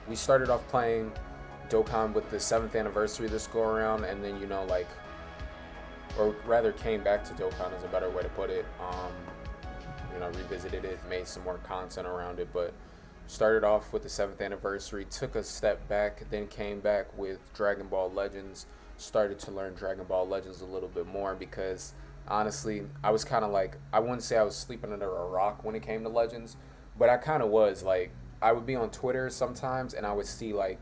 We started off playing Dokkan with the 7th anniversary this go around, and then, you know, like, or rather came back to Dokkan is a better way to put it. You know, revisited it, made some more content around it, but started off with the 7th anniversary, took a step back, then came back with Dragon Ball Legends, started to learn Dragon Ball Legends a little bit more, because honestly, I was kind of like, I wouldn't say I was sleeping under a rock when it came to Legends, but I kind of was. Like, I would be on Twitter sometimes, and I would see, like,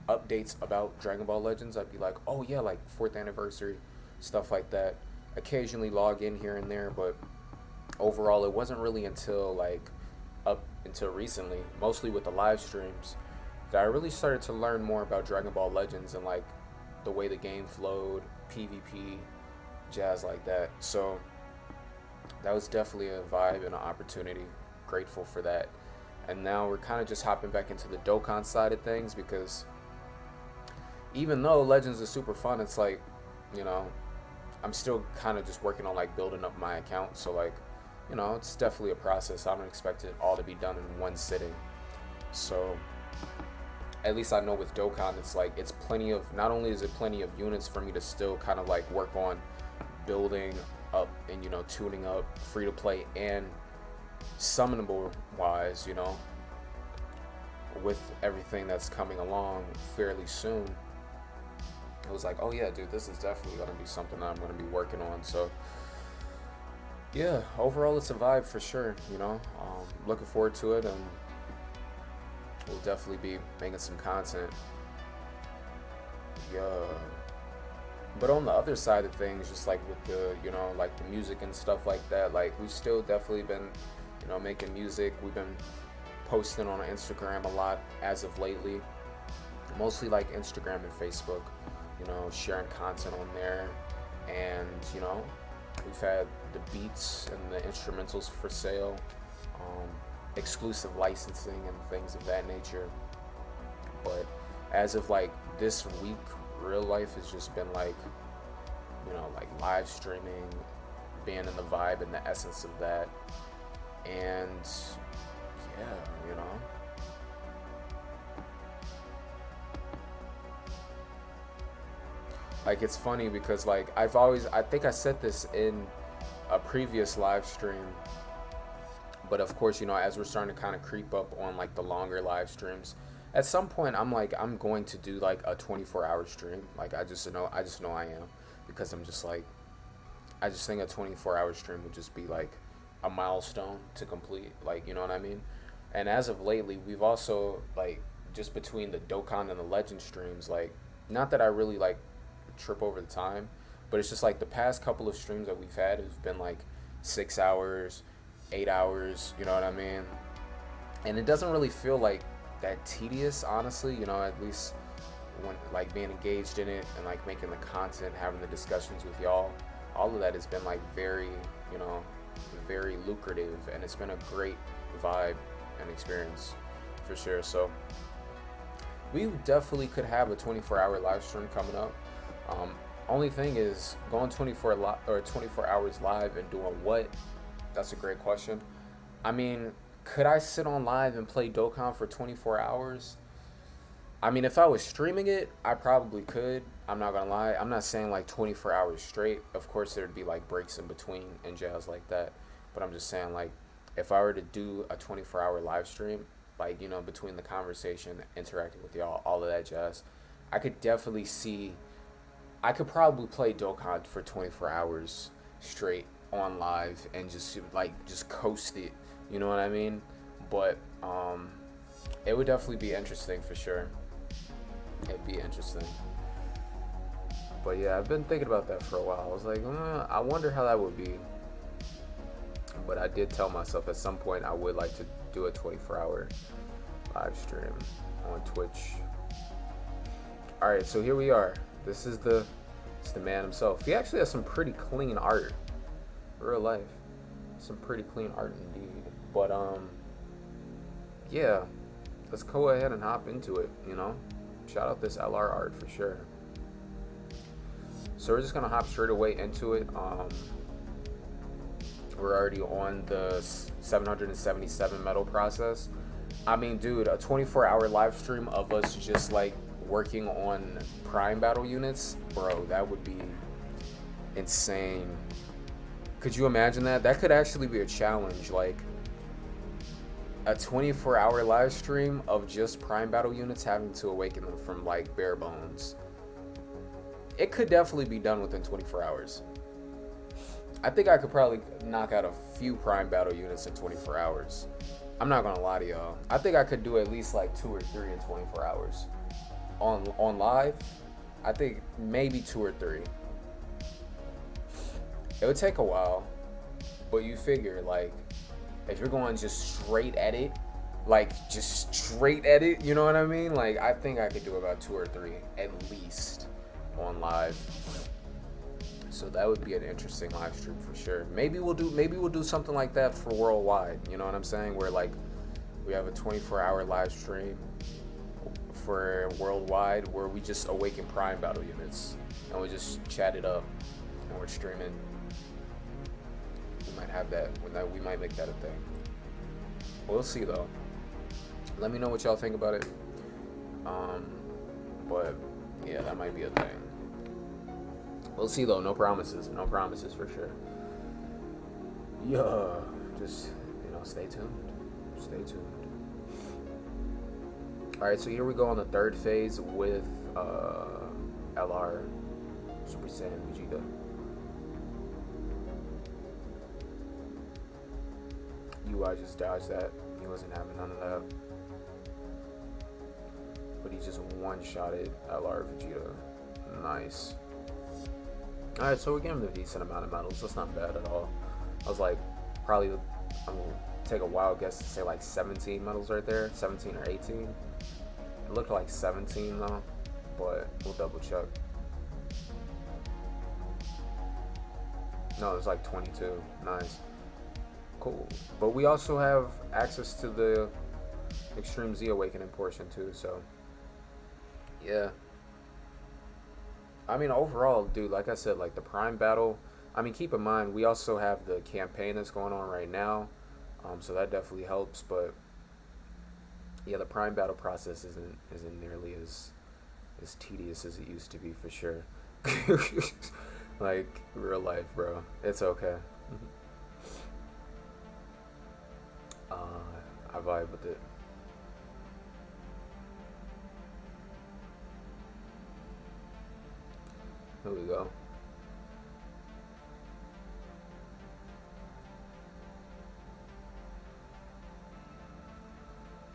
updates about Dragon Ball Legends. I'd be like, oh yeah, like 4th anniversary, stuff like that. Occasionally log in here and there, but overall, it wasn't really until, like, up until recently, mostly with the live streams, that I really started to learn more about Dragon Ball Legends and, like, the way the game flowed, PvP, jazz like that. So that was definitely a vibe and an opportunity. Grateful for that. And now we're kind of just hopping back into the Dokkan side of things, because even though Legends is super fun, it's like, you know, I'm still kind of just working on, like, building up my account. So, like, you know, it's definitely a process. I don't expect it all to be done in one sitting. So at least I know with Dokkan, it's like, it's plenty of, not only is it plenty of units for me to still kind of like work on building up and, you know, tuning up free to play and summonable wise, you know, with everything that's coming along fairly soon. It was like, oh yeah, dude, this is definitely going to be something that I'm going to be working on. So yeah, overall it's a vibe for sure, you know. Looking forward to it, and we'll definitely be making some content. Yeah. But on the other side of things, just like with the, you know, like the music and stuff like that, like we've still definitely been, you know, making music. We've been posting on Instagram a lot as of lately. Mostly like Instagram and Facebook, you know, sharing content on there. And, you know, we've had the beats and the instrumentals for sale, exclusive licensing and things of that nature. But as of like this week, real life has just been like, you know, like live streaming, being in the vibe and the essence of that. And yeah, you know, like it's funny because like I think I said this in a previous live stream, but of course, you know, as we're starting to kind of creep up on like the longer live streams, at some point I'm like, I'm going to do like a 24-hour stream. Like I just know I am, because I'm just like, I just think a 24-hour stream would just be like a milestone to complete, like, you know what I mean? And as of lately, we've also like, just between the Dokkan and the Legend streams, like, not that I really like trip over the time, but it's just like the past couple of streams that we've had have been like 6 hours, 8 hours, you know what I mean? And it doesn't really feel like that tedious, honestly, you know, at least when like being engaged in it and like making the content, having the discussions with y'all, all of that has been like very, you know, very lucrative, and it's been a great vibe and experience for sure. So we definitely could have a 24-hour live stream coming up. Only thing is, going 24 hours live and doing what? That's a great question. I mean, could I sit on live and play Dokkan for 24 hours? I mean, if I was streaming it, I probably could. I'm not gonna lie. I'm not saying like 24 hours straight. Of course, there'd be like breaks in between and jazz like that. But I'm just saying, like, if I were to do a 24-hour live stream, like, you know, between the conversation, interacting with y'all, all of that jazz, I could definitely see, I could probably play Dokkan for 24 hours straight on live and just like just coast it, you know what I mean? But it would definitely be interesting for sure. It'd be interesting. But yeah, I've been thinking about that for a while. I was like, I wonder how that would be. But I did tell myself at some point I would like to do a 24-hour live stream on Twitch. All right, so here we are. This is the man himself. He actually has some pretty clean art, real life. Some pretty clean art indeed. But yeah, let's go ahead and hop into it. You know, shout out this LR art for sure. So we're just gonna hop straight away into it. We're already on the 777 medal process. I mean, dude, a 24-hour live stream of us just like working on prime battle units, bro, that would be insane. Could you imagine that? That could actually be a challenge, like a 24-hour live stream of just prime battle units having to awaken them from like bare bones. It could definitely be done within 24 hours. I think I could probably knock out a few prime battle units in 24 hours. I'm not gonna lie to y'all. I think I could do at least like 2 or 3 in 24 hours. On live, I think maybe 2 or 3. It would take a while, but you figure like if you're going just straight at it, you know what I mean? Like I think I could do about 2 or 3 at least on live. So that would be an interesting live stream for sure. Maybe we'll do something like that for worldwide. You know what I'm saying? Where like we have a 24-hour live stream for worldwide where we just awaken prime battle units and we just chat it up and we're streaming. We might have that. We might make that a thing. We'll see though. Let me know what y'all think about it. But yeah, that might be a thing. We'll see though. No promises. No promises for sure. Yeah, just stay tuned. Stay tuned. All right, so here we go on the third phase with LR Super Saiyan Vegeta. UI just dodged that. He wasn't having none of that. But he just one-shotted LR Vegeta. Nice. Alright, so we're getting a decent amount of medals. That's not bad at all. I was like, probably, I'm going to take a wild guess to say like 17 medals right there. 17 or 18. It looked like 17 though, but we'll double check. No, it was like 22. Nice. Cool. But we also have access to the Extreme Z Awakening portion too, so yeah. I mean, overall, dude, like I said, like the Prime Battle, I mean, keep in mind, we also have the campaign that's going on right now, so that definitely helps, but yeah, the Prime Battle process isn't nearly as tedious as it used to be, for sure. Like, real life, bro. It's okay. I vibe with it. Here we go.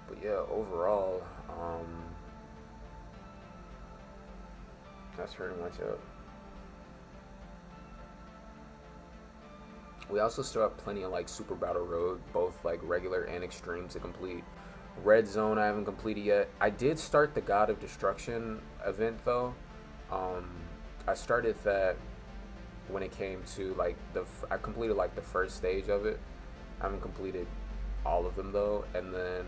But yeah, overall, that's pretty much it. We also still have plenty of like Super Battle Road, both like regular and extreme to complete. Red Zone I haven't completed yet. I did start the God of Destruction event though. I started that when it came to like I completed like the first stage of it. I haven't completed all of them though, and then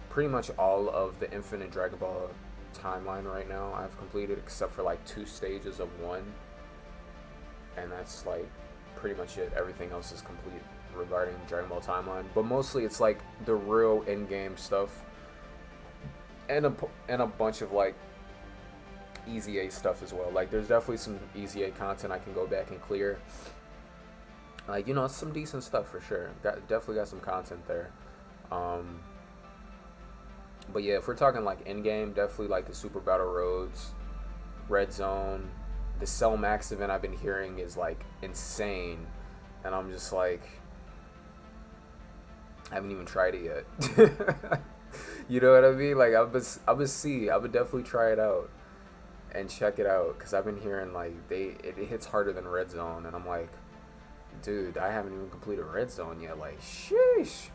pretty much all of the Infinite Dragon Ball timeline right now I've completed, except for like 2 stages of 1, and that's like pretty much it. Everything else is complete regarding Dragon Ball timeline, but mostly it's like the real in-game stuff and a bunch of like Easy A stuff as well. Like there's definitely some Easy A content I can go back and clear. Like, you know, it's some decent stuff for sure. Definitely got some content there. But yeah, if we're talking like in-game, definitely like the Super Battle Roads, Red Zone, the Cell Max event I've been hearing is like insane, and I'm just like, I haven't even tried it yet. You know what I mean? Like I would definitely try it out and check it out, because I've been hearing like it hits harder than Red Zone, and I'm like, dude, I haven't even completed Red Zone yet. Like, sheesh.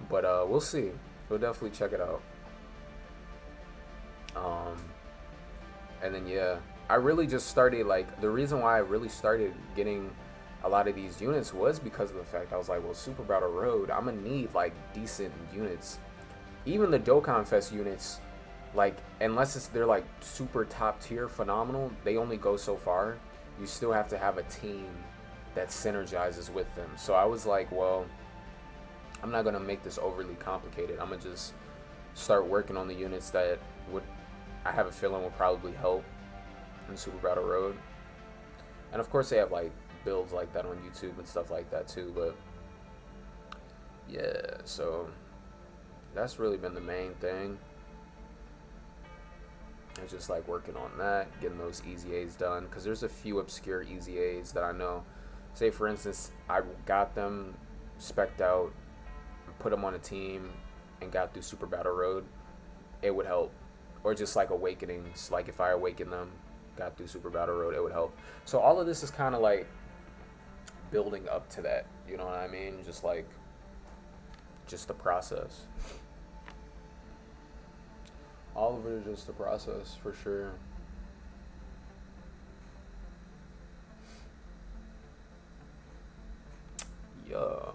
But we'll see. We'll definitely check it out. And then yeah, I really just started, like, the reason why I really started getting a lot of these units was because of the fact I was like, well, Super Battle Road, I'm gonna need like decent units. Even the Dokkan Fest units like, unless they're like super top tier phenomenal, they only go so far. You still have to have a team that synergizes with them. So I was like, well, I'm not gonna make this overly complicated. I'm gonna just start working on the units that would, I have a feeling, will probably help in Super Battle Road. And of course they have like builds like that on YouTube and stuff like that too, but yeah, so that's really been the main thing. It's just like working on that, getting those easy A's done, because there's a few obscure easy A's that I know. Say for instance, I got them spec'd out, put them on a team, and got through Super Battle Road, it would help. Or just like Awakenings, like if I awaken them, got through Super Battle Road, it would help. So all of this is kind of like building up to that, you know what I mean? Just like, just the process. All of it is just the process, for sure. Yeah.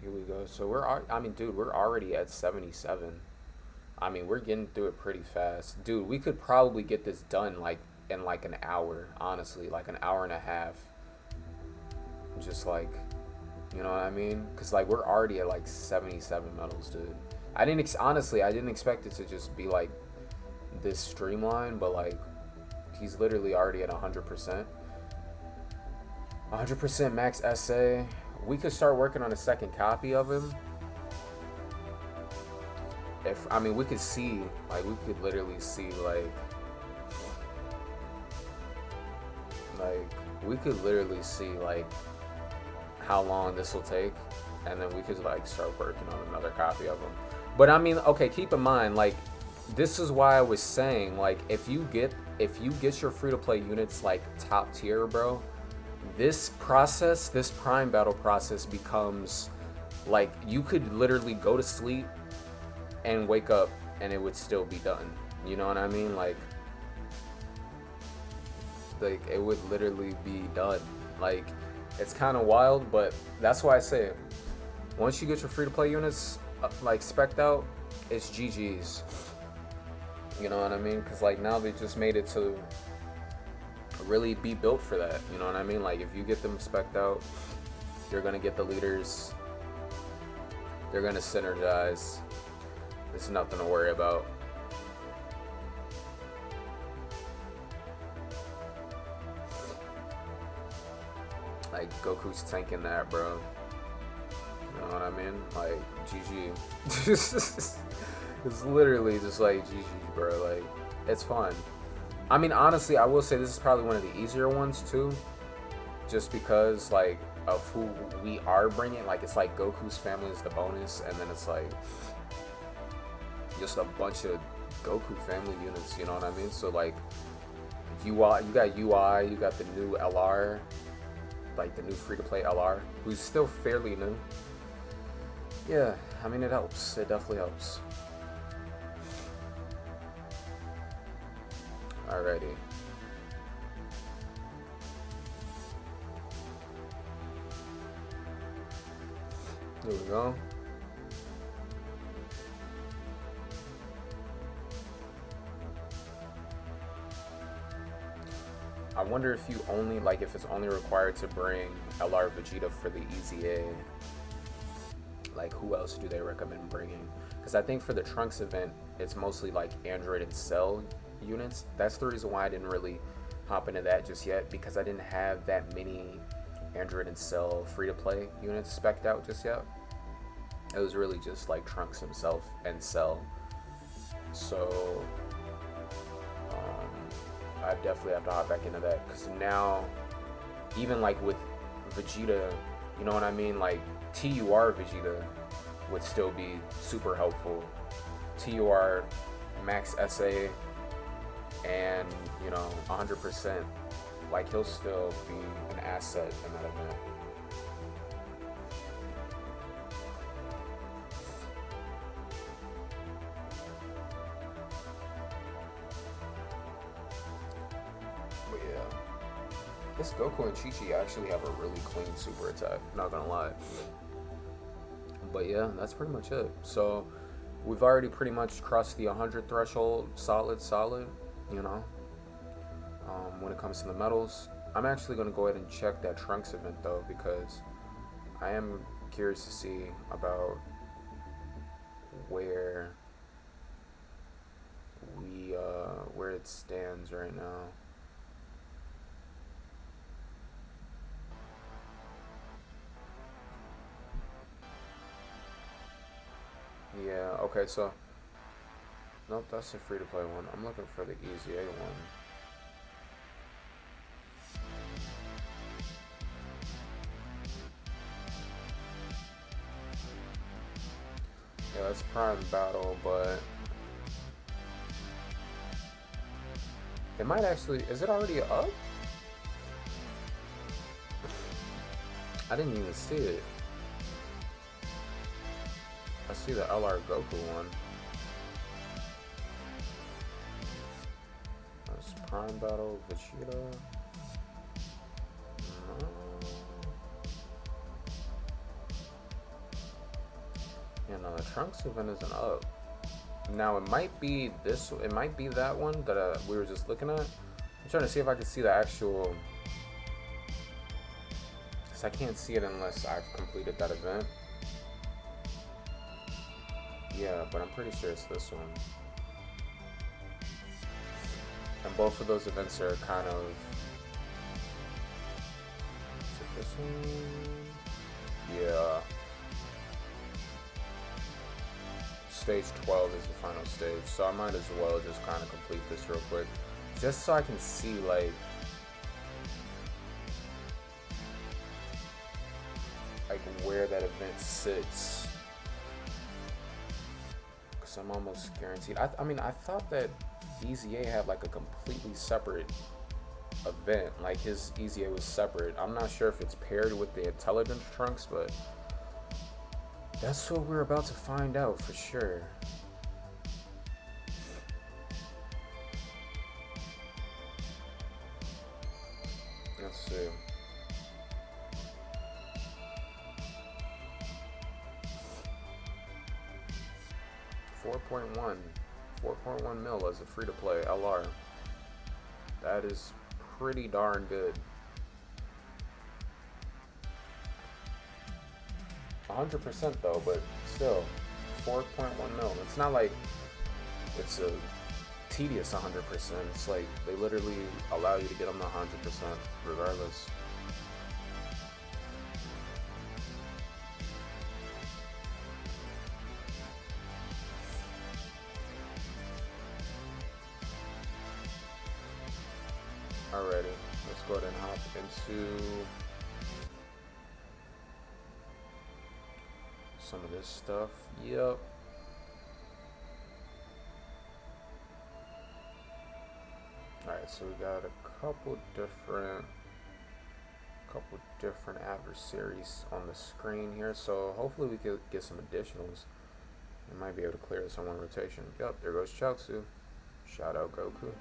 Here we go. So I mean, dude, we're already at 77. I mean, we're getting through it pretty fast. Dude, we could probably get this done like in like an hour, honestly, like an hour and a half. Just like, you know what I mean? Because like we're already at like 77 medals, dude. Honestly, I didn't expect it to just be like this streamlined, but like he's literally already at 100%. 100% max SA. We could start working on a second copy of him. I mean, we could see, like, we could literally see, like, we could literally see, like, how long this will take, and then we could, like, start working on another copy of him. But, I mean, okay, keep in mind, like, this is why I was saying, like, if you get your free-to-play units, like, top tier, bro, this process, this Prime Battle process becomes, like, you could literally go to sleep and wake up and it would still be done. You know what I mean? Like it would literally be done. Like, it's kind of wild, but that's why I say it. Once you get your free-to-play units like spec'd out, it's GG's. You know what I mean? Because like now they just made it to really be built for that. You know what I mean? Like if you get them spec'd out, you're gonna get the leaders. They're gonna synergize. There's nothing to worry about. Like, Goku's tanking that, bro. You know what I mean? Like, GG. It's literally just like GG, bro. Like, it's fun. I mean, honestly, I will say this is probably one of the easier ones, too. Just because, like, of who we are bringing. Like, it's like Goku's family is the bonus, and then it's like just a bunch of Goku family units, you know what I mean? So like you got UI, you got the new LR, like the new free-to-play LR, who's still fairly new. Yeah, I mean, it helps. It definitely helps. Alrighty. Here we go. I wonder if you only, like, if it's only required to bring LR Vegeta for the EZA. Like, who else do they recommend bringing? Because I think for the Trunks event, it's mostly like Android and Cell units. That's the reason why I didn't really hop into that just yet, because I didn't have that many Android and Cell free-to-play units spec'd out just yet. It was really just like Trunks himself and Cell. So I definitely have to hop back into that, because now, even like with Vegeta, you know what I mean? Like TUR Vegeta would still be super helpful. TUR max SA and, you know, 100%. Like, he'll still be an asset in that event. But yeah, this Goku and Chi-Chi actually have a really clean super attack, not gonna lie. But yeah, that's pretty much it. So we've already pretty much crossed the 100 threshold, solid, you know. When it comes to the medals, I'm actually going to go ahead and check that Trunks event though, because I am curious to see about where where it stands right now. Yeah, okay, so nope, that's a free-to-play one. I'm looking for the EZA one. Yeah, that's Prime Battle, but it might actually, is it already up? I didn't even see it. I see the LR Goku one. That's Prime Battle, Vegeta. No. Yeah, no, the Trunks event isn't up. Now it might be this. It might be that one that we were just looking at. I'm trying to see if I can see the actual. Cause I can't see it unless I've completed that event. Yeah, but I'm pretty sure it's this one. And both of those events are kind of. Is it this one? Yeah. Stage 12 is the final stage, so I might as well just kind of complete this real quick, just so I can see like where that event sits, because I'm almost guaranteed. I mean, I thought that EZA had like a completely separate event, like his EZA was separate. I'm not sure if it's paired with the Intelligence Trunks, but that's what we're about to find out for sure. Let's see. $4.1 mil as a free-to-play LR. That is pretty darn good. 100% though, but still, 4.1 mil. It's not like it's a tedious 100%. It's like they literally allow you to get them to 100% regardless. Alrighty, let's go ahead and hop into some of this stuff. Yep. Alright, so we got a couple different adversaries on the screen here, so hopefully we could get some additionals. We might be able to clear this on one rotation. Yep, there goes Chaozu. Shout out Goku.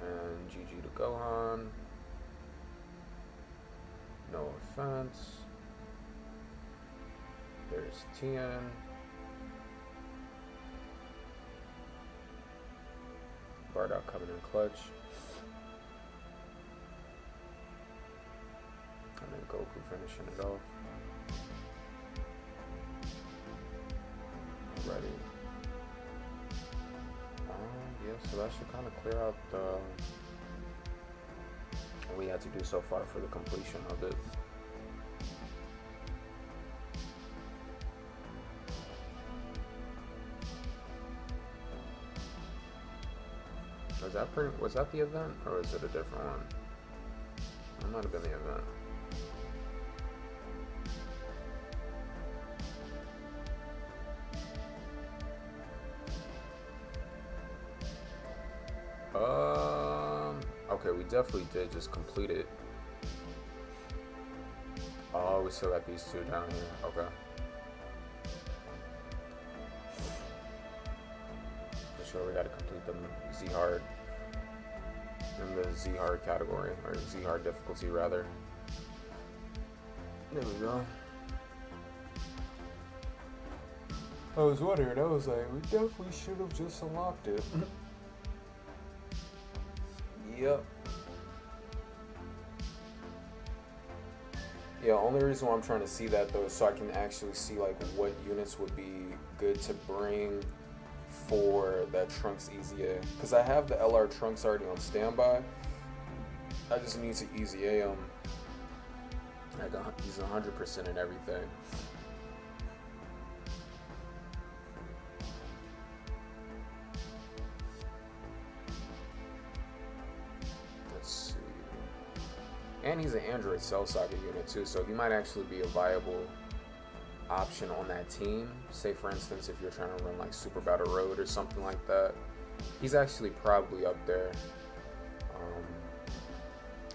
And GG to Gohan. No offense. There's Tien. Bardock coming in clutch. And then Goku finishing it off. Ready. Yeah, so that should kind of clear out what we had to do so far for the completion of it. Was that the event, or is it a different one? That might have been the event. Okay, we definitely did just complete it. Oh, we still got these two down here. Okay. For sure, we got to complete them Z-Hard. In the Z-Hard category, or Z-Hard difficulty rather. There we go. I was wondering, I was like, we definitely should have just unlocked it. Yep. Yeah, only reason why I'm trying to see that though is so I can actually see like what units would be good to bring for that Trunks EZA. Because I have the LR Trunks already on standby. I just need to EZA him. He's 100% in everything. Let's see. And he's an Android cell socket unit too, so he might actually be a viable option on that team. Say for instance, if you're trying to run like Super Battle Road or something like that, he's actually probably up there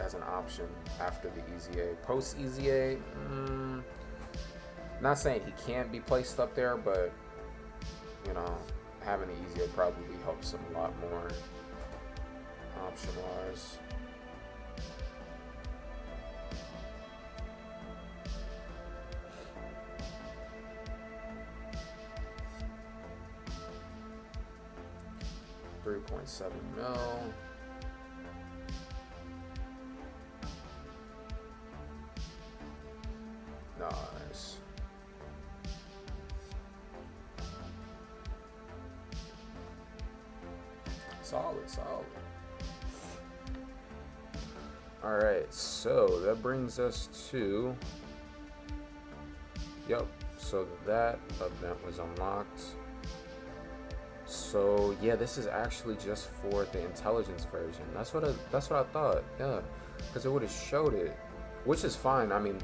as an option after the EZA. Post EZA, not saying he can't be placed up there, but you know, having the EZA probably helps him a lot more option wise. $3.7 mil. Nice. Solid, solid. All right, so that brings us to, yep, so that event was unlocked. So yeah, this is actually just for the intelligence version. That's what I thought. Yeah, because it would have showed it, which is fine. I mean,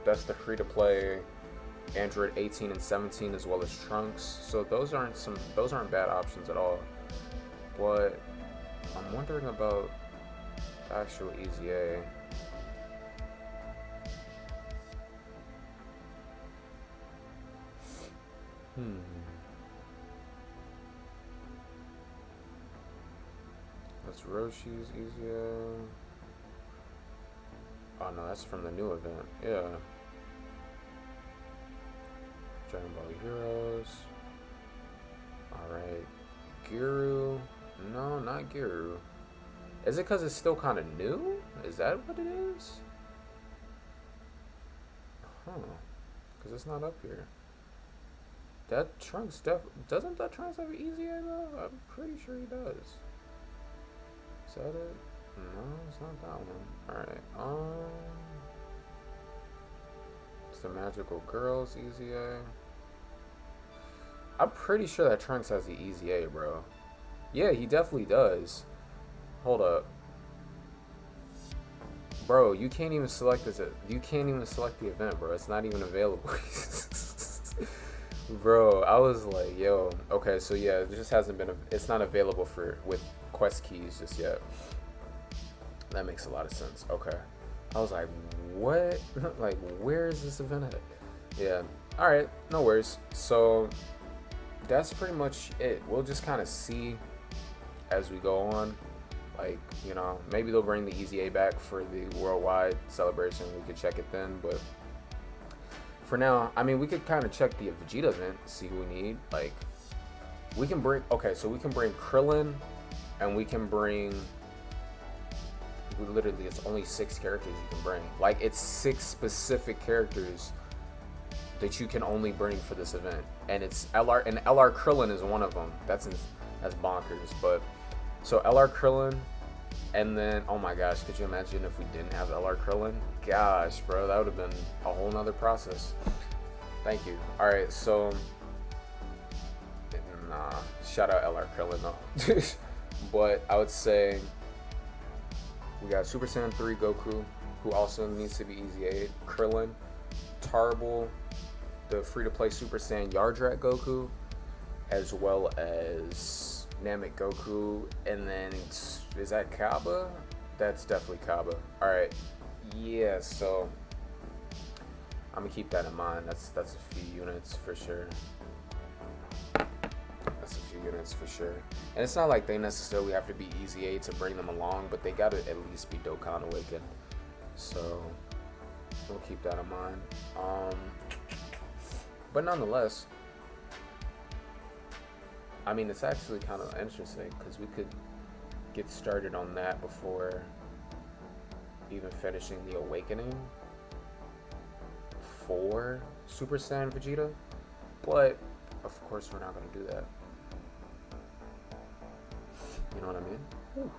that's the free-to-play Android 18 and 17 as well as Trunks. So those aren't bad options at all. But I'm wondering about the actual EZA. That's Roshi's EZA. Oh no, that's from the new event. Yeah. Dragon Ball Heroes. Alright. Giru. No, not Giru. Is it because it's still kind of new? Is that what it is? Huh. Because it's not up here. That Trunks doesn't that Trunks have an EZA though? I'm pretty sure he does. Is that it? No, it's not that one. Alright, it's the Magical Girls EZA. I'm pretty sure that Trunks has the EZA, bro. Yeah, he definitely does. Hold up. Bro, you can't even select this. You can't even select the event, bro. It's not even available. Bro, I was like, yo, okay, so yeah, it just hasn't been, it's not available with quest keys just yet. That makes a lot of sense. Okay. I was like, what? Like, where is this event at? Yeah. All right. No worries. So that's pretty much it. We'll just kind of see as we go on. Like, you know, maybe they'll bring the EZA back for the worldwide celebration. We could check it then. But for now, I mean, we could kind of check the Vegeta event, see who we need. Like, we can bring, okay, so we can bring Krillin, and we can bring, literally, it's only 6 characters you can bring. Like, it's 6 specific characters that you can only bring for this event. And it's LR, and LR Krillin is one of them. That's bonkers. But, so LR Krillin, and then, oh my gosh, could you imagine if we didn't have LR Krillin? Gosh, bro, that would have been a whole nother process. Thank you. All right, so, nah, shout out LR Krillin though. But I would say we got Super Saiyan 3 Goku, who also needs to be EZA'd. Krillin, Tarble, the free-to-play Super Saiyan Yardrat Goku, as well as Namek Goku, and then is that Kaba? That's definitely Kaba. All right, yeah. So I'm gonna keep that in mind. That's a few units for sure. That's a few units for sure. And it's not like they necessarily have to be EZA to bring them along, but they gotta at least be Dokkan Awakened. So We'll keep that in mind. But nonetheless, I mean, it's actually kind of interesting because we could get started on that before even finishing the awakening for Super Saiyan Vegeta. But of course, we're not going to do that. You know what I mean? Whew.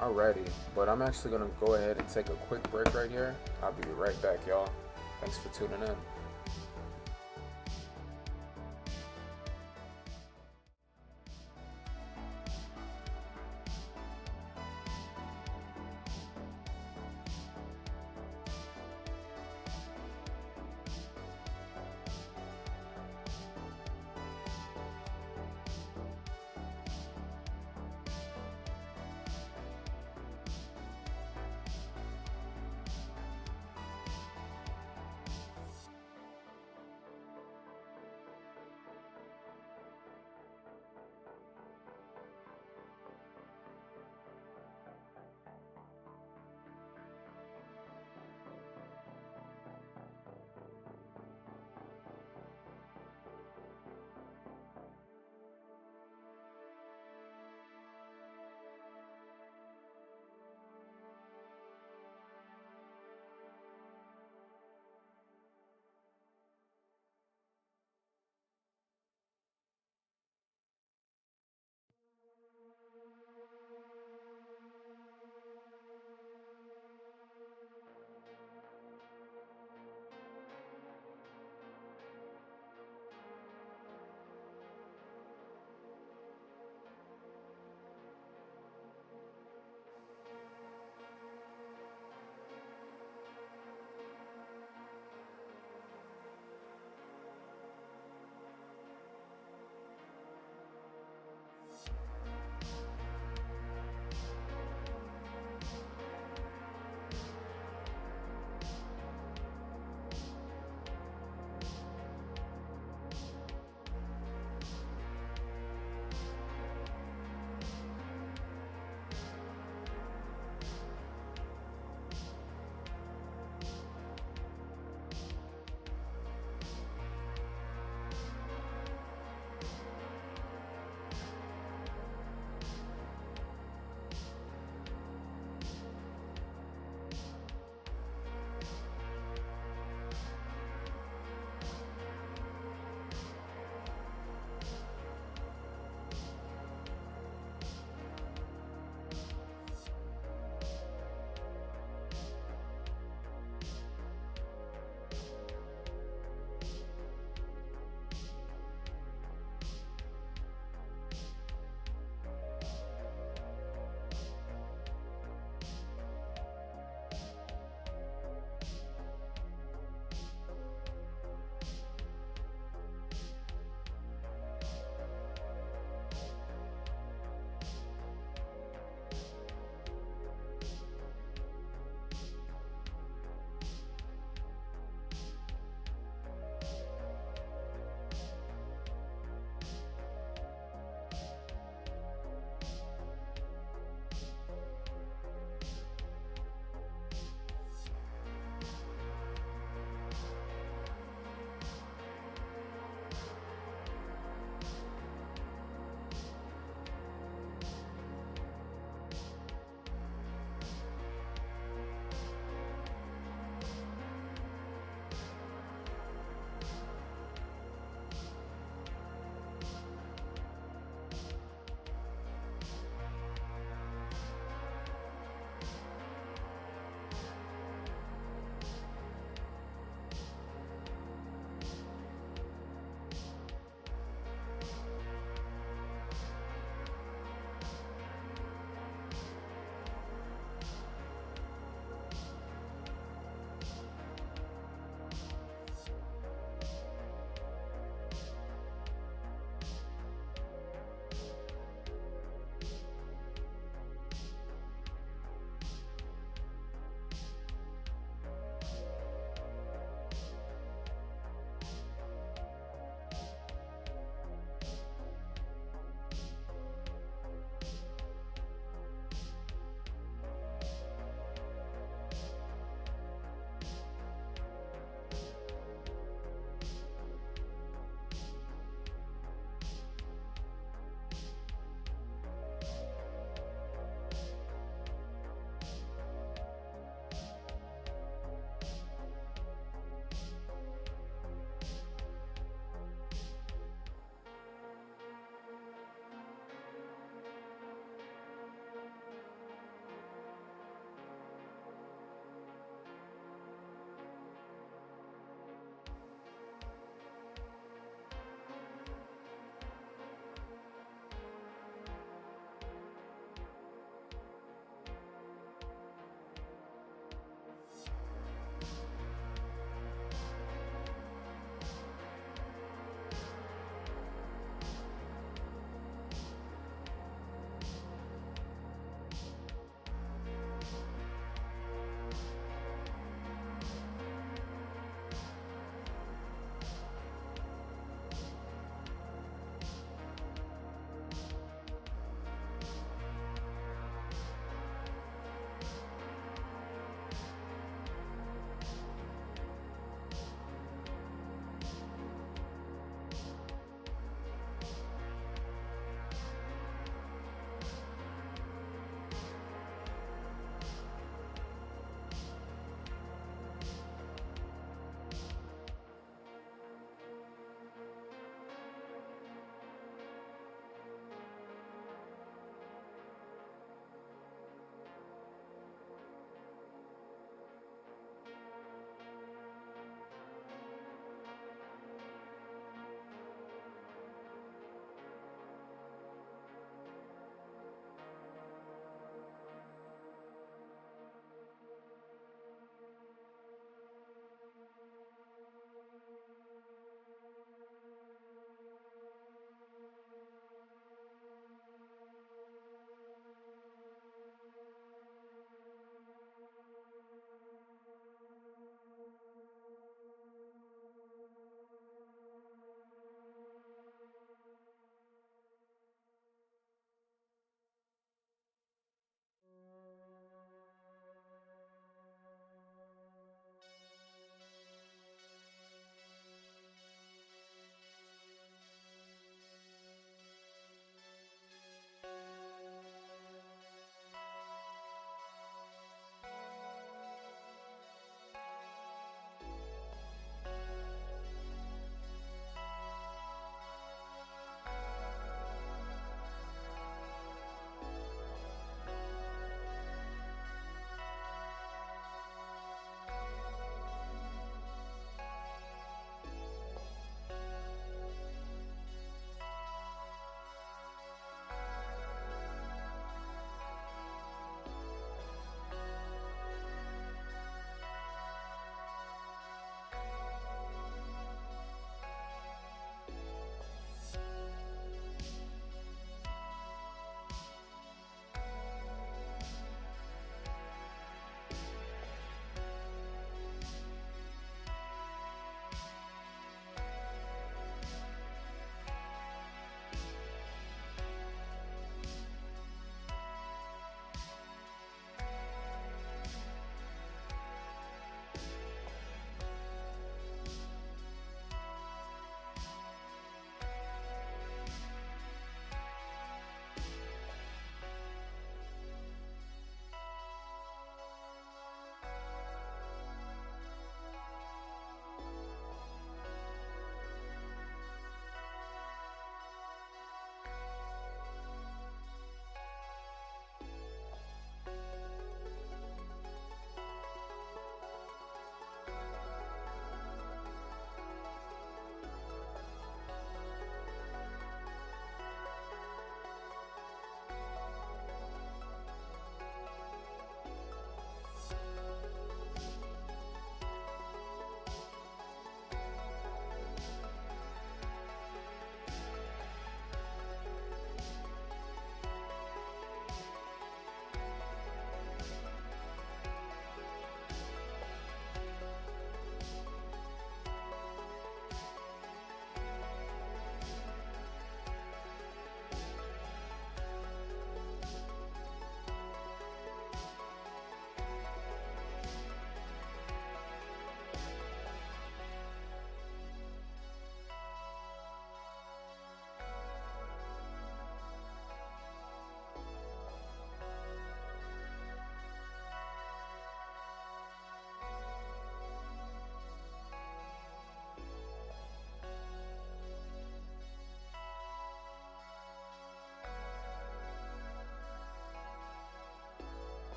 Alrighty, but I'm actually going to go ahead and take a quick break right here. I'll be right back, y'all. Thanks for tuning in.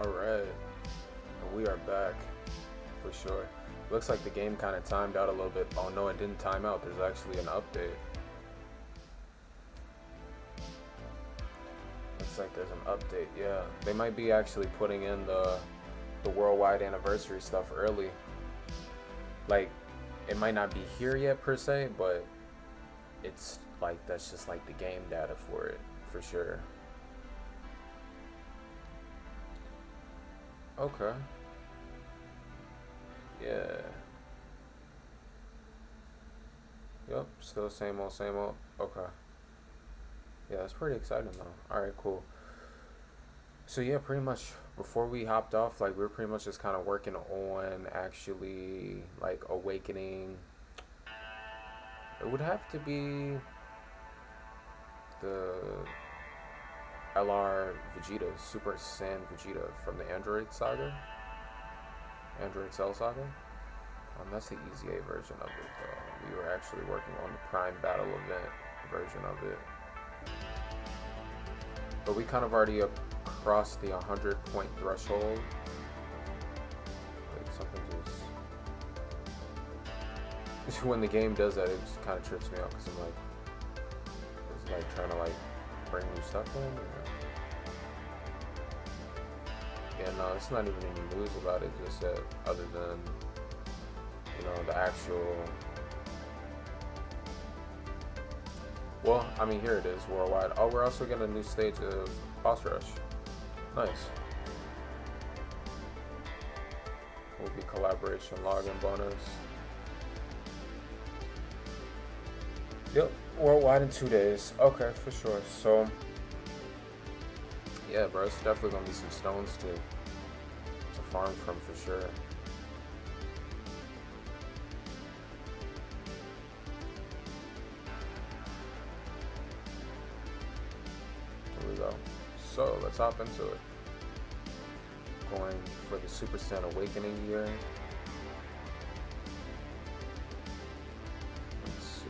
Alright, we are back for sure. Looks like the game kind of timed out a little bit. Oh no, it didn't time out. There's actually an update. Looks like there's an update. Yeah, they might be actually putting in the worldwide anniversary stuff early. Like, it might not be here yet per se, but it's like that's just like the game data for it for sure. Okay. Yeah. Yep, still same old, same old. Okay. Yeah, that's pretty exciting though. Alright, cool. So yeah, pretty much before we hopped off, like we were pretty much just kind of working on actually like awakening. It would have to be the LR Vegeta, Super Saiyan Vegeta from the Android Saga, Android Cell Saga. That's the Easy A version of it though. We were actually working on the Prime Battle Event version of it. But we kind of already crossed the 100-point threshold. Like something just... when the game does that, it just kind of trips me out because I'm like, it's like trying to like bring new stuff in. Or... yeah, no, it's not even any news about it just yet, other than, you know, the actual... well, I mean, here it is, worldwide. Oh, we're also getting a new stage of Boss Rush. Nice. Will be collaboration login bonus. Yep, worldwide in 2 days. Okay, for sure. So, yeah, bro, it's definitely gonna be some stones to farm from for sure. Here we go. So let's hop into it. Going for the Super Saiyan Awakening year. Let's see.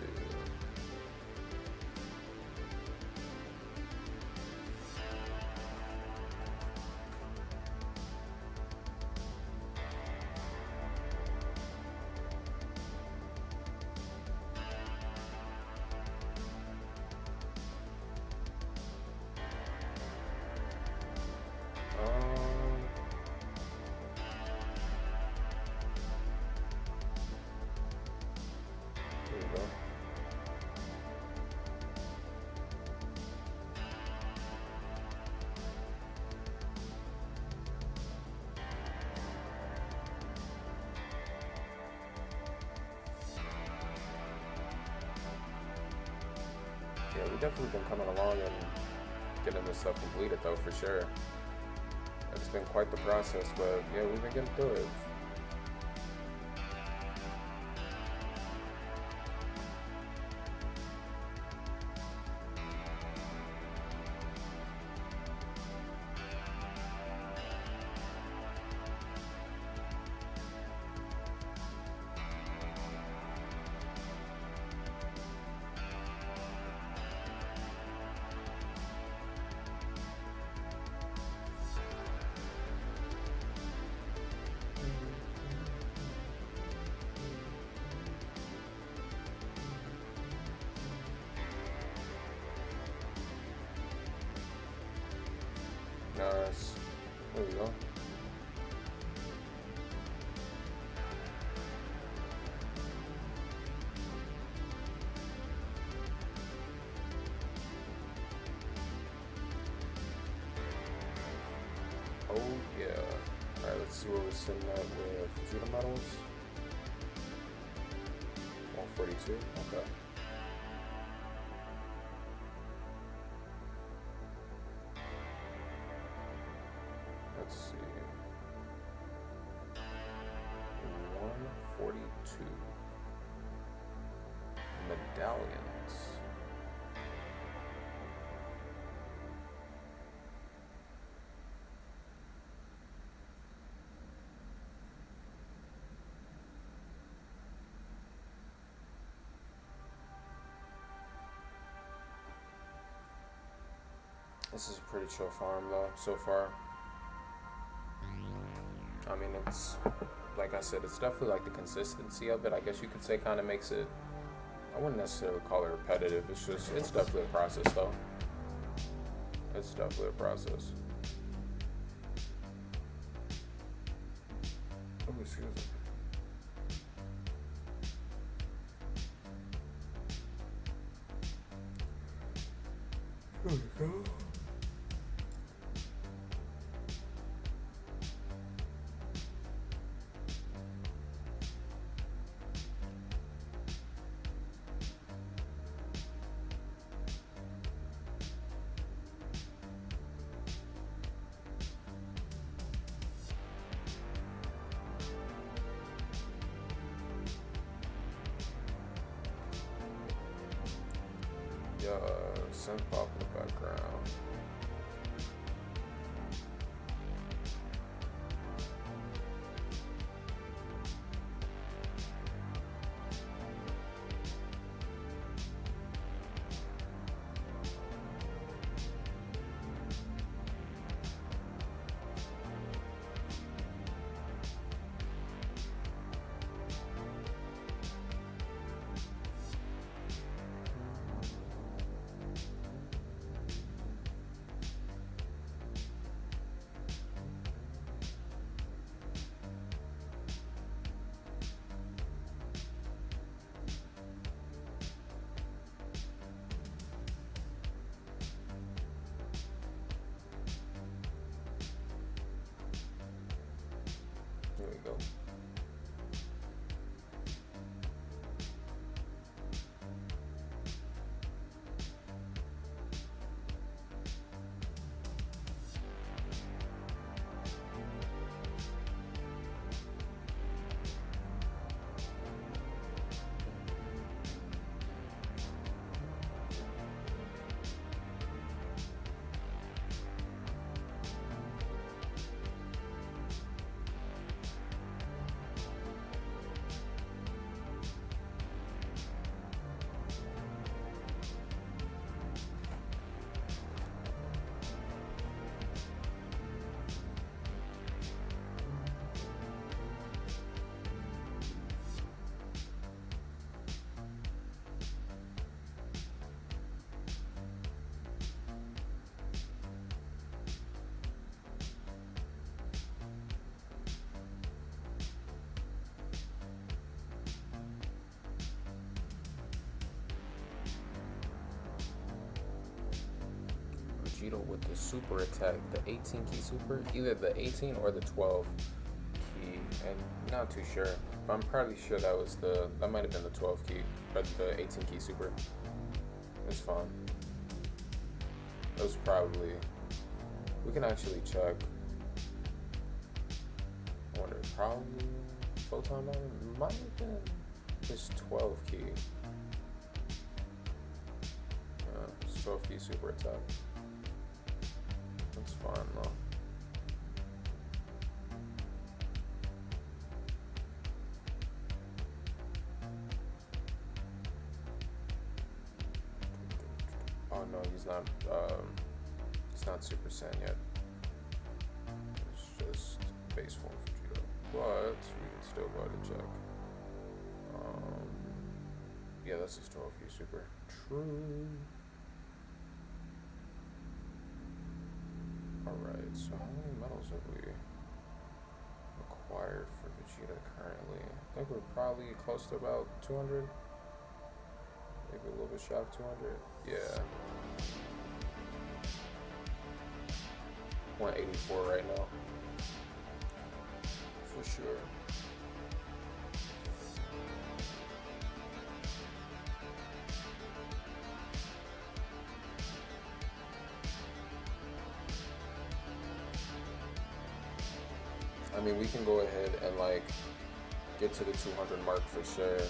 Yeah, we definitely been coming along and getting this stuff completed though, for sure. It's been quite the process, but yeah, we've been getting through it. Nice. There we go. Oh yeah. Alright, let's see where we're sitting at with Vegeta medals. 142. Okay. Let's see. 142 medallions. This is a pretty chill farm though, so far. I mean, it's, like I said, it's definitely like the consistency of it, I guess you could say, kind of makes it, I wouldn't necessarily call it repetitive. It's just, it's definitely a process, though. It's definitely a process. Oh, excuse me. Here we go. Synth pop in the background. Here we go. Vegeta with the super attack, the 18 key super, either the 18 or the 12 key, and not too sure, but I'm probably sure that might have been the 12 key, but the 18 key super. It's fun. It was probably, we can actually check. I wonder, probably Photon might have been this 12 key. It's 12 key super attack. That's fine though. Oh no, he's not Super Saiyan yet. It's just base form Vegeta. But we can still go ahead and check. Yeah, that's his 12 key super. True. Alright, so how many medals have we acquired for Vegeta currently? I think we're probably close to about 200. Maybe a little bit shy of 200. Yeah. 184 right now. For sure. I mean, we can go ahead and like get to the 200 mark for sure.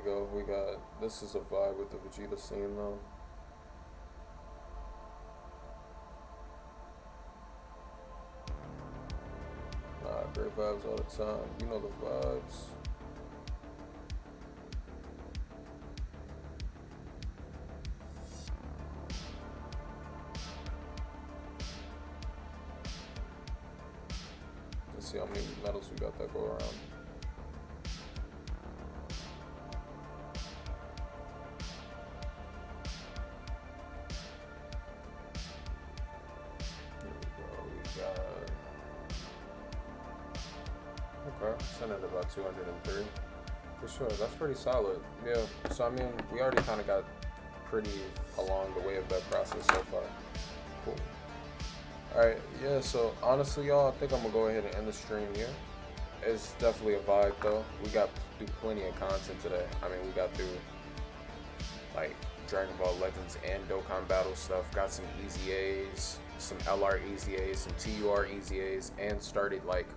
go. We got, this is a vibe with the Vegeta scene though. Nah, great vibes all the time. You know the vibes. Let's see how many medals we got that go around. Okay, sent at about 203. For sure, that's pretty solid. Yeah, so I mean, we already kind of got pretty along the way of that process so far. Cool. Alright, yeah, so honestly, y'all, I think I'm gonna go ahead and end the stream here. It's definitely a vibe, though. We got through plenty of content today. I mean, we got through, like, Dragon Ball Legends and Dokkan Battle stuff. Got some Easy A's, some LR Easy A's, some TUR Easy A's, and started, like,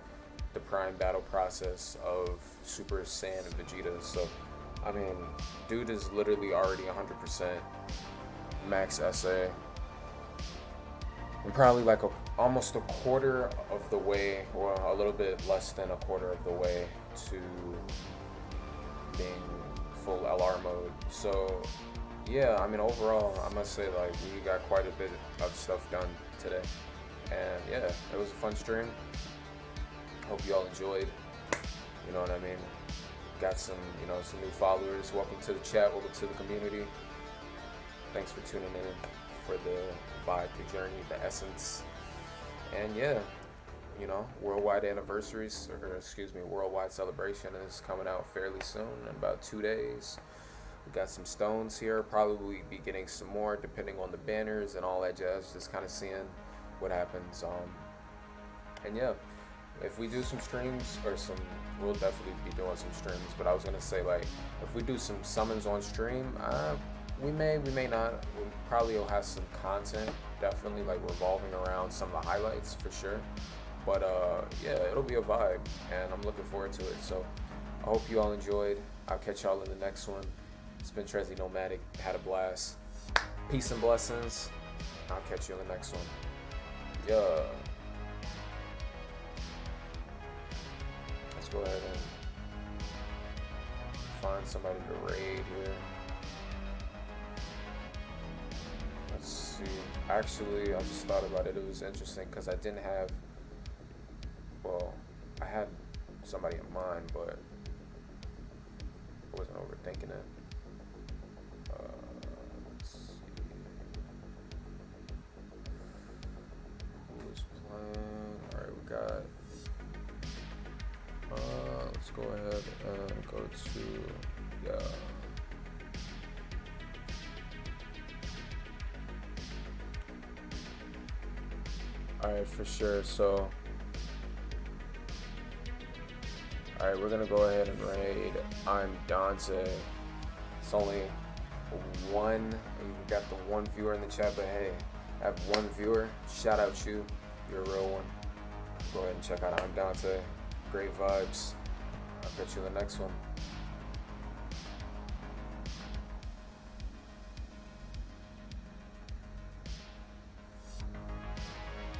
the prime battle process of Super Saiyan and Vegeta. So, I mean, dude is literally already 100% max SA. And probably like almost a quarter of the way, or a little bit less than a quarter of the way to being full LR mode. So, yeah, I mean, overall, I must say, like, we got quite a bit of stuff done today. And yeah, it was a fun stream. Hope you all enjoyed. You know what I mean? Got some, you know, some new followers. Welcome to the chat. Welcome to the community. Thanks for tuning in for the vibe, the journey, the essence. And yeah, you know, worldwide anniversaries, or excuse me, worldwide celebration is coming out fairly soon, in about 2 days. We got some stones here. Probably be getting some more depending on the banners and all that jazz. Just kind of seeing what happens. And yeah. If we do some streams, or we'll definitely be doing some streams, but I was gonna say, like, if we do some summons on stream, we may not. We probably will have some content, definitely, like, revolving around some of the highlights, for sure. But, yeah, it'll be a vibe, and I'm looking forward to it. So, I hope you all enjoyed. I'll catch y'all in the next one. It's been Trezzy Nomadic. Had a blast. Peace and blessings. I'll catch you in the next one. Yeah. Let's go ahead and find somebody to raid here. Let's see. Actually, I just thought about it. It was interesting because I didn't have, well, I had somebody in mind, but I wasn't overthinking it. Let's see. Who's playing? Alright, we got. Let's go ahead and go to, yeah. Alright, for sure. So, alright, we're gonna go ahead and raid. I'm Dante. It's only one. You got the one viewer in the chat, but hey, I have one viewer. Shout out you. You're a real one. Go ahead and check out I'm Dante. Great vibes. I'll catch you in the next one.